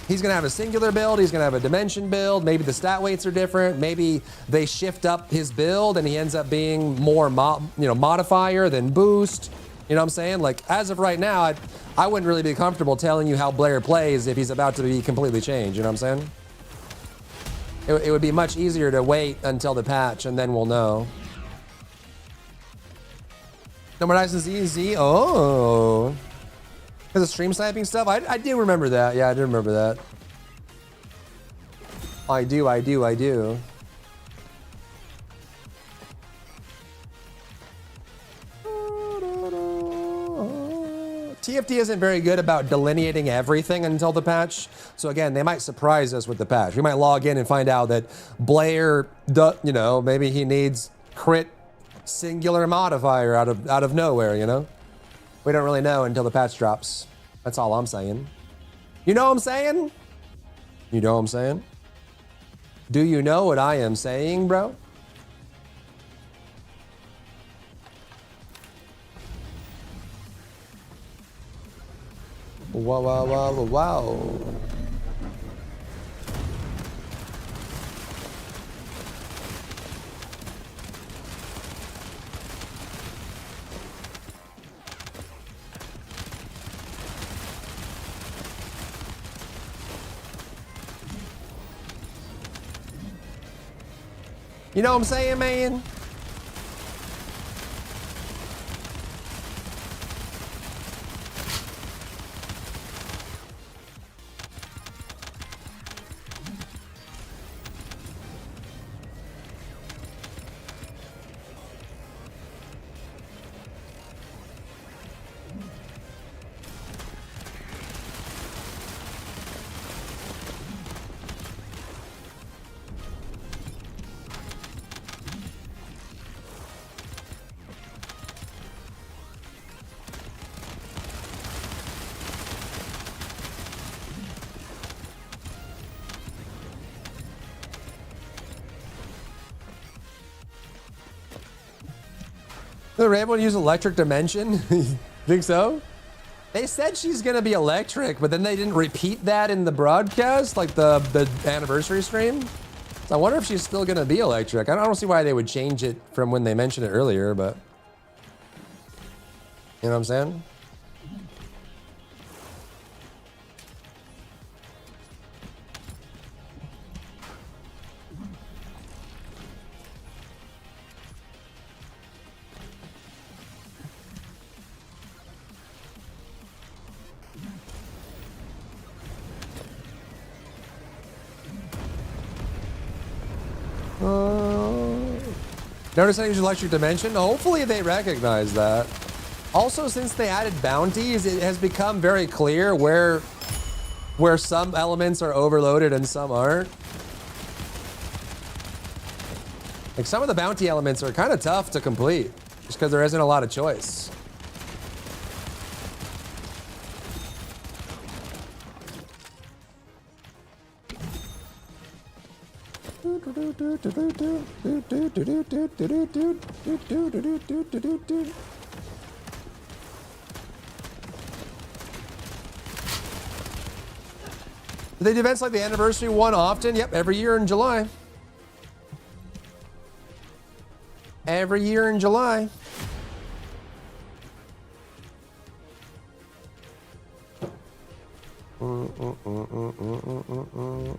He's going to have a singular build. He's going to have a dimension build. Maybe the stat weights are different. Maybe they shift up his build and he ends up being more modifier than boost. You know what I'm saying? Like, as of right now, I wouldn't really be comfortable telling you how Blair plays if he's about to be completely changed. You know what I'm saying? It would be much easier to wait until the patch, and then we'll know. Number 9 is easy. Oh. Because of stream sniping stuff? I do remember that. Yeah, I do remember that. I do. TFT isn't very good about delineating everything until the patch. So again, they might surprise us with the patch. We might log in and find out that Blair, you know, maybe he needs crit singular modifier out of nowhere, you know? We don't really know until the patch drops. That's all I'm saying. You know what I'm saying? You know what I'm saying? Do you know what I am saying, bro? Wow. You know what I'm saying, man? They're able to use electric dimension? Think so? They said she's gonna be electric, but then they didn't repeat that in the broadcast, like the anniversary stream. So I wonder if she's still gonna be electric. I don't see why they would change it from when they mentioned it earlier, but you know what I'm saying? Notice I use electric dimension? Hopefully they recognize that. Also, since they added bounties, it has become very clear where some elements are overloaded and some aren't. Like some of the bounty elements are kind of tough to complete just because there isn't a lot of choice. Do they do events like the anniversary one often? Yep, every year in July. Every year in July.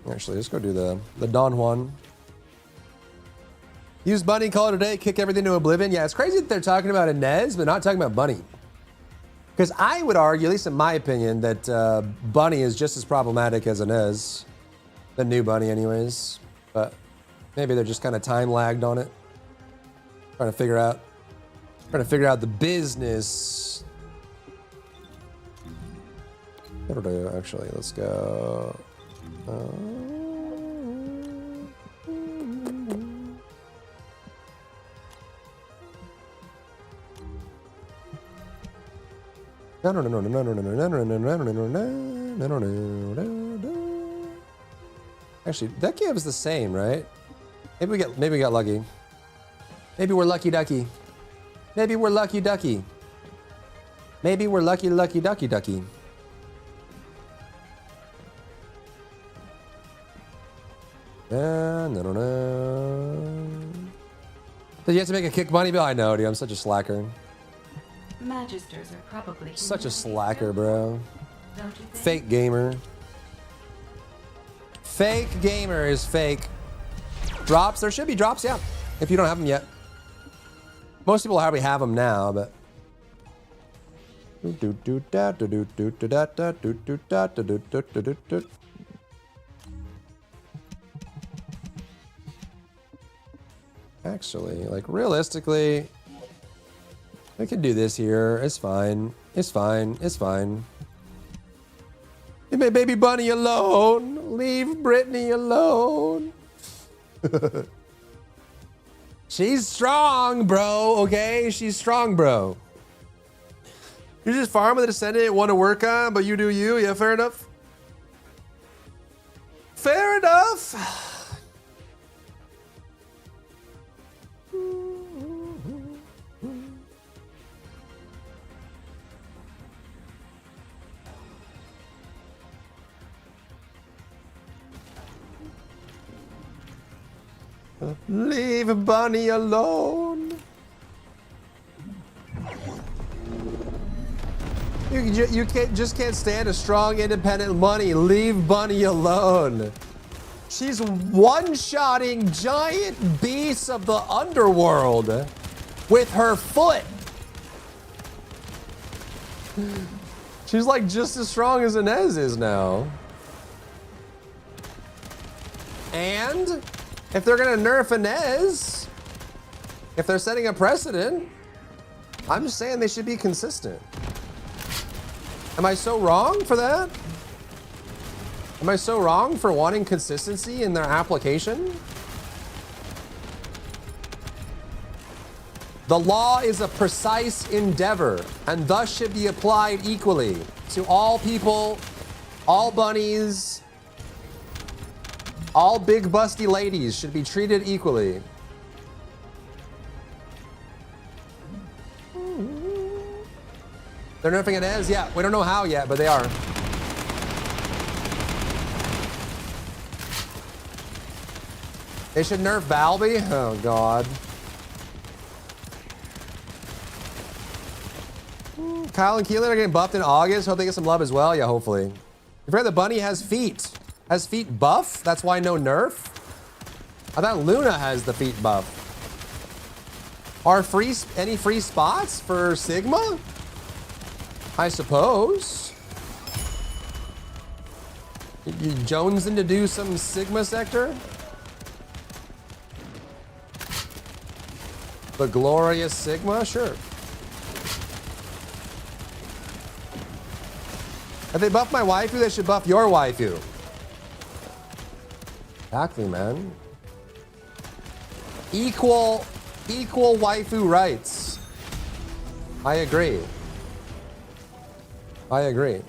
Actually, let's go do the Don Juan. Use Bunny, call it a day, kick everything to oblivion. Yeah, it's crazy that they're talking about Inez, but not talking about Bunny. Because I would argue, at least in my opinion, that Bunny is just as problematic as Inez. The new Bunny anyways. But maybe they're just kind of time lagged on it. Trying to figure out the business. Actually, let's go. Actually, that gives the same, right? Maybe we got lucky. Maybe we're lucky ducky. Maybe we're lucky ducky. Maybe we're lucky ducky ducky. No. Did you have to make a kick bunny bill? I know, dude. I'm such a slacker. Magisters are probably Such a slacker, bro. don't you think? Fake gamer. Fake gamer is fake. Drops. There should be drops, yeah. If you don't have them yet. Most people probably have them now, but. Actually, like realistically, I could do this here. It's fine. It's fine. It's fine. Leave my baby bunny alone. Leave Brittany alone. She's strong, bro. Okay? She's strong, bro. You just farm with a descendant want to work on, but you do you. Yeah, fair enough. Fair enough. Leave Bunny alone. You just can't stand a strong, independent Bunny. Leave Bunny alone. She's one-shotting giant beasts of the underworld with her foot. She's like just as strong as Inez is now. And if they're gonna nerf Inez, if they're setting a precedent, I'm just saying they should be consistent. Am I so wrong for that? Am I so wrong for wanting consistency in their application? The law is a precise endeavor and thus should be applied equally to all people, all bunnies, all big busty ladies should be treated equally. They're nerfing Inez? Yeah, we don't know how yet, but they are. They should nerf Balbi? Oh, God. Kyle and Keelan are getting buffed in August. Hope they get some love as well. Yeah, hopefully. You forgot the bunny has feet. Has feet buff? That's why no nerf? I thought Luna has the feet buff. Are any free spots for Sigma? I suppose. You jonesing to do some Sigma sector? The glorious Sigma? Sure. If they buff my waifu, they should buff your waifu. Exactly, man. Equal waifu rights. I agree. I agree.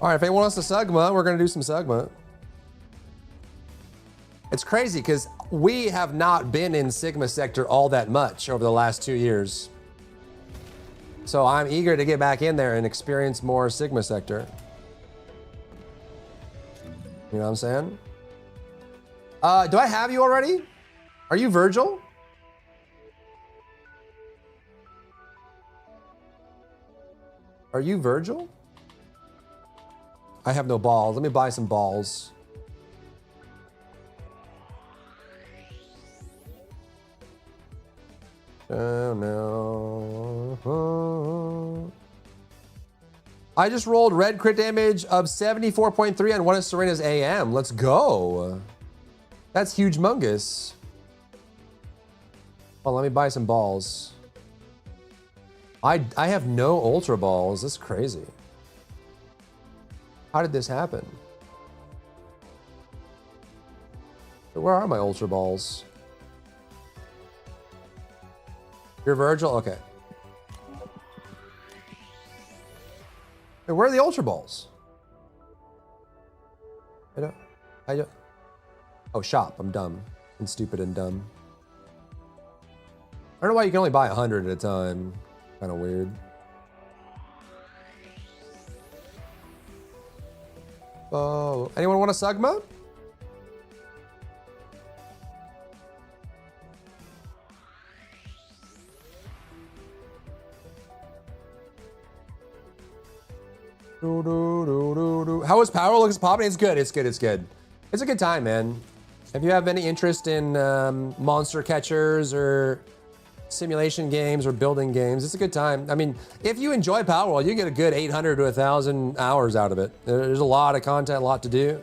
All right, if anyone wants to Sigma, we're gonna do some Sigma. It's crazy because we have not been in Sigma sector all that much over the last 2 years. So I'm eager to get back in there and experience more Sigma sector. You know what I'm saying? Do I have you already? Are you Virgil? Are you Virgil? I have no balls. Let me buy some balls. Oh no. I just rolled red crit damage of 74.3 on one of Serena's AM. Let's go. That's huge mungus. Well, let me buy some balls. I have no ultra balls. This is crazy. How did this happen? Where are my ultra balls? You're Virgil? Okay. Hey, where are the ultra balls? I don't. Oh, shop. I'm dumb and stupid and dumb. I don't know why you can only buy 100 at a time. Kind of weird. Oh, anyone want a Sigma? How is Power Looks popping? It's good. It's good. It's good. It's a good time, man. If you have any interest in monster catchers or simulation games or building games, it's a good time. I mean, if you enjoy Power World, you get a good 800 to 1,000 hours out of it. There's a lot of content, a lot to do.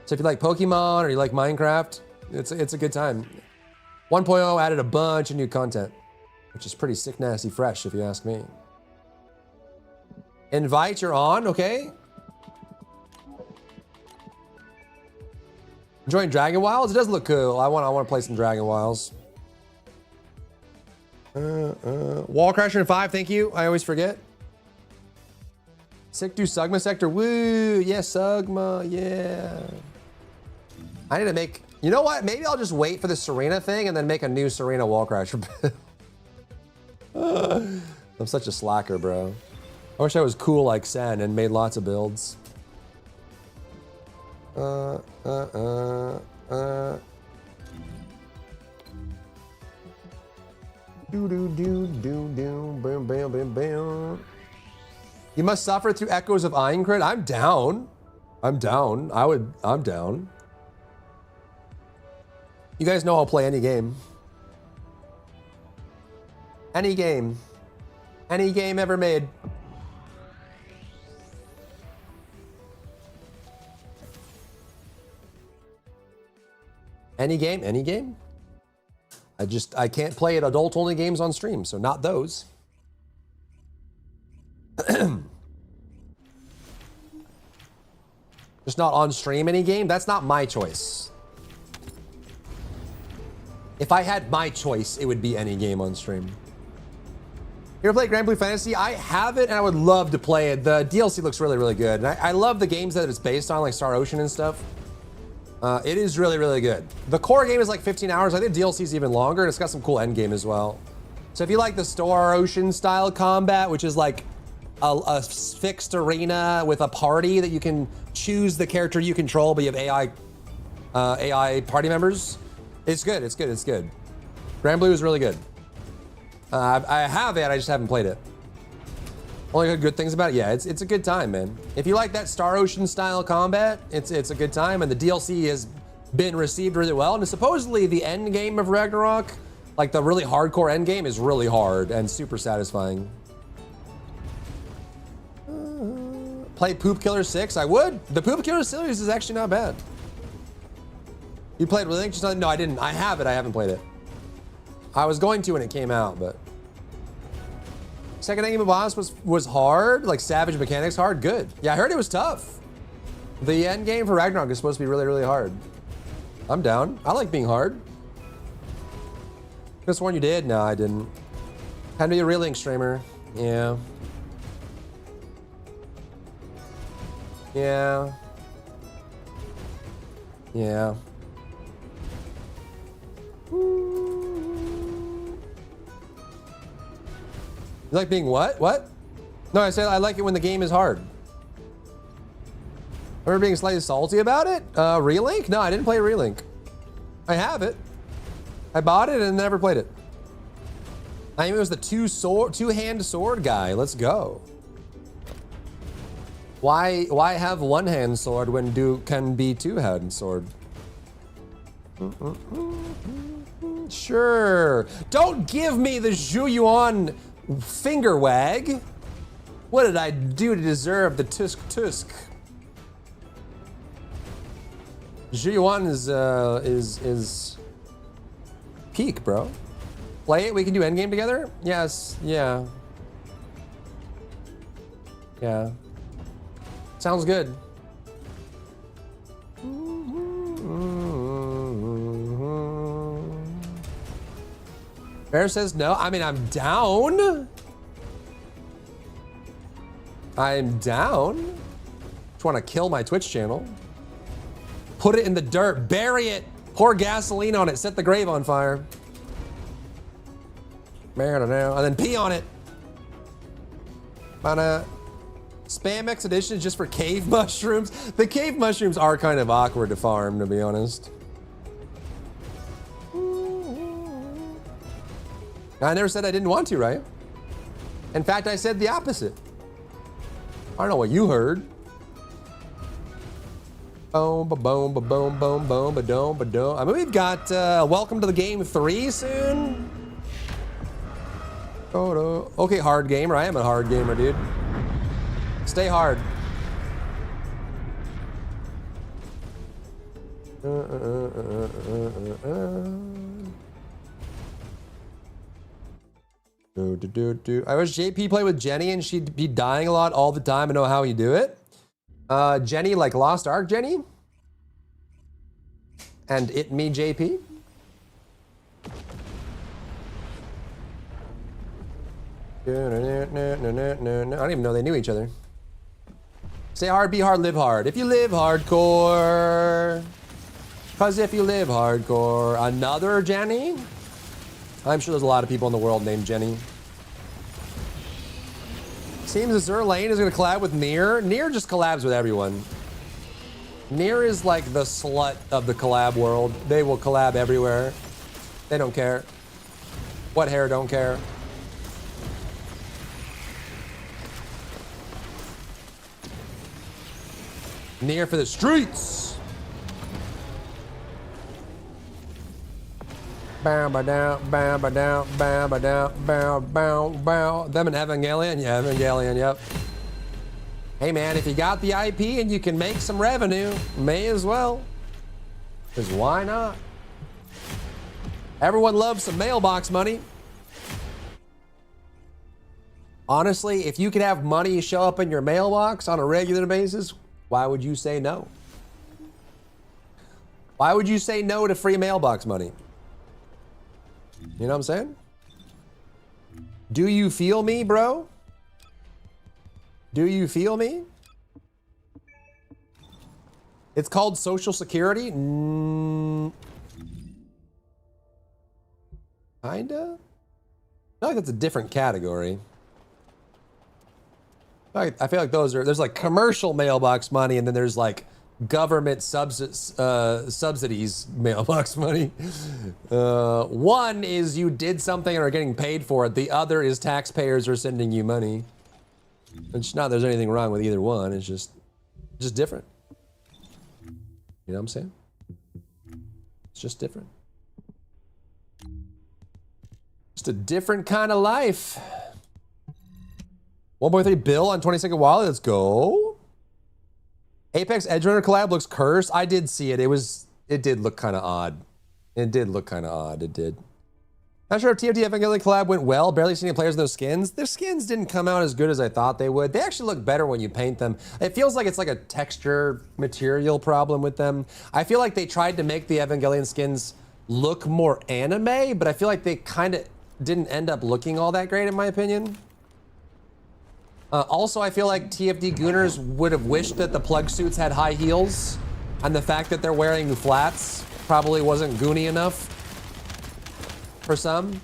So if you like Pokemon or you like Minecraft, it's a good time. 1.0 added a bunch of new content, which is pretty sick, nasty, fresh, if you ask me. Invite, you're on, okay? Enjoying Dragon Wilds? It does look cool. I want to play some Dragon Wilds. Wall Crasher in 5, thank you. I always forget. Sick do Sigma sector. Woo! Yeah, Sigma, yeah. I need to make, you know what? Maybe I'll just wait for the Serena thing and then make a new Serena Wall Crasher. I'm such a slacker, bro. I wish I was cool like Sen and made lots of builds. Do bam bam bam bam. You must suffer through echoes of Aincrad. I'm down. I'm down. I'm down. You guys know I'll play any game. Any game. Any game ever made. Any game, any game. I can't play at adult only games on stream, so not those. Just not on stream any game. That's not my choice. If I had my choice, it would be any game on stream. You ever play Grand Blue Fantasy? I have it, and I would love to play it. The DLC looks really, really good. And I love the games that it's based on, like Star Ocean and stuff. It is really, really good. The core game is like 15 hours. I think DLC is even longer, and it's got some cool end game as well. So if you like the Star Ocean style combat, which is like a fixed arena with a party that you can choose the character you control, but you have AI party members, it's good. It's good. It's good. Grand Blue is really good. I have it. I just haven't played it. Only heard good things about it. Yeah, it's a good time, man. If you like that Star Ocean style combat, it's a good time, and the DLC has been received really well. And supposedly the end game of Ragnarok, like the really hardcore end game, is really hard and super satisfying. Play Poop Killer 6? I would. The Poop Killer series is actually not bad. You played Relink? Just not, no, I didn't. I have it. I haven't played it. I was going to when it came out, but second game of boss was hard, like Savage Mechanics hard. Good. Yeah, I heard it was tough. The end game for Ragnarok is supposed to be really, really hard. I'm down. I like being hard. This one you did? No, I didn't. Had to be a Relink streamer. Yeah. Yeah. Yeah. You like being what? What? No, I said I like it when the game is hard. Remember being slightly salty about it? Relink? No, I didn't play Relink. I have it. I bought it and never played it. I mean, it was the two-hand sword guy. Let's go. Why have one-hand sword when can be two-hand sword? Sure. Don't give me the Zhu Yuan finger wag. What did I do to deserve the tusk? Zhu Yuan is peak, bro. Play it. We can do endgame together. Yes. Yeah. Yeah. Sounds good. Bear says no. I mean, I'm down. I'm down. Just want to kill my Twitch channel. Put it in the dirt. Bury it. Pour gasoline on it. Set the grave on fire. And then pee on it. Spam Expedition is just for cave mushrooms. The cave mushrooms are kind of awkward to farm, to be honest. I never said I didn't want to, right? In fact, I said the opposite. I don't know what you heard. Boom, ba boom, ba boom, boom, boom, ba dome, ba dome. I mean, we've got Welcome to the Game 3 soon. Okay, hard gamer. I am a hard gamer, dude. Stay hard. I wish JP played with Jenny and she'd be dying a lot all the time and know how you do it. Jenny, like Lost Ark Jenny? And it me JP? I don't even know they knew each other. Stay hard, be hard, live hard. If you live hardcore. Cause if you live hardcore. Another Jenny? I'm sure there's a lot of people in the world named Jenny. Seems Azur Lane is gonna collab with Nier. Nier just collabs with everyone. Nier is like the slut of the collab world. They will collab everywhere. They don't care. What hair don't care? Near for the streets. Bow, ba down, bow, ba down, bow, ba down, bow, bow, bow. Them and Evangelion? Yeah, Evangelion, yep. Hey man, if you got the IP and you can make some revenue, may as well. Because why not? Everyone loves some mailbox money. Honestly, if you could have money show up in your mailbox on a regular basis, why would you say no? Why would you say no to free mailbox money? You know what I'm saying? Do you feel me, bro? Do you feel me? It's called Social Security? Kinda? I feel like that's a different category. I feel like there's like commercial mailbox money and then there's like government subsidies mailbox money. One is you did something and are getting paid for it. The other is taxpayers are sending you money. It's not there's anything wrong with either one. It's just different. You know what I'm saying? It's just different. Just a different kind of life. 1.3 bill on 22nd Wally. Let's go. Apex Edgerunner collab looks cursed. I did see it. It did look kind of odd. It did look kind of odd. It did. Not sure if TFT Evangelion collab went well. Barely seeing players in those skins. Their skins didn't come out as good as I thought they would. They actually look better when you paint them. It feels like it's like a texture material problem with them. I feel like they tried to make the Evangelion skins look more anime, but I feel like they kind of didn't end up looking all that great in my opinion. Also, I feel like TFD Gooners would have wished that the plug suits had high heels, and the fact that they're wearing flats probably wasn't goony enough for some.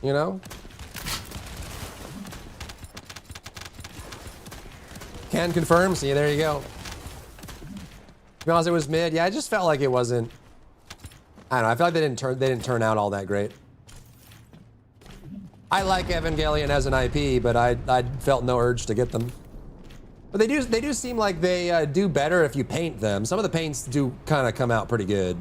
You know? Can confirm. See, there you go. To be honest, it was mid. Yeah, I just felt like it wasn't. I don't know. I feel like they didn't turn out all that great. I like Evangelion as an IP, but I felt no urge to get them. But they do seem like they do better if you paint them. Some of the paints do kind of come out pretty good.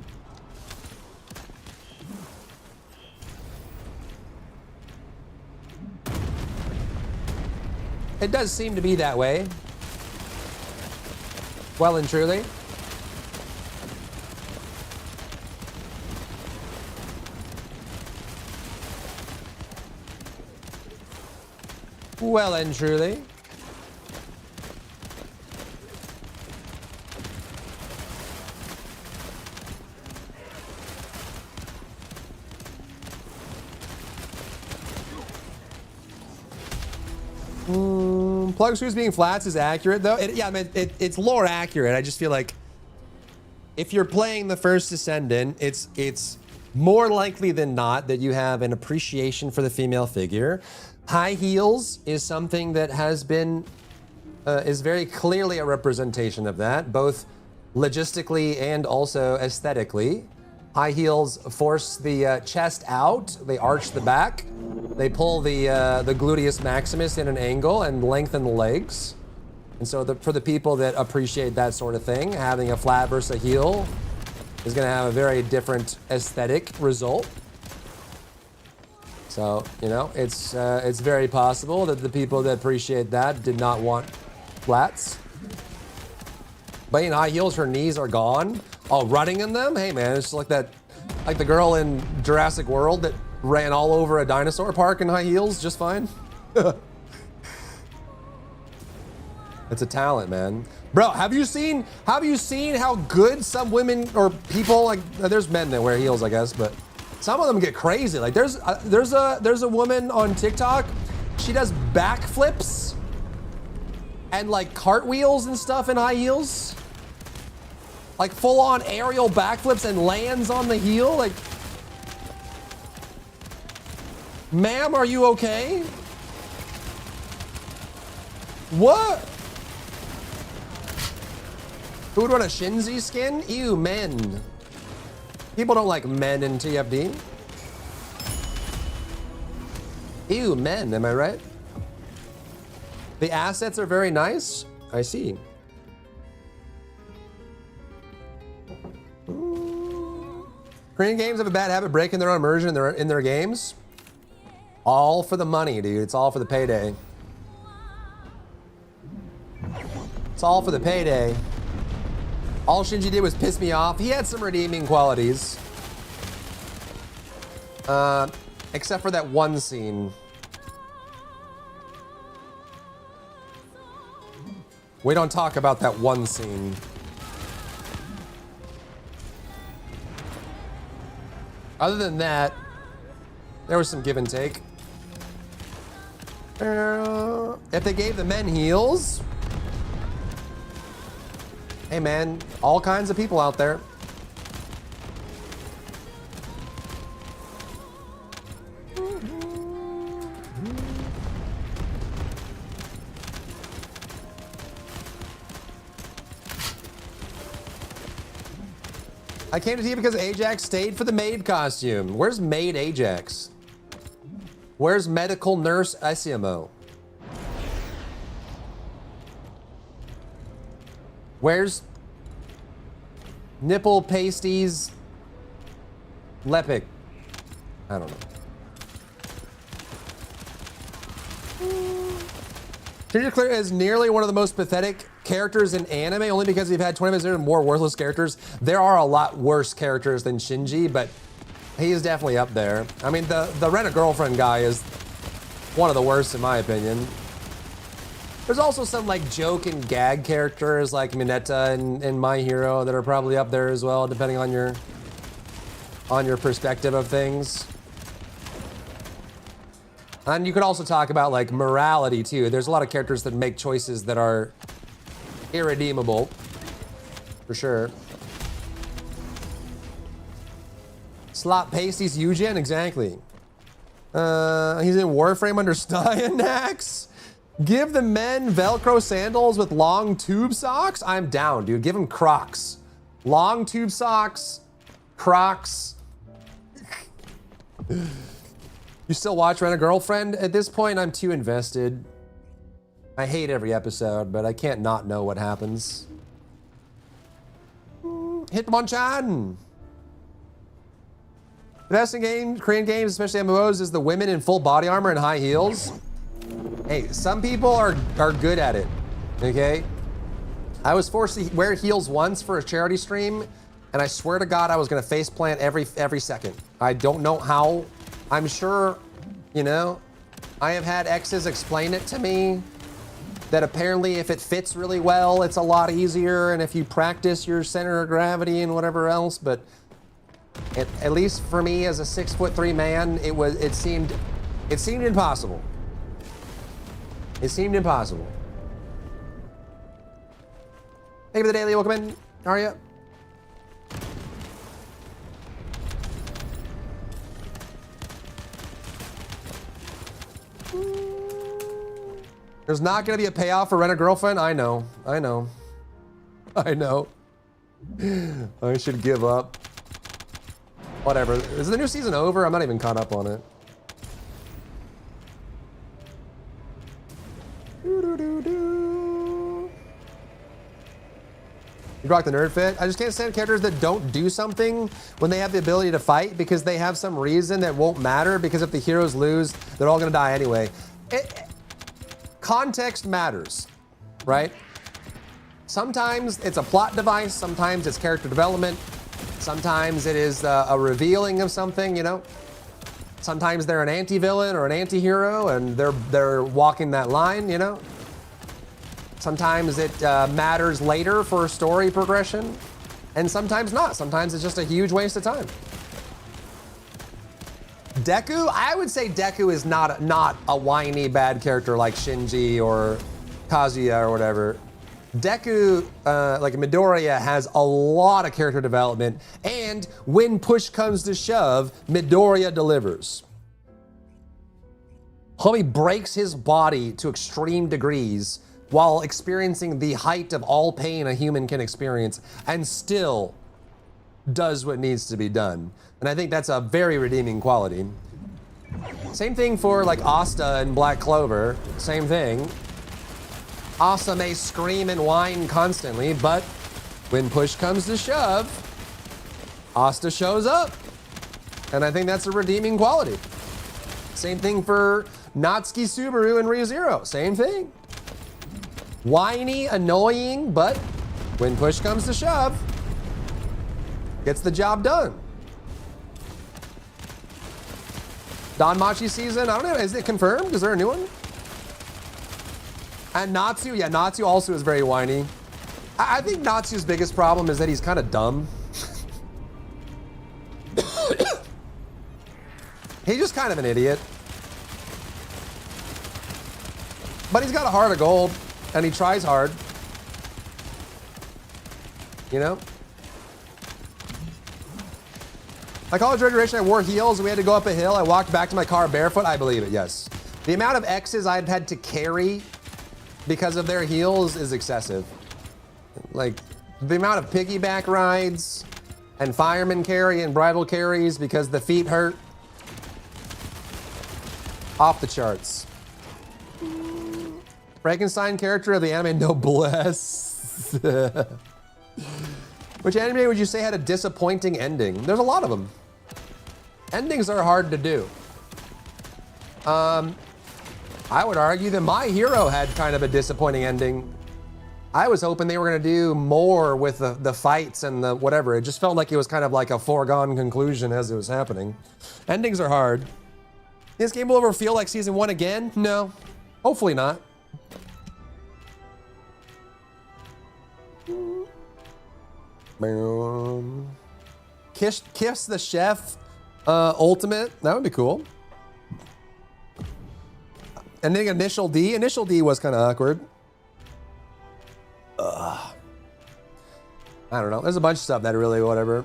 It does seem to be that way. Well and truly. Well and truly. Plug screws being flats is accurate though. Yeah, I mean, it's lore accurate. I just feel like if you're playing the first Descendant, it's more likely than not that you have an appreciation for the female figure. High heels is something that has been, is very clearly a representation of that, both logistically and also aesthetically. High heels force the chest out, they arch the back, they pull the gluteus maximus in an angle and lengthen the legs. And so for the people that appreciate that sort of thing, having a flat versus a heel is gonna have a very different aesthetic result. So, you know, it's very possible that the people that appreciate that did not want flats. But in high heels, her knees are gone. Oh, running in them? Hey man, it's like that, like the girl in Jurassic World that ran all over a dinosaur park in high heels just fine. It's a talent, man. Bro, have you seen how good some women or people, like, there's men that wear heels, I guess, but some of them get crazy. Like there's a woman on TikTok, she does backflips and like cartwheels and stuff in high heels. Like full on aerial backflips and lands on the heel. Like, ma'am, are you okay? What? Who would want a Shinzi skin? Ew, men. People don't like men in TFD. Ew, men, am I right? The assets are very nice. I see. Korean games have a bad habit breaking their own immersion in their games. All for the money, dude. It's all for the payday. It's all for the payday. All Shinji did was piss me off. He had some redeeming qualities. Except for that one scene. We don't talk about that one scene. Other than that, there was some give and take. If they gave the men heals, hey man, all kinds of people out there. I came to you because Ajax stayed for the maid costume. Where's maid Ajax? Where's medical nurse Isimo? Where's nipple pasties Lepic? I don't know. Ginger Clear is nearly one of the most pathetic characters in anime, only because we've had 20 minutes and more worthless characters. There are a lot worse characters than Shinji, but he is definitely up there. I mean, the Rent-A-Girlfriend guy is one of the worst in my opinion. There's also some like joke and gag characters like Mineta and My Hero that are probably up there as well, depending on your perspective of things. And you could also talk about like morality too. There's a lot of characters that make choices that are irredeemable, for sure. Slot pasties Eugen, exactly. He's in Warframe under Styanax. Give the men Velcro sandals with long tube socks. I'm down, dude. Give them Crocs. Long tube socks, Crocs. You still watch Rent-A-Girlfriend? At this point, I'm too invested. I hate every episode, but I can't not know what happens. Hitmonchan! The best in Korean games, especially MMOs, is the women in full body armor and high heels. Hey, some people are good at it, okay? I was forced to wear heels once for a charity stream, and I swear to God I was gonna faceplant every second. I don't know how. I'm sure, you know, I have had exes explain it to me that apparently if it fits really well, it's a lot easier, and if you practice your center of gravity and whatever else, but at least for me as a 6'3" man, it seemed impossible. It seemed impossible. Thank you for the daily, welcome in. How are you? There's not gonna be a payoff for Rent-A-Girlfriend? I know. I should give up. Whatever. Is the new season over? I'm not even caught up on it. You rock the nerd fit. I just can't stand characters that don't do something when they have the ability to fight because they have some reason that won't matter, because if the heroes lose, they're all gonna die anyway. Context matters, right? Sometimes it's a plot device, sometimes it's character development, sometimes it is a revealing of something, you know? Sometimes they're an anti-villain or an anti-hero and they're walking that line, you know? Sometimes it matters later for story progression, and sometimes not. Sometimes it's just a huge waste of time. Deku? I would say Deku is not a whiny bad character like Shinji or Kazuya or whatever. Deku, like Midoriya, has a lot of character development, and when push comes to shove, Midoriya delivers. Homie breaks his body to extreme degrees while experiencing the height of all pain a human can experience, and still does what needs to be done. And I think that's a very redeeming quality. Same thing for like Asta and Black Clover. Same thing. Asta may scream and whine constantly, but when push comes to shove, Asta shows up. And I think that's a redeeming quality. Same thing for Natsuki Subaru and ReZero. Same thing. Whiny, annoying, but when push comes to shove, gets the job done. Danmachi season, I don't know, is it confirmed? Is there a new one? And Natsu, yeah, Natsu also is very whiny. I think Natsu's biggest problem is that he's kind of dumb. He's just kind of an idiot. But he's got a heart of gold, and he tries hard. You know? My college graduation, I wore heels, we had to go up a hill. I walked back to my car barefoot. I believe it, yes. The amount of exes I've had to carry because of their heels is excessive. Like, the amount of piggyback rides and fireman carry and bridal carries because the feet hurt. Off the charts. Frankenstein character of the anime Noblesse. Which anime would you say had a disappointing ending? There's a lot of them. Endings are hard to do. I would argue that My Hero had kind of a disappointing ending. I was hoping they were going to do more with the fights and the whatever. It just felt like it was kind of like a foregone conclusion as it was happening. Endings are hard. This game will ever feel like season 1 again? No. Hopefully not. Kiss the Chef Ultimate. That would be cool. And then Initial D. Initial D was kind of awkward. I don't know. There's a bunch of stuff that really whatever.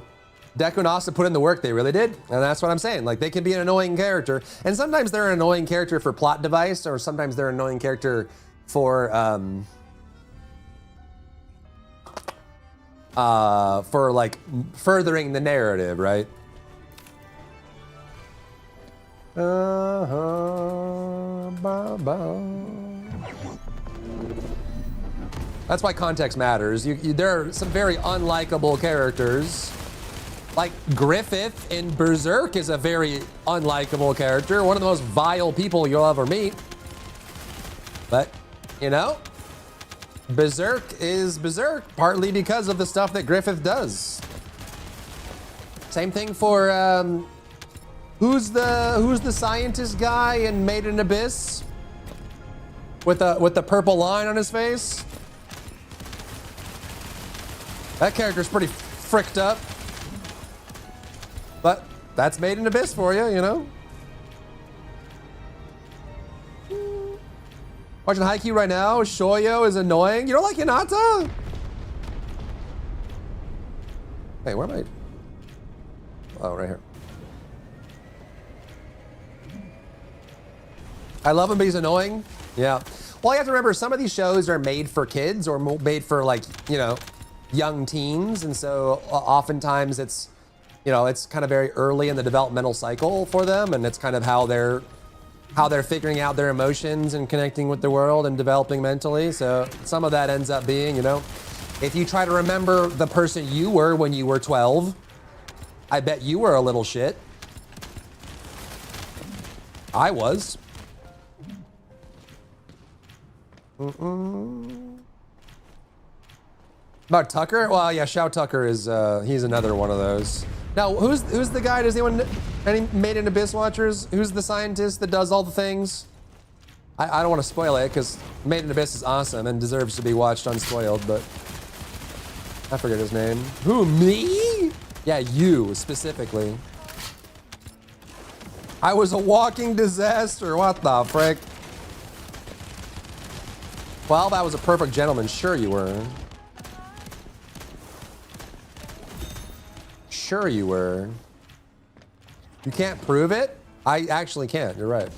Deku and Asta put in the work, they really did. And that's what I'm saying. Like, they can be an annoying character. And sometimes they're an annoying character for plot device, or sometimes they're an annoying character for like furthering the narrative, right? That's why context matters. There are some very unlikable characters. Like Griffith in Berserk is a very unlikable character. One of the most vile people you'll ever meet. But, you know, Berserk is Berserk, partly because of the stuff that Griffith does. Same thing for, who's the scientist guy in Made in Abyss? With the purple line on his face? That character's pretty fricked up. But that's Made in Abyss for you, you know? Watching Haikyuu right now, Shoyo is annoying. You don't like Hinata? Hey, where am I? Oh, right here. I love him, but he's annoying. Yeah. Well, you have to remember, some of these shows are made for kids or made for, like, you know, young teens. And so oftentimes it's, you know, it's kind of very early in the developmental cycle for them. And it's kind of how they're figuring out their emotions and connecting with the world and developing mentally. So some of that ends up being, you know, if you try to remember the person you were when you were 12, I bet you were a little shit. I was. About Tucker? Well, yeah, Shao Tucker is, he's another one of those. Now, who's the guy? Does anyone, any Made in Abyss watchers? Who's the scientist that does all the things? I don't want to spoil it, because Made in Abyss is awesome and deserves to be watched unspoiled, but I forget his name. Who, me? Yeah, you, specifically. I was a walking disaster. What the frick? Well, that was a perfect gentleman. Sure you were. Sure you were. You can't prove it? I actually can't. You're right.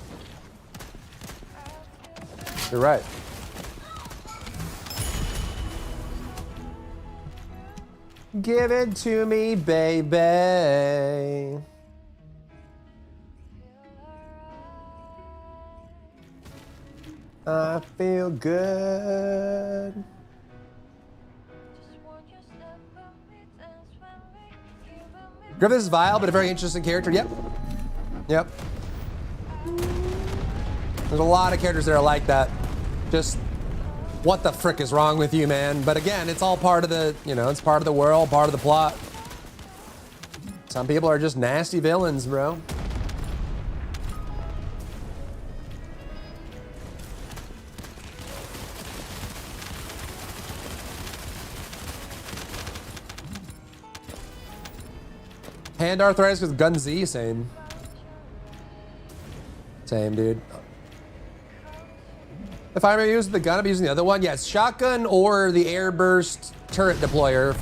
You're right. Give it to me, baby. I feel good. Griffith is vile, but a very interesting character. Yep. Yep. There's a lot of characters that are like that. Just, what the frick is wrong with you, man? But again, it's all part of the, you know, it's part of the world, part of the plot. Some people are just nasty villains, bro. Hand arthritis with Gun Z, same. Same, dude. If I'm using the gun, I'm using the other one. Yes, shotgun or the airburst turret deployer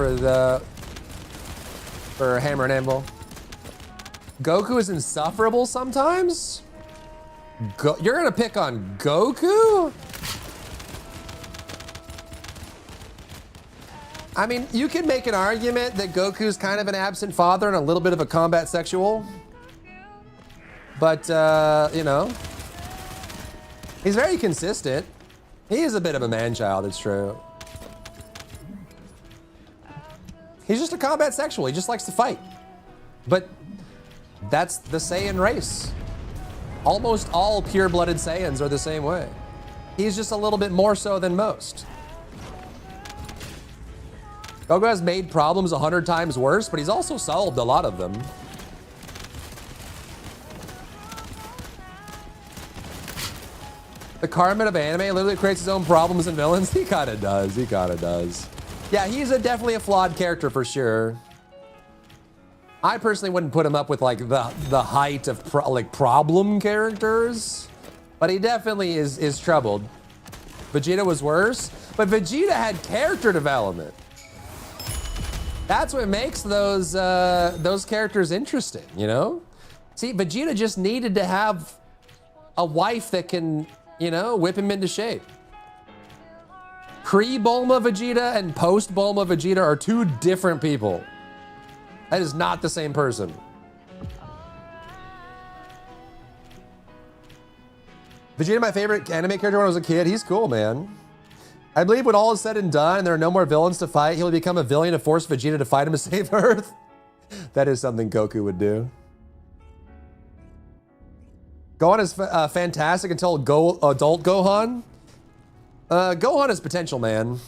for hammer and anvil. Goku is insufferable sometimes? You're gonna pick on Goku? I mean, you can make an argument that Goku's kind of an absent father and a little bit of a combat sexual. But, you know, he's very consistent. He is a bit of a man-child, it's true. He's just a combat sexual. He just likes to fight. But that's the Saiyan race. Almost all pure-blooded Saiyans are the same way. He's just a little bit more so than most. Goku has made problems 100 times worse, but he's also solved a lot of them. The Carmen of anime literally creates his own problems and villains. He kind of does. He kind of does. Yeah, he's definitely a flawed character for sure. I personally wouldn't put him up with like the height of problem characters, but he definitely is troubled. Vegeta was worse, but Vegeta had character development. That's what makes those characters interesting, you know? See, Vegeta just needed to have a wife that can, you know, whip him into shape. Pre-Bulma Vegeta and post-Bulma Vegeta are two different people. That is not the same person. Vegeta, my favorite anime character when I was a kid. He's cool, man. I believe when all is said and done and there are no more villains to fight, he'll become a villain to force Vegeta to fight him to save Earth. That is something Goku would do. Gohan is fantastic until adult Gohan. Gohan is potential, man.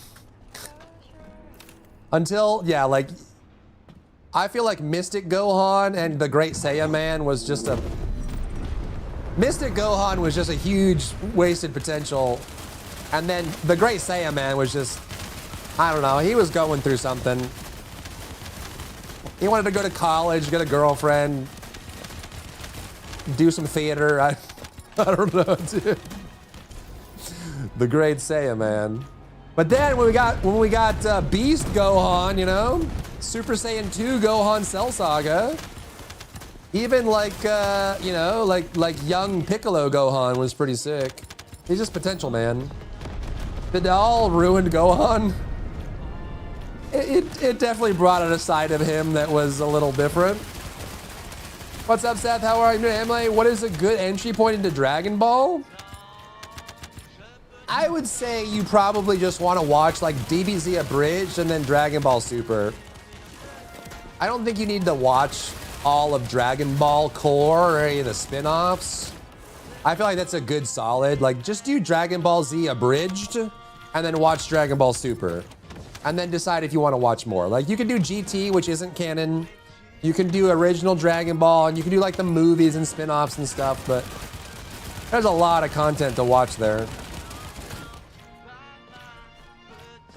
Until, yeah, like, I feel like Mystic Gohan and the Great Saiyan Man was just a... Mystic Gohan was just a huge wasted potential. And then the Great Saiyan Man was just, I don't know, he was going through something. He wanted to go to college, get a girlfriend, do some theater. I don't know, dude. The Great Saiyan Man. But then when we got Beast Gohan, you know, Super Saiyan 2 Gohan Cell Saga, even like you know, like young Piccolo Gohan was pretty sick. He's just potential, man. Vidal ruined Gohan. It definitely brought out a side of him that was a little different. What's up, Seth? How are you, Emily? What is a good entry point into Dragon Ball? I would say you probably just want to watch like DBZ Abridged and then Dragon Ball Super. I don't think you need to watch all of Dragon Ball Core or any of the spin-offs. I feel like that's a good solid. Like, just do Dragon Ball Z Abridged and then watch Dragon Ball Super. And then decide if you want to watch more. Like, you can do GT, which isn't canon. You can do original Dragon Ball, and you can do like the movies and spin-offs and stuff, but there's a lot of content to watch there.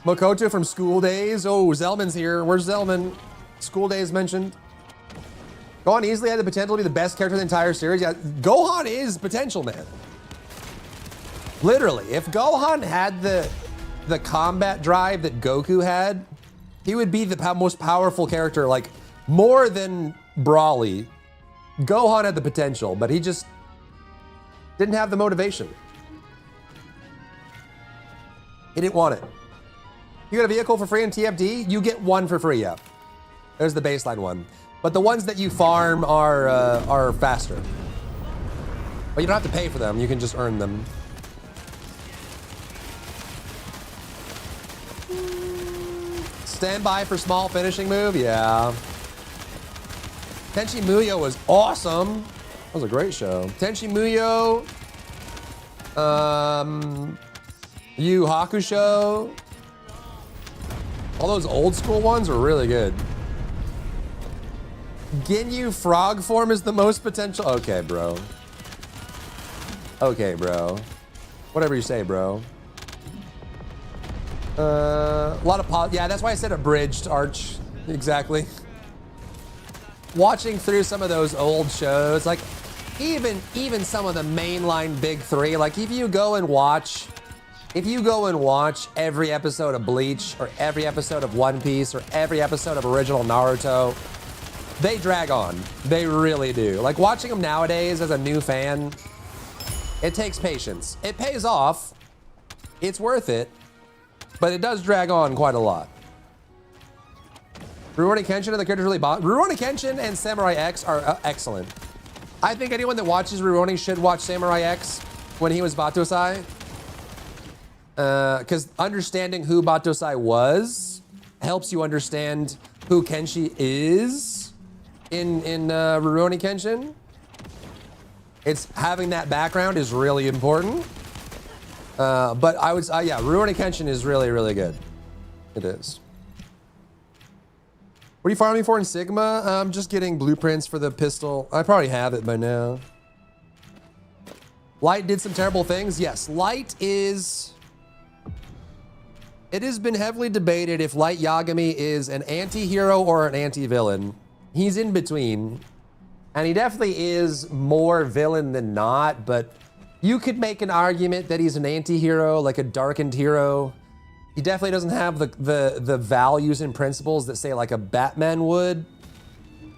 Makoto from School Days. Oh, Zellman's here. Where's Zellman? School Days mentioned. Gohan easily had the potential to be the best character in the entire series. Yeah, Gohan is potential, man. Literally, if Gohan had the combat drive that Goku had, he would be the most powerful character, like more than Broly. Gohan had the potential, but he just didn't have the motivation. He didn't want it. You get a vehicle for free in TFD, you get one for free, yeah. There's the baseline one. But the ones that you farm are faster. But you don't have to pay for them, you can just earn them. Stand by for small finishing move. Yeah. Tenchi Muyo was awesome. That was a great show. Tenchi Muyo. Yu Hakusho. All those old school ones are really good. Ginyu frog form is the most potential. Okay, bro. Okay, bro. Whatever you say, bro. A lot of yeah, that's why I said abridged, Arch. Exactly. Watching through some of those old shows, like even some of the mainline big three, like if you go and watch every episode of Bleach or every episode of One Piece or every episode of original Naruto, they drag on. They really do. Like watching them nowadays as a new fan, it takes patience. It pays off. It's worth it, but it does drag on quite a lot. Rurouni Kenshin and the characters really bought. Rurouni Kenshin and Samurai X are excellent. I think anyone that watches Rurouni should watch Samurai X when he was Batosai. Because understanding who Batosai was helps you understand who Kenshi is in Rurouni Kenshin. It's having that background is really important. But I would, yeah, Rurouni Kenshin is really, really good. It is. What are you farming for in Sigma? I'm just getting blueprints for the pistol. I probably have it by now. Light did some terrible things. Yes, Light is... It has been heavily debated if Light Yagami is an anti-hero or an anti-villain. He's in between. And he definitely is more villain than not, but you could make an argument that he's an anti-hero, like a darkened hero. He definitely doesn't have the values and principles that say like a Batman would.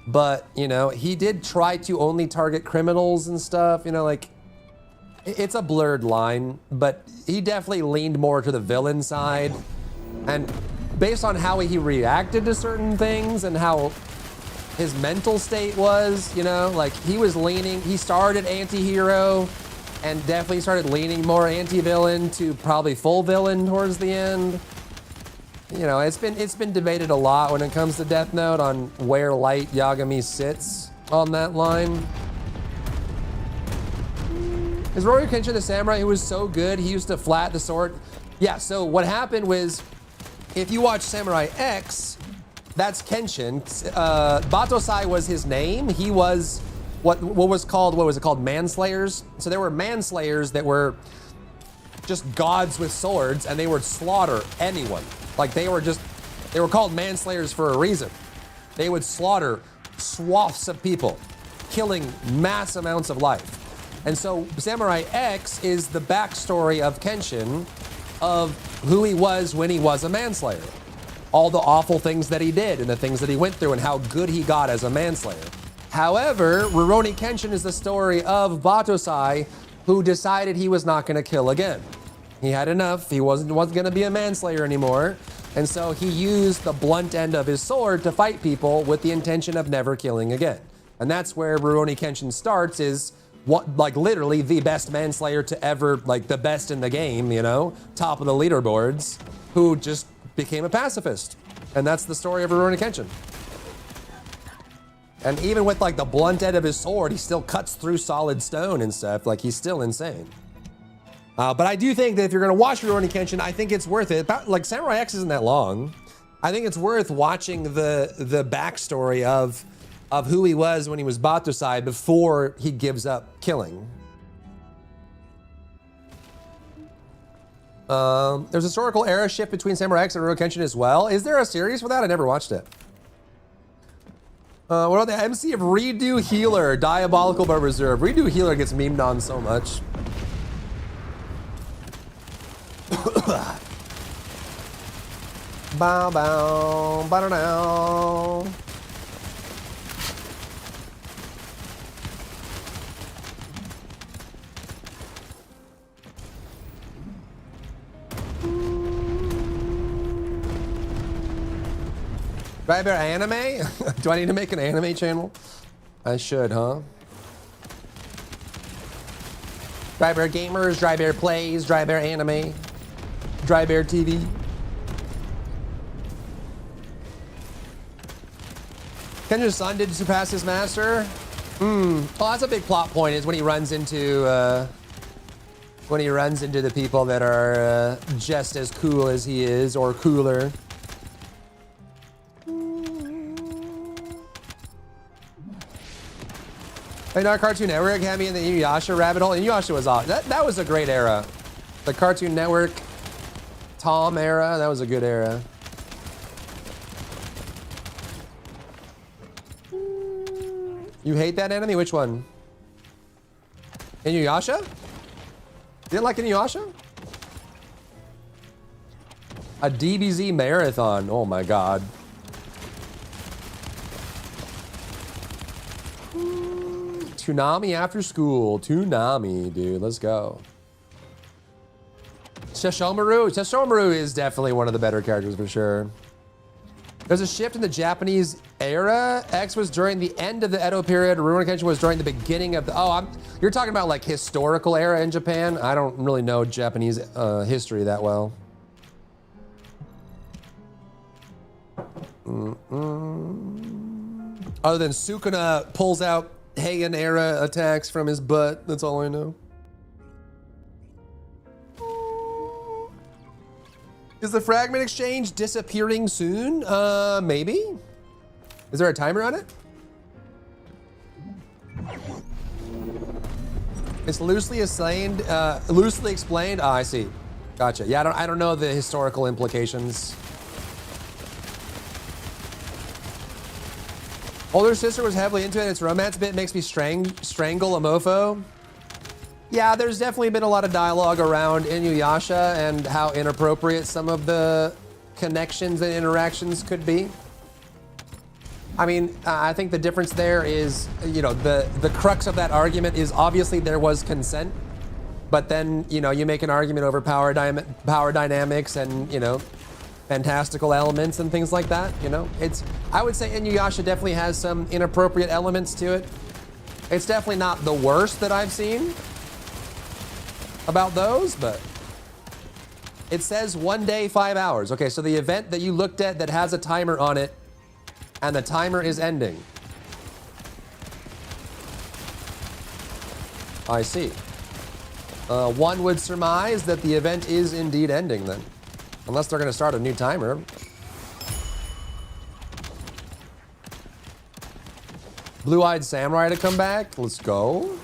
But, you know, he did try to only target criminals and stuff, you know, like it's a blurred line, but he definitely leaned more to the villain side. And based on how he reacted to certain things and how his mental state was, you know, like he was leaning, he started anti-hero and definitely started leaning more anti-villain to probably full villain towards the end. You know, it's been debated a lot when it comes to Death Note on where Light Yagami sits on that line. Is Rurouni Kenshin the samurai who was so good he used to flat the sword? Yeah, so what happened was, if you watch Samurai X, that's Kenshin. Batosai was his name. He was what was it called manslayers. So there were manslayers that were just gods with swords, and they would slaughter anyone. Like they were called manslayers for a reason. They would slaughter swaths of people, killing mass amounts of life. And so Samurai X is the backstory of Kenshin, of who he was when he was a manslayer. All the awful things that he did and the things that he went through and how good he got as a manslayer. However, Rurouni Kenshin is the story of Batosai, who decided he was not gonna kill again. He had enough, he wasn't gonna be a manslayer anymore. And so he used the blunt end of his sword to fight people with the intention of never killing again. And that's where Rurouni Kenshin starts, is like literally the best manslayer to ever, like the best in the game, you know, top of the leaderboards, who just became a pacifist. And that's the story of Rurouni Kenshin. And even with like the blunt end of his sword, he still cuts through solid stone and stuff. Like he's still insane. But I do think that if you're gonna watch Rurouni Kenshin, I think it's worth it. Like Samurai X isn't that long. I think it's worth watching the backstory of who he was when he was Batosai before he gives up killing. There's a historical era shift between Samurai X and Rurouni Kenshin as well. Is there a series for that? I never watched it. What about the MC of Redo Healer, Diabolical but Reserve? Redo Healer gets memed on so much. Bow bow, bow down. Dry Bear Anime? Do I need to make an anime channel? I should, huh? Dry Bear Gamers, Dry Bear Plays, Dry Bear Anime, Dry Bear TV. Kenja's son did surpass his master. Oh, that's a big plot point. Is when he runs into the people that are just as cool as he is, or cooler. Hey, not Cartoon Network had me in the Inuyasha rabbit hole. Inuyasha was awesome. That was a great era. The Cartoon Network Tom era. That was a good era. You hate that enemy? Which one? Inuyasha? You didn't like Inuyasha? A DBZ marathon. Oh my god. Toonami after school. Toonami, dude. Let's go. Sesshomaru. Sesshomaru is definitely one of the better characters for sure. There's a shift in the Japanese era. X was during the end of the Edo period. Rurouni Kenshin was during the beginning of the... Oh, you're talking about like historical era in Japan? I don't really know Japanese history that well. Other than Sukuna pulls out Heian era attacks from his butt. That's all I know. Is the fragment exchange disappearing soon? Maybe. Is there a timer on it? It's loosely explained. Oh, I see. Gotcha. Yeah, I don't know the historical implications. Older sister was heavily into it. Its romance bit makes me strangle a mofo. Yeah, there's definitely been a lot of dialogue around Inuyasha and how inappropriate some of the connections and interactions could be. I mean, I think the difference there is, you know, the crux of that argument is obviously there was consent, but then, you know, you make an argument over power dynamics and, you know, fantastical elements and things like that, you know? I would say Inuyasha definitely has some inappropriate elements to it. It's definitely not the worst that I've seen about those, but it says 1 day, 5 hours. Okay, so the event that you looked at that has a timer on it, and the timer is ending. I see. One would surmise that the event is indeed ending then. Unless they're gonna start a new timer. Blue-eyed samurai to come back? Let's go.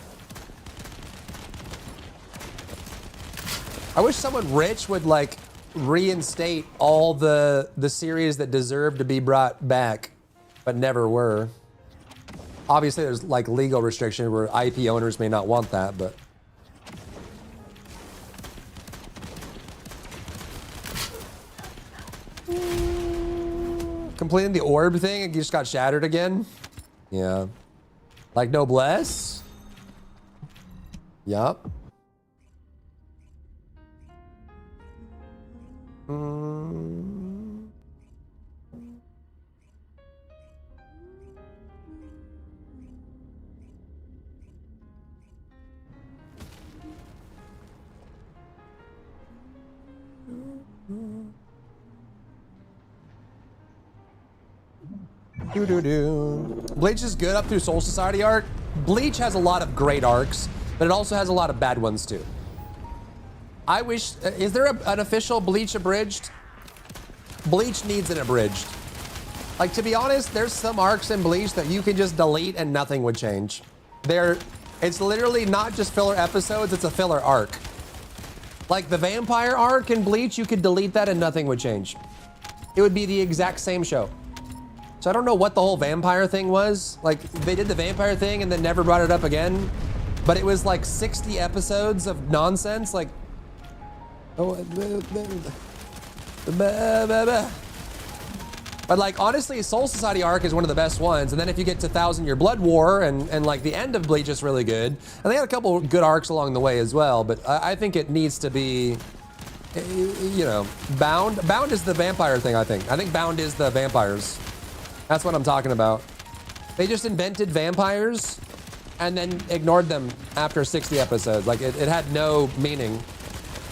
I wish someone rich would like reinstate all the series that deserve to be brought back, but never were. Obviously, there's like legal restriction where IP owners may not want that, but. Completing the orb thing, it just got shattered again. Yeah. Like Noblesse? Yup. Bleach is good up through Soul Society arc. Bleach has a lot of great arcs, but it also has a lot of bad ones too. I wish, is there an official Bleach abridged? Bleach needs an abridged. Like, to be honest, there's some arcs in Bleach that you can just delete and nothing would change. It's literally not just filler episodes, it's a filler arc. Like the vampire arc in Bleach, you could delete that and nothing would change. It would be the exact same show. So I don't know what the whole vampire thing was. Like, they did the vampire thing and then never brought it up again. But it was like 60 episodes of nonsense. Like, but like, honestly, Soul Society arc is one of the best ones. And then if you get to 1000 Year Blood War and like the end of Bleach is really good. And they had a couple good arcs along the way as well. But I think it needs to be, you know, Bound. Bound is the vampire thing, I think. I think Bound is the vampires. That's what I'm talking about. They just invented vampires and then ignored them after 60 episodes. Like, it had no meaning.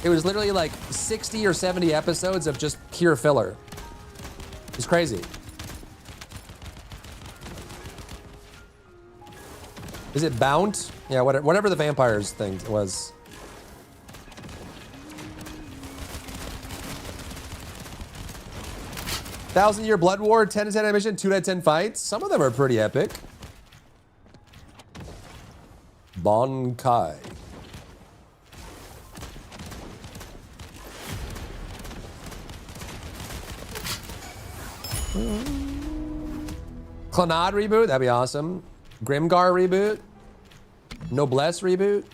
It was literally like 60 or 70 episodes of just pure filler. It's crazy. Is it Bount? Yeah, whatever the vampires thing was. Thousand-Year Blood War, 10 to 10 animation, 2 to 10 fights. Some of them are pretty epic. Bonkai. Clannad reboot, that'd be awesome. Grimgar reboot. Noblesse reboot.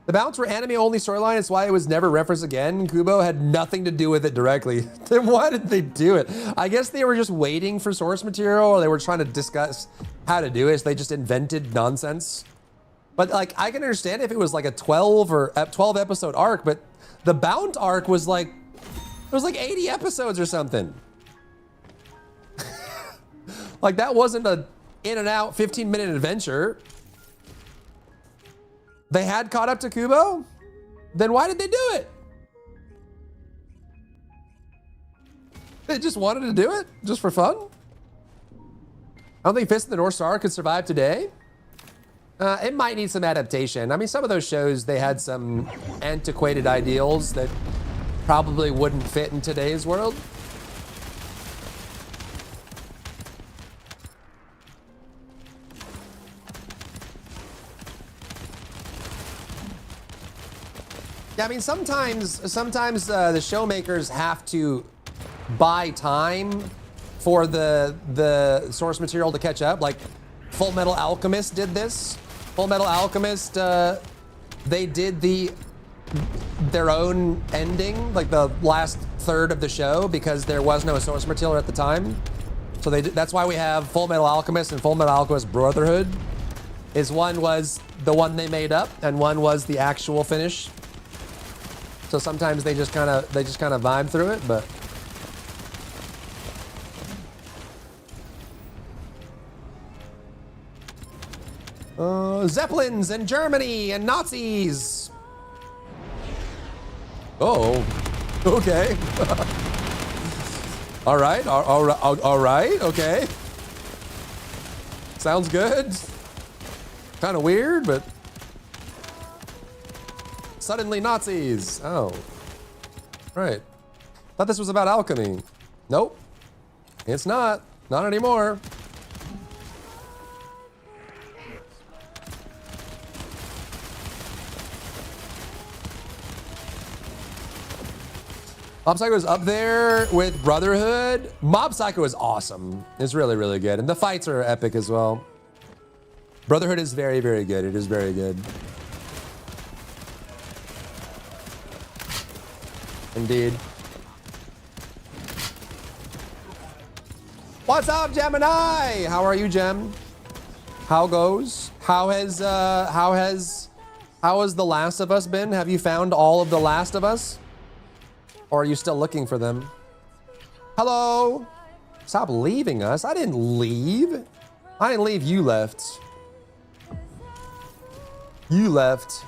The Bounce were anime-only storyline. It's why it was never referenced again. Kubo had nothing to do with it directly. Then why did they do it? I guess they were just waiting for source material, or they were trying to discuss how to do it, so they just invented nonsense. But like, I can understand if it was like a 12 episode arc, but the Bound arc was like, it was like 80 episodes or something. Like, that wasn't a in and out 15-minute adventure. They had caught up to Kubo? Then why did they do it? They just wanted to do it? Just for fun? I don't think Fist of the North Star could survive today. It might need some adaptation. I mean, some of those shows, they had some antiquated ideals that probably wouldn't fit in today's world. Yeah, I mean, sometimes the showmakers have to buy time for the source material to catch up. Like Full Metal Alchemist did this. Full Metal Alchemist, they did their own ending, like the last third of the show, because there was no source material at the time. So that's why we have Full Metal Alchemist and Full Metal Alchemist Brotherhood. One was the one they made up, and one was the actual finish. So sometimes they just kind of vibe through it, but Zeppelins and Germany and Nazis. Oh, okay. All right, okay. Sounds good. Kind of weird, but suddenly Nazis. Oh, right. Thought this was about alchemy. Nope, it's not. Not anymore. Mob Psycho is up there with Brotherhood. Mob Psycho is awesome. It's really, really good. And the fights are epic as well. Brotherhood is very, very good. It is very good. Indeed. What's up, Gemini? How are you, Gem? How goes? How has The Last of Us been? Have you found all of The Last of Us? Or are you still looking for them? Hello? Stop leaving us. I didn't leave. I didn't leave. You left. You left.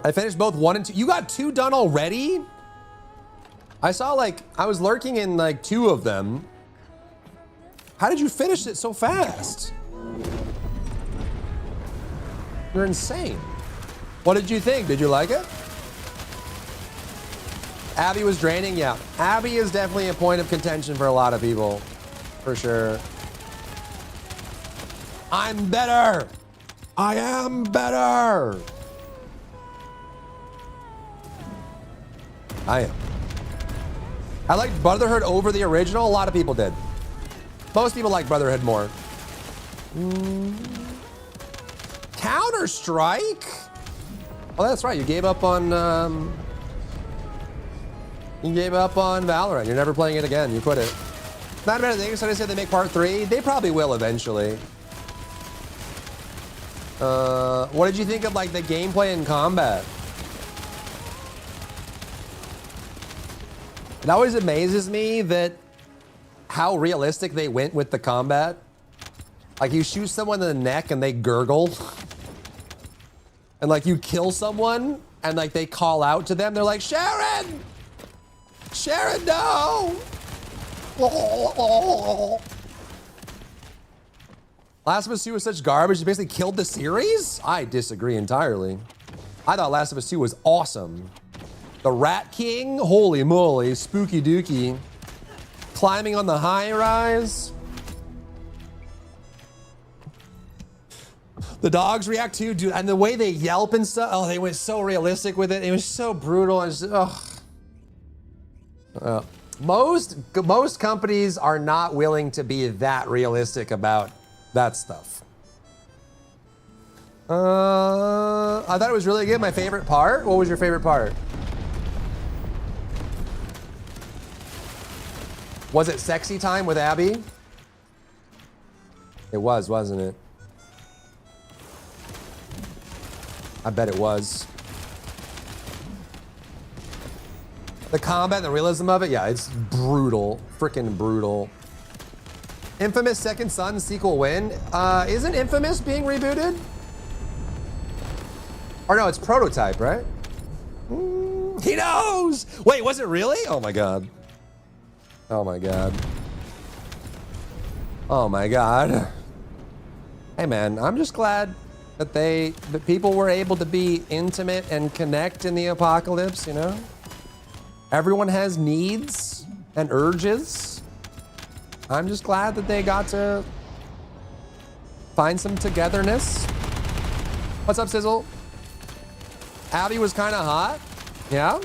I finished both 1 and 2. You got 2 done already? I saw I was lurking in 2 of them. How did you finish it so fast? You're insane. What did you think? Did you like it? Abby was draining? Yeah. Abby is definitely a point of contention for a lot of people. For sure. I'm better. I am better. I am. I liked Brotherhood over the original. A lot of people did. Most people like Brotherhood more. Counter-Strike? Oh, that's right. You gave up on Valorant. You're never playing it again. You quit it. Not a bad thing. So they said they make part 3. They probably will eventually. What did you think of the gameplay and combat? It always amazes me that how realistic they went with the combat. You shoot someone in the neck and they gurgle. And you kill someone and they call out to them. They're like, Sharon! Sharon, no! Last of Us 2 was such garbage, it basically killed the series? I disagree entirely. I thought Last of Us 2 was awesome. The Rat King, holy moly, spooky dooky. Climbing on the high rise. The dogs react too, dude, and the way they yelp and stuff, oh, they went so realistic with it. It was so brutal. And most companies are not willing to be that realistic about that stuff. I thought it was really good. My favorite part? What was your favorite part? Was it sexy time with Abby? It was, wasn't it? I bet it was. The combat and the realism of it, yeah, it's brutal. Freaking brutal. Infamous Second Son sequel win. Isn't Infamous being rebooted? Or no, it's Prototype, right? He knows! Wait, was it really? Oh my god. Oh my god. Oh my god. Hey man, I'm just glad that people were able to be intimate and connect in the apocalypse, you know? Everyone has needs and urges. I'm just glad that they got to find some togetherness. What's up, Sizzle? Abby was kind of hot. Yeah?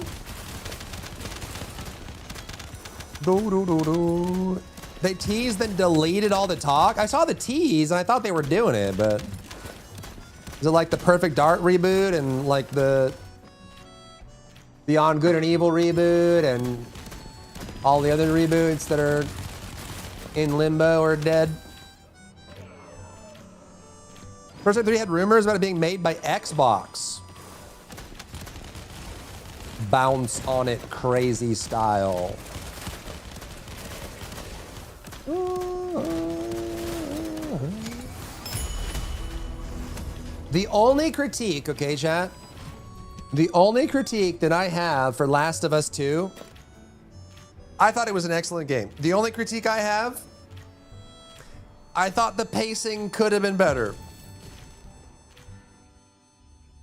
They teased and deleted all the talk. I saw the tease and I thought they were doing it, but is it like the Perfect Dark reboot and like the Beyond Good and Evil reboot and all the other reboots that are in limbo or dead? First 3 had rumors about it being made by Xbox. Bounce on it crazy style. The only critique, okay, chat? The only critique that I have for Last of Us 2, I thought it was an excellent game. The only critique I have, I thought the pacing could have been better.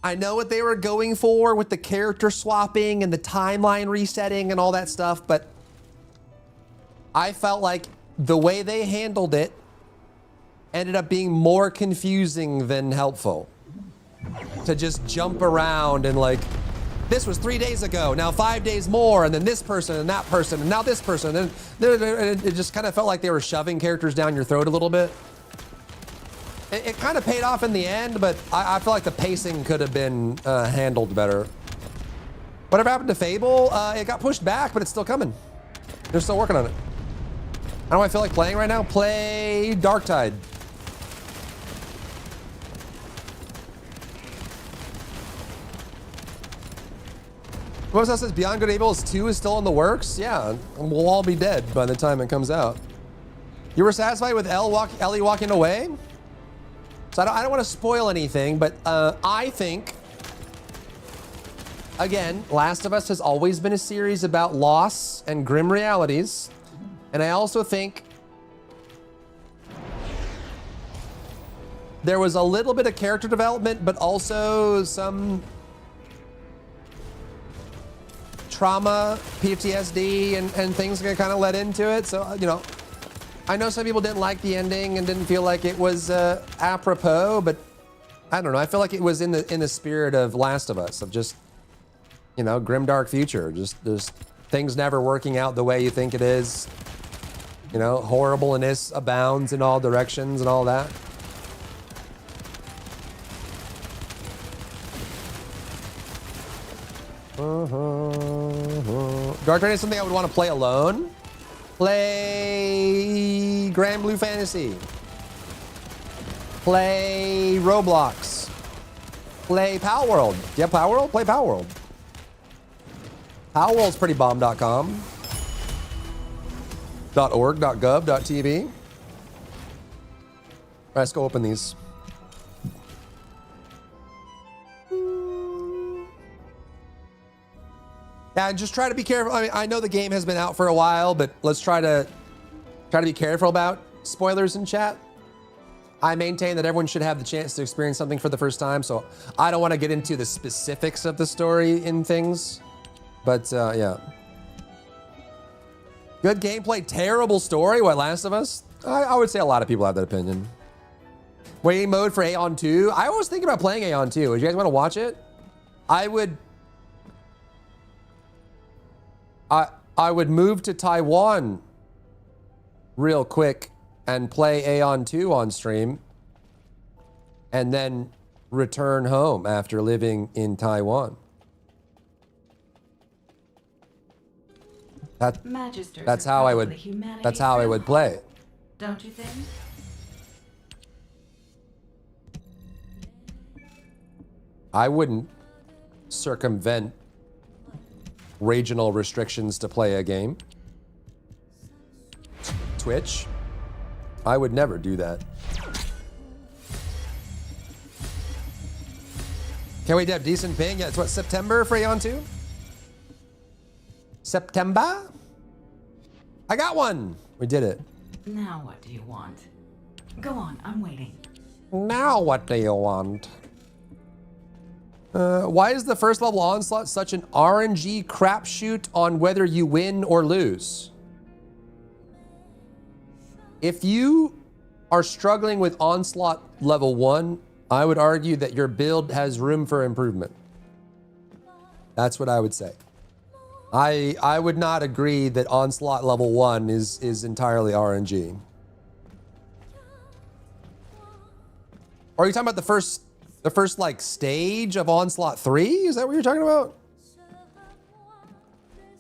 I know what they were going for with the character swapping and the timeline resetting and all that stuff, but I felt like the way they handled it ended up being more confusing than helpful. To just jump around and like, this was 3 days ago, now 5 days more, and then this person and that person, and now this person, and it just kind of felt like they were shoving characters down your throat a little bit. It kind of paid off in the end, but I feel like the pacing could have been handled better. Whatever happened to Fable? It got pushed back, but it's still coming. They're still working on it. How do I feel like playing right now? Play Darktide. What else says Beyond Good and Evil 2 is still in the works? Yeah, we'll all be dead by the time it comes out. You were satisfied with Ellie walking away? So I don't want to spoil anything, but I think, again, Last of Us has always been a series about loss and grim realities. And I also think there was a little bit of character development, but also some trauma, PTSD, and things that kind of led into it. So, you know, I know some people didn't like the ending and didn't feel like it was apropos, but I don't know. I feel like it was in the spirit of Last of Us, of just, you know, grimdark future. Just things never working out the way you think it is. You know, horribleness abounds in all directions and all that. Dark Knight is something I would want to play alone. Play Grand Blue Fantasy. Play Roblox. Play Power World. Do you have Power World? Play Power World. Power World's pretty bomb.com. .org, .gov, .tv. All right, let's go open these. Yeah, and just try to be careful. I mean, I know the game has been out for a while, but let's try to Try to be careful about spoilers in chat. I maintain that everyone should have the chance to experience something for the first time, so I don't want to get into the specifics of the story in things. But yeah. Good gameplay, terrible story. What, Last of Us? I would say a lot of people have that opinion. Waiting mode for Aeon 2. I was thinking about playing Aeon 2. Would you guys want to watch it? I would move to Taiwan real quick and play Aeon 2 on stream and then return home after living in Taiwan. Magisters That's are how I probably would humanity's that's how I would play it. Don't you think? I wouldn't circumvent regional restrictions to play a game. Twitch, I would never do that. Can't wait to have decent ping. Yeah, it's what, September for Aeon 2? September? I got one. We did it. Now what do you want? Go on, I'm waiting. Now what do you want? Why is the first level Onslaught such an RNG crapshoot on whether you win or lose? If you are struggling with Onslaught level 1, I would argue that your build has room for improvement. That's what I would say. I would not agree that Onslaught level 1 is entirely RNG. Or are you talking about the first like stage of Onslaught 3? Is that what you're talking about?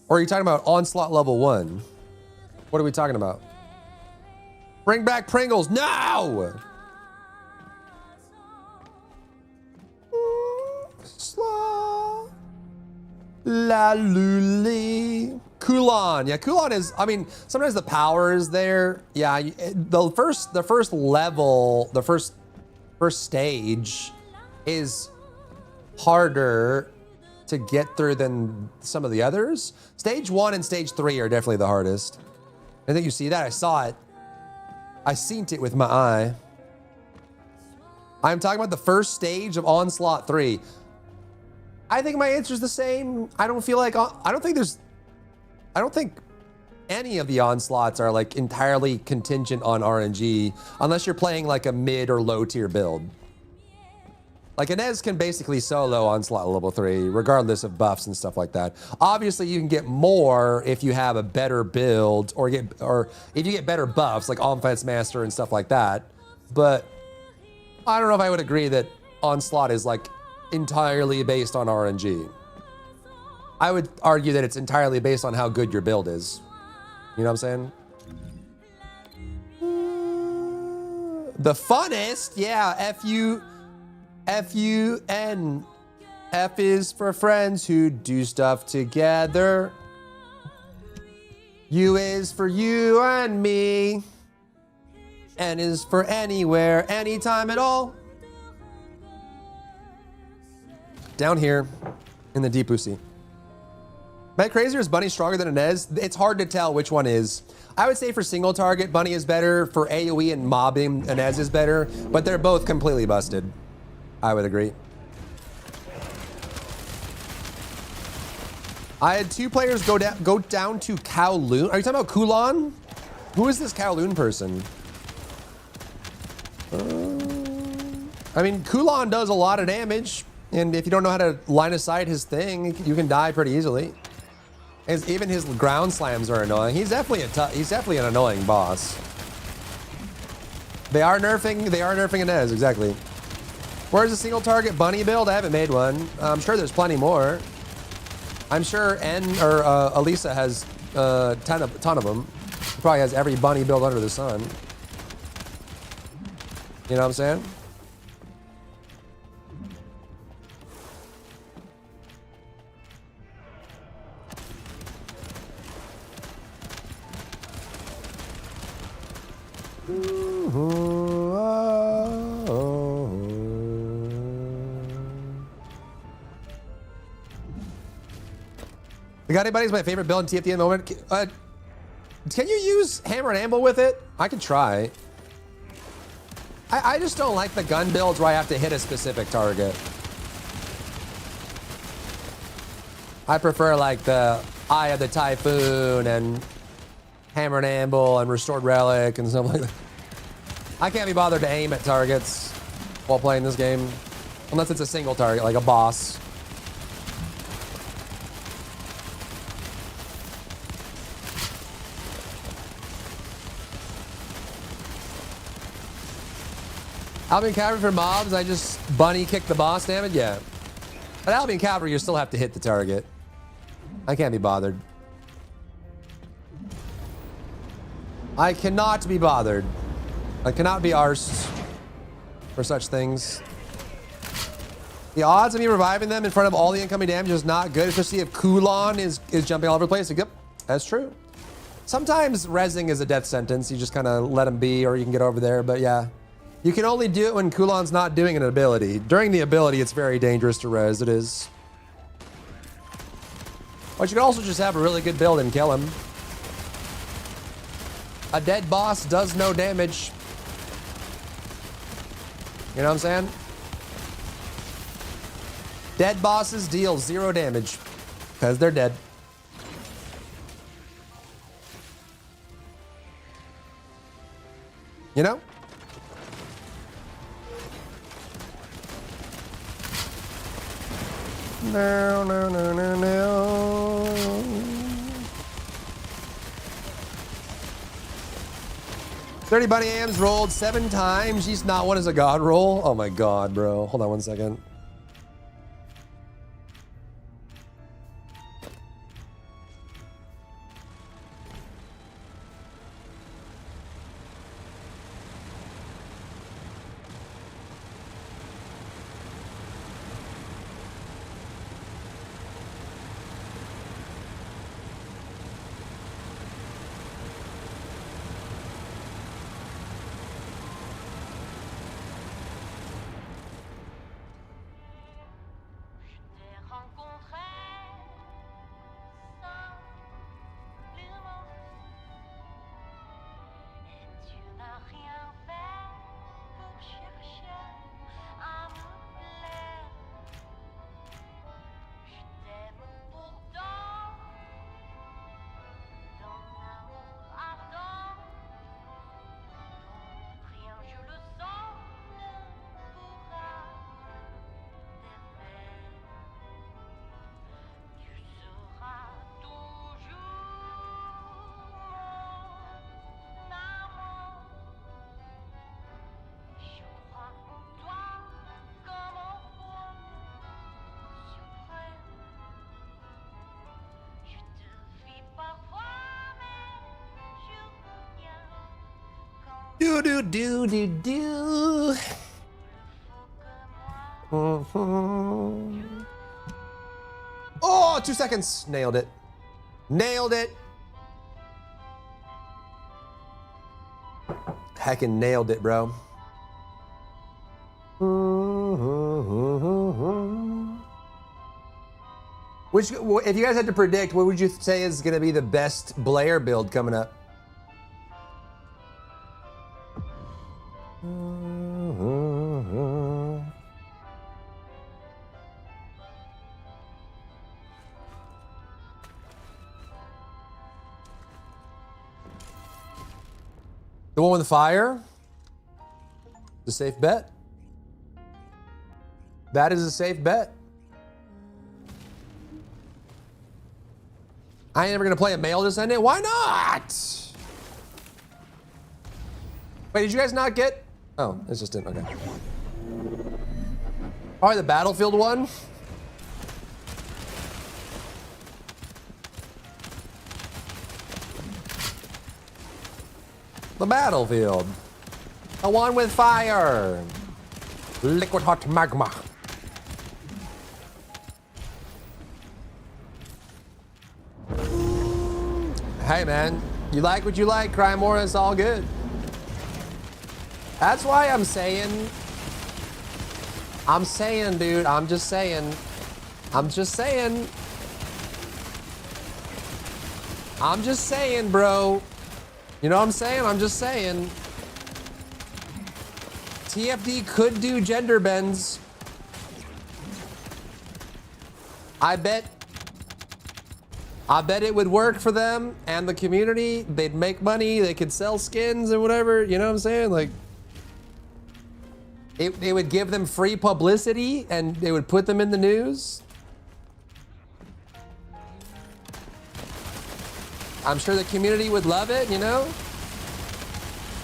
Or are you talking about Onslaught level 1? What are we talking about? Bring back Pringles now! La Luli. Kulon. Yeah, Kulon is, I mean, sometimes the power is there. Yeah, the first level, the first stage is harder to get through than some of the others. Stage 1 and stage 3 are definitely the hardest. I think you see that. I saw it. I seen it with my eye. I'm talking about the first stage of Onslaught 3. I think my answer is the same. I don't think any of the Onslaughts are like entirely contingent on RNG unless you're playing like a mid or low tier build. Like Inez can basically solo Onslaught level 3 regardless of buffs and stuff like that. Obviously you can get more if you have a better build or if you get better buffs like Offense Master and stuff like that. But I don't know if I would agree that Onslaught is like entirely based on RNG. I would argue that it's entirely based on how good your build is. You know what I'm saying? The funnest, yeah, F-U-N. F is for friends who do stuff together. U is for you and me. N is for anywhere, anytime at all. Down here in the deep Uzi. Am I crazy or is Bunny stronger than Inez? It's hard to tell which one is. I would say for single target, Bunny is better. For AoE and mobbing, Inez is better. But they're both completely busted. I would agree. I had 2 players go down to Kowloon. Are you talking about Kulon? Who is this Kowloon person? I mean, Kulon does a lot of damage. And if you don't know how to line of sight his thing, you can die pretty easily. Even his ground slams are annoying. He's definitely an annoying boss. They are nerfing Inez, exactly. Where's the single target Bunny build? I haven't made one. I'm sure there's plenty more. I'm sure Elisa has a ton of them. She probably has every Bunny build under the sun. You know what I'm saying? The Got Anybody's my favorite build in TFT at the moment. Can you use hammer and anvil with it? I could try. I just don't like the gun builds where I have to hit a specific target. I prefer like the Eye of the Typhoon and hammer and anvil and restored relic and stuff like that. I can't be bothered to aim at targets while playing this game. Unless it's a single target, like a boss. Albion Cavalry for mobs, I just bunny kick the boss damage? Yeah. But Albion Cavalry, you still have to hit the target. I can't be bothered. I cannot be bothered. I cannot be arsed for such things. The odds of me reviving them in front of all the incoming damage is not good, especially if Kulon is jumping all over the place. Yep, that's true. Sometimes rezzing is a death sentence. You just kind of let him be, or you can get over there. But yeah, you can only do it when Kulon's not doing an ability. During the ability, it's very dangerous to res. It is. But you can also just have a really good build and kill him. A dead boss does no damage. You know what I'm saying? Dead bosses deal 0 damage because they're dead. You know? No, no, no, no, no. 30 bunny ams rolled 7 times. She's not one as a god roll. Oh my god, bro. Hold on 1 second. Do do do do do. Oh, 2 seconds. Nailed it. Nailed it. Heckin' nailed it, bro. Which, if you guys had to predict, what would you say is going to be the best Blair build coming up? The one with the fire? The safe bet. That is a safe bet. I ain't never gonna play a male descendant. Why not? Wait, did you guys not get? Oh, it's just didn't. Okay. Probably the battlefield one. The battlefield. The one with fire. Liquid hot magma. Hey man, you like what you like, Crymora, it's all good. That's why I'm saying, dude, I'm just saying, bro. You know what I'm saying? I'm just saying. TFD could do gender bends. I bet it would work for them and the community. They'd make money. They could sell skins or whatever. You know what I'm saying? Like, it would give them free publicity and they would put them in the news. I'm sure the community would love it, you know?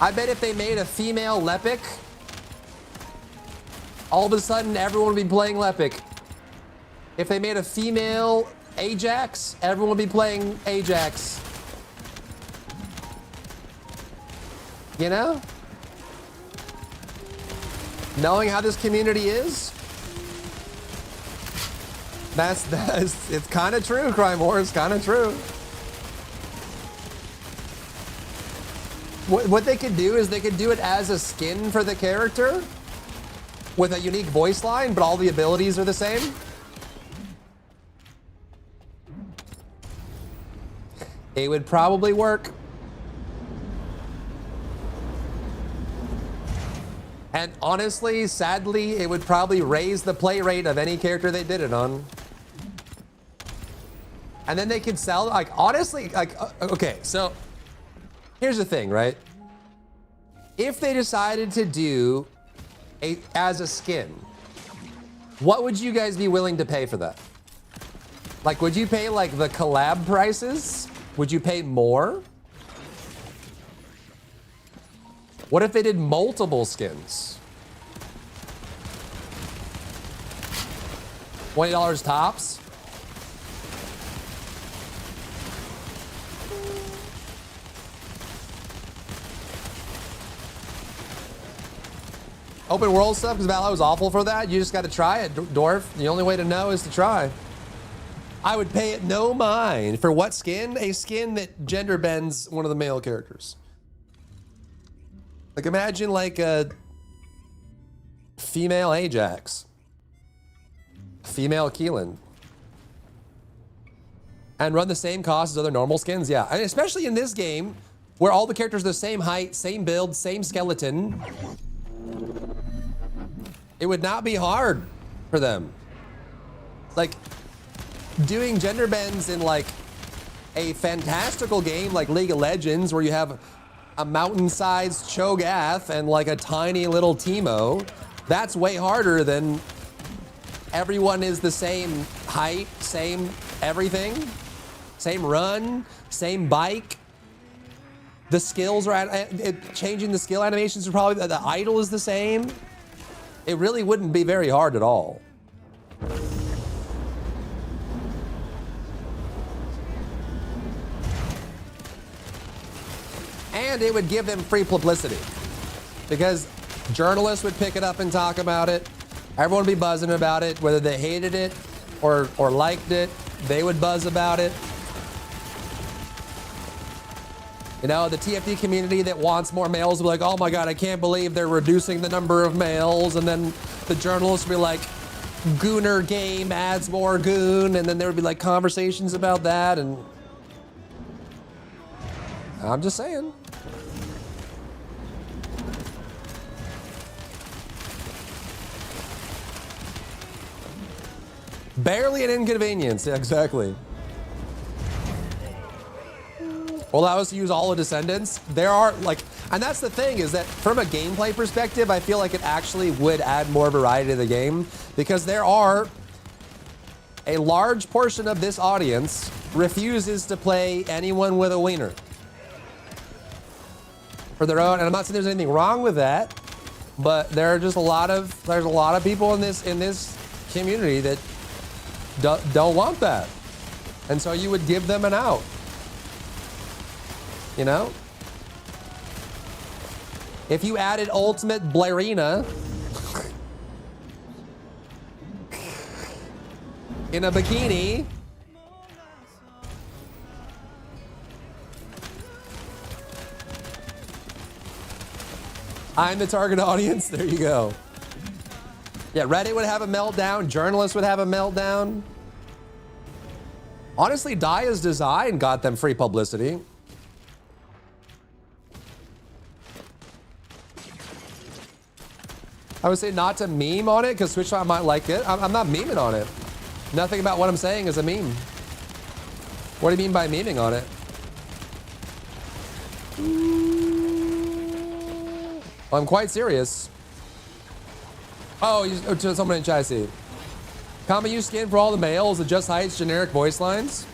I bet if they made a female Lepic, all of a sudden everyone would be playing Lepic. If they made a female Ajax, everyone would be playing Ajax. You know? Knowing how this community is, it's kind of true, Crime War. It's kind of true. What they could do is they could do it as a skin for the character with a unique voice line, but all the abilities are the same. It would probably work. And honestly, sadly, it would probably raise the play rate of any character they did it on. And then they could sell, like, honestly, like, okay, so here's the thing, right? If they decided to do as a skin, what would you guys be willing to pay for that? Like, would you pay like the collab prices? Would you pay more? What if they did multiple skins? $20 tops? Open world stuff, because Valhalla was awful for that. You just got to try it, Dwarf. The only way to know is to try. I would pay it no mind. For what skin? A skin that gender bends one of the male characters. Like, imagine like a female Ajax, female Keelan, and run the same cost as other normal skins. Yeah, and especially in this game where all the characters are the same height, same build, same skeleton. It would not be hard for them. Like, doing gender bends in like a fantastical game like League of Legends where you have a mountain-sized Cho'Gath and like a tiny little Teemo, that's way harder than everyone is the same height, same everything, same run, same bike. The skills are changing. The skill animations are probably, the idol is the same. It really wouldn't be very hard at all. And it would give them free publicity because journalists would pick it up and talk about it. Everyone would be buzzing about it, whether they hated it or liked it, they would buzz about it. You know, the TFD community that wants more males will be like, oh my God, I can't believe they're reducing the number of males. And then the journalists will be like, Gooner game adds more goon. And then there would be like conversations about that. And I'm just saying. Barely an inconvenience. Yeah, exactly. Well, allow us to use all the descendants. There are like, and that's the thing is that from a gameplay perspective, I feel like it actually would add more variety to the game because there are a large portion of this audience refuses to play anyone with a wiener for their own. And I'm not saying there's anything wrong with that, but there's a lot of people in this community that don't want that. And so you would give them an out. You know? If you added Ultimate Blarina in a bikini, I'm the target audience. There you go. Yeah, Reddit would have a meltdown. Journalists would have a meltdown. Honestly, Daya's design got them free publicity. I would say not to meme on it because Switch might like it. I'm not memeing on it. Nothing about what I'm saying is a meme. What do you mean by memeing on it? I'm quite serious. Oh, to someone in chat, I see. Common use skin for all the males, Just Heights generic voice lines.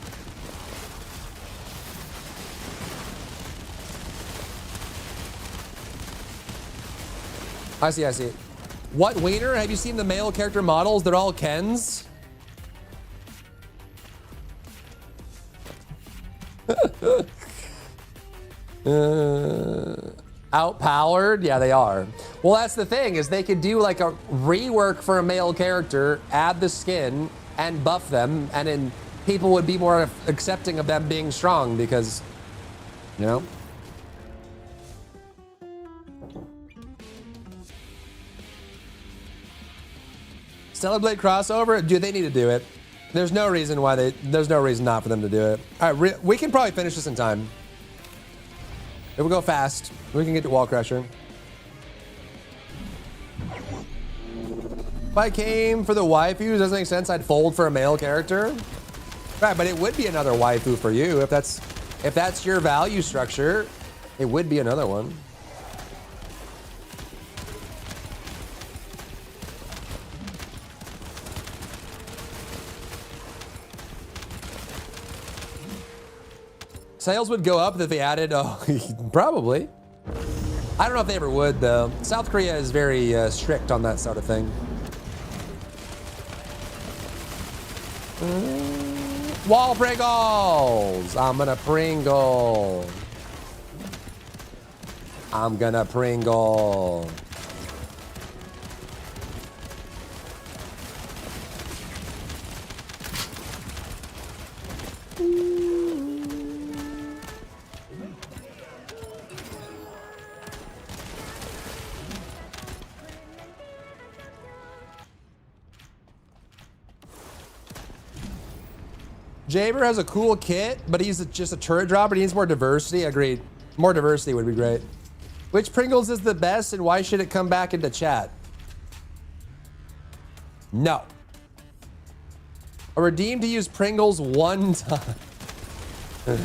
I see, I see. What wiener? Have you seen the male character models? They're all Kens. Outpowered? Yeah, they are. Well, that's the thing, is they could do like a rework for a male character, add the skin, and buff them, and then people would be more accepting of them being strong because, you know? Stellar Blade crossover? Dude, they need to do it. There's no reason not for them to do it. All right, we can probably finish this in time. It will go fast. We can get to Wall Crusher. If I came for the waifu, doesn't make sense. I'd fold for a male character. Right, but it would be another waifu for you if that's your value structure. It would be another one. Sales would go up if they added, probably. I don't know if they ever would, though. South Korea is very strict on that sort of thing. Wall Pringles! I'm gonna Pringle. I'm gonna Pringle. Jaber has a cool kit, but he's just a turret dropper. He needs more diversity. Agreed. More diversity would be great. Which Pringles is the best, and why should it come back into chat? No. A redeem to use Pringles one time. I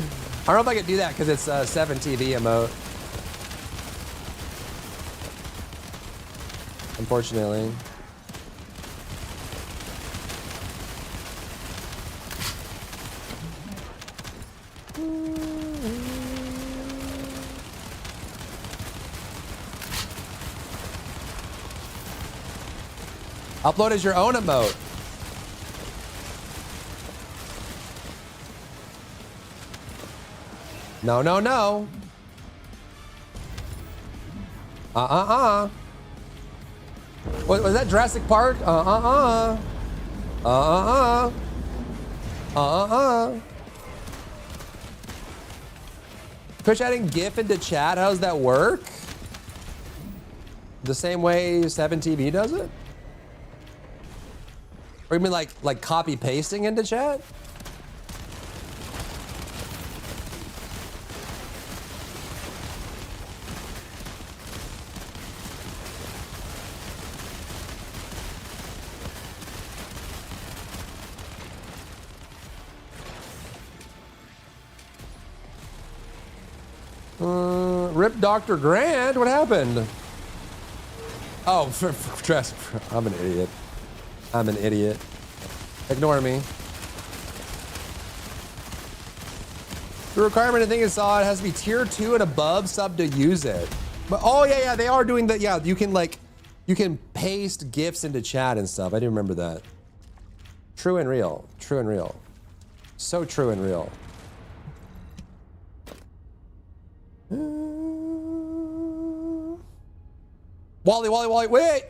don't know if I could do that because it's a 7TV emote. Unfortunately. Upload as your own emote. No, no, no. What was that, Jurassic Park? Twitch adding GIF into chat, how does that work? The same way 7TV does it? Or you mean like copy pasting into chat? Rip Dr. Grant, what happened? Oh, I'm an idiot. I'm an idiot. Ignore me. The requirement, I think I saw, it has to be tier 2 and above sub to use it. But oh yeah, they are doing that. Yeah, you can paste GIFs into chat and stuff. I do remember that. True and real. True and real. So true and real. Wally, wait!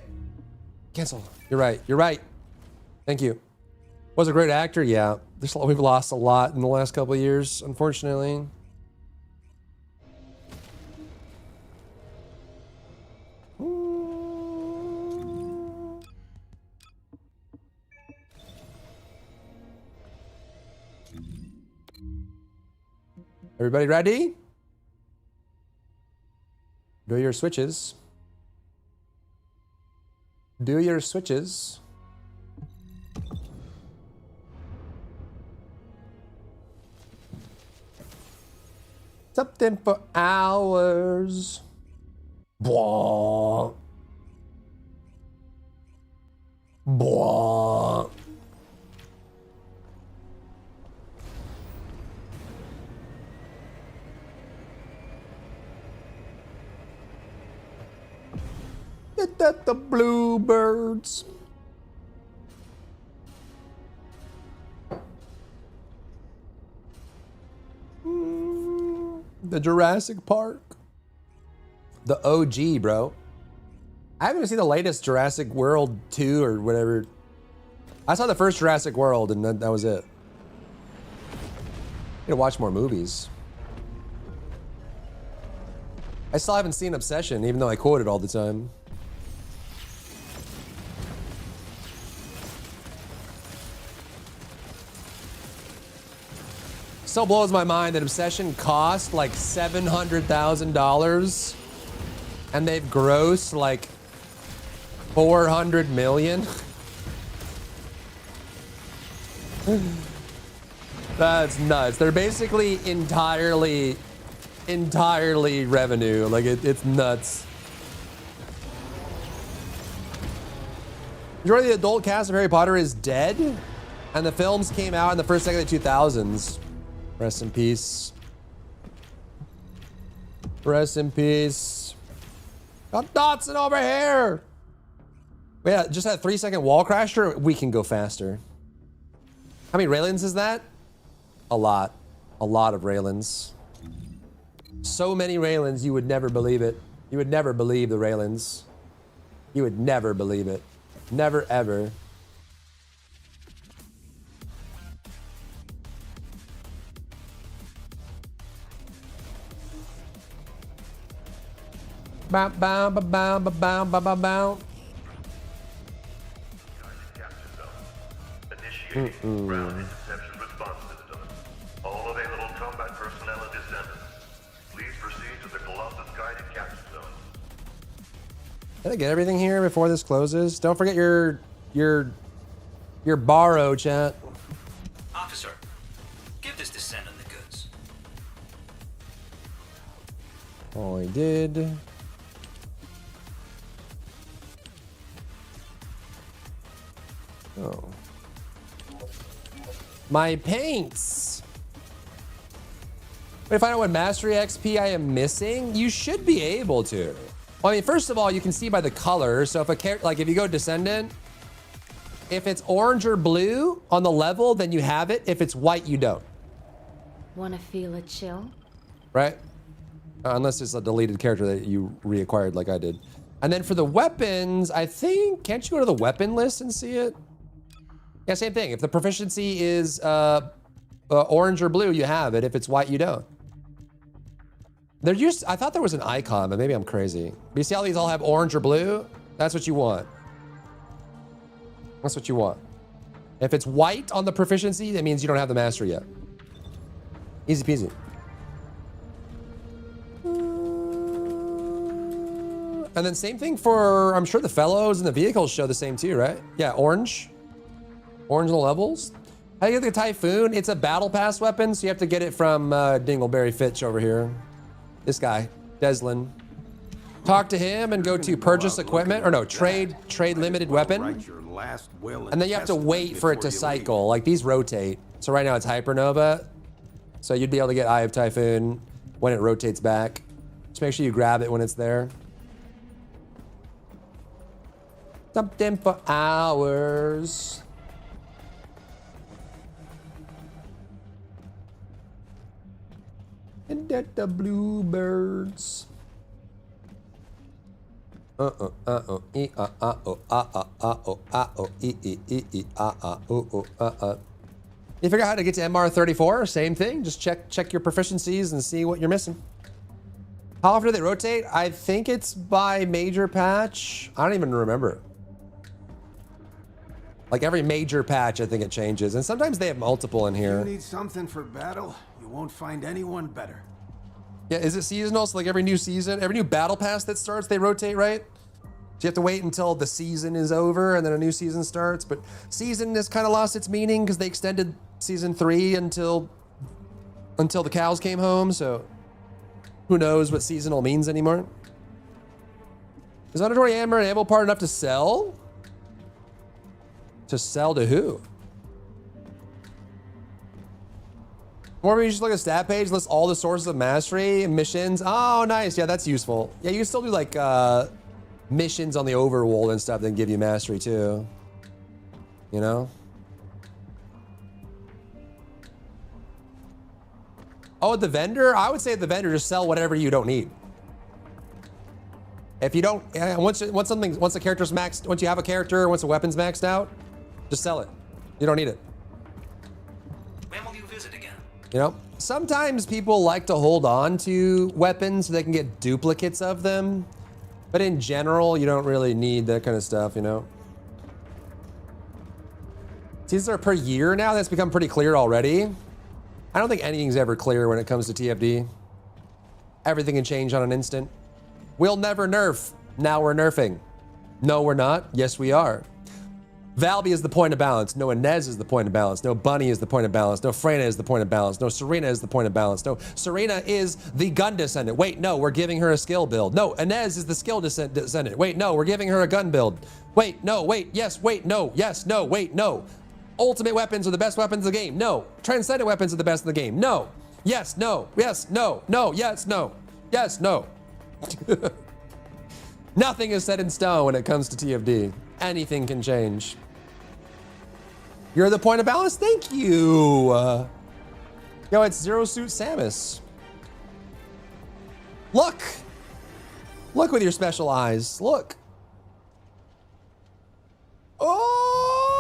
Cancel. You're right. You're right. Thank you. Was a great actor, yeah. We've lost a lot in the last couple of years, unfortunately. Everybody ready? Do your switches. Do your switches. Something for hours. Blah. Blah. Get that the bluebirds. The Jurassic Park. The OG, bro. I haven't even seen the latest Jurassic World 2 or whatever. I saw the first Jurassic World and that was it. I need to watch more movies. I still haven't seen Obsession, even though I quote it all the time. Still blows my mind that Obsession cost like $700,000 and they've grossed like 400 million. That's nuts. They're basically entirely revenue. Like it's nuts. Majority of the adult cast of Harry Potter is dead, and the films came out in the first second of the 2000s. Rest in peace. Rest in peace. Got Dotson over here. Yeah, just that 3-second wall crasher. We can go faster. How many Raylins is that? A lot. A lot of Raylins. So many Raylins, you would never believe it. You would never believe the Raylins. You would never believe it. Never, ever. Bow, bow, bow, bow, bow, bow, bow, bow. Initiating ground interception response system. All available combat personnel and descendants. Please proceed to the Colossus guided capture zone. Did I get everything here before this closes? Don't forget your borrow, chat. Officer, give this descendant the goods. Oh, I did. Oh. My paints. Wait, if I know what mastery XP I am missing, you should be able to. Well, I mean, first of all, you can see by the color. So if a character, like if you go descendant, if it's orange or blue on the level, then you have it. If it's white, you don't. Wanna feel a chill? Right? Unless it's a deleted character that you reacquired like I did. And then for the weapons, I think, can't you go to the weapon list and see it? Yeah, same thing. If the proficiency is orange or blue, you have it. If it's white, you don't. They're just, I thought there was an icon, but maybe I'm crazy. But you see how these all have orange or blue? That's what you want. That's what you want. If it's white on the proficiency, that means you don't have the mastery yet. Easy peasy. And then same thing for, I'm sure the fellows and the vehicles show the same too, right? Yeah, orange. Orange on the levels. How do you get the Typhoon? It's a battle pass weapon, so you have to get it from Dingleberry Fitch over here. This guy, Deslin. Talk to him and go to purchase equipment, or no, trade limited weapon. And then you have to wait for it to cycle. Like these rotate. So right now it's Hypernova. So you'd be able to get Eye of Typhoon when it rotates back. Just make sure you grab it when it's there. Something for hours. And that the bluebirds. You figure out how to get to MR34? Same thing. Just check your proficiencies and see what you're missing. How often do they rotate? I think it's by major patch. I don't even remember. Like every major patch, I think it changes. And sometimes they have multiple in here. You need something for battle, you won't find anyone better. Yeah, is it seasonal? So like every new season, every new battle pass that starts, they rotate, right? So you have to wait until the season is over and then a new season starts. But season has kind of lost its meaning because they extended season 3 until the cows came home. So who knows what seasonal means anymore? Is Auditory Amber an able part enough to sell? To sell to who? Or maybe you just look at stat page, list all the sources of mastery, missions. Oh, nice. Yeah, that's useful. Yeah, you can still do like missions on the overworld and stuff that give you mastery too. You know? Oh, at the vendor? I would say at the vendor, just sell whatever you don't need. If you don't, once a character's maxed, once you have a character, once a weapon's maxed out, just sell it. You don't need it. When will you visit again? You know, sometimes people like to hold on to weapons so they can get duplicates of them. But in general, you don't really need that kind of stuff, you know. Seasons are per year now. That's become pretty clear already. I don't think anything's ever clear when it comes to TFD. Everything can change on an instant. We'll never nerf. Now we're nerfing. No, we're not. Yes, we are. Valby is the point of balance. No Inez is the point of balance. No Bunny is the point of balance. No Freyna is the point of balance. No Serena is the point of balance. No, Serena is the gun descendant. Wait, no, we're giving her a skill build. No, Inez is the skill descendant. Wait, no, we're giving her a gun build. Wait, no, wait, yes, wait, no, yes, no, wait, no. Ultimate weapons are the best weapons of the game. No. Transcendent weapons are the best in the game. No. Yes, no, yes, no, no, yes, no, yes, no. Nothing is set in stone when it comes to TFD. Anything can change. You're the point of balance? Thank you. Yo, it's Zero Suit Samus. Look. Look with your special eyes. Look. Oh.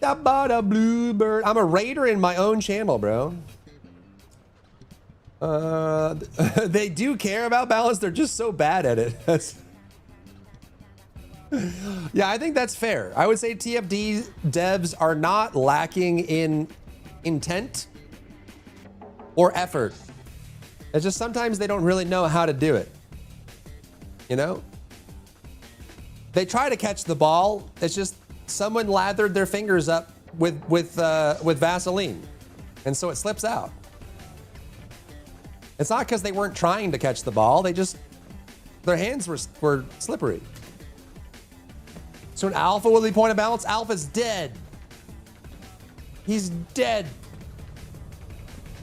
Da ba da bluebird. I'm a raider in my own channel, bro. They do care about balance. They're just so bad at it. Yeah, I think that's fair. I would say TFD devs are not lacking in intent or effort. It's just sometimes they don't really know how to do it. You know? They try to catch the ball. It's just someone lathered their fingers up with Vaseline, and so it slips out. It's not because they weren't trying to catch the ball. They just, their hands were slippery. So an Alpha will be point of balance. Alpha's dead. He's dead.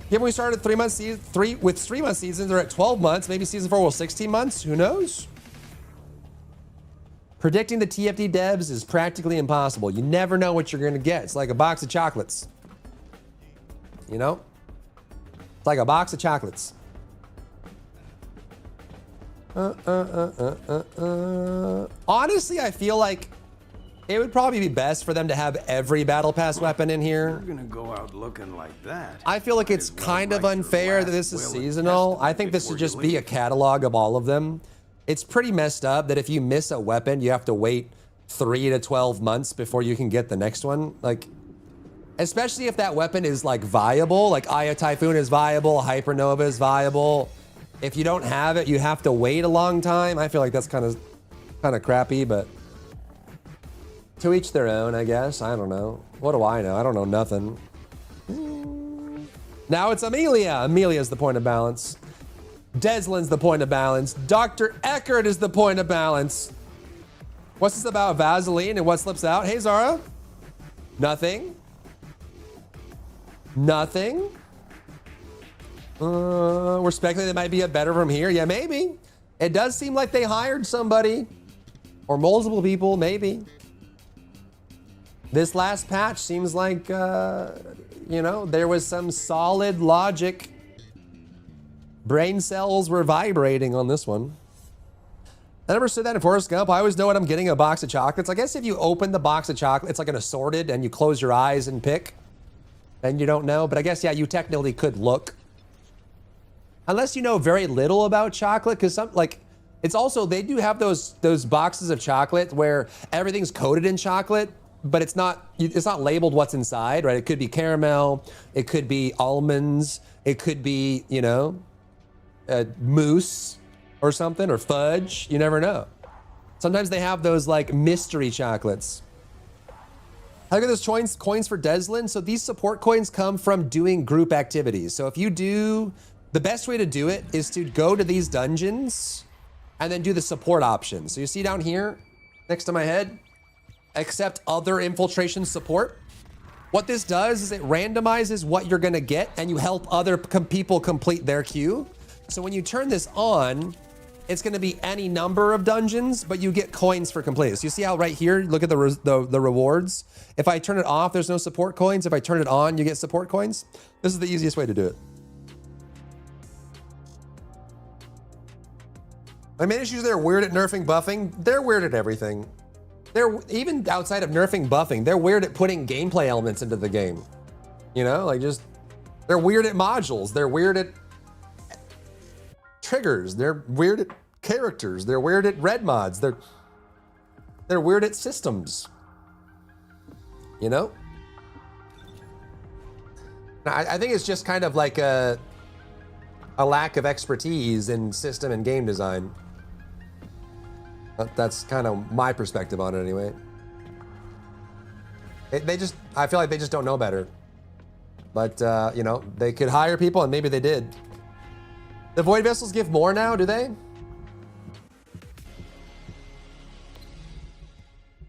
Given we started 3 months season 3 with 3 month seasons, they're at 12 months. Maybe season 4 will 16 months. Who knows? Predicting the TFD devs is practically impossible. You never know what you're gonna get. It's like a box of chocolates. You know? It's like a box of chocolates. Honestly, I feel like it would probably be best for them to have every battle pass weapon in here. You're gonna go out looking like that. I feel like it's kind of unfair that this is seasonal. I think this should just be a catalog of all of them. It's pretty messed up that if you miss a weapon, you have to wait 3 to 12 months before you can get the next one. Like, especially if that weapon is like viable, like Aya Typhoon is viable, Hypernova is viable. If you don't have it, you have to wait a long time. I feel like that's kind of crappy, but to each their own, I guess. I don't know. What do I know? I don't know nothing. Now it's Amelia. Amelia's the point of balance. Deslin's the point of balance. Dr. Eckert is the point of balance. What's this about Vaseline and what slips out? Hey, Zara. Nothing. Nothing. We're speculating it might be a better from here. Yeah, maybe. It does seem like they hired somebody or multiple people, maybe. This last patch seems like, you know, there was some solid logic. Brain cells were vibrating on this one. I never said that in Forrest Gump. I always know when I'm getting a box of chocolates. I guess if you open the box of chocolate, it's like an assorted and you close your eyes and pick, then you don't know. But I guess, yeah, you technically could look. Unless you know very little about chocolate, because some, like, it's also, they do have those boxes of chocolate where everything's coated in chocolate, but it's not labeled what's inside, right? It could be caramel, it could be almonds, it could be, you know, mousse. or something, or fudge. You never know. Sometimes they have those like mystery chocolates. Look at those coins for Deslin. So these support coins come from doing group activities. So if you do, the best way to do it is to go to these dungeons and then do the support options. So you see down here next to my head, accept other infiltration support. What this does is it randomizes what you're gonna get and you help other people complete their queue. So when you turn this on, it's gonna be any number of dungeons, but you get coins for completing. So you see how right here, look at the rewards. If I turn it off, there's no support coins. If I turn it on, you get support coins. This is the easiest way to do it. My main issue is they're weird at nerfing buffing. They're weird at everything. They're even outside of nerfing buffing, they're weird at putting gameplay elements into the game. You know, like just, they're weird at modules. They're weird at triggers. They're weird at characters. They're weird at red mods. They're weird at systems. You know? I think it's just kind of like a lack of expertise in system and game design. That's kind of my perspective on it anyway. I feel like they just don't know better. But, you know, they could hire people and maybe they did. The Void Vessels give more now, do they?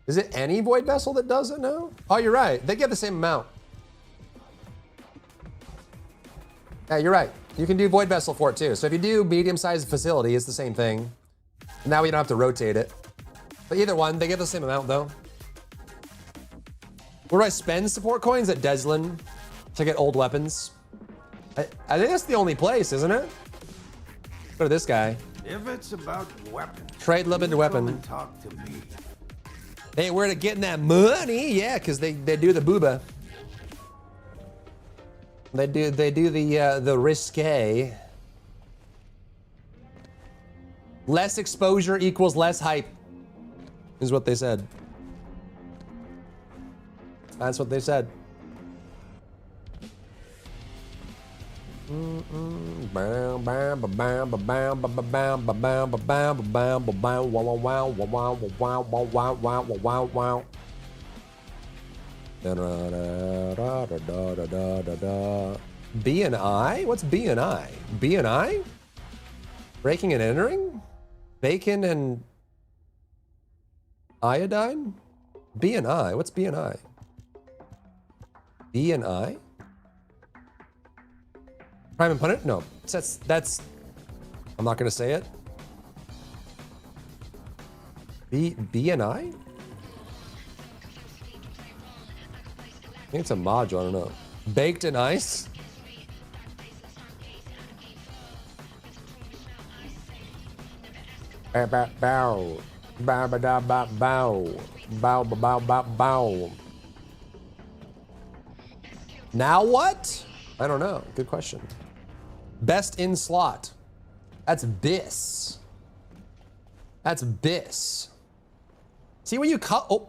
Is it any Void Vessel that does it now? Oh, you're right. They get the same amount. Yeah, you're right. You can do Void Vessel for it too. So if you do medium-sized facility, it's the same thing. Now we don't have to rotate it. But either one, they get the same amount though. Where do I spend support coins? At Deslin to get old weapons. I think that's the only place, isn't it? Go to this guy. If it's about weapons, Trade limited you weapon. come and talk to me. Hey, where to getting that money? Yeah, because they do the booba. They do the risque. Less exposure equals less hype, is what they said. That's what they said. B and I? What's B and I? B and I? Breaking and entering? Bacon and iodine? B and I. What's B and I? B and I? Prime and Pundit? No. That's I'm not gonna say it. B and I? I think it's a module, I don't know. Baked in ice? Bow bow bow bow bow bow bow bow bow bow. Now what? I don't know. Good question. Best in slot. That's Biss. That's Biss. See when you cut. Oh.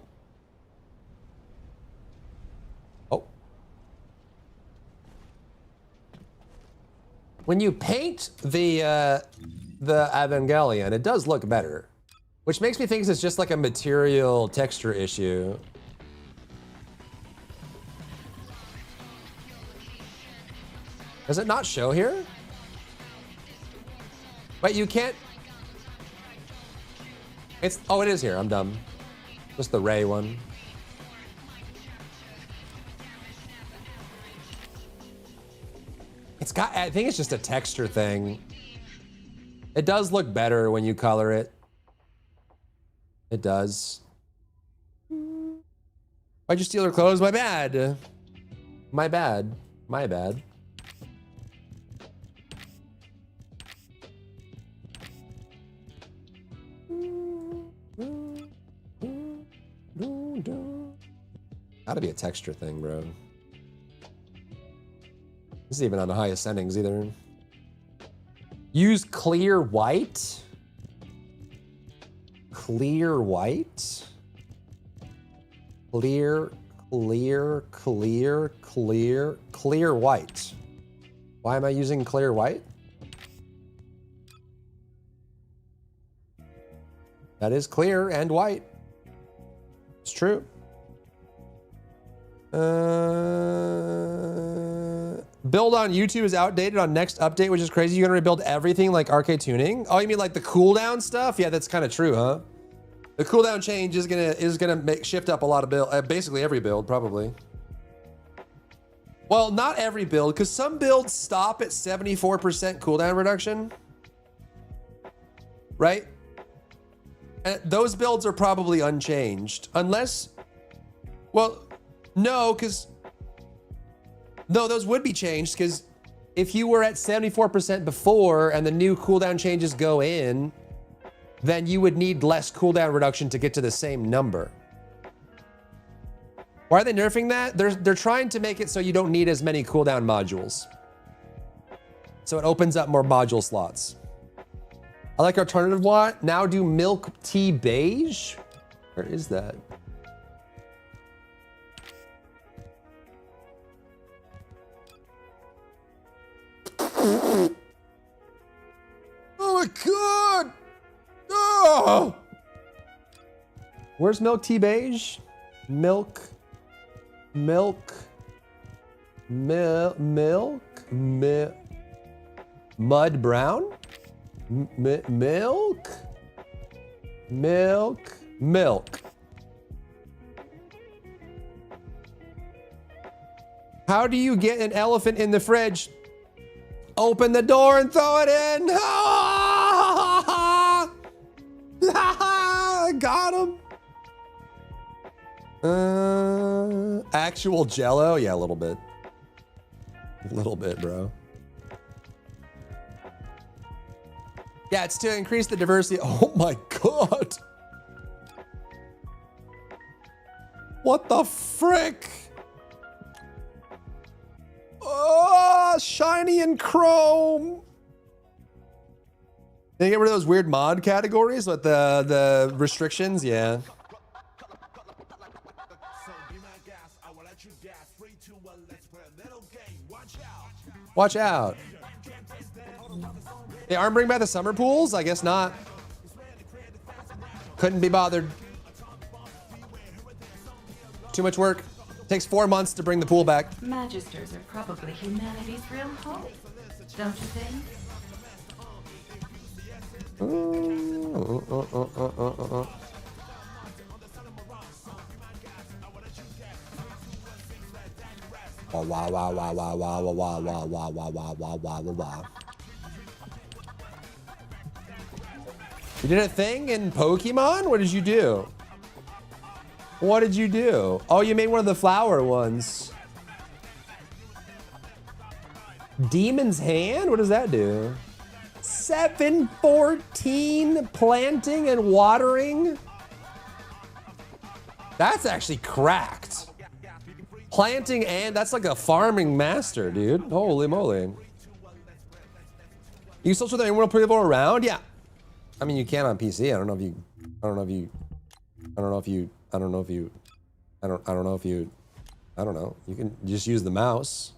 Oh. When you paint the Evangelion, it does look better, which makes me think it's just like a material texture issue. Does it not show here? Wait, you can't. Oh, it is here. I'm dumb. Just the Ray one. I think it's just a texture thing. It does look better when you color it. It does. Why'd you steal her clothes? My bad. My bad. My bad. Gotta be a texture thing, bro. This isn't even on the highest settings either. Use clear white? Clear white? Clear white. Why am I using clear white? That is clear and white. It's true. Build on YouTube is outdated on next update, which is crazy. You're gonna rebuild everything like arcade tuning? Oh, you mean like the cooldown stuff? Yeah, that's kind of true, huh? The cooldown change is gonna shift up a lot of build, basically every build probably. Well, not every build, because some builds stop at 74% cooldown reduction, right? And those builds are probably unchanged, unless, well, no, because no, those would be changed, because if you were at 74% before and the new cooldown changes go in, then you would need less cooldown reduction to get to the same number. Why are they nerfing that? They're trying to make it so you don't need as many cooldown modules. So it opens up more module slots. I like alternative what? Now do milk tea beige? Where is that? Oh my God! Oh! Where's milk tea beige? Milk, mud brown? Milk. How do you get an elephant in the fridge? Open the door and throw it in. Got him. Actual Jello? Yeah, a little bit. A little bit, bro. Yeah, it's to increase the diversity. Oh my God. What the frick? Oh, shiny and chrome. They get rid of those weird mod categories with the restrictions, yeah. Watch out. They aren't bringing back the summer pools? I guess not. Couldn't be bothered. Too much work. Takes 4 months to bring the pool back. Magisters are probably humanity's real hope, don't you think? You did a thing in Pokemon? What did you do? What did you do? Oh, you made one of the flower ones. Demon's Hand? What does that do? 714 planting and watering? That's actually cracked. Planting and that's like a farming master, dude. Holy moly. You social with anyone people around? Yeah. I mean, you can on PC. I don't know if you You can just use the mouse.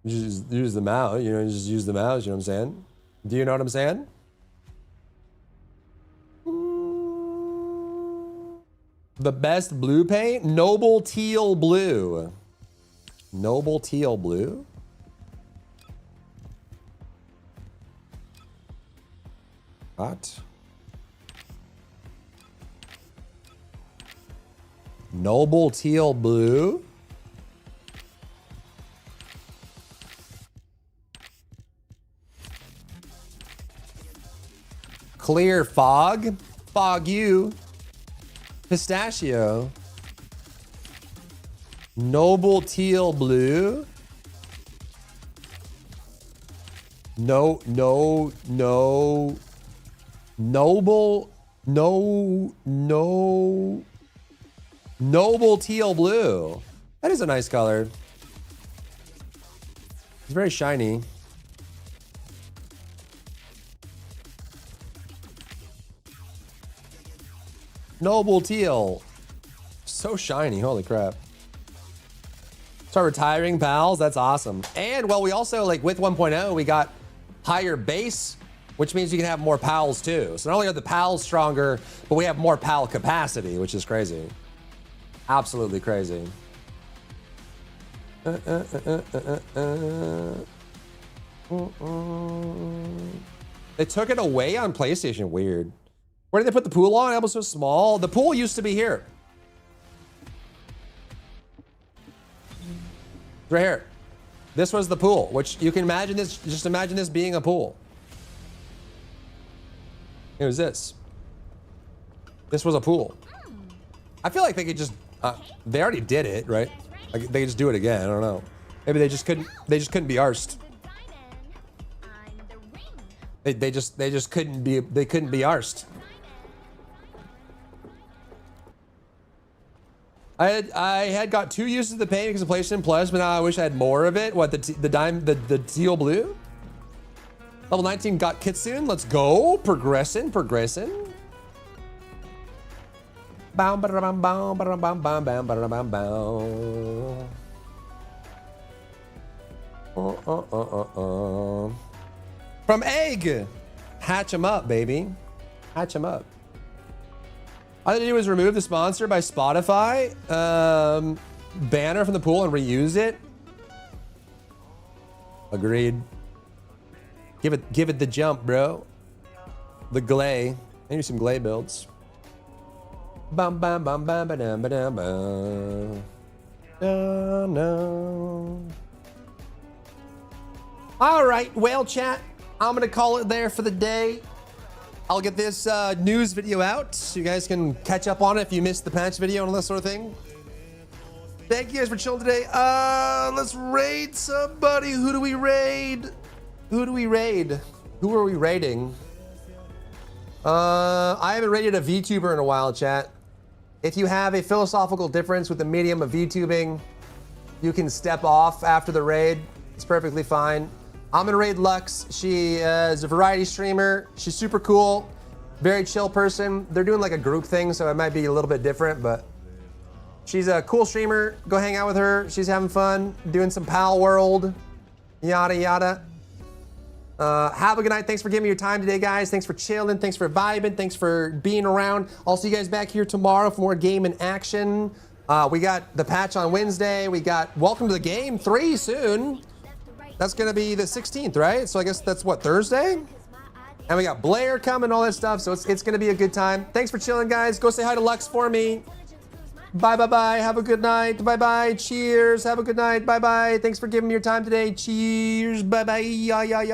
Just use the mouse, you know, just use the mouse, you know what I'm saying? Do you know what I'm saying? The best blue paint? Noble Teal Blue. Noble Teal Blue? What? Noble Teal Blue? Clear Fog? Fog you. Pistachio. Noble Teal Blue? No. Noble Teal Blue. That is a nice color. It's very shiny. Noble Teal. So shiny, holy crap. Start retiring, pals. That's awesome. And well, we also, like with 1.0, we got higher base which means you can have more PALs too. So not only are the PALs stronger, but we have more PAL capacity, which is crazy. Absolutely crazy. They took it away on PlayStation. Weird. Where did they put the pool on? It was so small. The pool used to be here. Right here. This was the pool, which you can imagine this. Just imagine this being a pool. It was this. This was a pool. I feel like they could just. They already did it, right? Like they could just do it again. I don't know. Maybe they just couldn't. They just couldn't be arsed. They just couldn't be. They couldn't be arsed. I had got 2 uses of the paint because of PlayStation Plus, but now I wish I had more of it. What, the teal blue? Level 19 got Kitsune. Let's go. Progressing. Bam, ba-da-bam, bam, ba-da-bam, bam, bam, ba-da-bam, bam. From Egg. Hatch 'em up, baby. Hatch 'em up. All they did was remove the sponsor by Spotify banner from the pool and reuse it. Agreed. Give it the jump, bro. The Glay. Maybe some Glay builds. Bum bum bum bum ba dum ba dum bum. No. All right, well, chat. I'm gonna call it there for the day. I'll get this news video out so you guys can catch up on it if you missed the patch video and all that sort of thing. Thank you guys for chilling today. Let's raid somebody. Who do we raid? Who are we raiding? I haven't raided a VTuber in a while, chat. If you have a philosophical difference with the medium of VTubing, you can step off after the raid. It's perfectly fine. I'm gonna raid Lux. She is a variety streamer. She's super cool, very chill person. They're doing like a group thing, so it might be a little bit different, but she's a cool streamer. Go hang out with her. She's having fun, doing some Pal World, yada yada. Have a good night. Thanks for giving me your time today, guys. Thanks for chilling. Thanks for vibing. Thanks for being around. I'll see you guys back here tomorrow for more game and action. We got the patch on Wednesday. We got Welcome to the Game 3 soon. That's gonna be the 16th, right? So I guess that's what, Thursday? And we got Blair coming, all that stuff. So it's gonna be a good time. Thanks for chilling, guys. Go say hi to Lux for me. Bye. Have a good night. Bye. Cheers. Have a good night. Bye. Thanks for giving me your time today. Cheers. Bye. Yada.